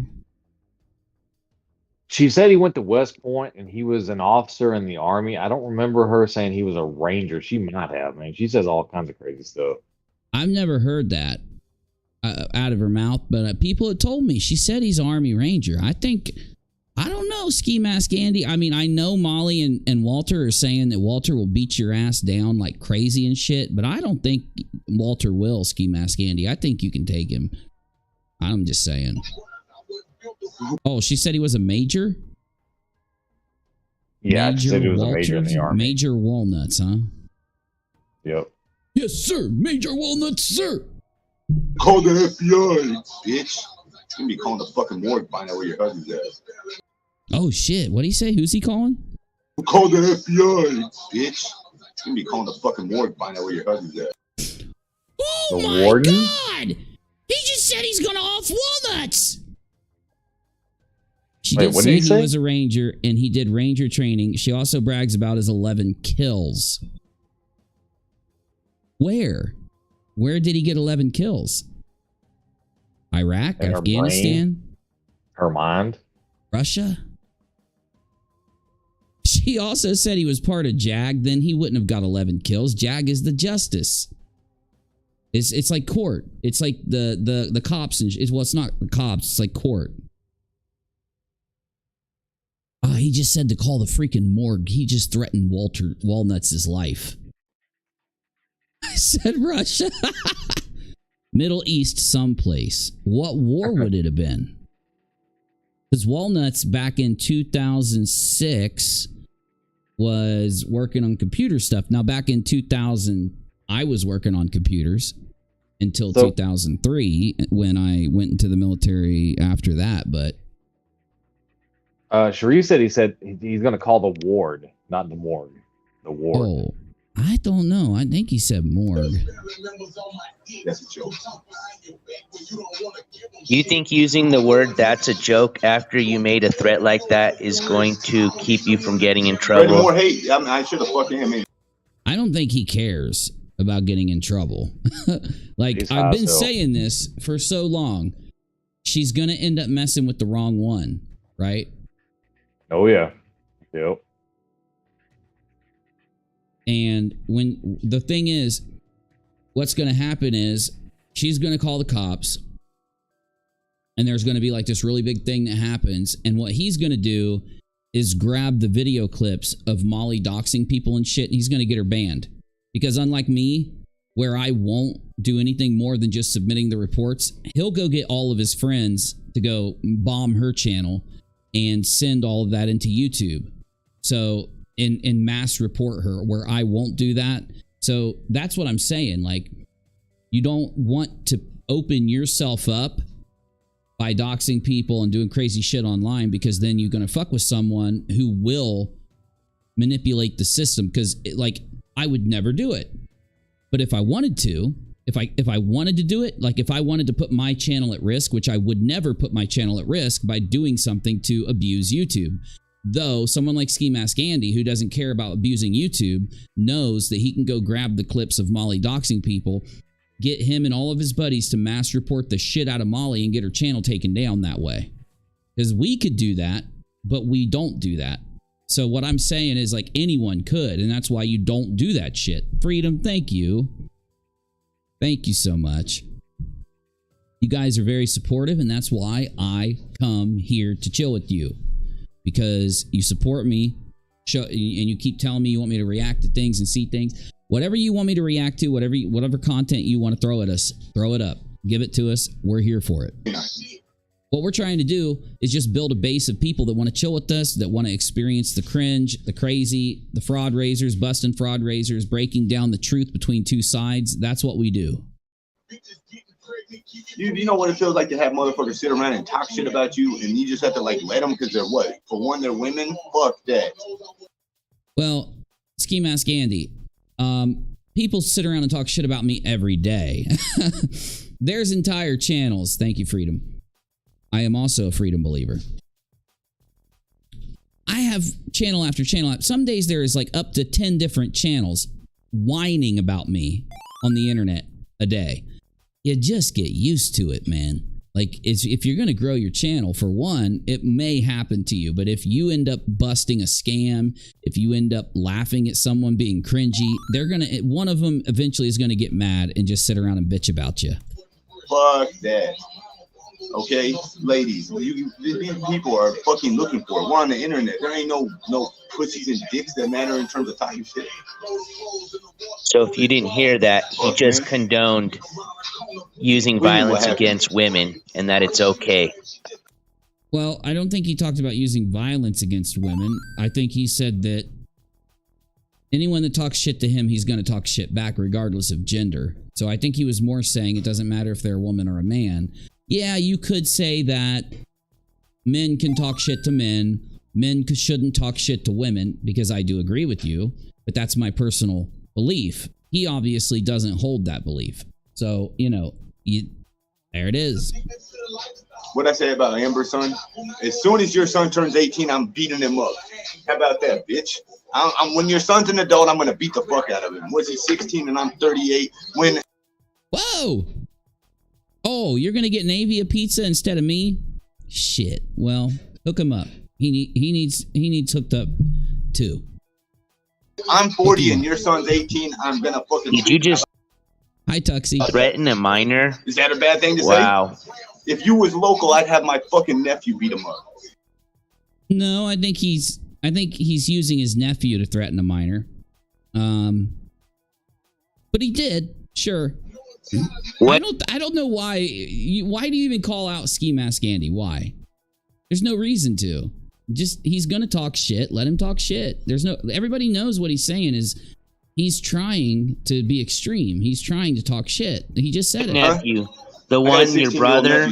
She said he went to West Point and he was an officer in the Army. I don't remember her saying he was a Ranger. She might have, man. She says all kinds of crazy stuff. I've never heard that out of her mouth, but people had told me. She said he's Army Ranger. I don't know, Ski Mask Andy. I mean, I know Molly and Walter are saying that Walter will beat your ass down like crazy and shit, but I don't think Walter will, Ski Mask Andy. I think you can take him. I'm just saying. Oh, she said he was a major? Yeah, she said he was a major in the Army. Major Walnuts, huh? Yep. Yes, sir. Major Walnuts, sir. Call the FBI, bitch. gonna be calling the fucking morgue, find out where your husband's at. Oh shit! What'd he say? Who's he calling? Call the FBI, bitch. Gonna be calling the fucking morgue, find out where your husband's at. Oh The my warden? god! He just said he's gonna off walnuts. She Wait, did what say did he he say? was a ranger and he did ranger training. She also brags about his 11 kills. Where? Where did he get 11 kills? Iraq? In her Afghanistan? brain? Her mind? Russia? She also said he was part of JAG, then he wouldn't have got 11 kills. JAG is the justice. It's like court. It's like the cops and well, it's not the cops, it's like court. He just said to call the freaking morgue. He just threatened Walter Walnuts' life. I said Russia. Middle East someplace. What war would it have been? Because Walnuts back in 2006 was working on computer stuff. Now back in 2000, I was working on computers until 2003 when I went into the military after that. But Sharif said he's going to call the ward, not the morgue. The ward. oh, I don't know. I think he said morgue. That's a joke. You think using the word "that's a joke" after you made a threat like that is going to keep you from getting in Spread trouble? more hate. I should have fucking him in. I don't think he cares about getting in trouble. Like, He's I've been hostile. saying this for so long. She's going to end up messing with the wrong one, right? Oh, yeah. Yep. And when the thing is, what's going to happen is she's going to call the cops and there's going to be like this really big thing that happens. And what he's going to do is grab the video clips of Molly doxing people and shit. And he's going to get her banned because unlike me, where I won't do anything more than just submitting the reports, he'll go get all of his friends to go bomb her channel and send all of that into YouTube. So in mass report her, where I won't do that. So that's what I'm saying. Like, you don't want to open yourself up by doxing people and doing crazy shit online, because then you're going to fuck with someone who will manipulate the system. Because like, I would never do it, but if I wanted to, if I wanted to do it, like if I wanted to put my channel at risk, which I would never put my channel at risk by doing something to abuse YouTube. Though someone like Ski Mask Andy, who doesn't care about abusing YouTube, knows that he can go grab the clips of Molly doxing people, get him and all of his buddies to mass report the shit out of Molly and get her channel taken down that way. Because we could do that, but we don't do that. So what I'm saying is, like, anyone could, and that's why you don't do that shit. Freedom, thank you. Thank you so much. You guys are very supportive, and that's why I come here to chill with you. Because you support me, and you keep telling me you want me to react to things and see things. Whatever you want me to react to, whatever content you want to throw at us, throw it up. Give it to us. We're here for it. What we're trying to do is just build a base of people that want to chill with us, that want to experience the cringe, the crazy, the fraud raisers, busting fraud raisers, breaking down the truth between two sides. That's what we do. You know what it feels like to have motherfuckers sit around and talk shit about you, and you just have to like let them because they're what? For one, they're women. Fuck that. Well, Ski Mask Andy, people sit around and talk shit about me every day. There's entire channels. Thank you, Freedom. I am also a freedom believer. I have channel after channel. Some days there is like up to 10 different channels whining about me on the internet a day. You just get used to it, man. Like, if you're going to grow your channel, for one, it may happen to you. But if you end up busting a scam, if you end up laughing at someone being cringy, one of them eventually is going to get mad and just sit around and bitch about you. Fuck that. Okay, ladies, these people are fucking looking for it. We're on the internet. There ain't no pussies and dicks that matter in terms of talking shit. So if you didn't hear that, he just condoned using violence against women and that it's okay. Well, I don't think he talked about using violence against women. I think he said that anyone that talks shit to him, he's going to talk shit back regardless of gender. So I think he was more saying it doesn't matter if they're a woman or a man. yeah, you could say that men can talk shit to men. Men shouldn't talk shit to women, because I do agree with you, but that's my personal belief. He obviously doesn't hold that belief. So, you know, there it is. What I say about Amber's son? As soon as your son turns 18, I'm beating him up. How about that, bitch? When your son's an adult, I'm gonna beat the fuck out of him. Was he 16 and I'm 38? When? Whoa! Oh, you're gonna get Navy a pizza instead of me? Shit. Well, hook him up. He needs hooked up too. I'm 40 and your son's 18. I'm gonna fucking. Did you just? Hi, Tuxie. Threaten a minor? Is that a bad thing to say? Wow. If you was local, I'd have my fucking nephew beat him up. No, I think he's using his nephew to threaten a minor. But he did, sure. What? I don't know why. Why do you even call out Ski Mask Andy? Why? There's no reason to. Just, he's gonna talk shit. Let him talk shit. Everybody knows what he's saying is he's trying to be extreme. He's trying to talk shit. He just said it. Nephew. The one your brother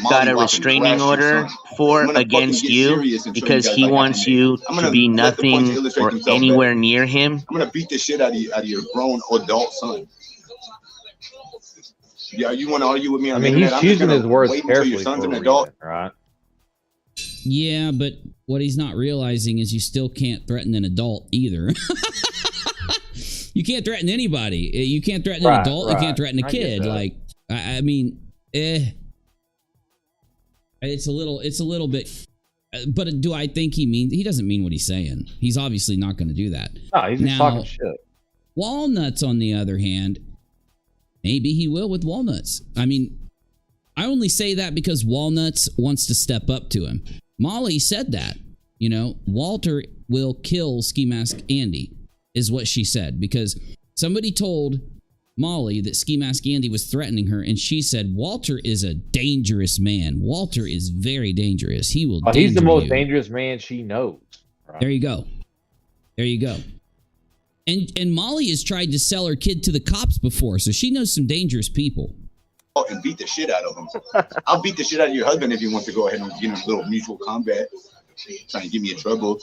got a restraining order for against you because he wants you to be nothing or anywhere near him. I'm gonna beat the shit out of your grown adult son. Yeah, you want to argue with me? I mean, he's choosing his words carefully. Your son's an adult, right? Yeah, but what he's not realizing is you still can't threaten an adult either. You can't threaten anybody. You can't threaten an adult. Right. You can't threaten a kid. Like, I mean, it's a little bit. But do I think he doesn't mean what he's saying? He's obviously not going to do that. No, he's just talking shit. Walnuts, on the other hand, maybe he will with Walnuts. I mean, I only say that because Walnuts wants to step up to him. Molly said that. You know, Walter will kill Ski Mask Andy, is what she said, because somebody told Molly that Ski Mask Andy was threatening her, and she said, Walter is a dangerous man. Walter is very dangerous. He will he's the most dangerous man she knows. Right? There you go. There you go. And Molly has tried to sell her kid to the cops before, so she knows some dangerous people. And beat the shit out of him. I'll beat the shit out of your husband if he wants to go ahead and get in a little mutual combat. Trying to get me in trouble.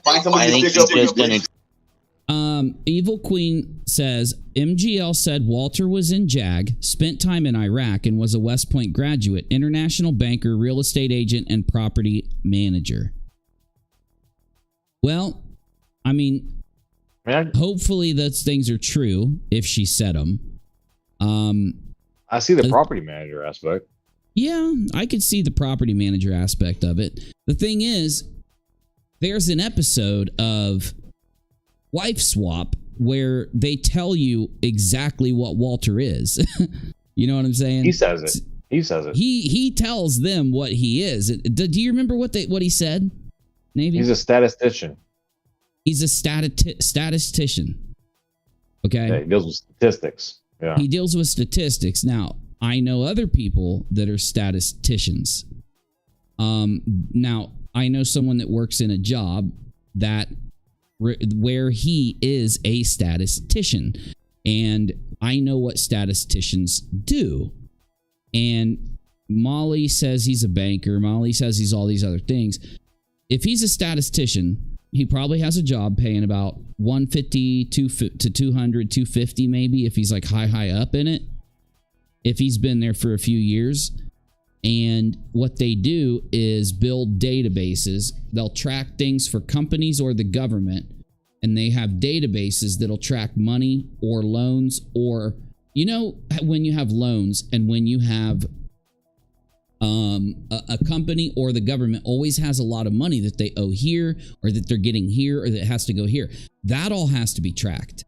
Find somebody to stick up with. Evil Queen says, MGL said Walter was in JAG, spent time in Iraq, and was a West Point graduate, international banker, real estate agent, and property manager. Well, I mean, hopefully those things are true if she said them. I see the property manager aspect. Yeah, I could see the property manager aspect of it. The thing is, there's an episode of Wife Swap where they tell you exactly what Walter is. You know what I'm saying? He says it. He says it. He tells them what he is. Do you remember what he said, Navy? He's a statistician. He's a statistician. Okay? Yeah, he deals with statistics. Yeah. He deals with statistics. Now, I know other people that are statisticians. Now, I know someone that works in a job that where he is a statistician, and I know what statisticians do. And Molly says he's a banker. Molly says he's all these other things. If he's a statistician, he probably has a job paying about $150 to $200, $250 maybe, if he's like high up in it. If he's been there for a few years. And what they do is build databases. They'll track things for companies or the government. And they have databases that'll track money or loans, or, you know, when you have loans and when you have a company or the government always has a lot of money that they owe here, or that they're getting here, or that has to go here. That all has to be tracked.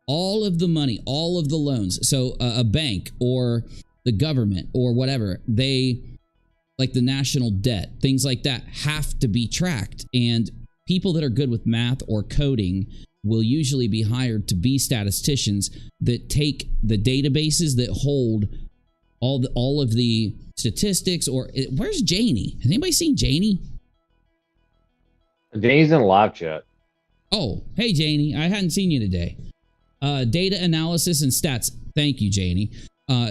All of the money, all of the loans. So a bank or the government or whatever, they, like the national debt, things like that, have to be tracked. And people that are good with math or coding will usually be hired to be statisticians that take the databases that hold all of the statistics. Or where's Janie? Has anybody seen Janie? Janie's in live chat. Oh, hey Janie, I hadn't seen you today. Data analysis and stats. Thank you, Janie.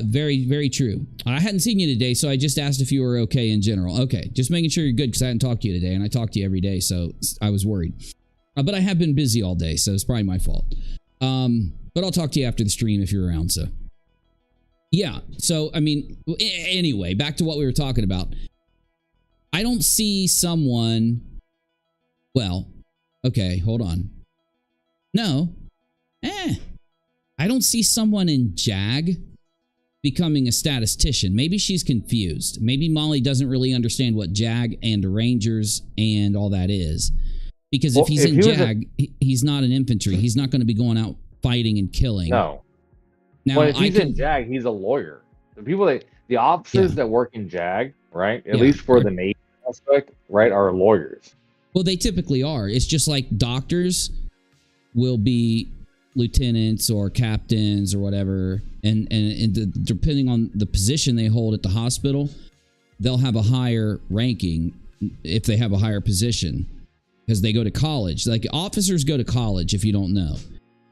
Very, very true. I hadn't seen you today, so I just asked if you were okay in general. Okay, just making sure you're good because I hadn't talked to you today, and I talk to you every day, so I was worried. But I have been busy all day, so it's probably my fault. But I'll talk to you after the stream if you're around, so. Yeah, so, I mean, anyway, back to what we were talking about. I don't see someone... Well, okay, hold on. No. I don't see someone in JAG becoming a statistician. Maybe she's confused. Maybe Molly doesn't really understand what JAG and Rangers and all that is. Because if he's in JAG, he's not an infantry. He's not going to be going out fighting and killing. No. Now, but if he's in JAG, he's a lawyer. The people the officers that work in JAG, right? At least for the Navy aspect, right, are lawyers. Well, they typically are. It's just like doctors will be lieutenants or captains or whatever, and depending on the position they hold at the hospital, they'll have a higher ranking if they have a higher position because they go to college. Like officers go to college, if you don't know.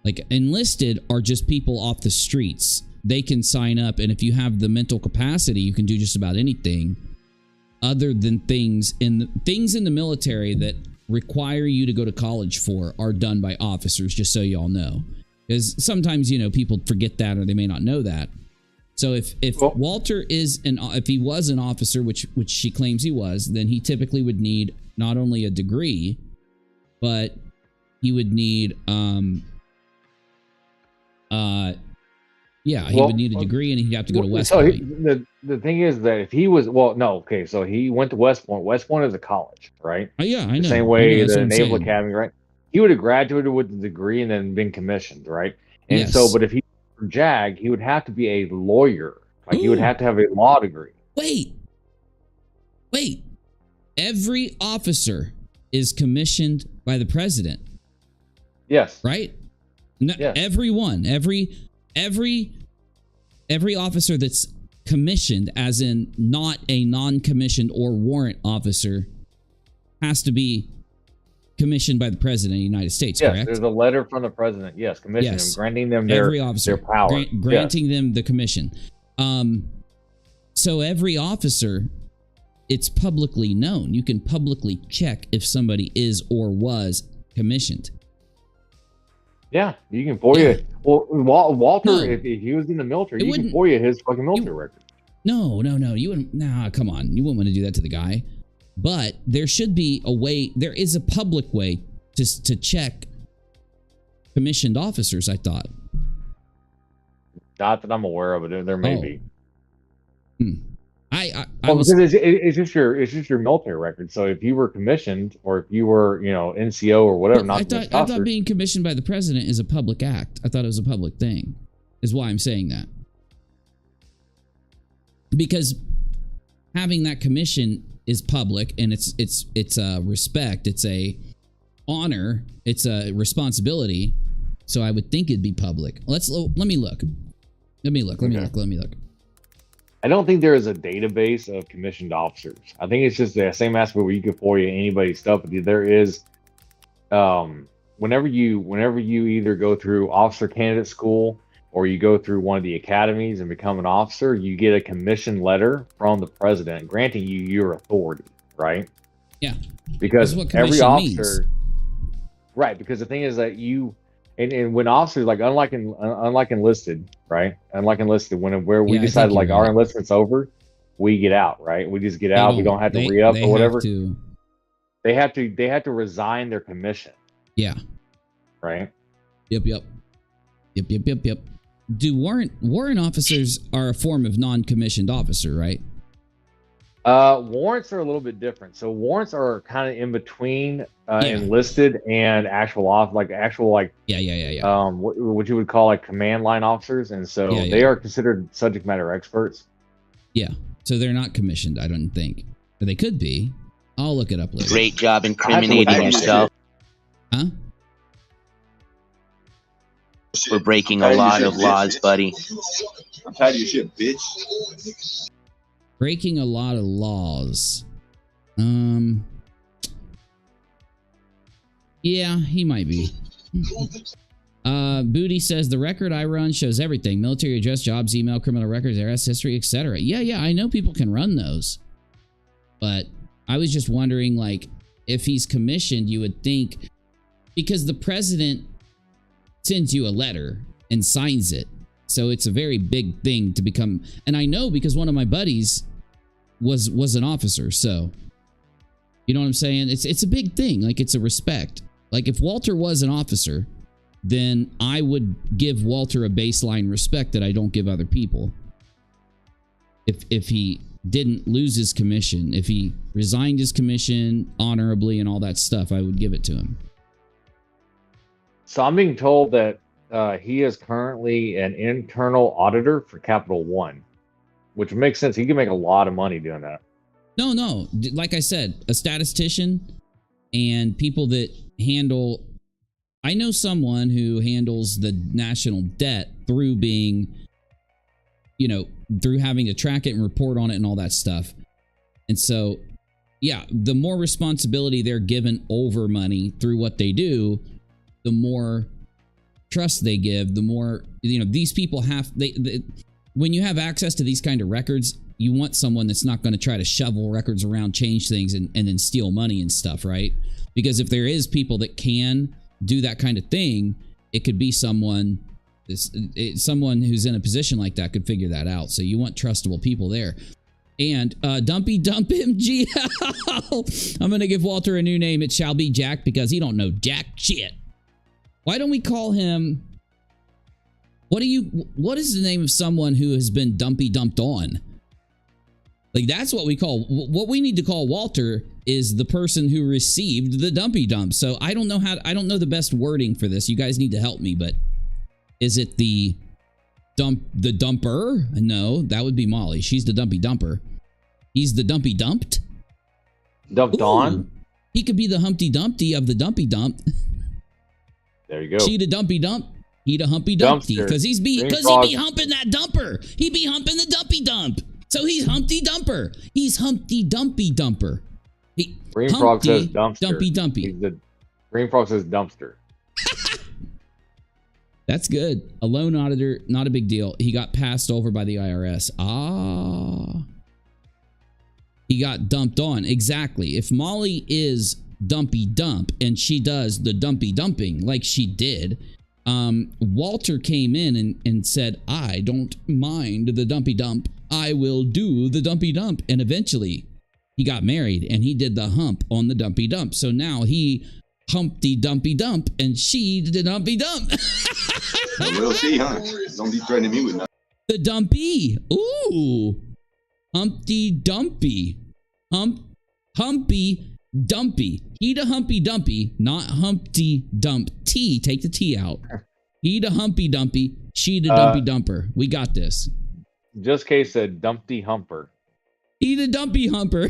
Like enlisted are just people off the streets. They can sign up, and if you have the mental capacity, you can do just about anything other than things in the military that require you to go to college for are done by officers, just so y'all know. Because sometimes, you know, people forget that or they may not know that. So if Walter is if he was an officer, which she claims he was, then he typically would need not only a degree, but he would need he would need a degree, and he'd have to go to West Point. The thing is that if he was, so he went to West Point. West Point is a college, right? Oh, yeah, I know. The same way the Naval Academy, right? He would have graduated with the degree and then been commissioned, right? And but if he was from JAG, he would have to be a lawyer. Like he would have to have a law degree. Wait. Every officer is commissioned by the president. Yes. Right? No, yes. Everyone. Every officer that's commissioned, as in not a non-commissioned or warrant officer, has to be commissioned by the president of the United States, correct? There's a letter from the president, commissioning them, granting them their power. Granting them the commission. So every officer, it's publicly known. You can publicly check if somebody is or was commissioned. Yeah, you can FOIA. Well, Walter, if he was in the military, you can FOIA his fucking military record. No, you wouldn't. Nah, come on. You wouldn't want to do that to the guy. But there should be a way. There is a public way to check commissioned officers, I thought. Not that I'm aware of it. There may be. Because it's just your military record. So if you were commissioned, or if you were, NCO or whatever, I thought being commissioned by the president is a public act. I thought it was a public thing. Is why I'm saying that. Because having that commission is public, and it's a respect, it's a honor, it's a responsibility. So I would think it'd be public. Let me look. Let me look. I don't think there is a database of commissioned officers. I think it's just the same aspect where you can FOIA anybody's stuff. But there is, whenever you either go through officer candidate school or you go through one of the academies and become an officer, you get a commission letter from the president granting you your authority, right? Yeah. Because every officer, right? Because the thing is that and when officers, like unlike enlisted, right? Unlike enlisted, where we decide like our enlistment's over, we get out, right? We just get out. We don't have to re-up or whatever. They have to resign their commission. Yeah. Right. Yep. Do warrant officers are a form of non-commissioned officer, right? Warrants are a little bit different. So warrants are kind of in between enlisted and actual what you would call like command line officers, and so they are considered subject matter experts. Yeah, so they're not commissioned, I don't think. But they could be. I'll look it up later. Great job incriminating yourself. Huh? We're breaking a lot of laws, buddy. I'm tired of your shit, bitch. Breaking a lot of laws. Yeah, he might be. Booty says the record I run shows everything: military address, jobs, email, criminal records, arrest history, etc. Yeah, I know people can run those, but I was just wondering, like, if he's commissioned, you would think, because the president sends you a letter and signs it, so it's a very big thing to become. And I know because one of my buddies was an officer, so you know what I'm saying. It's a big thing. Like, it's a respect. Like, if Walter was an officer, then I would give Walter a baseline respect that I don't give other people. If he didn't lose his commission, if he resigned his commission honorably and all that stuff, I would give it to him. So I'm being told that he is currently an internal auditor for Capital One, which makes sense. He can make a lot of money doing that. No. Like I said, a statistician and people that handle... I know someone who handles the national debt through being, you know, through having to track it and report on it and all that stuff. And so, yeah, the more responsibility they're given over money through what they do, the more trust they give, the more, you know, these people have, when you have access to these kind of records, you want someone that's not going to try to shovel records around, change things, and then steal money and stuff, right? Because if there is people that can do that kind of thing, it could be someone who's in a position like that could figure that out. So you want trustable people there. And Dumpy Dump MGL. I'm gonna give Walter a new name. It shall be Jack, because he don't know jack shit. Why don't we call him, what is the name of someone who has been dumpy dumped on? Like, that's what we call, what we need to call Walter is the person who received the dumpy dump. So I don't know I don't know the best wording for this. You guys need to help me, but is it the dumper? No, that would be Molly. She's the dumpy dumper. He's the dumpy dumped. Dumped on? He could be the Humpty Dumpty of the dumpy dump. There you go. She the dumpy dump. He the humpy dumpty. Because he be humping that dumper. He be humping the dumpy dump. So he's Humpty Dumper. He's Humpty Dumpy Dumper. Green Frog says dumpster. Dumpy Dumpy. Green Frog says dumpster. That's good. A loan auditor, not a big deal. He got passed over by the IRS. Ah. He got dumped on. Exactly. If Molly is Dumpy Dump and she does the dumpy dumping like she did, Walter came in and said, I don't mind the dumpy dump. I will do the dumpy dump. And eventually he got married and he did the hump on the dumpy dump. So now he Humpty Dumpy Dump and she did the dumpy dump. We'll see, huh? Don't be threatening me with nothing. The dumpy. Ooh. Humpty Dumpy. Humpy Dumpy. He the Humpy Dumpy, not Humpty Dump T. Take the T out. He the Humpy Dumpy. She the Dumpy Dumper. We got this. Just Case said Dumpty Humper. He the Dumpy Humper.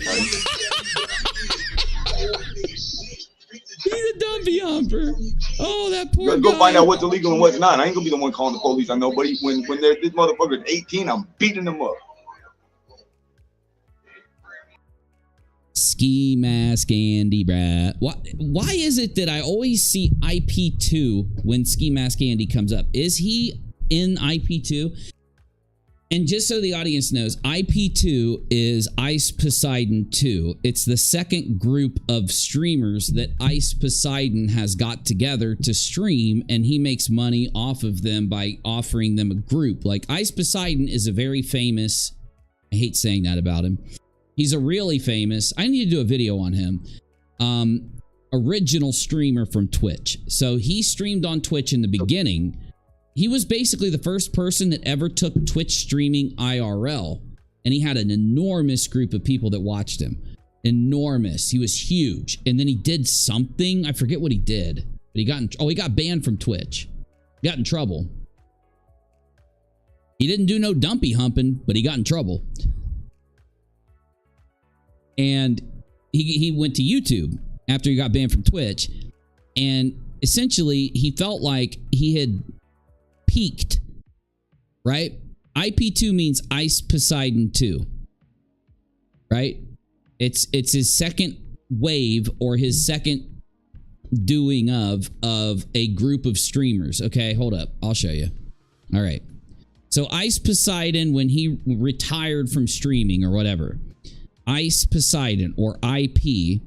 He the Dumpy Humper. Oh, that poor guy. Go find out what's illegal and what's not. I ain't gonna be the one calling the police. I know, but when this motherfucker's 18, I'm beating them up. Ski Mask Andy, bruh. Why is it that I always see IP2 when Ski Mask Andy comes up? Is he in IP2? And just so the audience knows, IP2 is Ice Poseidon 2. It's the second group of streamers that Ice Poseidon has got together to stream, and he makes money off of them by offering them a group. Like, Ice Poseidon is a very famous, I hate saying that about him. He's a really famous, I need to do a video on him, original streamer from Twitch. So he streamed on Twitch in the beginning. He was basically the first person that ever took Twitch streaming IRL. And he had an enormous group of people that watched him. Enormous. He was huge. And then he did something. I forget what he did. But he got banned from Twitch. He got in trouble. He didn't do no dumpy humping, but he got in trouble. And he went to YouTube after he got banned from Twitch. And essentially, he felt like he had peaked, right? IP2 means Ice Poseidon 2, right? It's his second wave or his second doing of a group of streamers. Okay, hold up. I'll show you. All right. So Ice Poseidon, when he retired from streaming or whatever, Ice Poseidon, or IP,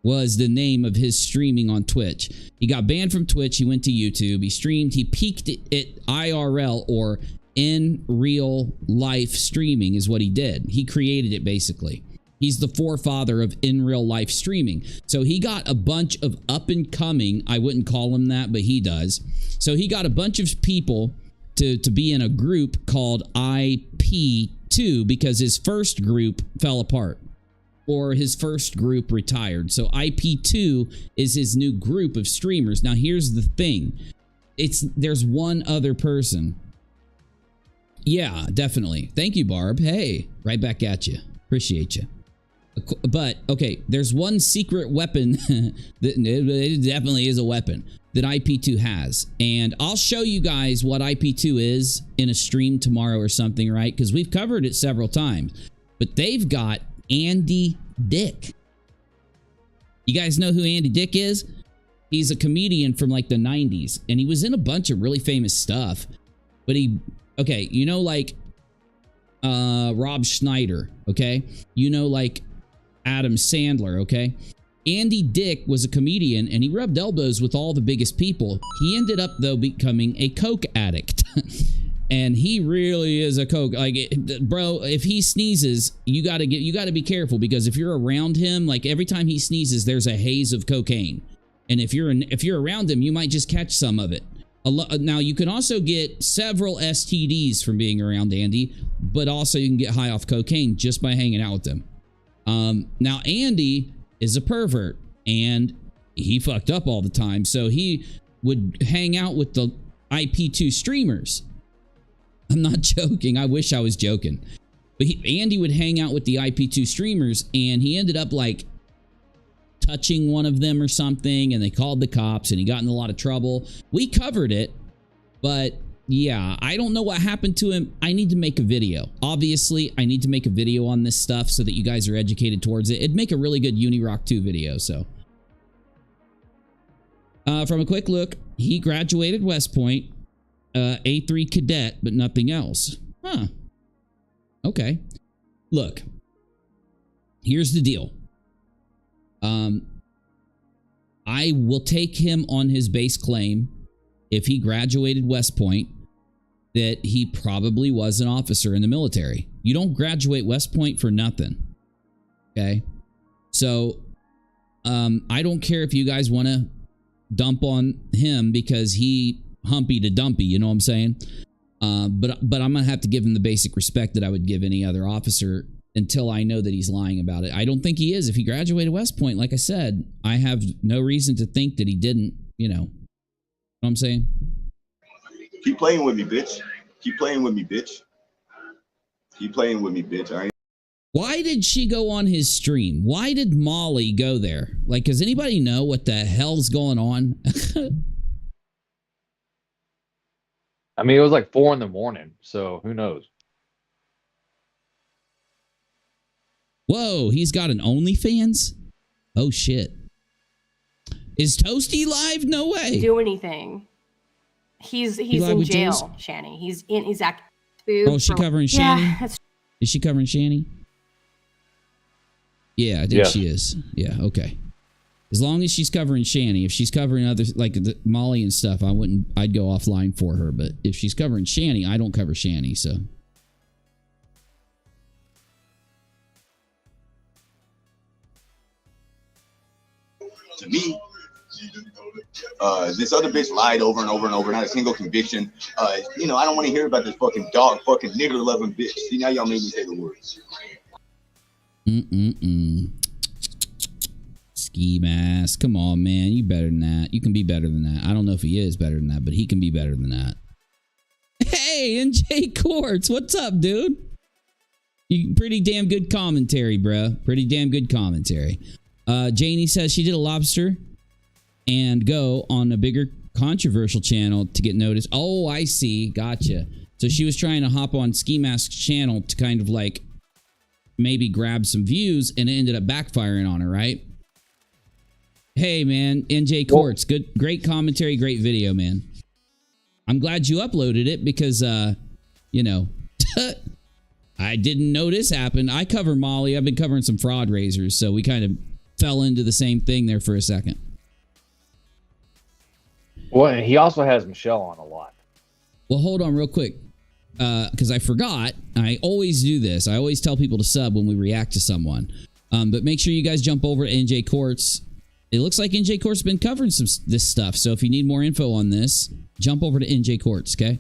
was the name of his streaming on Twitch. He got banned from Twitch. He went to YouTube. He streamed. He peaked at IRL, or in real life streaming is what he did. He created it, basically. He's the forefather of in real life streaming. So he got a bunch of up and coming, I wouldn't call him that, but he does. So he got a bunch of people to be in a group called IP2 because his first group fell apart, or his first group retired. So IP2 is his new group of streamers. Now here's the thing. There's one other person. Yeah, definitely. Thank you, Barb. Hey, right back at you. Appreciate you. But, okay, there's one secret weapon that it definitely is a weapon that IP2 has. And I'll show you guys what IP2 is in a stream tomorrow or something, right? Because we've covered it several times. But they've got Andy Dick. You guys know who Andy Dick is? He's a comedian from like the 90s. And he was in a bunch of really famous stuff. But okay, you know, like Rob Schneider, okay? You know, like Adam Sandler, okay? Andy Dick was a comedian and he rubbed elbows with all the biggest people. He ended up, though, becoming a coke addict. And he really is a coke, like, bro, if he sneezes, you gotta be careful, because if you're around him, like every time he sneezes, there's a haze of cocaine. And if you're around him, you might just catch some of it. Now, you can also get several STDs from being around Andy, but also you can get high off cocaine just by hanging out with him. Now, Andy is a pervert, and he fucked up all the time, so he would hang out with the IP2 streamers. I'm not joking. I wish I was joking. But Andy would hang out with the IP2 streamers, and he ended up, like, touching one of them or something, and they called the cops, and he got in a lot of trouble. We covered it, but yeah, I don't know what happened to him. I need to make a video. Obviously, I need to make a video on this stuff so that you guys are educated towards it. It'd make a really good UNIROCK2 video, so. From a quick look, he graduated West Point, A3 cadet, but nothing else. Huh. Okay. Look, here's the deal. I will take him on his base claim, if he graduated West Point, that he probably was an officer in the military. You don't graduate West Point for nothing. Okay? So, I don't care if you guys want to dump on him because he humpy to dumpy, you know what I'm saying? But I'm going to have to give him the basic respect that I would give any other officer until I know that he's lying about it. I don't think he is. If he graduated West Point, like I said, I have no reason to think that he didn't, you know. What I'm saying? Keep playing with me, bitch. Keep playing with me, bitch. Keep playing with me, bitch. All right. Why did she go on his stream? Why did Molly go there? Like, does anybody know what the hell's going on? I mean, it was like 4 in the morning, so who knows? Whoa, he's got an OnlyFans? Oh, shit. Is Toasty live? No way. Do anything. He's in jail, Shanny. He's acting. Oh, is she covering Shanny? Yeah, is she covering Shanny? Yeah, I think she is. Yeah, okay. As long as she's covering Shanny. If she's covering other, like Molly and stuff, I'd go offline for her. But if she's covering Shanny, I don't cover Shanny, so. To me, this other bitch lied over and over and over, not a single conviction. You know, I don't want to hear about this fucking dog, fucking nigger loving bitch. See, now y'all made me say the words. Ski mask. Come on, man. You better than that. You can be better than that. I don't know if he is better than that, but he can be better than that. Hey, NJ Quartz. What's up, dude? Pretty damn good commentary, bro. Pretty damn good commentary. Janie says she did a lobster and go on a bigger controversial channel to get noticed. Oh, I see. Gotcha. So she was trying to hop on Ski Mask's channel to kind of like maybe grab some views, and it ended up backfiring on her, right? Hey, man, NJ Courts, great commentary, great video, man. I'm glad you uploaded it because, you know, I didn't know this happened. I cover Molly. I've been covering some fraud raisers, so we kind of fell into the same thing there for a second. Well, he also has Michelle on a lot. Well, hold on real quick, because I forgot. I always do this. I always tell people to sub when we react to someone. But make sure you guys jump over to NJ Courts. It looks like NJ Courts has been covering this stuff. So if you need more info on this, jump over to NJ Courts, okay?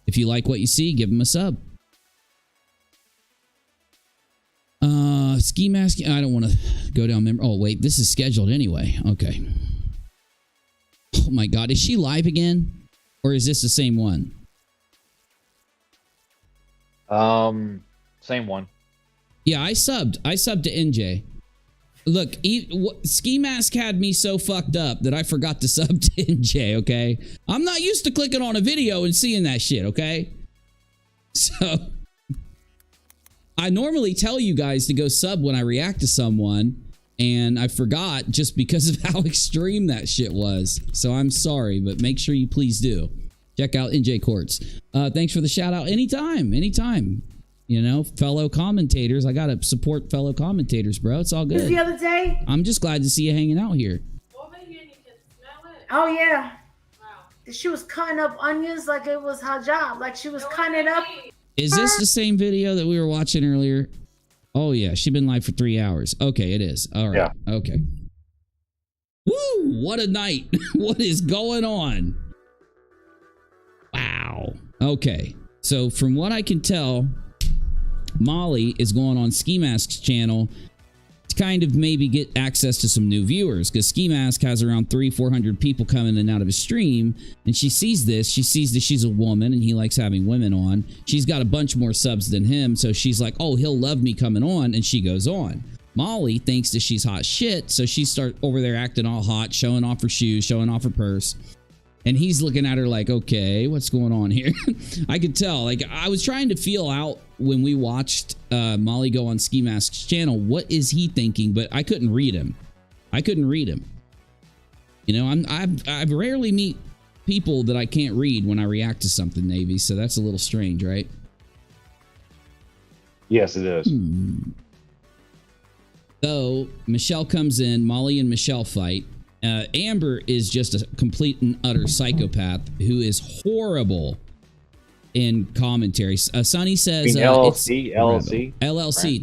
If you like what you see, give him a sub. Ski mask. I don't want to go down memory. Oh, wait. This is scheduled anyway. Okay. Oh, my God. Is she live again? Or is this the same one? Same one. Yeah, I subbed. I subbed to NJ. Look, Ski Mask had me so fucked up that I forgot to sub to NJ, okay? I'm not used to clicking on a video and seeing that shit, okay? So, I normally tell you guys to go sub when I react to someone, and I forgot just because of how extreme that shit was. So, I'm sorry, but make sure you please do. Check out NJ Courts. Thanks for the shout out. Anytime, anytime. You know, fellow commentators. I gotta support fellow commentators, bro. It's all good. The other day? I'm just glad to see you hanging out here. Oh, yeah. Wow. She was cutting up onions like it was her job. Like she was cutting it up. Is this the same video that we were watching earlier? Oh, yeah. She's been live for 3 hours. Okay, it is. All right. Yeah. Okay. Woo! What a night. What is going on? Wow. Okay. So, from what I can tell, Molly is going on Ski Mask's channel to kind of maybe get access to some new viewers, because Ski Mask has around 300-400 people coming in and out of his stream, and she sees this. She sees that she's a woman and he likes having women on. She's got a bunch more subs than him, so she's like, oh, he'll love me coming on, and she goes on. Molly thinks that she's hot shit, so she starts over there acting all hot, showing off her shoes, showing off her purse. And he's looking at her like, okay, what's going on here? I could tell. Like, I was trying to feel out when we watched Molly go on Ski Mask's channel, what is he thinking? But I couldn't read him. I couldn't read him. You know, I rarely meet people that I can't read when I react to something, Navy. So that's a little strange, right? Yes, it is. So Michelle comes in. Molly and Michelle fight. Amber is just a complete and utter psychopath who is horrible in commentary. Sonny says LLC. Right.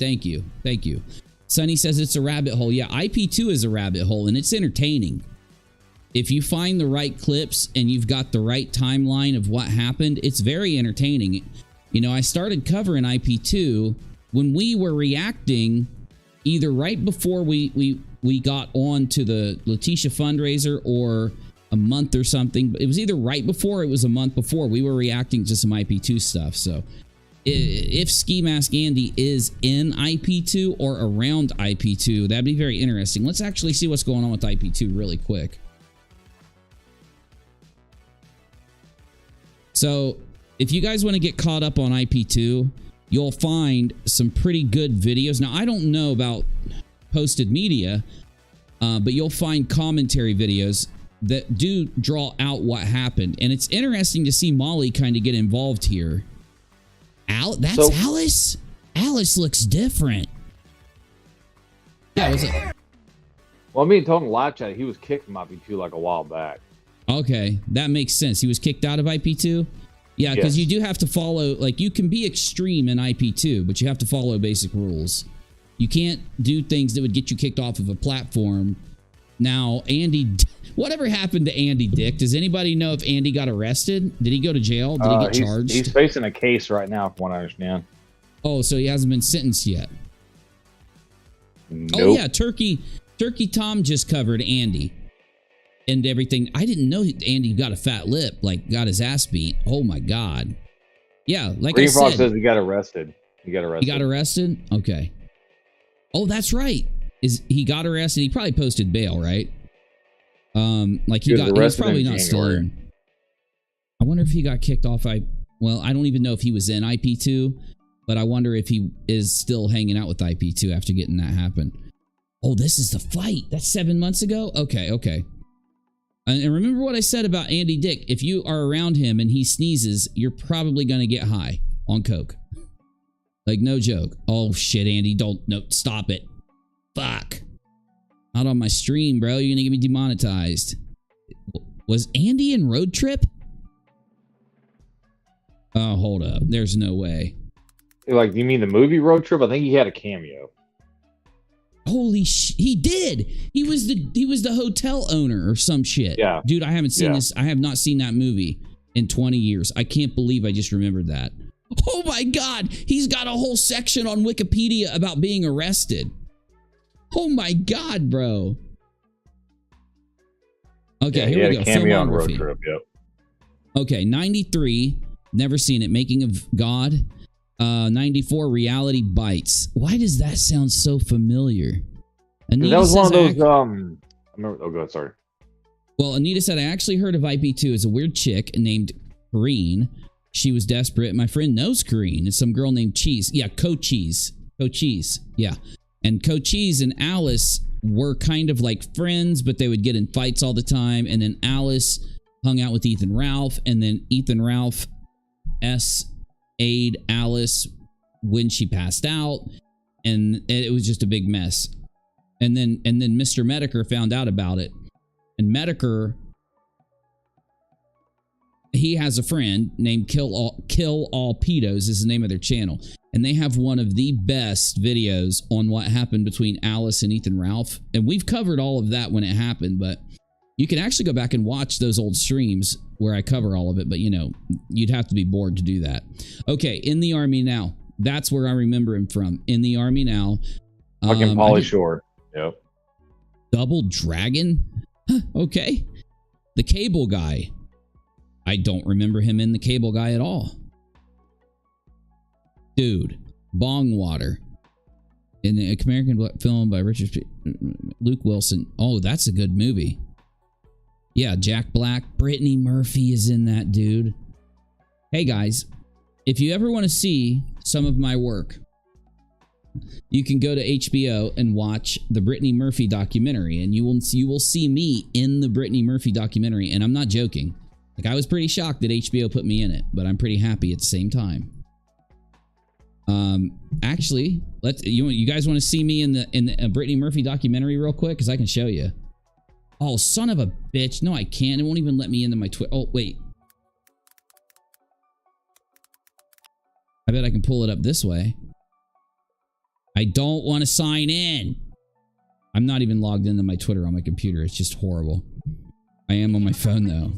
Thank you. Sonny says it's a rabbit hole. Yeah, IP2 is a rabbit hole, and it's entertaining. If you find the right clips and you've got the right timeline of what happened, it's very entertaining. You know, I started covering IP2 when we were reacting either right before we got on to the Leticia fundraiser or a month or something. It was either right before or it was a month before. We were reacting to some IP2 stuff. So if Ski Mask Andy is in IP2 or around IP2, that'd be very interesting. Let's actually see what's going on with IP2 really quick. So if you guys want to get caught up on IP2, you'll find some pretty good videos. Now, I don't know about posted media, but you'll find commentary videos that do draw out what happened. And it's interesting to see Molly kind of get involved here. That's Alice? Alice looks different. Yeah, what's up? Well, I mean, told him live chat, he was kicked from IP2 like a while back. Okay, that makes sense. He was kicked out of IP2? Yeah, because you do have to follow, like, you can be extreme in IP2, but you have to follow basic rules. You can't do things that would get you kicked off of a platform. Now, Andy, whatever happened to Andy Dick? Does anybody know if Andy got arrested? Did he go to jail? Did he get charged? He's facing a case right now, from what I understand. Oh, so he hasn't been sentenced yet? Nope. Oh, yeah, Turkey Tom just covered Andy and everything. I didn't know Andy got a fat lip, like got his ass beat. Oh, my God. Yeah, like Green I Frog said. says he got arrested. He got arrested? Okay. Oh, that's right. He got arrested. He probably posted bail, right? Like he was probably not still in. I wonder if he got kicked off. Well, I don't even know if he was in IP2, but I wonder if he is still hanging out with IP2 after getting that happen. Oh, this is the fight. That's 7 months ago? Okay, okay. And remember what I said about Andy Dick. If you are around him and he sneezes, you're probably going to get high on coke. Like, no joke. Oh, shit, Andy. Don't. No, stop it. Fuck. Not on my stream, bro. You're going to get me demonetized. Was Andy in Road Trip? Oh, hold up. There's no way. Like, do you mean the movie Road Trip? I think he had a cameo. Holy shit, he did. He was the hotel owner or some shit. Yeah. Dude, I haven't seen this. I have not seen that movie in 20 years. I can't believe I just remembered that. Oh my God. He's got a whole section on Wikipedia about being arrested. Oh my God, bro. Okay, here we go. Cameo on Road Trip, yep. Okay, 93. Never seen it. Making of God. 94, Reality Bites. Why does that sound so familiar? Anita that was one of those. I remember, oh, go ahead. Sorry. Well, Anita said, I actually heard of IP2 as a weird chick named Corrine. She was desperate. My friend knows Corrine. It's some girl named Cheese. Yeah, Cochise. Cochise. Yeah. And Cochise and Alice were kind of like friends, but they would get in fights all the time. And then Alice hung out with Ethan Ralph. And then Ethan Ralph aid Alice when she passed out, and it was just a big mess. And then Mr. Medicare found out about it, and Medicare, he has a friend named Kill All Pedos is the name of their channel, and they have one of the best videos on what happened between Alice and Ethan Ralph, and we've covered all of that when it happened, but you can actually go back and watch those old streams where I cover all of it, but you know, you'd have to be bored to do that. Okay, In the Army Now. That's where I remember him from. In the Army Now. Fucking Pauly Shore. Yep. Double Dragon? Huh, okay. The Cable Guy. I don't remember him in The Cable Guy at all. Dude. Bong Water. In the American film by Luke Wilson. Oh, that's a good movie. Yeah, Jack Black. Brittany Murphy is in that, dude. Hey, guys. If you ever want to see some of my work, you can go to HBO and watch the Brittany Murphy documentary, and you will see me in the Brittany Murphy documentary, and I'm not joking. Like, I was pretty shocked that HBO put me in it, but I'm pretty happy at the same time. Actually, you guys want to see me in the Brittany Murphy documentary real quick? Because I can show you. Oh, son of a bitch. No, I can't. It won't even let me into my Twitter. Oh, wait. I bet I can pull it up this way. I don't want to sign in. I'm not even logged into my Twitter on my computer. It's just horrible. I am on my phone, though.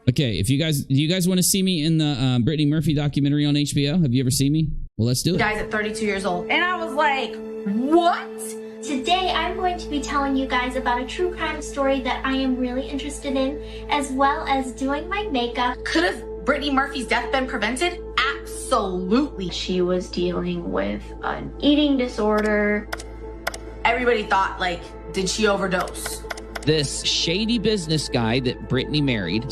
Okay, do you guys want to see me in the Brittany Murphy documentary on HBO? Have you ever seen me? Well, let's do it. He dies at 32 years old. And I was like, what? Today, I'm going to be telling you guys about a true crime story that I am really interested in, as well as doing my makeup. Could have Brittany Murphy's death been prevented? Absolutely. She was dealing with an eating disorder. Everybody thought, like, did she overdose? This shady business guy that Brittany married,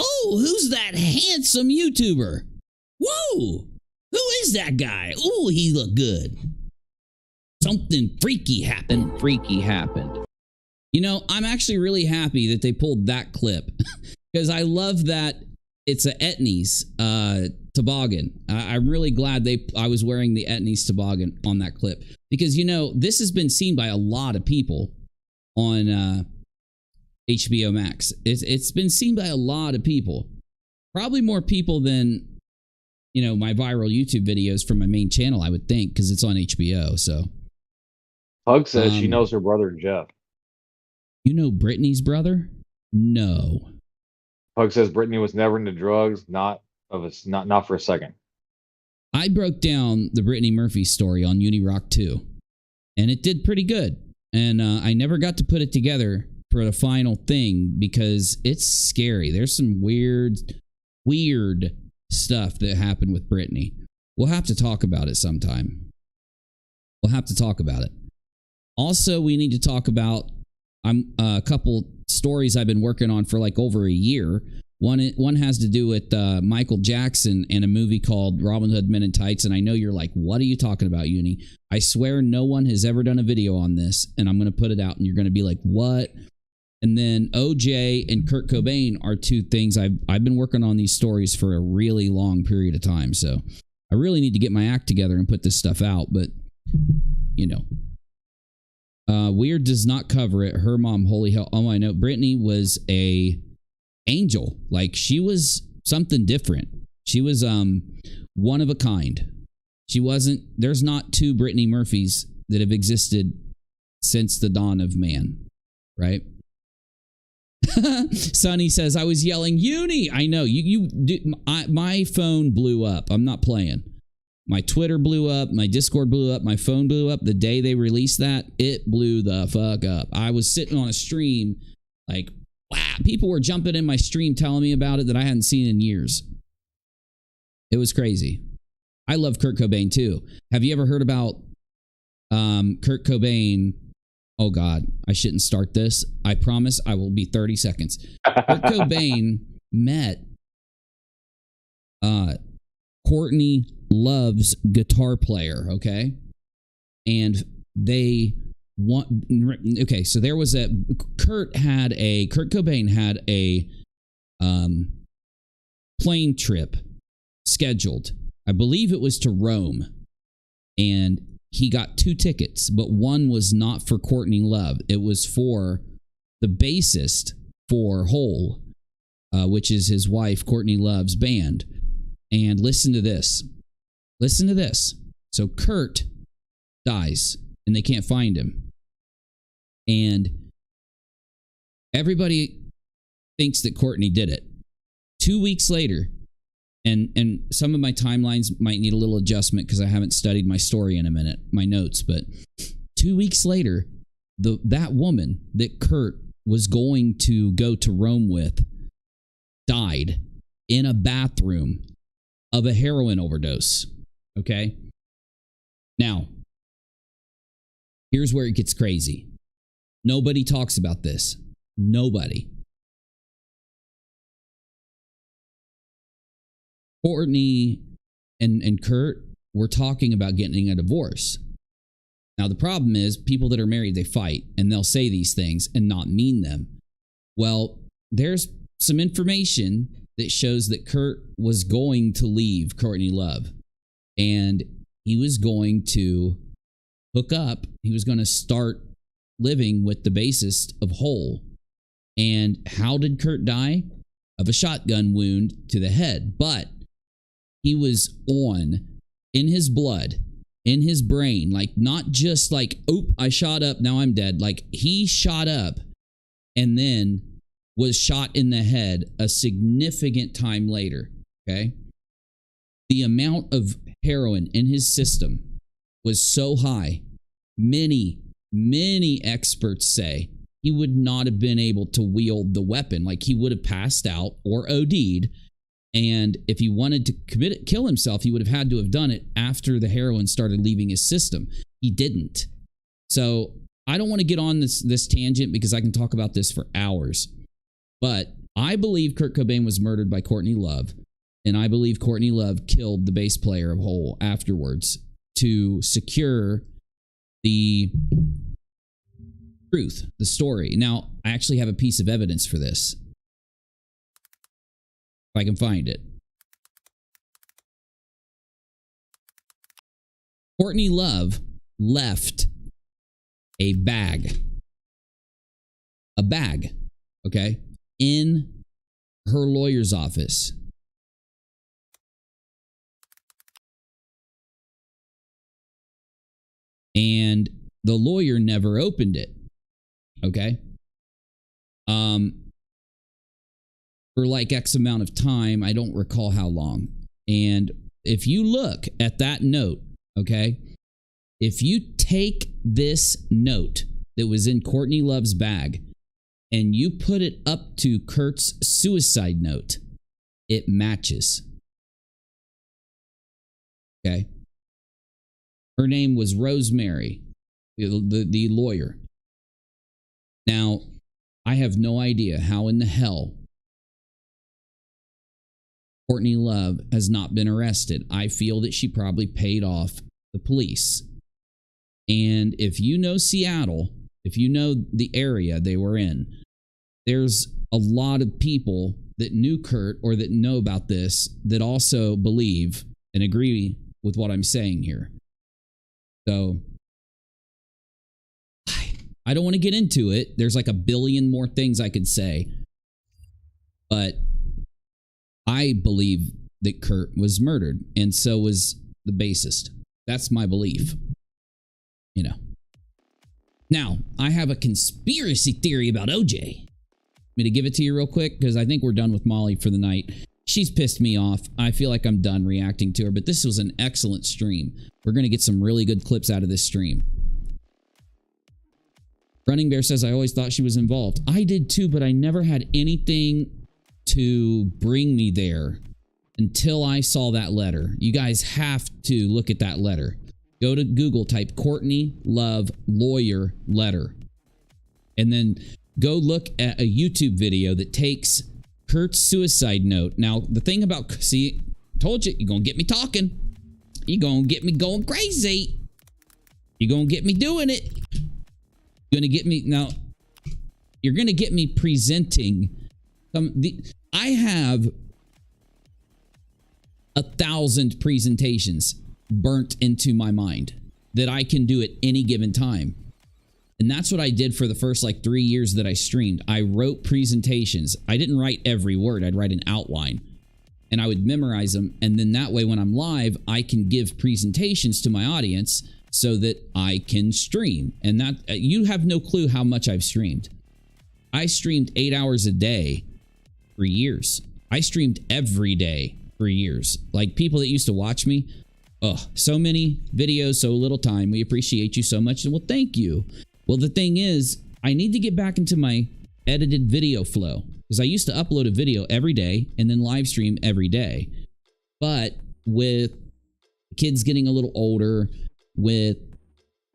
Oh, who's that handsome YouTuber? Whoa! Who is that guy? Oh, he looked good. Something freaky happened. You know, I'm actually really happy that they pulled that clip because I love that it's a Etnies toboggan. I'm really glad I was wearing the Etnies toboggan on that clip because, you know, this has been seen by a lot of people on HBO Max. It's been seen by a lot of people. Probably more people than, you know, my viral YouTube videos from my main channel, I would think, because it's on HBO, so. Pug says she knows her brother Jeff. You know Brittany's brother? No. Pug says Brittany was never into drugs, not for a second. I broke down the Brittany Murphy story on UNIROCK2, and it did pretty good. And I never got to put it together for the final thing because it's scary. There's some weird stuff that happened with Brittany. We'll have to talk about it sometime. Also, we need to talk about a couple stories I've been working on for like over a year. One has to do with Michael Jackson and a movie called Robin Hood Men in Tights. And I know you're like, what are you talking about, Uni? I swear no one has ever done a video on this, and I'm going to put it out, and you're going to be like, what? And then OJ and Kurt Cobain are two things. I've been working on these stories for a really long period of time, so I really need to get my act together and put this stuff out. But, you know. Weird does not cover it. Her mom, holy hell. Oh, I know. Brittany was a angel. Like, she was something different. She was one of a kind. She wasn't, there's not two Brittany Murphys that have existed since the dawn of man, right? Sonny says, I was yelling, Uni. I know. My phone blew up. I'm not playing. My Twitter blew up. My Discord blew up. My phone blew up. The day they released that, it blew the fuck up. I was sitting on a stream like, wow, people were jumping in my stream telling me about it that I hadn't seen in years. It was crazy. I love Kurt Cobain too. Have you ever heard about Kurt Cobain? Oh God, I shouldn't start this. I promise I will be 30 seconds. Kurt Cobain met Courtney Love's guitar player, okay? And they want, okay, so there was Kurt Cobain had a plane trip scheduled. I believe it was to Rome. And he got 2 tickets, but one was not for Courtney Love. It was for the bassist for Hole, which is his wife, Courtney Love's band. And listen to this. Listen to this. So Kurt dies, and they can't find him. And everybody thinks that Courtney did it. 2 weeks later, and some of my timelines might need a little adjustment because I haven't studied my story in a minute, my notes, but 2 weeks later, that woman that Kurt was going to go to Rome with died in a bathroom of a heroin overdose. Okay? Now, here's where it gets crazy. Nobody talks about this. Nobody. Courtney and Kurt were talking about getting a divorce. Now, the problem is people that are married, they fight, and they'll say these things and not mean them. Well, there's some information that shows that Kurt was going to leave Courtney Love, and he was going to hook up. He was going to start living with the bassist of Hole. And how did Kurt die? Of a shotgun wound to the head. But he was on, in his blood, in his brain, like not just like, oop, I shot up, now I'm dead. Like he shot up and then was shot in the head a significant time later, okay? The amount of heroin in his system was so high, many experts say he would not have been able to wield the weapon. Like he would have passed out or OD'd. And if he wanted to kill himself, he would have had to have done it after the heroin started leaving his system. He didn't. So I don't want to get on this tangent because I can talk about this for hours. But I believe Kurt Cobain was murdered by Courtney Love. And I believe Courtney Love killed the bass player of Hole afterwards to secure the truth, the story. Now, I actually have a piece of evidence for this. If I can find it. Courtney Love left a bag, okay, in her lawyer's office. And the lawyer never opened it, okay? For like X amount of time, I don't recall how long. And if you look at that note, okay, if you take this note that was in Courtney Love's bag and you put it up to Kurt's suicide note, it matches. Okay. Her name was Rosemary, the lawyer. Now, I have no idea how in the hell Courtney Love has not been arrested. I feel that she probably paid off the police. And if you know Seattle, if you know the area they were in, there's a lot of people that knew Kurt or that know about this that also believe and agree with what I'm saying here. So I don't want to get into it. There's like a billion more things I could say. But I believe that Kurt was murdered, and so was the bassist. That's my belief. You know. Now, I have a conspiracy theory about OJ. Me to give it to you real quick, because I think we're done with Molly for the night. She's pissed me off. I feel like I'm done reacting to her, but this was an excellent stream. We're going to get some really good clips out of this stream. Running Bear says, I always thought she was involved. I did too, but I never had anything to bring me there until I saw that letter. You guys have to look at that letter. Go to Google, type Courtney Love lawyer letter. And then go look at a YouTube video that takes Kurt's suicide note. Now, the thing about, see, told you, you're going to get me talking. You're going to get me going crazy. You're going to get me doing it. You're going to get me, now, you're going to get me presenting I have 1,000 presentations burnt into my mind that I can do at any given time. And that's what I did for the first like 3 years that I streamed. I wrote presentations. I didn't write every word. I'd write an outline and I would memorize them. And then that way, when I'm live, I can give presentations to my audience so that I can stream. And that you have no clue how much I've streamed. I streamed 8 hours a day for years. I streamed every day for years. Like people that used to watch me. Oh, so many videos, so little time. We appreciate you so much. And well, thank you. Well, the thing is, I need to get back into my edited video flow because I used to upload a video every day and then live stream every day. But with kids getting a little older, with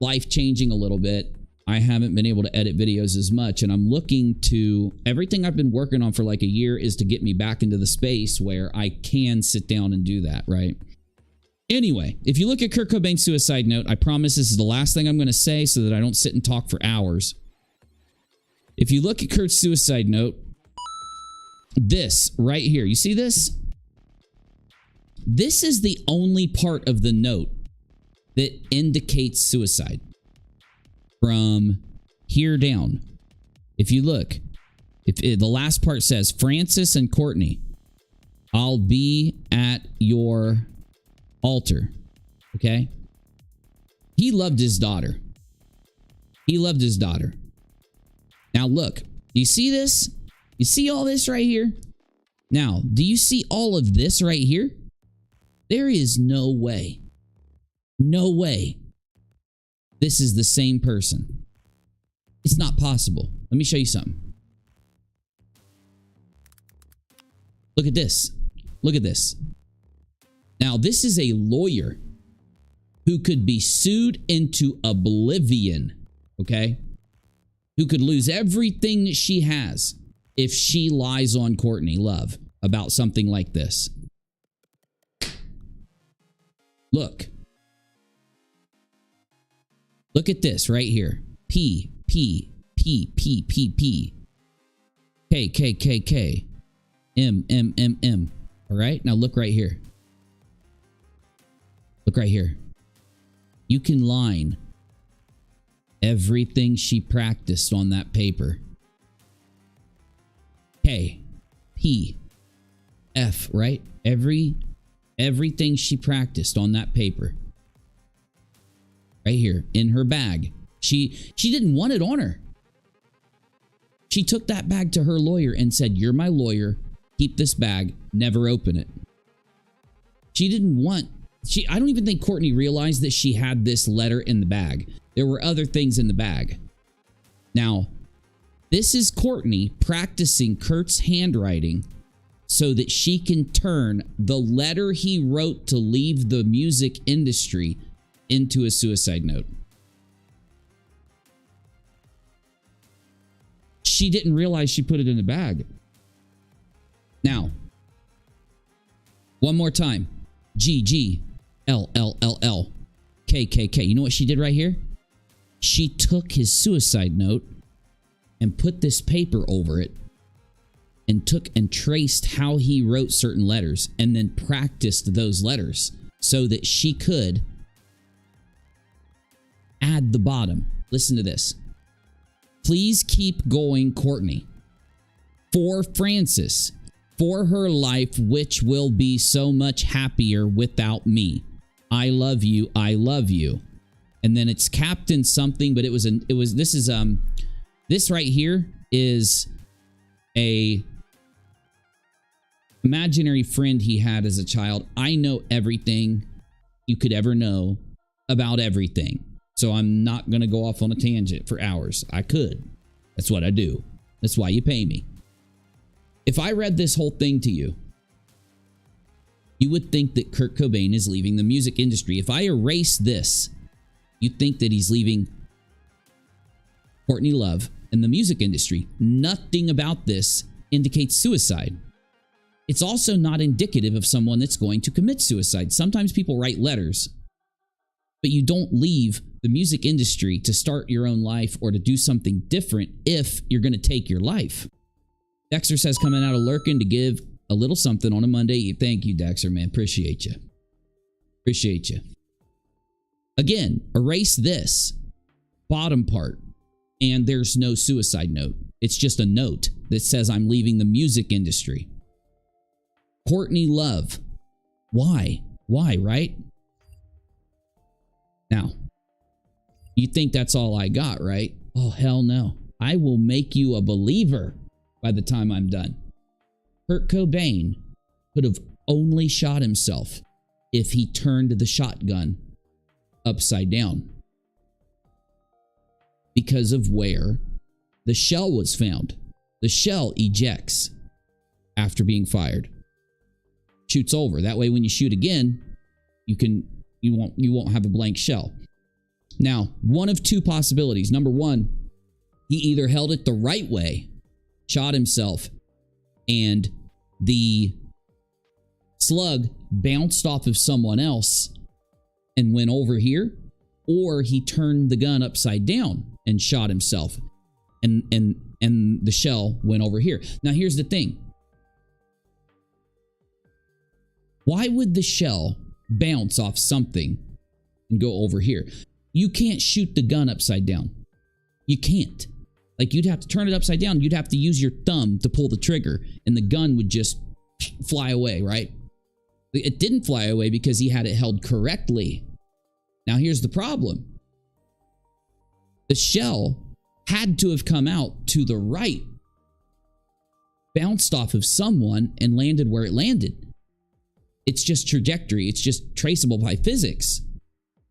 life changing a little bit, I haven't been able to edit videos as much. And I'm looking to, everything I've been working on for like a year is to get me back into the space where I can sit down and do that, right? Anyway, if you look at Kurt Cobain's suicide note, I promise this is the last thing I'm going to say so that I don't sit and talk for hours. If you look at Kurt's suicide note, this right here, you see this? This is the only part of the note that indicates suicide. From here down. If you look, the last part says, Francis and Courtney, I'll be at your altar. Okay? He loved his daughter. He loved his daughter. Now look, do you see this? You see all this right here? Now, do you see all of this right here? There is no way. No way. This is the same person. It's not possible. Let me show you something. Look at this. Look at this. Now, this is a lawyer who could be sued into oblivion, okay? Who could lose everything that she has if she lies on Courtney Love about something like this. Look. Look at this right here. P, P, P, P, P, P. K, K, K, K. M, M, M, M. All right? Now look right here. Look right here. You can line everything she practiced on that paper. K, P, F, right? Everything she practiced on that paper. Right here in her bag. She didn't want it on her. She took that bag to her lawyer and said, "You're my lawyer. Keep this bag. Never open it." She didn't want... I don't even think Courtney realized that she had this letter in the bag. There were other things in the bag. Now, this is Courtney practicing Kurt's handwriting so that she can turn the letter he wrote to leave the music industry into a suicide note. She didn't realize she put it in the bag. Now, One more time. G, L, L, L, L, K, K, K. You know what she did right here? She took his suicide note and put this paper over it and took and traced how he wrote certain letters and then practiced those letters so that she could add the bottom. Listen to this. Please keep going, Courtney. For Frances, for her life, which will be so much happier without me. I love you. I love you. And then it's Captain something, but this right here is a imaginary friend he had as a child. I know everything you could ever know about everything. So I'm not going to go off on a tangent for hours. I could. That's what I do. That's why you pay me. If I read this whole thing to you, you would think that Kurt Cobain is leaving the music industry. If I erase this, you'd think that he's leaving Courtney Love and the music industry. Nothing about this indicates suicide. It's also not indicative of someone that's going to commit suicide. Sometimes people write letters, but you don't leave the music industry to start your own life or to do something different if you're going to take your life. Dexter says, coming out of lurking to give a little something on a Monday. Thank you, Dexter, man. Appreciate you. Appreciate you. Again, erase this bottom part, and there's no suicide note. It's just a note that says, I'm leaving the music industry. Courtney Love. Why? Why, right? Now, you think that's all I got, right? Oh, hell no. I will make you a believer by the time I'm done. Kurt Cobain could have only shot himself if he turned the shotgun upside down because of where the shell was found. The shell ejects after being fired. Shoots over. That way when you shoot again, you won't have a blank shell. Now, one of two possibilities. Number one, he either held it the right way, shot himself, and the slug bounced off of someone else and went over here, or he turned the gun upside down and shot himself, and the shell went over here. Now, here's the thing. Why would the shell bounce off something and go over here? You can't shoot the gun upside down. You can't. Like, you'd have to turn it upside down. You'd have to use your thumb to pull the trigger, and the gun would just fly away, right? It didn't fly away because he had it held correctly. Now, here's the problem. The shell had to have come out to the right, bounced off of someone, and landed where it landed. It's just trajectory. It's just traceable by physics.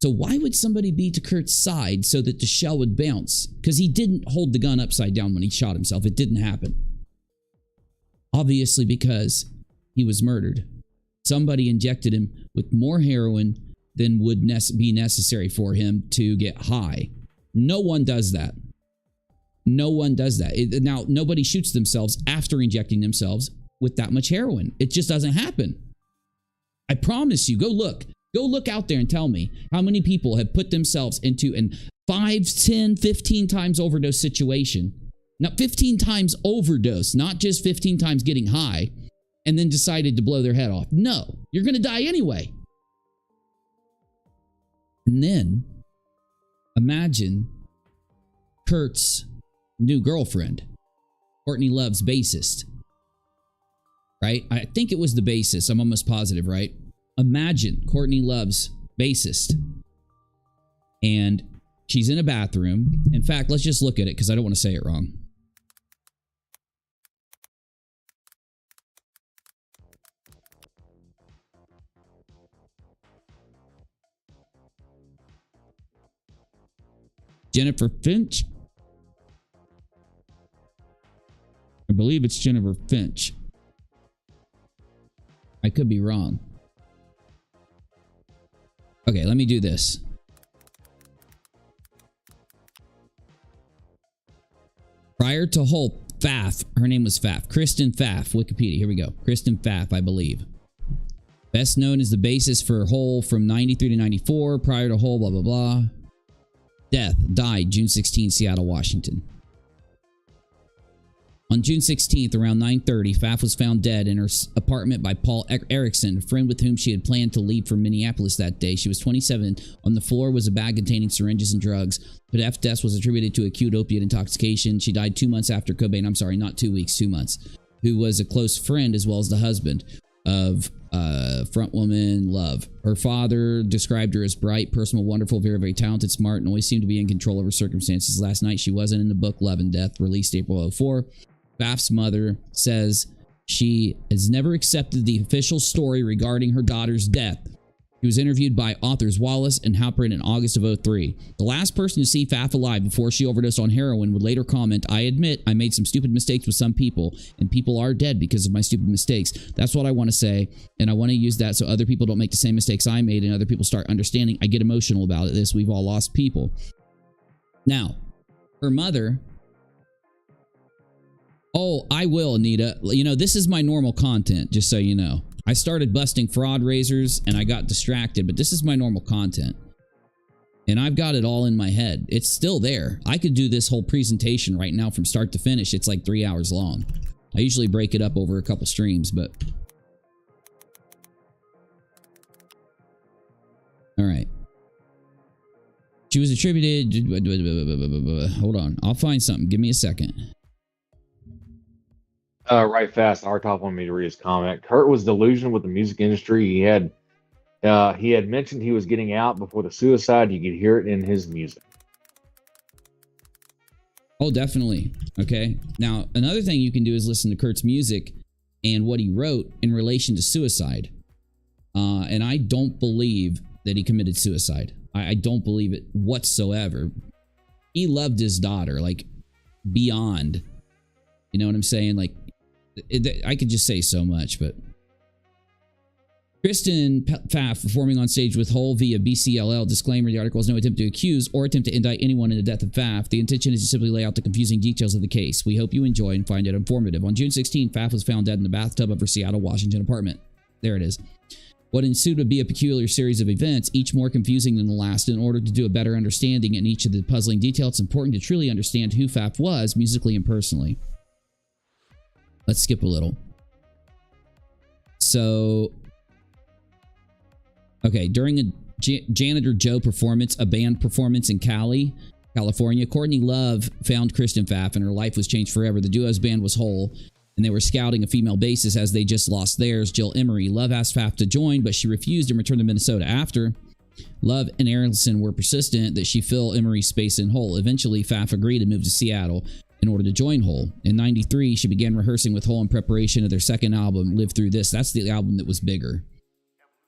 So why would somebody be to Kurt's side so that the shell would bounce? Because he didn't hold the gun upside down when he shot himself. It didn't happen. Obviously because he was murdered. Somebody injected him with more heroin than would be necessary for him to get high. No one does that. No one does that. Now, nobody shoots themselves after injecting themselves with that much heroin. It just doesn't happen. I promise you, go look. Go look out there and tell me how many people have put themselves into an 5, 10, 15 times overdose situation. Now, 15 times overdose, not just 15 times getting high, and then decided to blow their head off. No, you're going to die anyway. And then, imagine Kurt's new girlfriend, Courtney Love's bassist. Right? I think it was the bassist. I'm almost positive, right? Imagine Courtney Love's bassist. And she's in a bathroom. In fact, let's just look at it because I don't want to say it wrong. Jennifer Finch. I believe it's Jennifer Finch. I could be wrong. Okay, let me do this. Prior to Hope, Pfaff, her name was Pfaff. Kristen Pfaff, Wikipedia, here we go. Kristen Pfaff, I believe. Best known as the basis for Hole from 93 to 94, prior to Hole, blah, blah, blah. Death, died June 16, Seattle, Washington. On June 16th, around 9:30, Pfaff was found dead in her apartment by Paul Erickson, a friend with whom she had planned to leave for Minneapolis that day. She was 27. On the floor was a bag containing syringes and drugs. Pfaff's death was attributed to acute opiate intoxication. She died 2 months after Cobain, I'm sorry, not 2 weeks, 2 months, who was a close friend as well as the husband of frontwoman Love. Her father described her as bright, personal, wonderful, very, very talented, smart, and always seemed to be in control of her circumstances. Last night, she wasn't in the book Love and Death, released April 04. Pfaff's mother says she has never accepted the official story regarding her daughter's death. She was interviewed by authors Wallace and Halperin in August of 03. The last person to see Pfaff alive before she overdosed on heroin would later comment, "I admit I made some stupid mistakes with some people, and people are dead because of my stupid mistakes." That's what I want to say, and I want to use that so other people don't make the same mistakes I made and other people start understanding. I get emotional about this. We've all lost people. Now, her mother... Oh, I will, Anita. You know, this is my normal content, just so you know. I started busting fraud razors and I got distracted, but this is my normal content. And I've got it all in my head. It's still there. I could do this whole presentation right now from start to finish. It's like 3 hours long. I usually break it up over a couple streams, but... All right. She was attributed... Hold on. I'll find something. Give me a second. Right fast. Artop wanted me to read his comment. Kurt was delusional with the music industry. He had mentioned he was getting out before the suicide. You could hear it in his music. Oh, definitely. Okay. Now, another thing you can do is listen to Kurt's music and what he wrote in relation to suicide. And I don't believe that he committed suicide. I don't believe it whatsoever. He loved his daughter, like, beyond. You know what I'm saying? Like, I could just say so much, but... Kristen Pfaff performing on stage with Hole via BCLL. Disclaimer, the article is no attempt to accuse or attempt to indict anyone in the death of Pfaff. The intention is to simply lay out the confusing details of the case. We hope you enjoy and find it informative. On June 16, Pfaff was found dead in the bathtub of her Seattle, Washington apartment. There it is. What ensued would be a peculiar series of events, each more confusing than the last. In order to do a better understanding in each of the puzzling details, it's important to truly understand who Pfaff was, musically and personally. Let's skip a little. So, okay, during a Janitor Joe performance, a band performance in Cali, California, Courtney Love found Kristen Pfaff and her life was changed forever. The duo's band was Hole, and they were scouting a female bassist as they just lost theirs, Jill Emery. Love asked Pfaff to join, but she refused and returned to Minnesota after. Love and Aronson were persistent that she fill Emery's space in Hole. Eventually, Pfaff agreed to move to Seattle in order to join Hole. In '93, she began rehearsing with Hole in preparation of their second album, Live Through This. That's the album that was bigger.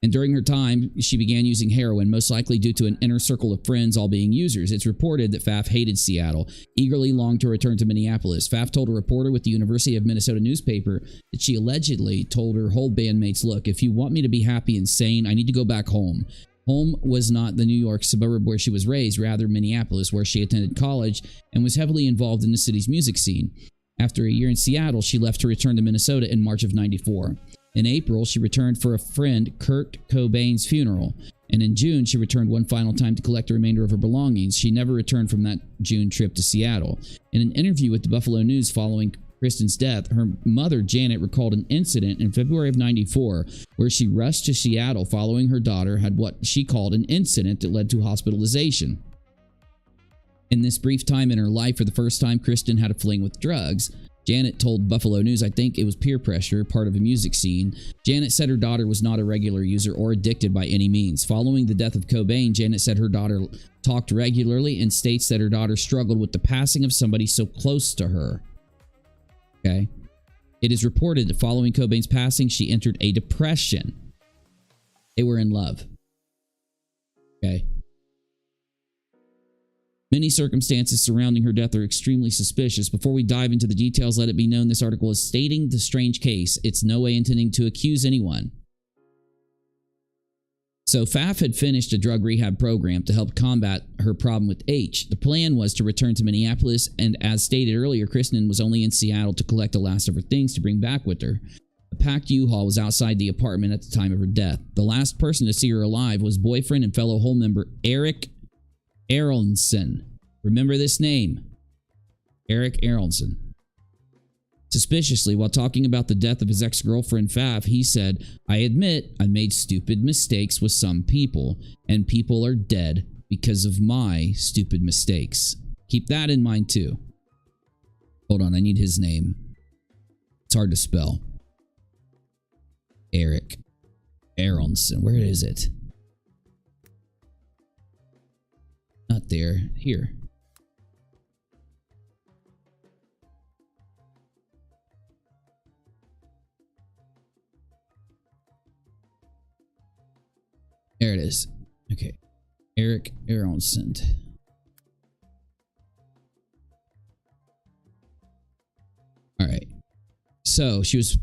And during her time, she began using heroin, most likely due to an inner circle of friends all being users. It's reported that Pfaff hated Seattle, eagerly longed to return to Minneapolis. Pfaff told a reporter with the University of Minnesota newspaper that she allegedly told her Hole bandmates, "Look, if you want me to be happy and sane, I need to go back home." Home was not the New York suburb where she was raised, rather Minneapolis, where she attended college and was heavily involved in the city's music scene. After a year in Seattle, she left to return to Minnesota in March of '94. In April, she returned for a friend Kurt Cobain's funeral, and in June, she returned one final time to collect the remainder of her belongings. She never returned from that June trip to Seattle. In an interview with the Buffalo News following Kristen's death, her mother, Janet, recalled an incident in February of '94 where she rushed to Seattle following her daughter had what she called an incident that led to hospitalization. In this brief time in her life, for the first time, Kristen had a fling with drugs. Janet told Buffalo News, "I think it was peer pressure, part of a music scene." Janet said her daughter was not a regular user or addicted by any means. Following the death of Cobain, Janet said her daughter talked regularly and states that her daughter struggled with the passing of somebody so close to her. Okay. It is reported that following Cobain's passing, she entered a depression. They were in love. Okay. Many circumstances surrounding her death are extremely suspicious. Before we dive into the details, let it be known this article is stating the strange case. It's no way intending to accuse anyone. So Pfaff had finished a drug rehab program to help combat her problem with H. The plan was to return to Minneapolis, and as stated earlier, Kristen was only in Seattle to collect the last of her things to bring back with her. A packed U-Haul was outside the apartment at the time of her death. The last person to see her alive was boyfriend and fellow Hole member Eric Aronson. Remember this name? Eric Aronson. Suspiciously, while talking about the death of his ex-girlfriend Fav, he said, "I admit I made stupid mistakes with some people, and people are dead because of my stupid mistakes." Keep that in mind too. Hold on, I need his name. It's hard to spell. Eric Aronson. Where is it? Not there. Here. There it is. Okay. Eric Aronson. Alright. So, she was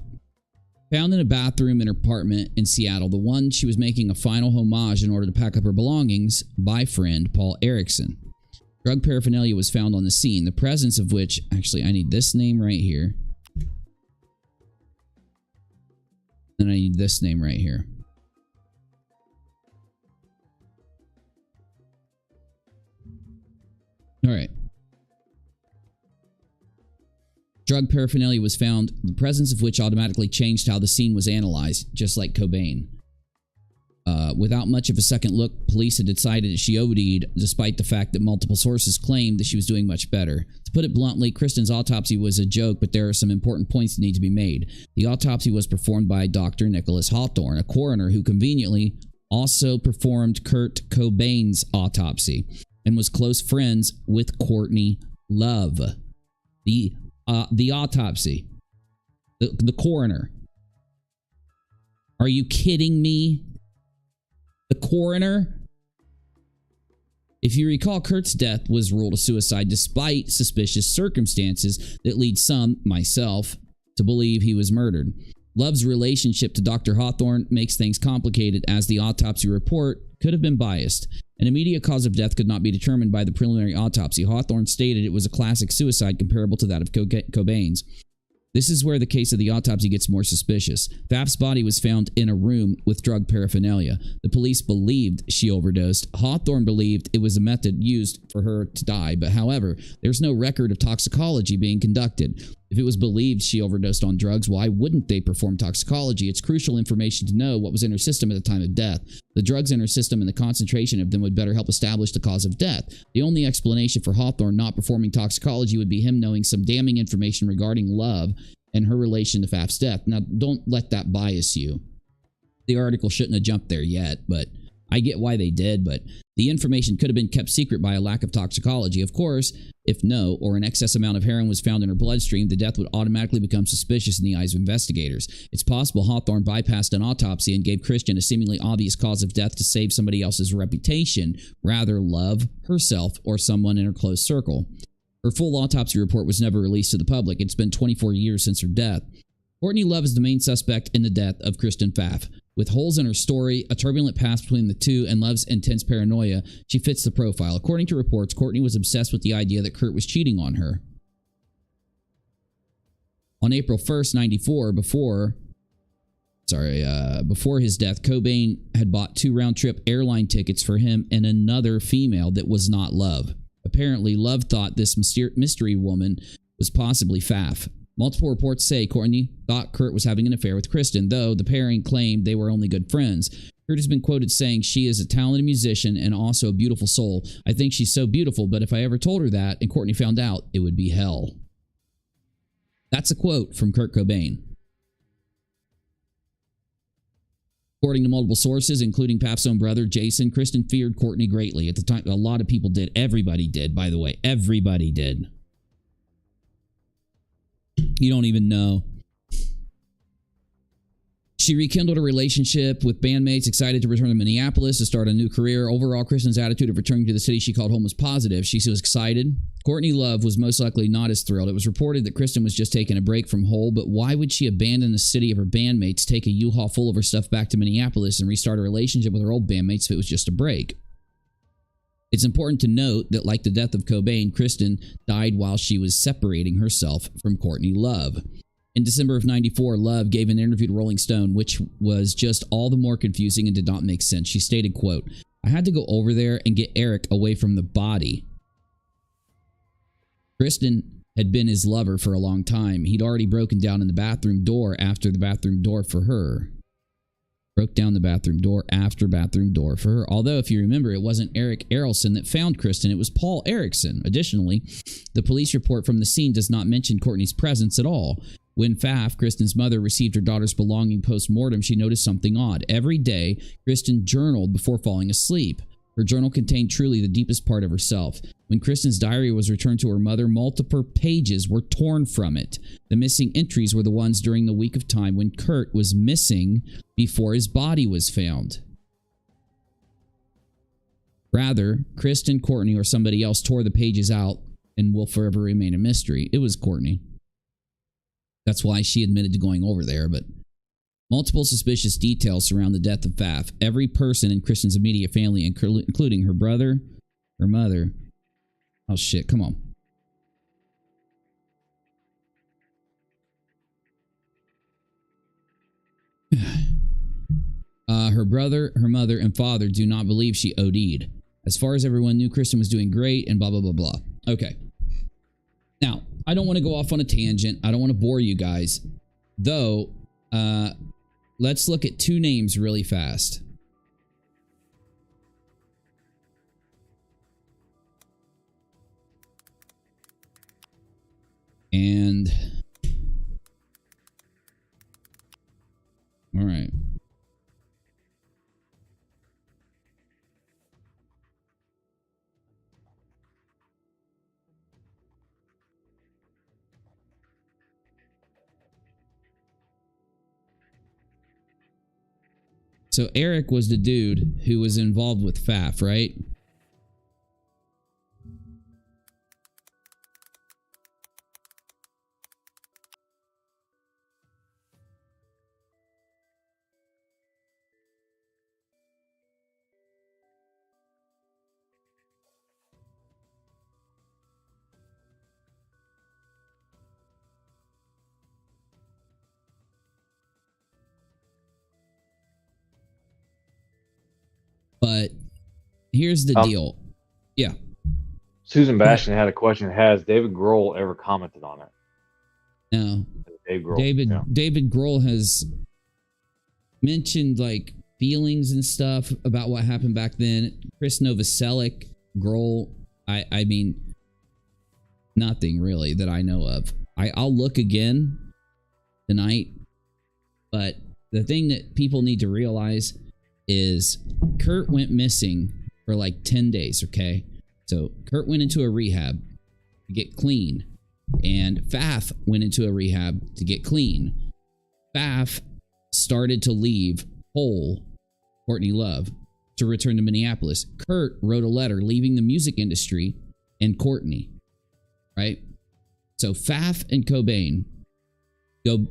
found in a bathroom in her apartment in Seattle, the one she was making a final homage in order to pack up her belongings by friend Paul Erickson. Drug paraphernalia was found on the scene, the presence of which... Actually, I need this name right here. And I need this name right here. Alright. Drug paraphernalia was found, the presence of which automatically changed how the scene was analyzed, just like Cobain. Without much of a second look, police had decided that she OD'd, despite the fact that multiple sources claimed that she was doing much better. To put it bluntly, Kristen's autopsy was a joke, but there are some important points that need to be made. The autopsy was performed by Dr. Nicholas Hawthorne, a coroner who conveniently also performed Kurt Cobain's autopsy and was close friends with Courtney Love. The autopsy. The coroner. Are you kidding me? The coroner? If you recall, Kurt's death was ruled a suicide despite suspicious circumstances that lead some, myself, to believe he was murdered. Love's relationship to Dr. Hawthorne makes things complicated, as the autopsy report could have been biased. An immediate cause of death could not be determined by the preliminary autopsy. Hawthorne stated it was a classic suicide comparable to that of Cobain's. This is where the case of the autopsy gets more suspicious. Faf's body was found in a room with drug paraphernalia. The police believed she overdosed. Hawthorne believed it was a method used for her to die, but however, there's no record of toxicology being conducted. If it was believed she overdosed on drugs, why wouldn't they perform toxicology? It's crucial information to know what was in her system at the time of death. The drugs in her system and the concentration of them would better help establish the cause of death. The only explanation for Hawthorne not performing toxicology would be him knowing some damning information regarding Love and her relation to Faf's death. Now, don't let that bias you. The article shouldn't have jumped there yet, but I get why they did, but the information could have been kept secret by a lack of toxicology. Of course, if no, or an excess amount of heroin was found in her bloodstream, the death would automatically become suspicious in the eyes of investigators. It's possible Hawthorne bypassed an autopsy and gave Christian a seemingly obvious cause of death to save somebody else's reputation, rather Love, herself, or someone in her close circle. Her full autopsy report was never released to the public. It's been 24 years since her death. Courtney Love is the main suspect in the death of Kristen Pfaff. With holes in her story, a turbulent past between the two, and Love's intense paranoia, she fits the profile. According to reports, Courtney was obsessed with the idea that Kurt was cheating on her. On April 1st, 94, before his death, Cobain had bought 2 round-trip airline tickets for him and another female that was not Love. Apparently, Love thought this mystery woman was possibly Pfaff. Multiple reports say Courtney thought Kurt was having an affair with Kristen, though the pairing claimed they were only good friends. Kurt has been quoted saying, "She is a talented musician and also a beautiful soul. I think she's so beautiful, but if I ever told her that and Courtney found out, it would be hell." That's a quote from Kurt Cobain. According to multiple sources, including Pfaff's own brother, Jason, Kristen feared Courtney greatly. At the time, a lot of people did. Everybody did, by the way. Everybody did. You don't even know. She rekindled a relationship with bandmates, excited to return to Minneapolis to start a new career. Overall, Kristen's attitude of returning to the city she called home was positive. She was excited. Courtney Love was most likely not as thrilled. It was reported that Kristen was just taking a break from Hole, but why would she abandon the city of her bandmates, take a U-Haul full of her stuff back to Minneapolis, and restart a relationship with her old bandmates if it was just a break? It's important to note that, like the death of Cobain, Kristen died while she was separating herself from Courtney Love. In December of 94, Love gave an interview to Rolling Stone, which was just all the more confusing and did not make sense. She stated, quote, "I had to go over there and get Eric away from the body. Kristen had been his lover for a long time. He'd already broken down in the bathroom door after the bathroom door for her. Broke down the bathroom door after bathroom door for her. Although, if you remember, it wasn't Eric Erelson that found Kristen. It was Paul Erickson. Additionally, the police report from the scene does not mention Courtney's presence at all. When Pfaff, Kristen's mother, received her daughter's belonging post-mortem, she noticed something odd. Every day, Kristen journaled before falling asleep. Her journal contained truly the deepest part of herself. When Kristen's diary was returned to her mother, multiple pages were torn from it. The missing entries were the ones during the week of time when Kurt was missing before his body was found. Rather, Kristen, Courtney, or somebody else tore the pages out and will forever remain a mystery. It was Courtney. That's why she admitted to going over there, but multiple suspicious details surround the death of Pfaff. Every person in Kristen's immediate family, including her brother, her mother. Oh shit, come on. Her brother, her mother, and father do not believe she OD'd. As far as everyone knew, Kristen was doing great and blah, blah, blah, blah. Okay. Now, I don't want to go off on a tangent. I don't want to bore you guys. Though, let's look at two names really fast. And all right. So Eric was the dude who was involved with Pfaff, right? But here's the deal. Yeah. Susan Bastian had a question. Has David Grohl ever commented on it? No. David Grohl. David Grohl has mentioned like feelings and stuff about what happened back then. Chris Novoselic, Grohl, I mean, nothing really that I know of. I'll look again tonight, but the thing that people need to realize is Kurt went missing for like 10 days, okay? So Kurt went into a rehab to get clean, and Pfaff went into a rehab to get clean. Pfaff started to leave whole Courtney Love to return to Minneapolis. Kurt wrote a letter leaving the music industry and Courtney, right? So Pfaff and Cobain go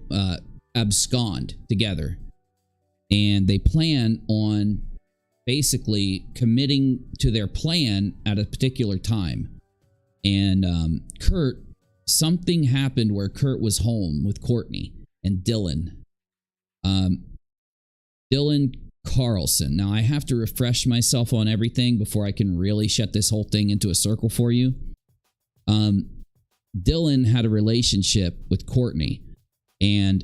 abscond together, and they plan on basically committing to their plan at a particular time. And Kurt, something happened where Kurt was home with Courtney and Dylan. Dylan Carlson. Now, I have to refresh myself on everything before I can really shut this whole thing into a circle for you. Dylan had a relationship with Courtney, and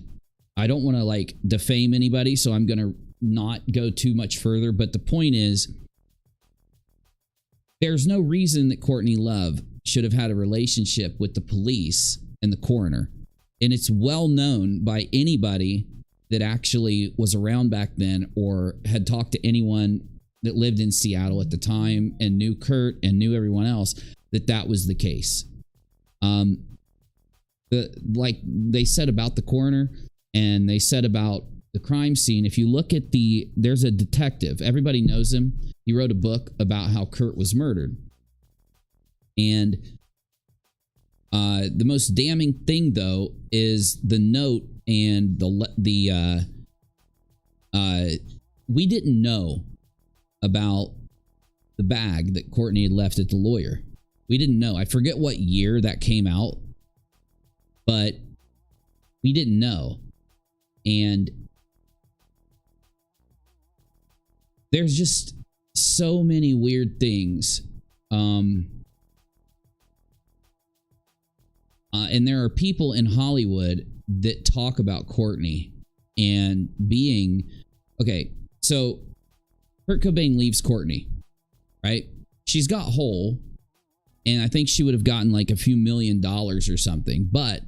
I don't want to like defame anybody, so I'm going to not go too much further. But the point is, there's no reason that Courtney Love should have had a relationship with the police and the coroner. And it's well known by anybody that actually was around back then or had talked to anyone that lived in Seattle at the time and knew Kurt and knew everyone else that that was the case. Like they said about the coroner and they said about the crime scene, if you look at there's a detective, everybody knows him. He wrote a book about how Kurt was murdered. And the most damning thing, though, is the note and we didn't know about the bag that Courtney had left at the lawyer. We didn't know. I forget what year that came out, but We didn't know. And there's just so many weird things. And there are people in Hollywood that talk about Courtney and being... Okay, so Kurt Cobain leaves Courtney, right? She's got whole, and I think she would have gotten like a few $1 million or something. But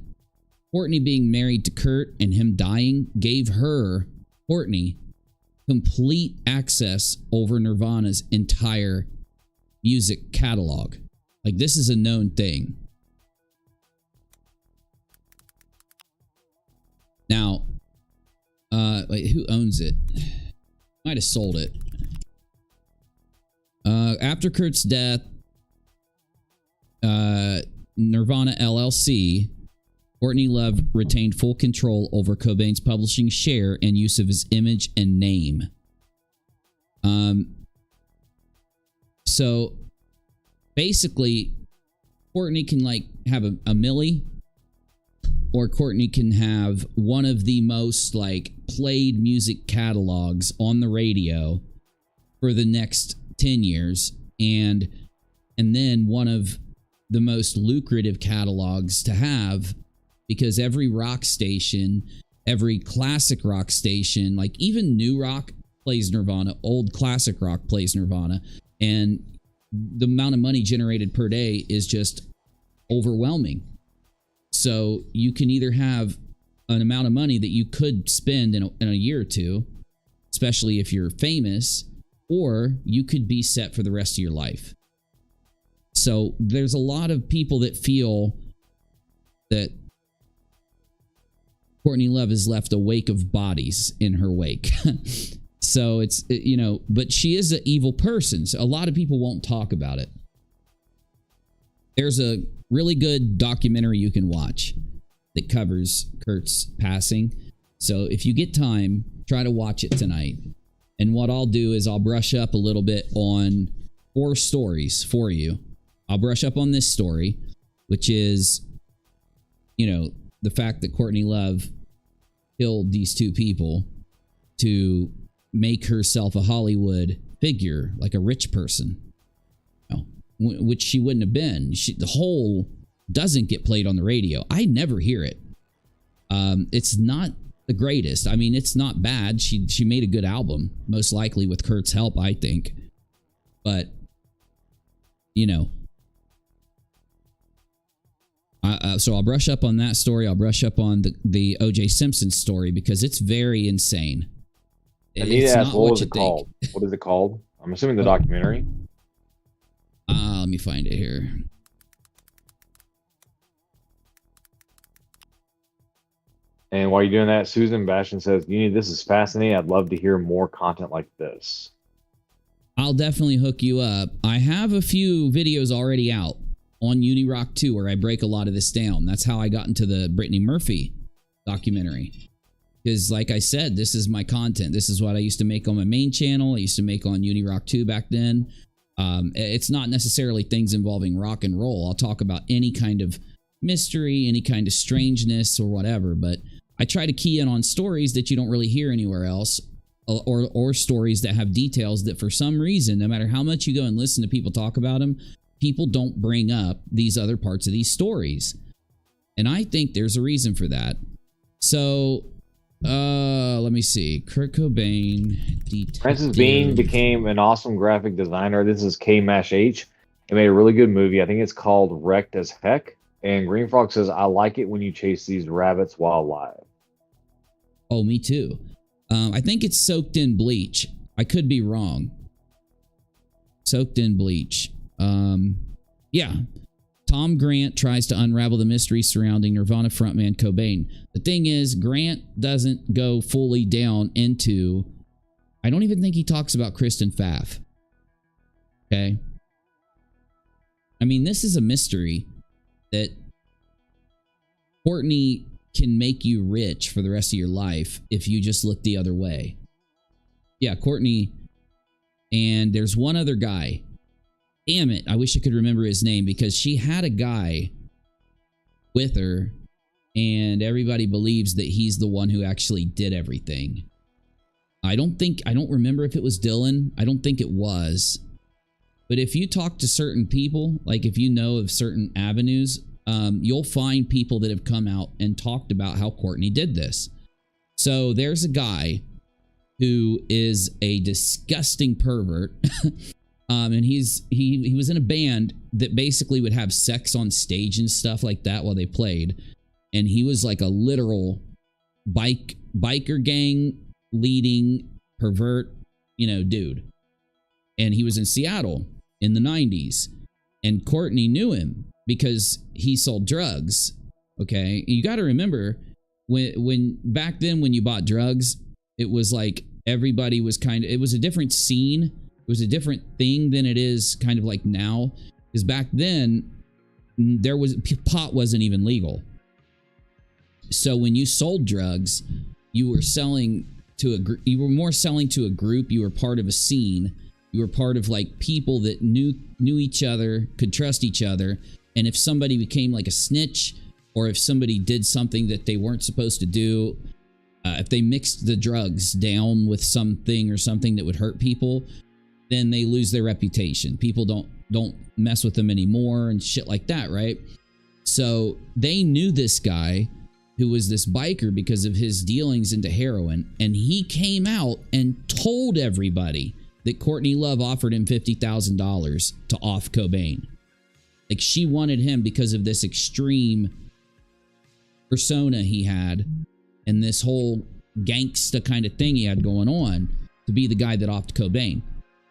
Courtney being married to Kurt and him dying gave her, Courtney, complete access over Nirvana's entire music catalog. Like, this is a known thing. Now, wait, who owns it? Might have sold it. After Kurt's death, Nirvana LLC, Courtney Love retained full control over Cobain's publishing share and use of his image and name. So basically, Courtney can like have a milli, or Courtney can have one of the most like played music catalogs on the radio for the next 10 years, and then one of the most lucrative catalogs to have, because every rock station, every classic rock station, like even new rock plays Nirvana, old classic rock plays Nirvana, and the amount of money generated per day is just overwhelming. So you can either have an amount of money that you could spend in a year or two, especially if you're famous, or you could be set for the rest of your life. So there's a lot of people that feel that Courtney Love has left a wake of bodies in her wake. So it's, you know, but she is an evil person. So a lot of people won't talk about it. There's a really good documentary you can watch that covers Kurt's passing. So if you get time, try to watch it tonight. And what I'll do is I'll brush up a little bit on 4 stories for you. I'll brush up on this story, which is, you know, the fact that Courtney Love killed these 2 people to make herself a Hollywood figure, like a rich person, you know, which she wouldn't have been. The whole doesn't get played on the radio. I never hear it. It's not the greatest. I mean, it's not bad. She made a good album, most likely with Kurt's help, I think. But, you know, so I'll brush up on that story. I'll brush up on the O.J. Simpson story, because it's very insane. I need to ask, what was it called? What is it called? I'm assuming the documentary. Let me find it here. And while you're doing that, Susan Bastion says, this is fascinating. I'd love to hear more content like this. I'll definitely hook you up. I have a few videos already out on UNIROCK2 where I break a lot of this down. That's how I got into the Brittany Murphy documentary. Because like I said, this is my content. This is what I used to make on my main channel. I used to make on UNIROCK2 back then. It's not necessarily things involving rock and roll. I'll talk about any kind of mystery, any kind of strangeness or whatever, but I try to key in on stories that you don't really hear anywhere else, or stories that have details that for some reason, no matter how much you go and listen to people talk about them, people don't bring up these other parts of these stories. And I think there's a reason for that. So, let me see. Kurt Cobain. Francis Bean became an awesome graphic designer. This is K-Mash-H. He made a really good movie. I think it's called Wrecked as Heck. And Green Frog says, I like it when you chase these rabbits while alive. Oh, me too. I think it's soaked in bleach. I could be wrong. Soaked in bleach. Yeah. Tom Grant tries to unravel the mystery surrounding Nirvana frontman Cobain. The thing is, Grant doesn't go fully down into... I don't even think he talks about Kristen Pfaff. Okay? I mean, this is a mystery that Courtney can make you rich for the rest of your life if you just look the other way. Yeah, Courtney. And there's one other guy. Damn it, I wish I could remember his name, because she had a guy with her and everybody believes that he's the one who actually did everything. I don't remember if it was Dylan. I don't think it was. But if you talk to certain people, like if you know of certain avenues, you'll find people that have come out and talked about how Courtney did this. So there's a guy who is a disgusting pervert. And he was in a band that basically would have sex on stage and stuff like that while they played. And he was like a literal biker gang leading pervert, dude. And he was in Seattle in the 90s. And Courtney knew him because he sold drugs. Okay. You got to remember when back then when you bought drugs, it was like everybody was it was a different scene. It was a different thing than it is kind of like now. Because back then pot wasn't even legal. So when you sold drugs, you were selling to you were more selling to a group. You were part of a scene. You were part of like people that knew each other, could trust each other. And if somebody became like a snitch, or if somebody did something that they weren't supposed to do, if they mixed the drugs down with something or something that would hurt people, then they lose their reputation. People don't mess with them anymore and shit like that, right? So they knew this guy who was this biker because of his dealings into heroin, and he came out and told everybody that Courtney Love offered him $50,000 to off Cobain. Like, she wanted him because of this extreme persona he had and this whole gangsta kind of thing he had going on to be the guy that offed Cobain.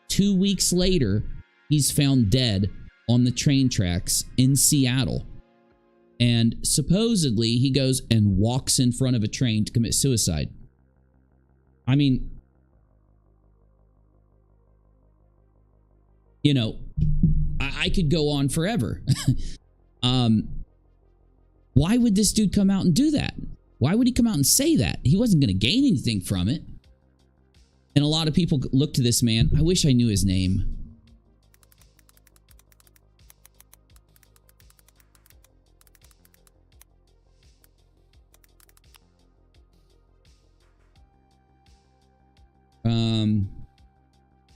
2 weeks later, he's found dead on the train tracks in Seattle. And supposedly he goes and walks in front of a train to commit suicide. I mean, I could go on forever. Why would this dude come out and do that? Why would he come out and say that? He wasn't going to gain anything from it. And a lot of people look to this man. I wish I knew his name.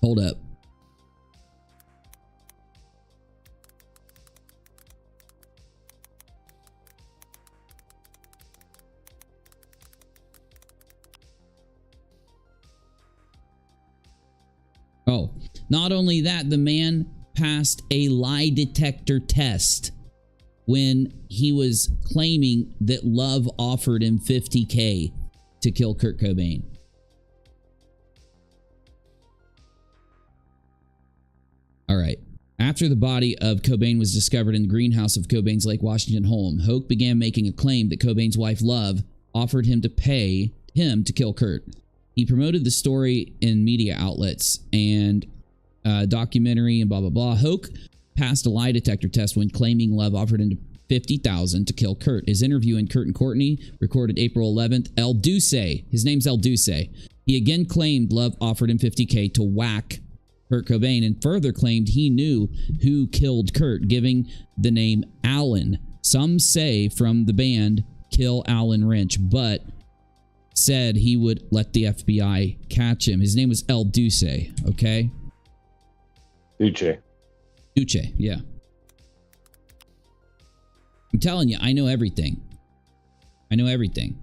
Hold up. Oh, not only that, the man passed a lie detector test when he was claiming that Love offered him $50K to kill Kurt Cobain. All right. After the body of Cobain was discovered in the greenhouse of Cobain's Lake Washington home, Hoke began making a claim that Cobain's wife, Love, offered him to pay him to kill Kurt. He promoted the story in media outlets and documentary and blah, blah, blah. Hoke passed a lie detector test when claiming Love offered him $50,000 to kill Kurt. His interview in Kurt and Courtney, recorded April 11th, El Duce. His name's El Duce. He again claimed Love offered him $50K to whack Kurt Cobain and further claimed he knew who killed Kurt, giving the name Alan. Some say from the band Kill Alan Wrench, but said he would let the FBI catch him. His name was El Duce, okay? Duce, yeah. I'm telling you, I know everything. I know everything.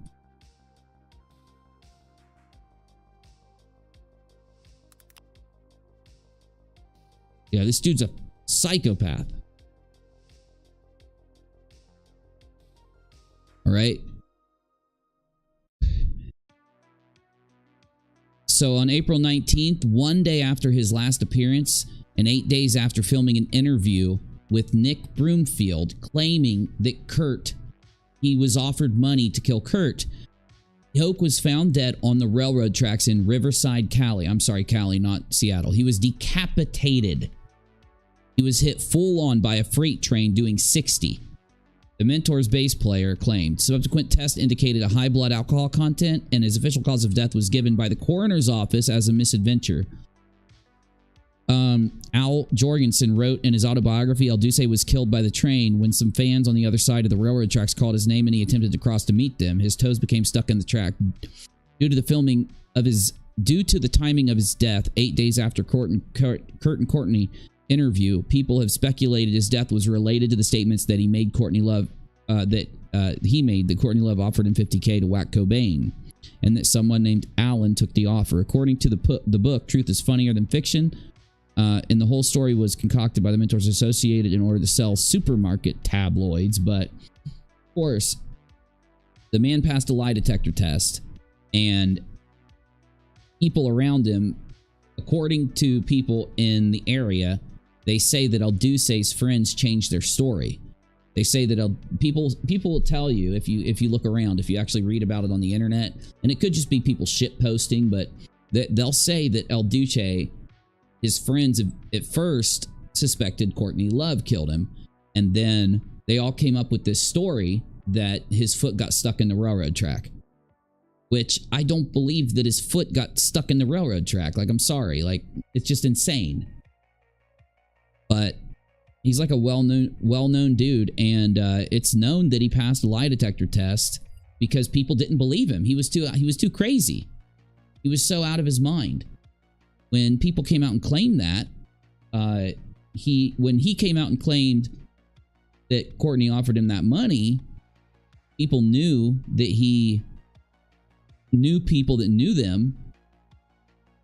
Yeah, this dude's a psychopath. All right. So on April 19th, one day after his last appearance and 8 days after filming an interview with Nick Broomfield claiming that he was offered money to kill Kurt, Hoke was found dead on the railroad tracks in Riverside, Cali. I'm sorry, Cali, not Seattle. He was decapitated. He was hit full on by a freight train doing 60. The Mentor's bass player claimed subsequent tests indicated a high blood alcohol content, and his official cause of death was given by the coroner's office as a misadventure. Al Jorgensen wrote in his autobiography, El Duce was killed by the train when some fans on the other side of the railroad tracks called his name and he attempted to cross to meet them. His toes became stuck in the track. Due to the timing of his death, 8 days after Kurt and Courtney interview, people have speculated his death was related to the statements that he made Courtney Love, that Courtney Love offered him $50K to whack Cobain, and that someone named Alan took the offer. According to the book, Truth is Funnier Than Fiction, and the whole story was concocted by the mentors associated in order to sell supermarket tabloids. But of course, the man passed a lie detector test, and people around him, according to people in the area, they say that El Duce's friends changed their story. They say that people will tell you, if you look around, if you actually read about it on the internet, and it could just be people shit posting, but they'll say that El Duce, his friends at first suspected Courtney Love killed him, and then they all came up with this story that his foot got stuck in the railroad track. Which I don't believe that his foot got stuck in the railroad track. Like, I'm sorry. Like, it's just insane. But he's like a well-known dude, and it's known that he passed a lie detector test because people didn't believe him. He was too crazy. He was so out of his mind. When people came out and claimed that, when he came out and claimed that Courtney offered him that money, people knew that he knew people that knew them.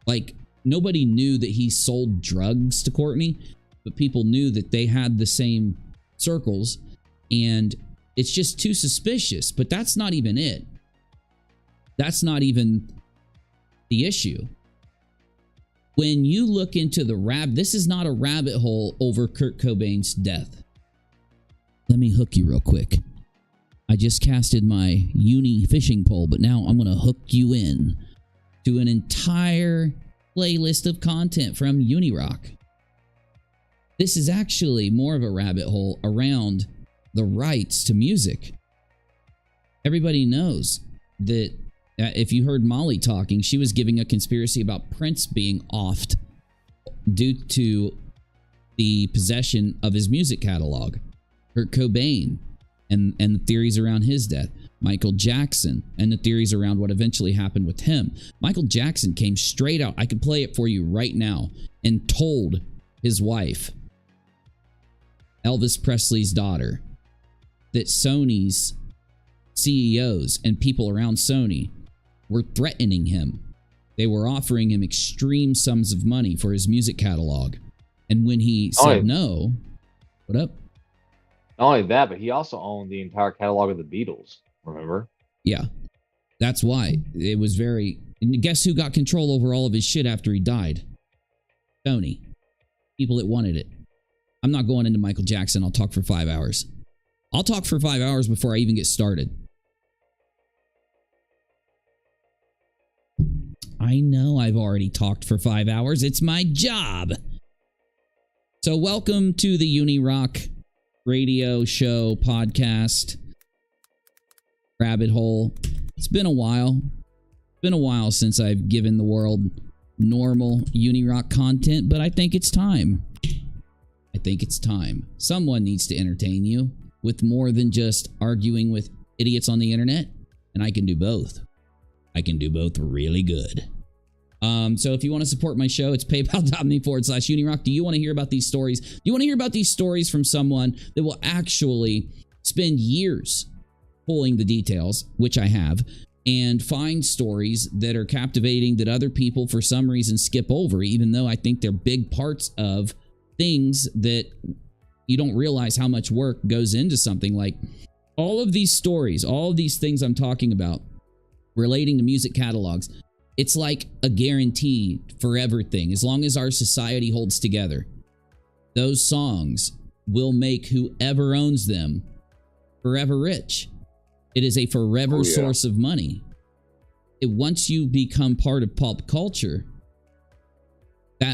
Like, nobody knew that he sold drugs to Courtney, but people knew that they had the same circles, and it's just too suspicious. But that's not even it. That's not even the issue. When you look into this is not a rabbit hole over Kurt Cobain's death. Let me hook you real quick. I just casted my uni fishing pole, but now I'm going to hook you in to an entire playlist of content from UNIROCK. This is actually more of a rabbit hole around the rights to music. Everybody knows that if you heard Molly talking, she was giving a conspiracy about Prince being offed due to the possession of his music catalog. Kurt Cobain and the theories around his death. Michael Jackson and the theories around what eventually happened with him. Michael Jackson came straight out, I could play it for you right now, and told his wife, Elvis Presley's daughter, that Sony's CEOs and people around Sony were threatening him. They were offering him extreme sums of money for his music catalog. And when he said no, what up? Not only that, but he also owned the entire catalog of the Beatles, remember? Yeah. That's why. It was very... And guess who got control over all of his shit after he died? Sony. People that wanted it. I'm not going into Michael Jackson. I'll talk for 5 hours. I'll talk for 5 hours before I even get started. I know I've already talked for 5 hours. It's my job. So welcome to the UNIROCK radio show, podcast, rabbit hole. It's been a while. It's been a while since I've given the world normal UNIROCK content, but I think it's time. I think it's time. Someone needs to entertain you with more than just arguing with idiots on the internet, and I can do both. I can do both really good. So if you want to support my show, it's paypal.me/UNIROCK. Do you want to hear about these stories? Do you want to hear about these stories from someone that will actually spend years pulling the details, which I have, and find stories that are captivating that other people for some reason skip over, even though I think they're big parts of things that you don't realize how much work goes into something. Like all of these stories, all of these things I'm talking about relating to music catalogs, it's like a guarantee for everything. As long as our society holds together, those songs will make whoever owns them forever rich. It is a forever source of money. Once you become part of pop culture,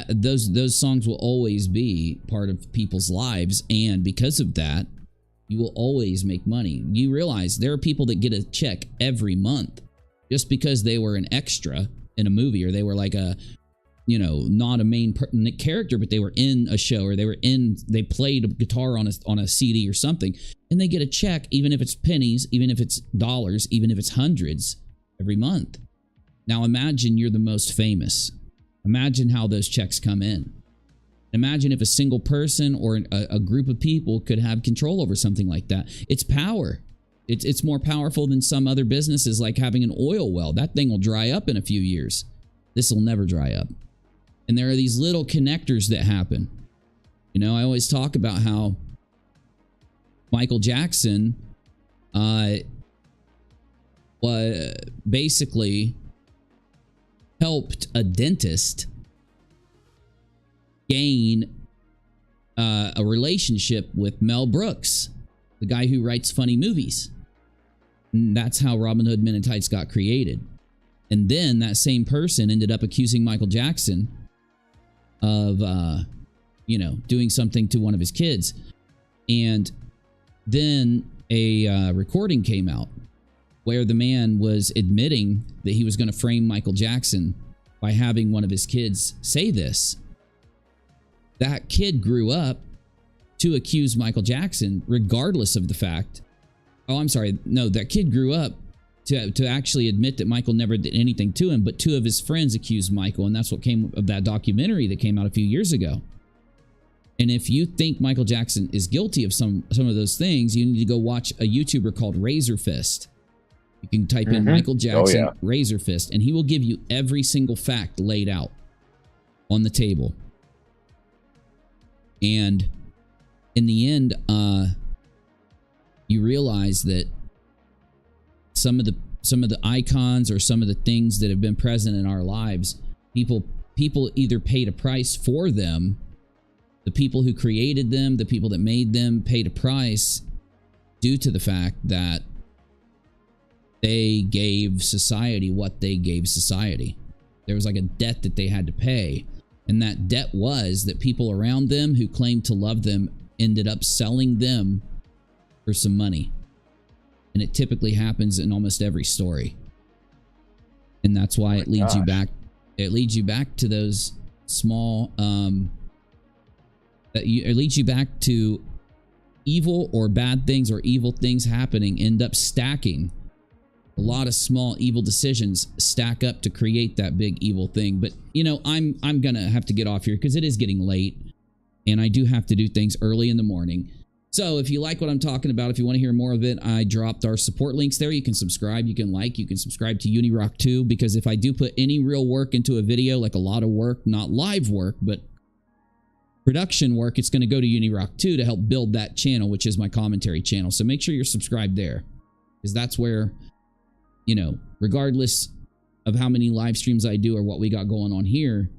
those songs will always be part of people's lives, and because of that, you will always make money. You realize there are people that get a check every month just because they were an extra in a movie, or they were like you know, not a main character, but they were in a show, or they played a guitar on a CD or something, and they get a check, even if it's pennies, even if it's dollars, even if it's hundreds every month. Now imagine you're the most famous. Imagine how those checks come in. Imagine if a single person or a group of people could have control over something like that. It's power. It's more powerful than some other businesses, like having an oil well. That thing will dry up in a few years. This will never dry up. And there are these little connectors that happen. You know, I always talk about how Michael Jackson basically helped a dentist gain a relationship with Mel Brooks, the guy who writes funny movies. And that's how Robin Hood Men in Tights got created. And then that same person ended up accusing Michael Jackson of, you know, doing something to one of his kids. And then a recording came out where the man was admitting that he was going to frame Michael Jackson by having one of his kids say this. That kid grew up to accuse Michael Jackson, regardless of the fact. Oh, I'm sorry. No, that kid grew up to actually admit that Michael never did anything to him, but two of his friends accused Michael, and that's what came of that documentary that came out a few years ago. And if you think Michael Jackson is guilty of some of those things, you need to go watch a YouTuber called Razor Fist. You can type in Michael Jackson, Razor Fist, and he will give you every single fact laid out on the table. And in the end, you realize that some of the icons or some of the things that have been present in our lives, people either paid a price for them. The people who created them, the people that made them, paid a price due to the fact that they gave society what they gave society. There was like a debt that they had to pay. And that debt was that people around them who claimed to love them ended up selling them for some money. And it typically happens in almost every story. And that's why it leads you back. It leads you back to those small, it leads you back to evil or bad things or evil things happening end up stacking. A lot of small evil decisions stack up to create that big evil thing. But, you know, I'm going to have to get off here because it is getting late. And I do have to do things early in the morning. So if you like what I'm talking about, if you want to hear more of it, I dropped our support links there. You can subscribe, you can like, you can subscribe to UNIROCK2, because if I do put any real work into a video, like a lot of work, not live work, but production work, it's going to go to UNIROCK2 to help build that channel, which is my commentary channel. So make sure you're subscribed there, because that's where, you know, regardless of how many live streams I do or what we got going on here,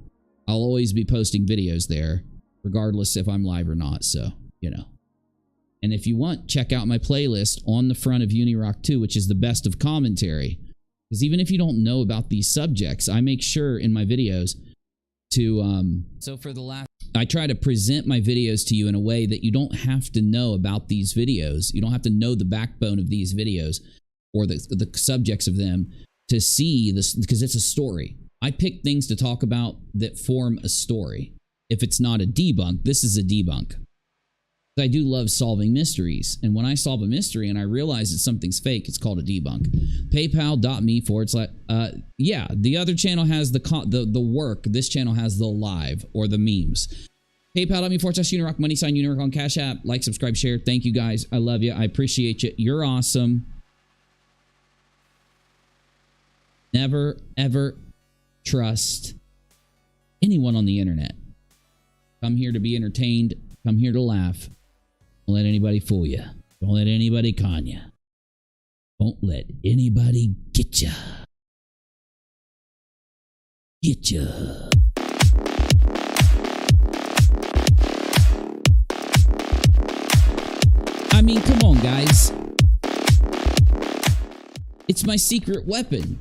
I'll always be posting videos there, regardless if I'm live or not. So, you know. And if you want, check out my playlist on the front of UNIROCK2, which is the best of commentary. Because even if you don't know about these subjects, I make sure in my videos to, I try to present my videos to you in a way that you don't have to know about these videos. You don't have to know the backbone of these videos or the subjects of them to see this, because it's a story. I pick things to talk about that form a story. If it's not a debunk, this is a debunk. I do love solving mysteries. And when I solve a mystery and I realize that something's fake, it's called a debunk. PayPal.me/, yeah, the other channel has the work. This channel has the live or the memes. PayPal.me/UNIROCK, money sign UNIROCK on Cash App. Like, subscribe, share. Thank you guys. I love you. I appreciate you. You're awesome. Never, ever trust anyone on the internet. Come here to be entertained. Come here to laugh. Don't let anybody fool you. Don't let anybody con you. Don't let anybody get you. Get you. I mean, come on, guys. It's my secret weapon.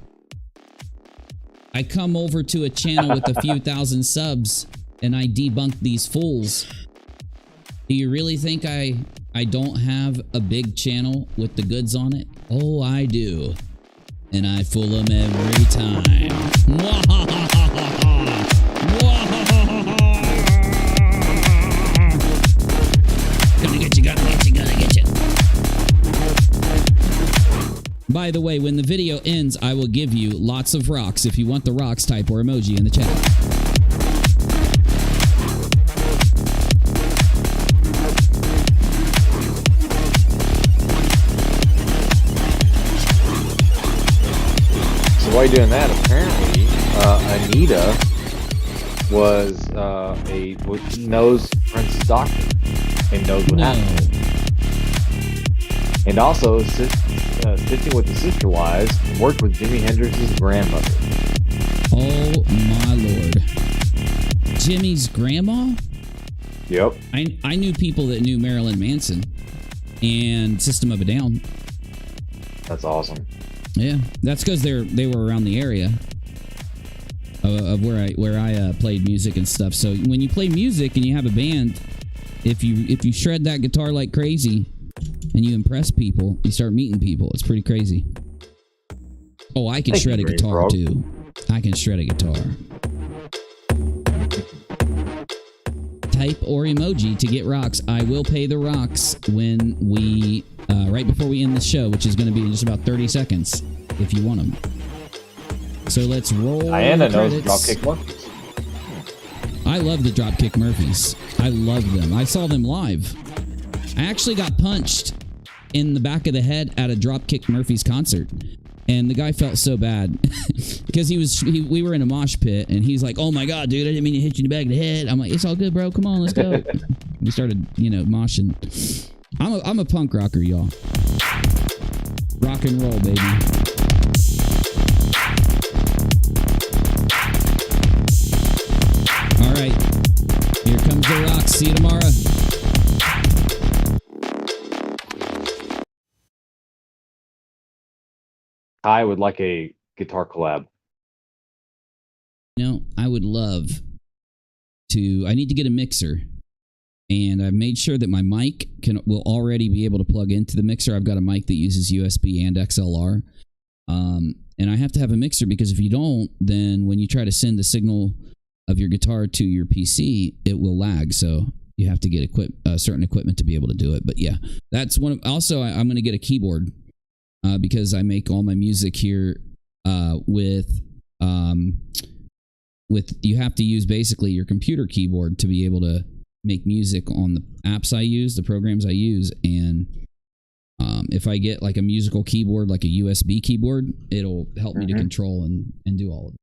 I come over to a channel with a few thousand subs and I debunk these fools. Do you really think I don't have a big channel with the goods on it? Oh, I do. And I fool them every time. By the way, when the video ends, I will give you lots of rocks. If you want the rocks, type or emoji in the chat. So while you're doing that, apparently Anita knows Prince's doctor and knows what happened. And also, stitching with the sister wives, worked with Jimi Hendrix's grandmother. Oh my lord. Jimmy's grandma? Yep. I knew people that knew Marilyn Manson and System of a Down. That's awesome. Yeah, that's because they were around the area of where I played music and stuff. So when you play music and you have a band, if you shred that guitar like crazy and you impress people, you start meeting people. It's pretty crazy. Oh, I can shred a guitar too. I can shred a guitar. Type or emoji to get rocks. I will pay the rocks when we right before we end the show, which is going to be in just about 30 seconds if you want them. So let's roll. Diana knows Dropkick Murphys. I love the Dropkick Murphys. I love them. I saw them live. I actually got punched in the back of the head at a Dropkick Murphys concert. And the guy felt so bad because we were in a mosh pit and he's like, "Oh my God, dude, I didn't mean to hit you in the back of the head." I'm like, "It's all good, bro. Come on, let's go." We started, moshing. I'm a punk rocker, y'all. Rock and roll, baby. All right. Here comes the rocks. See you tomorrow. I would like a guitar collab. I would love to. I need to get a mixer, and I've made sure that my mic will already be able to plug into the mixer. I've got a mic that uses USB and XLR, and I have to have a mixer because if you don't, then when you try to send the signal of your guitar to your PC, it will lag. So you have to get certain equipment to be able to do it. But yeah, that's one. Also, I'm going to get a keyboard. Because I make all my music here with you have to use basically your computer keyboard to be able to make music on the apps I use, the programs I use, and if I get like a musical keyboard, like a USB keyboard, it'll help me to control and do all of it.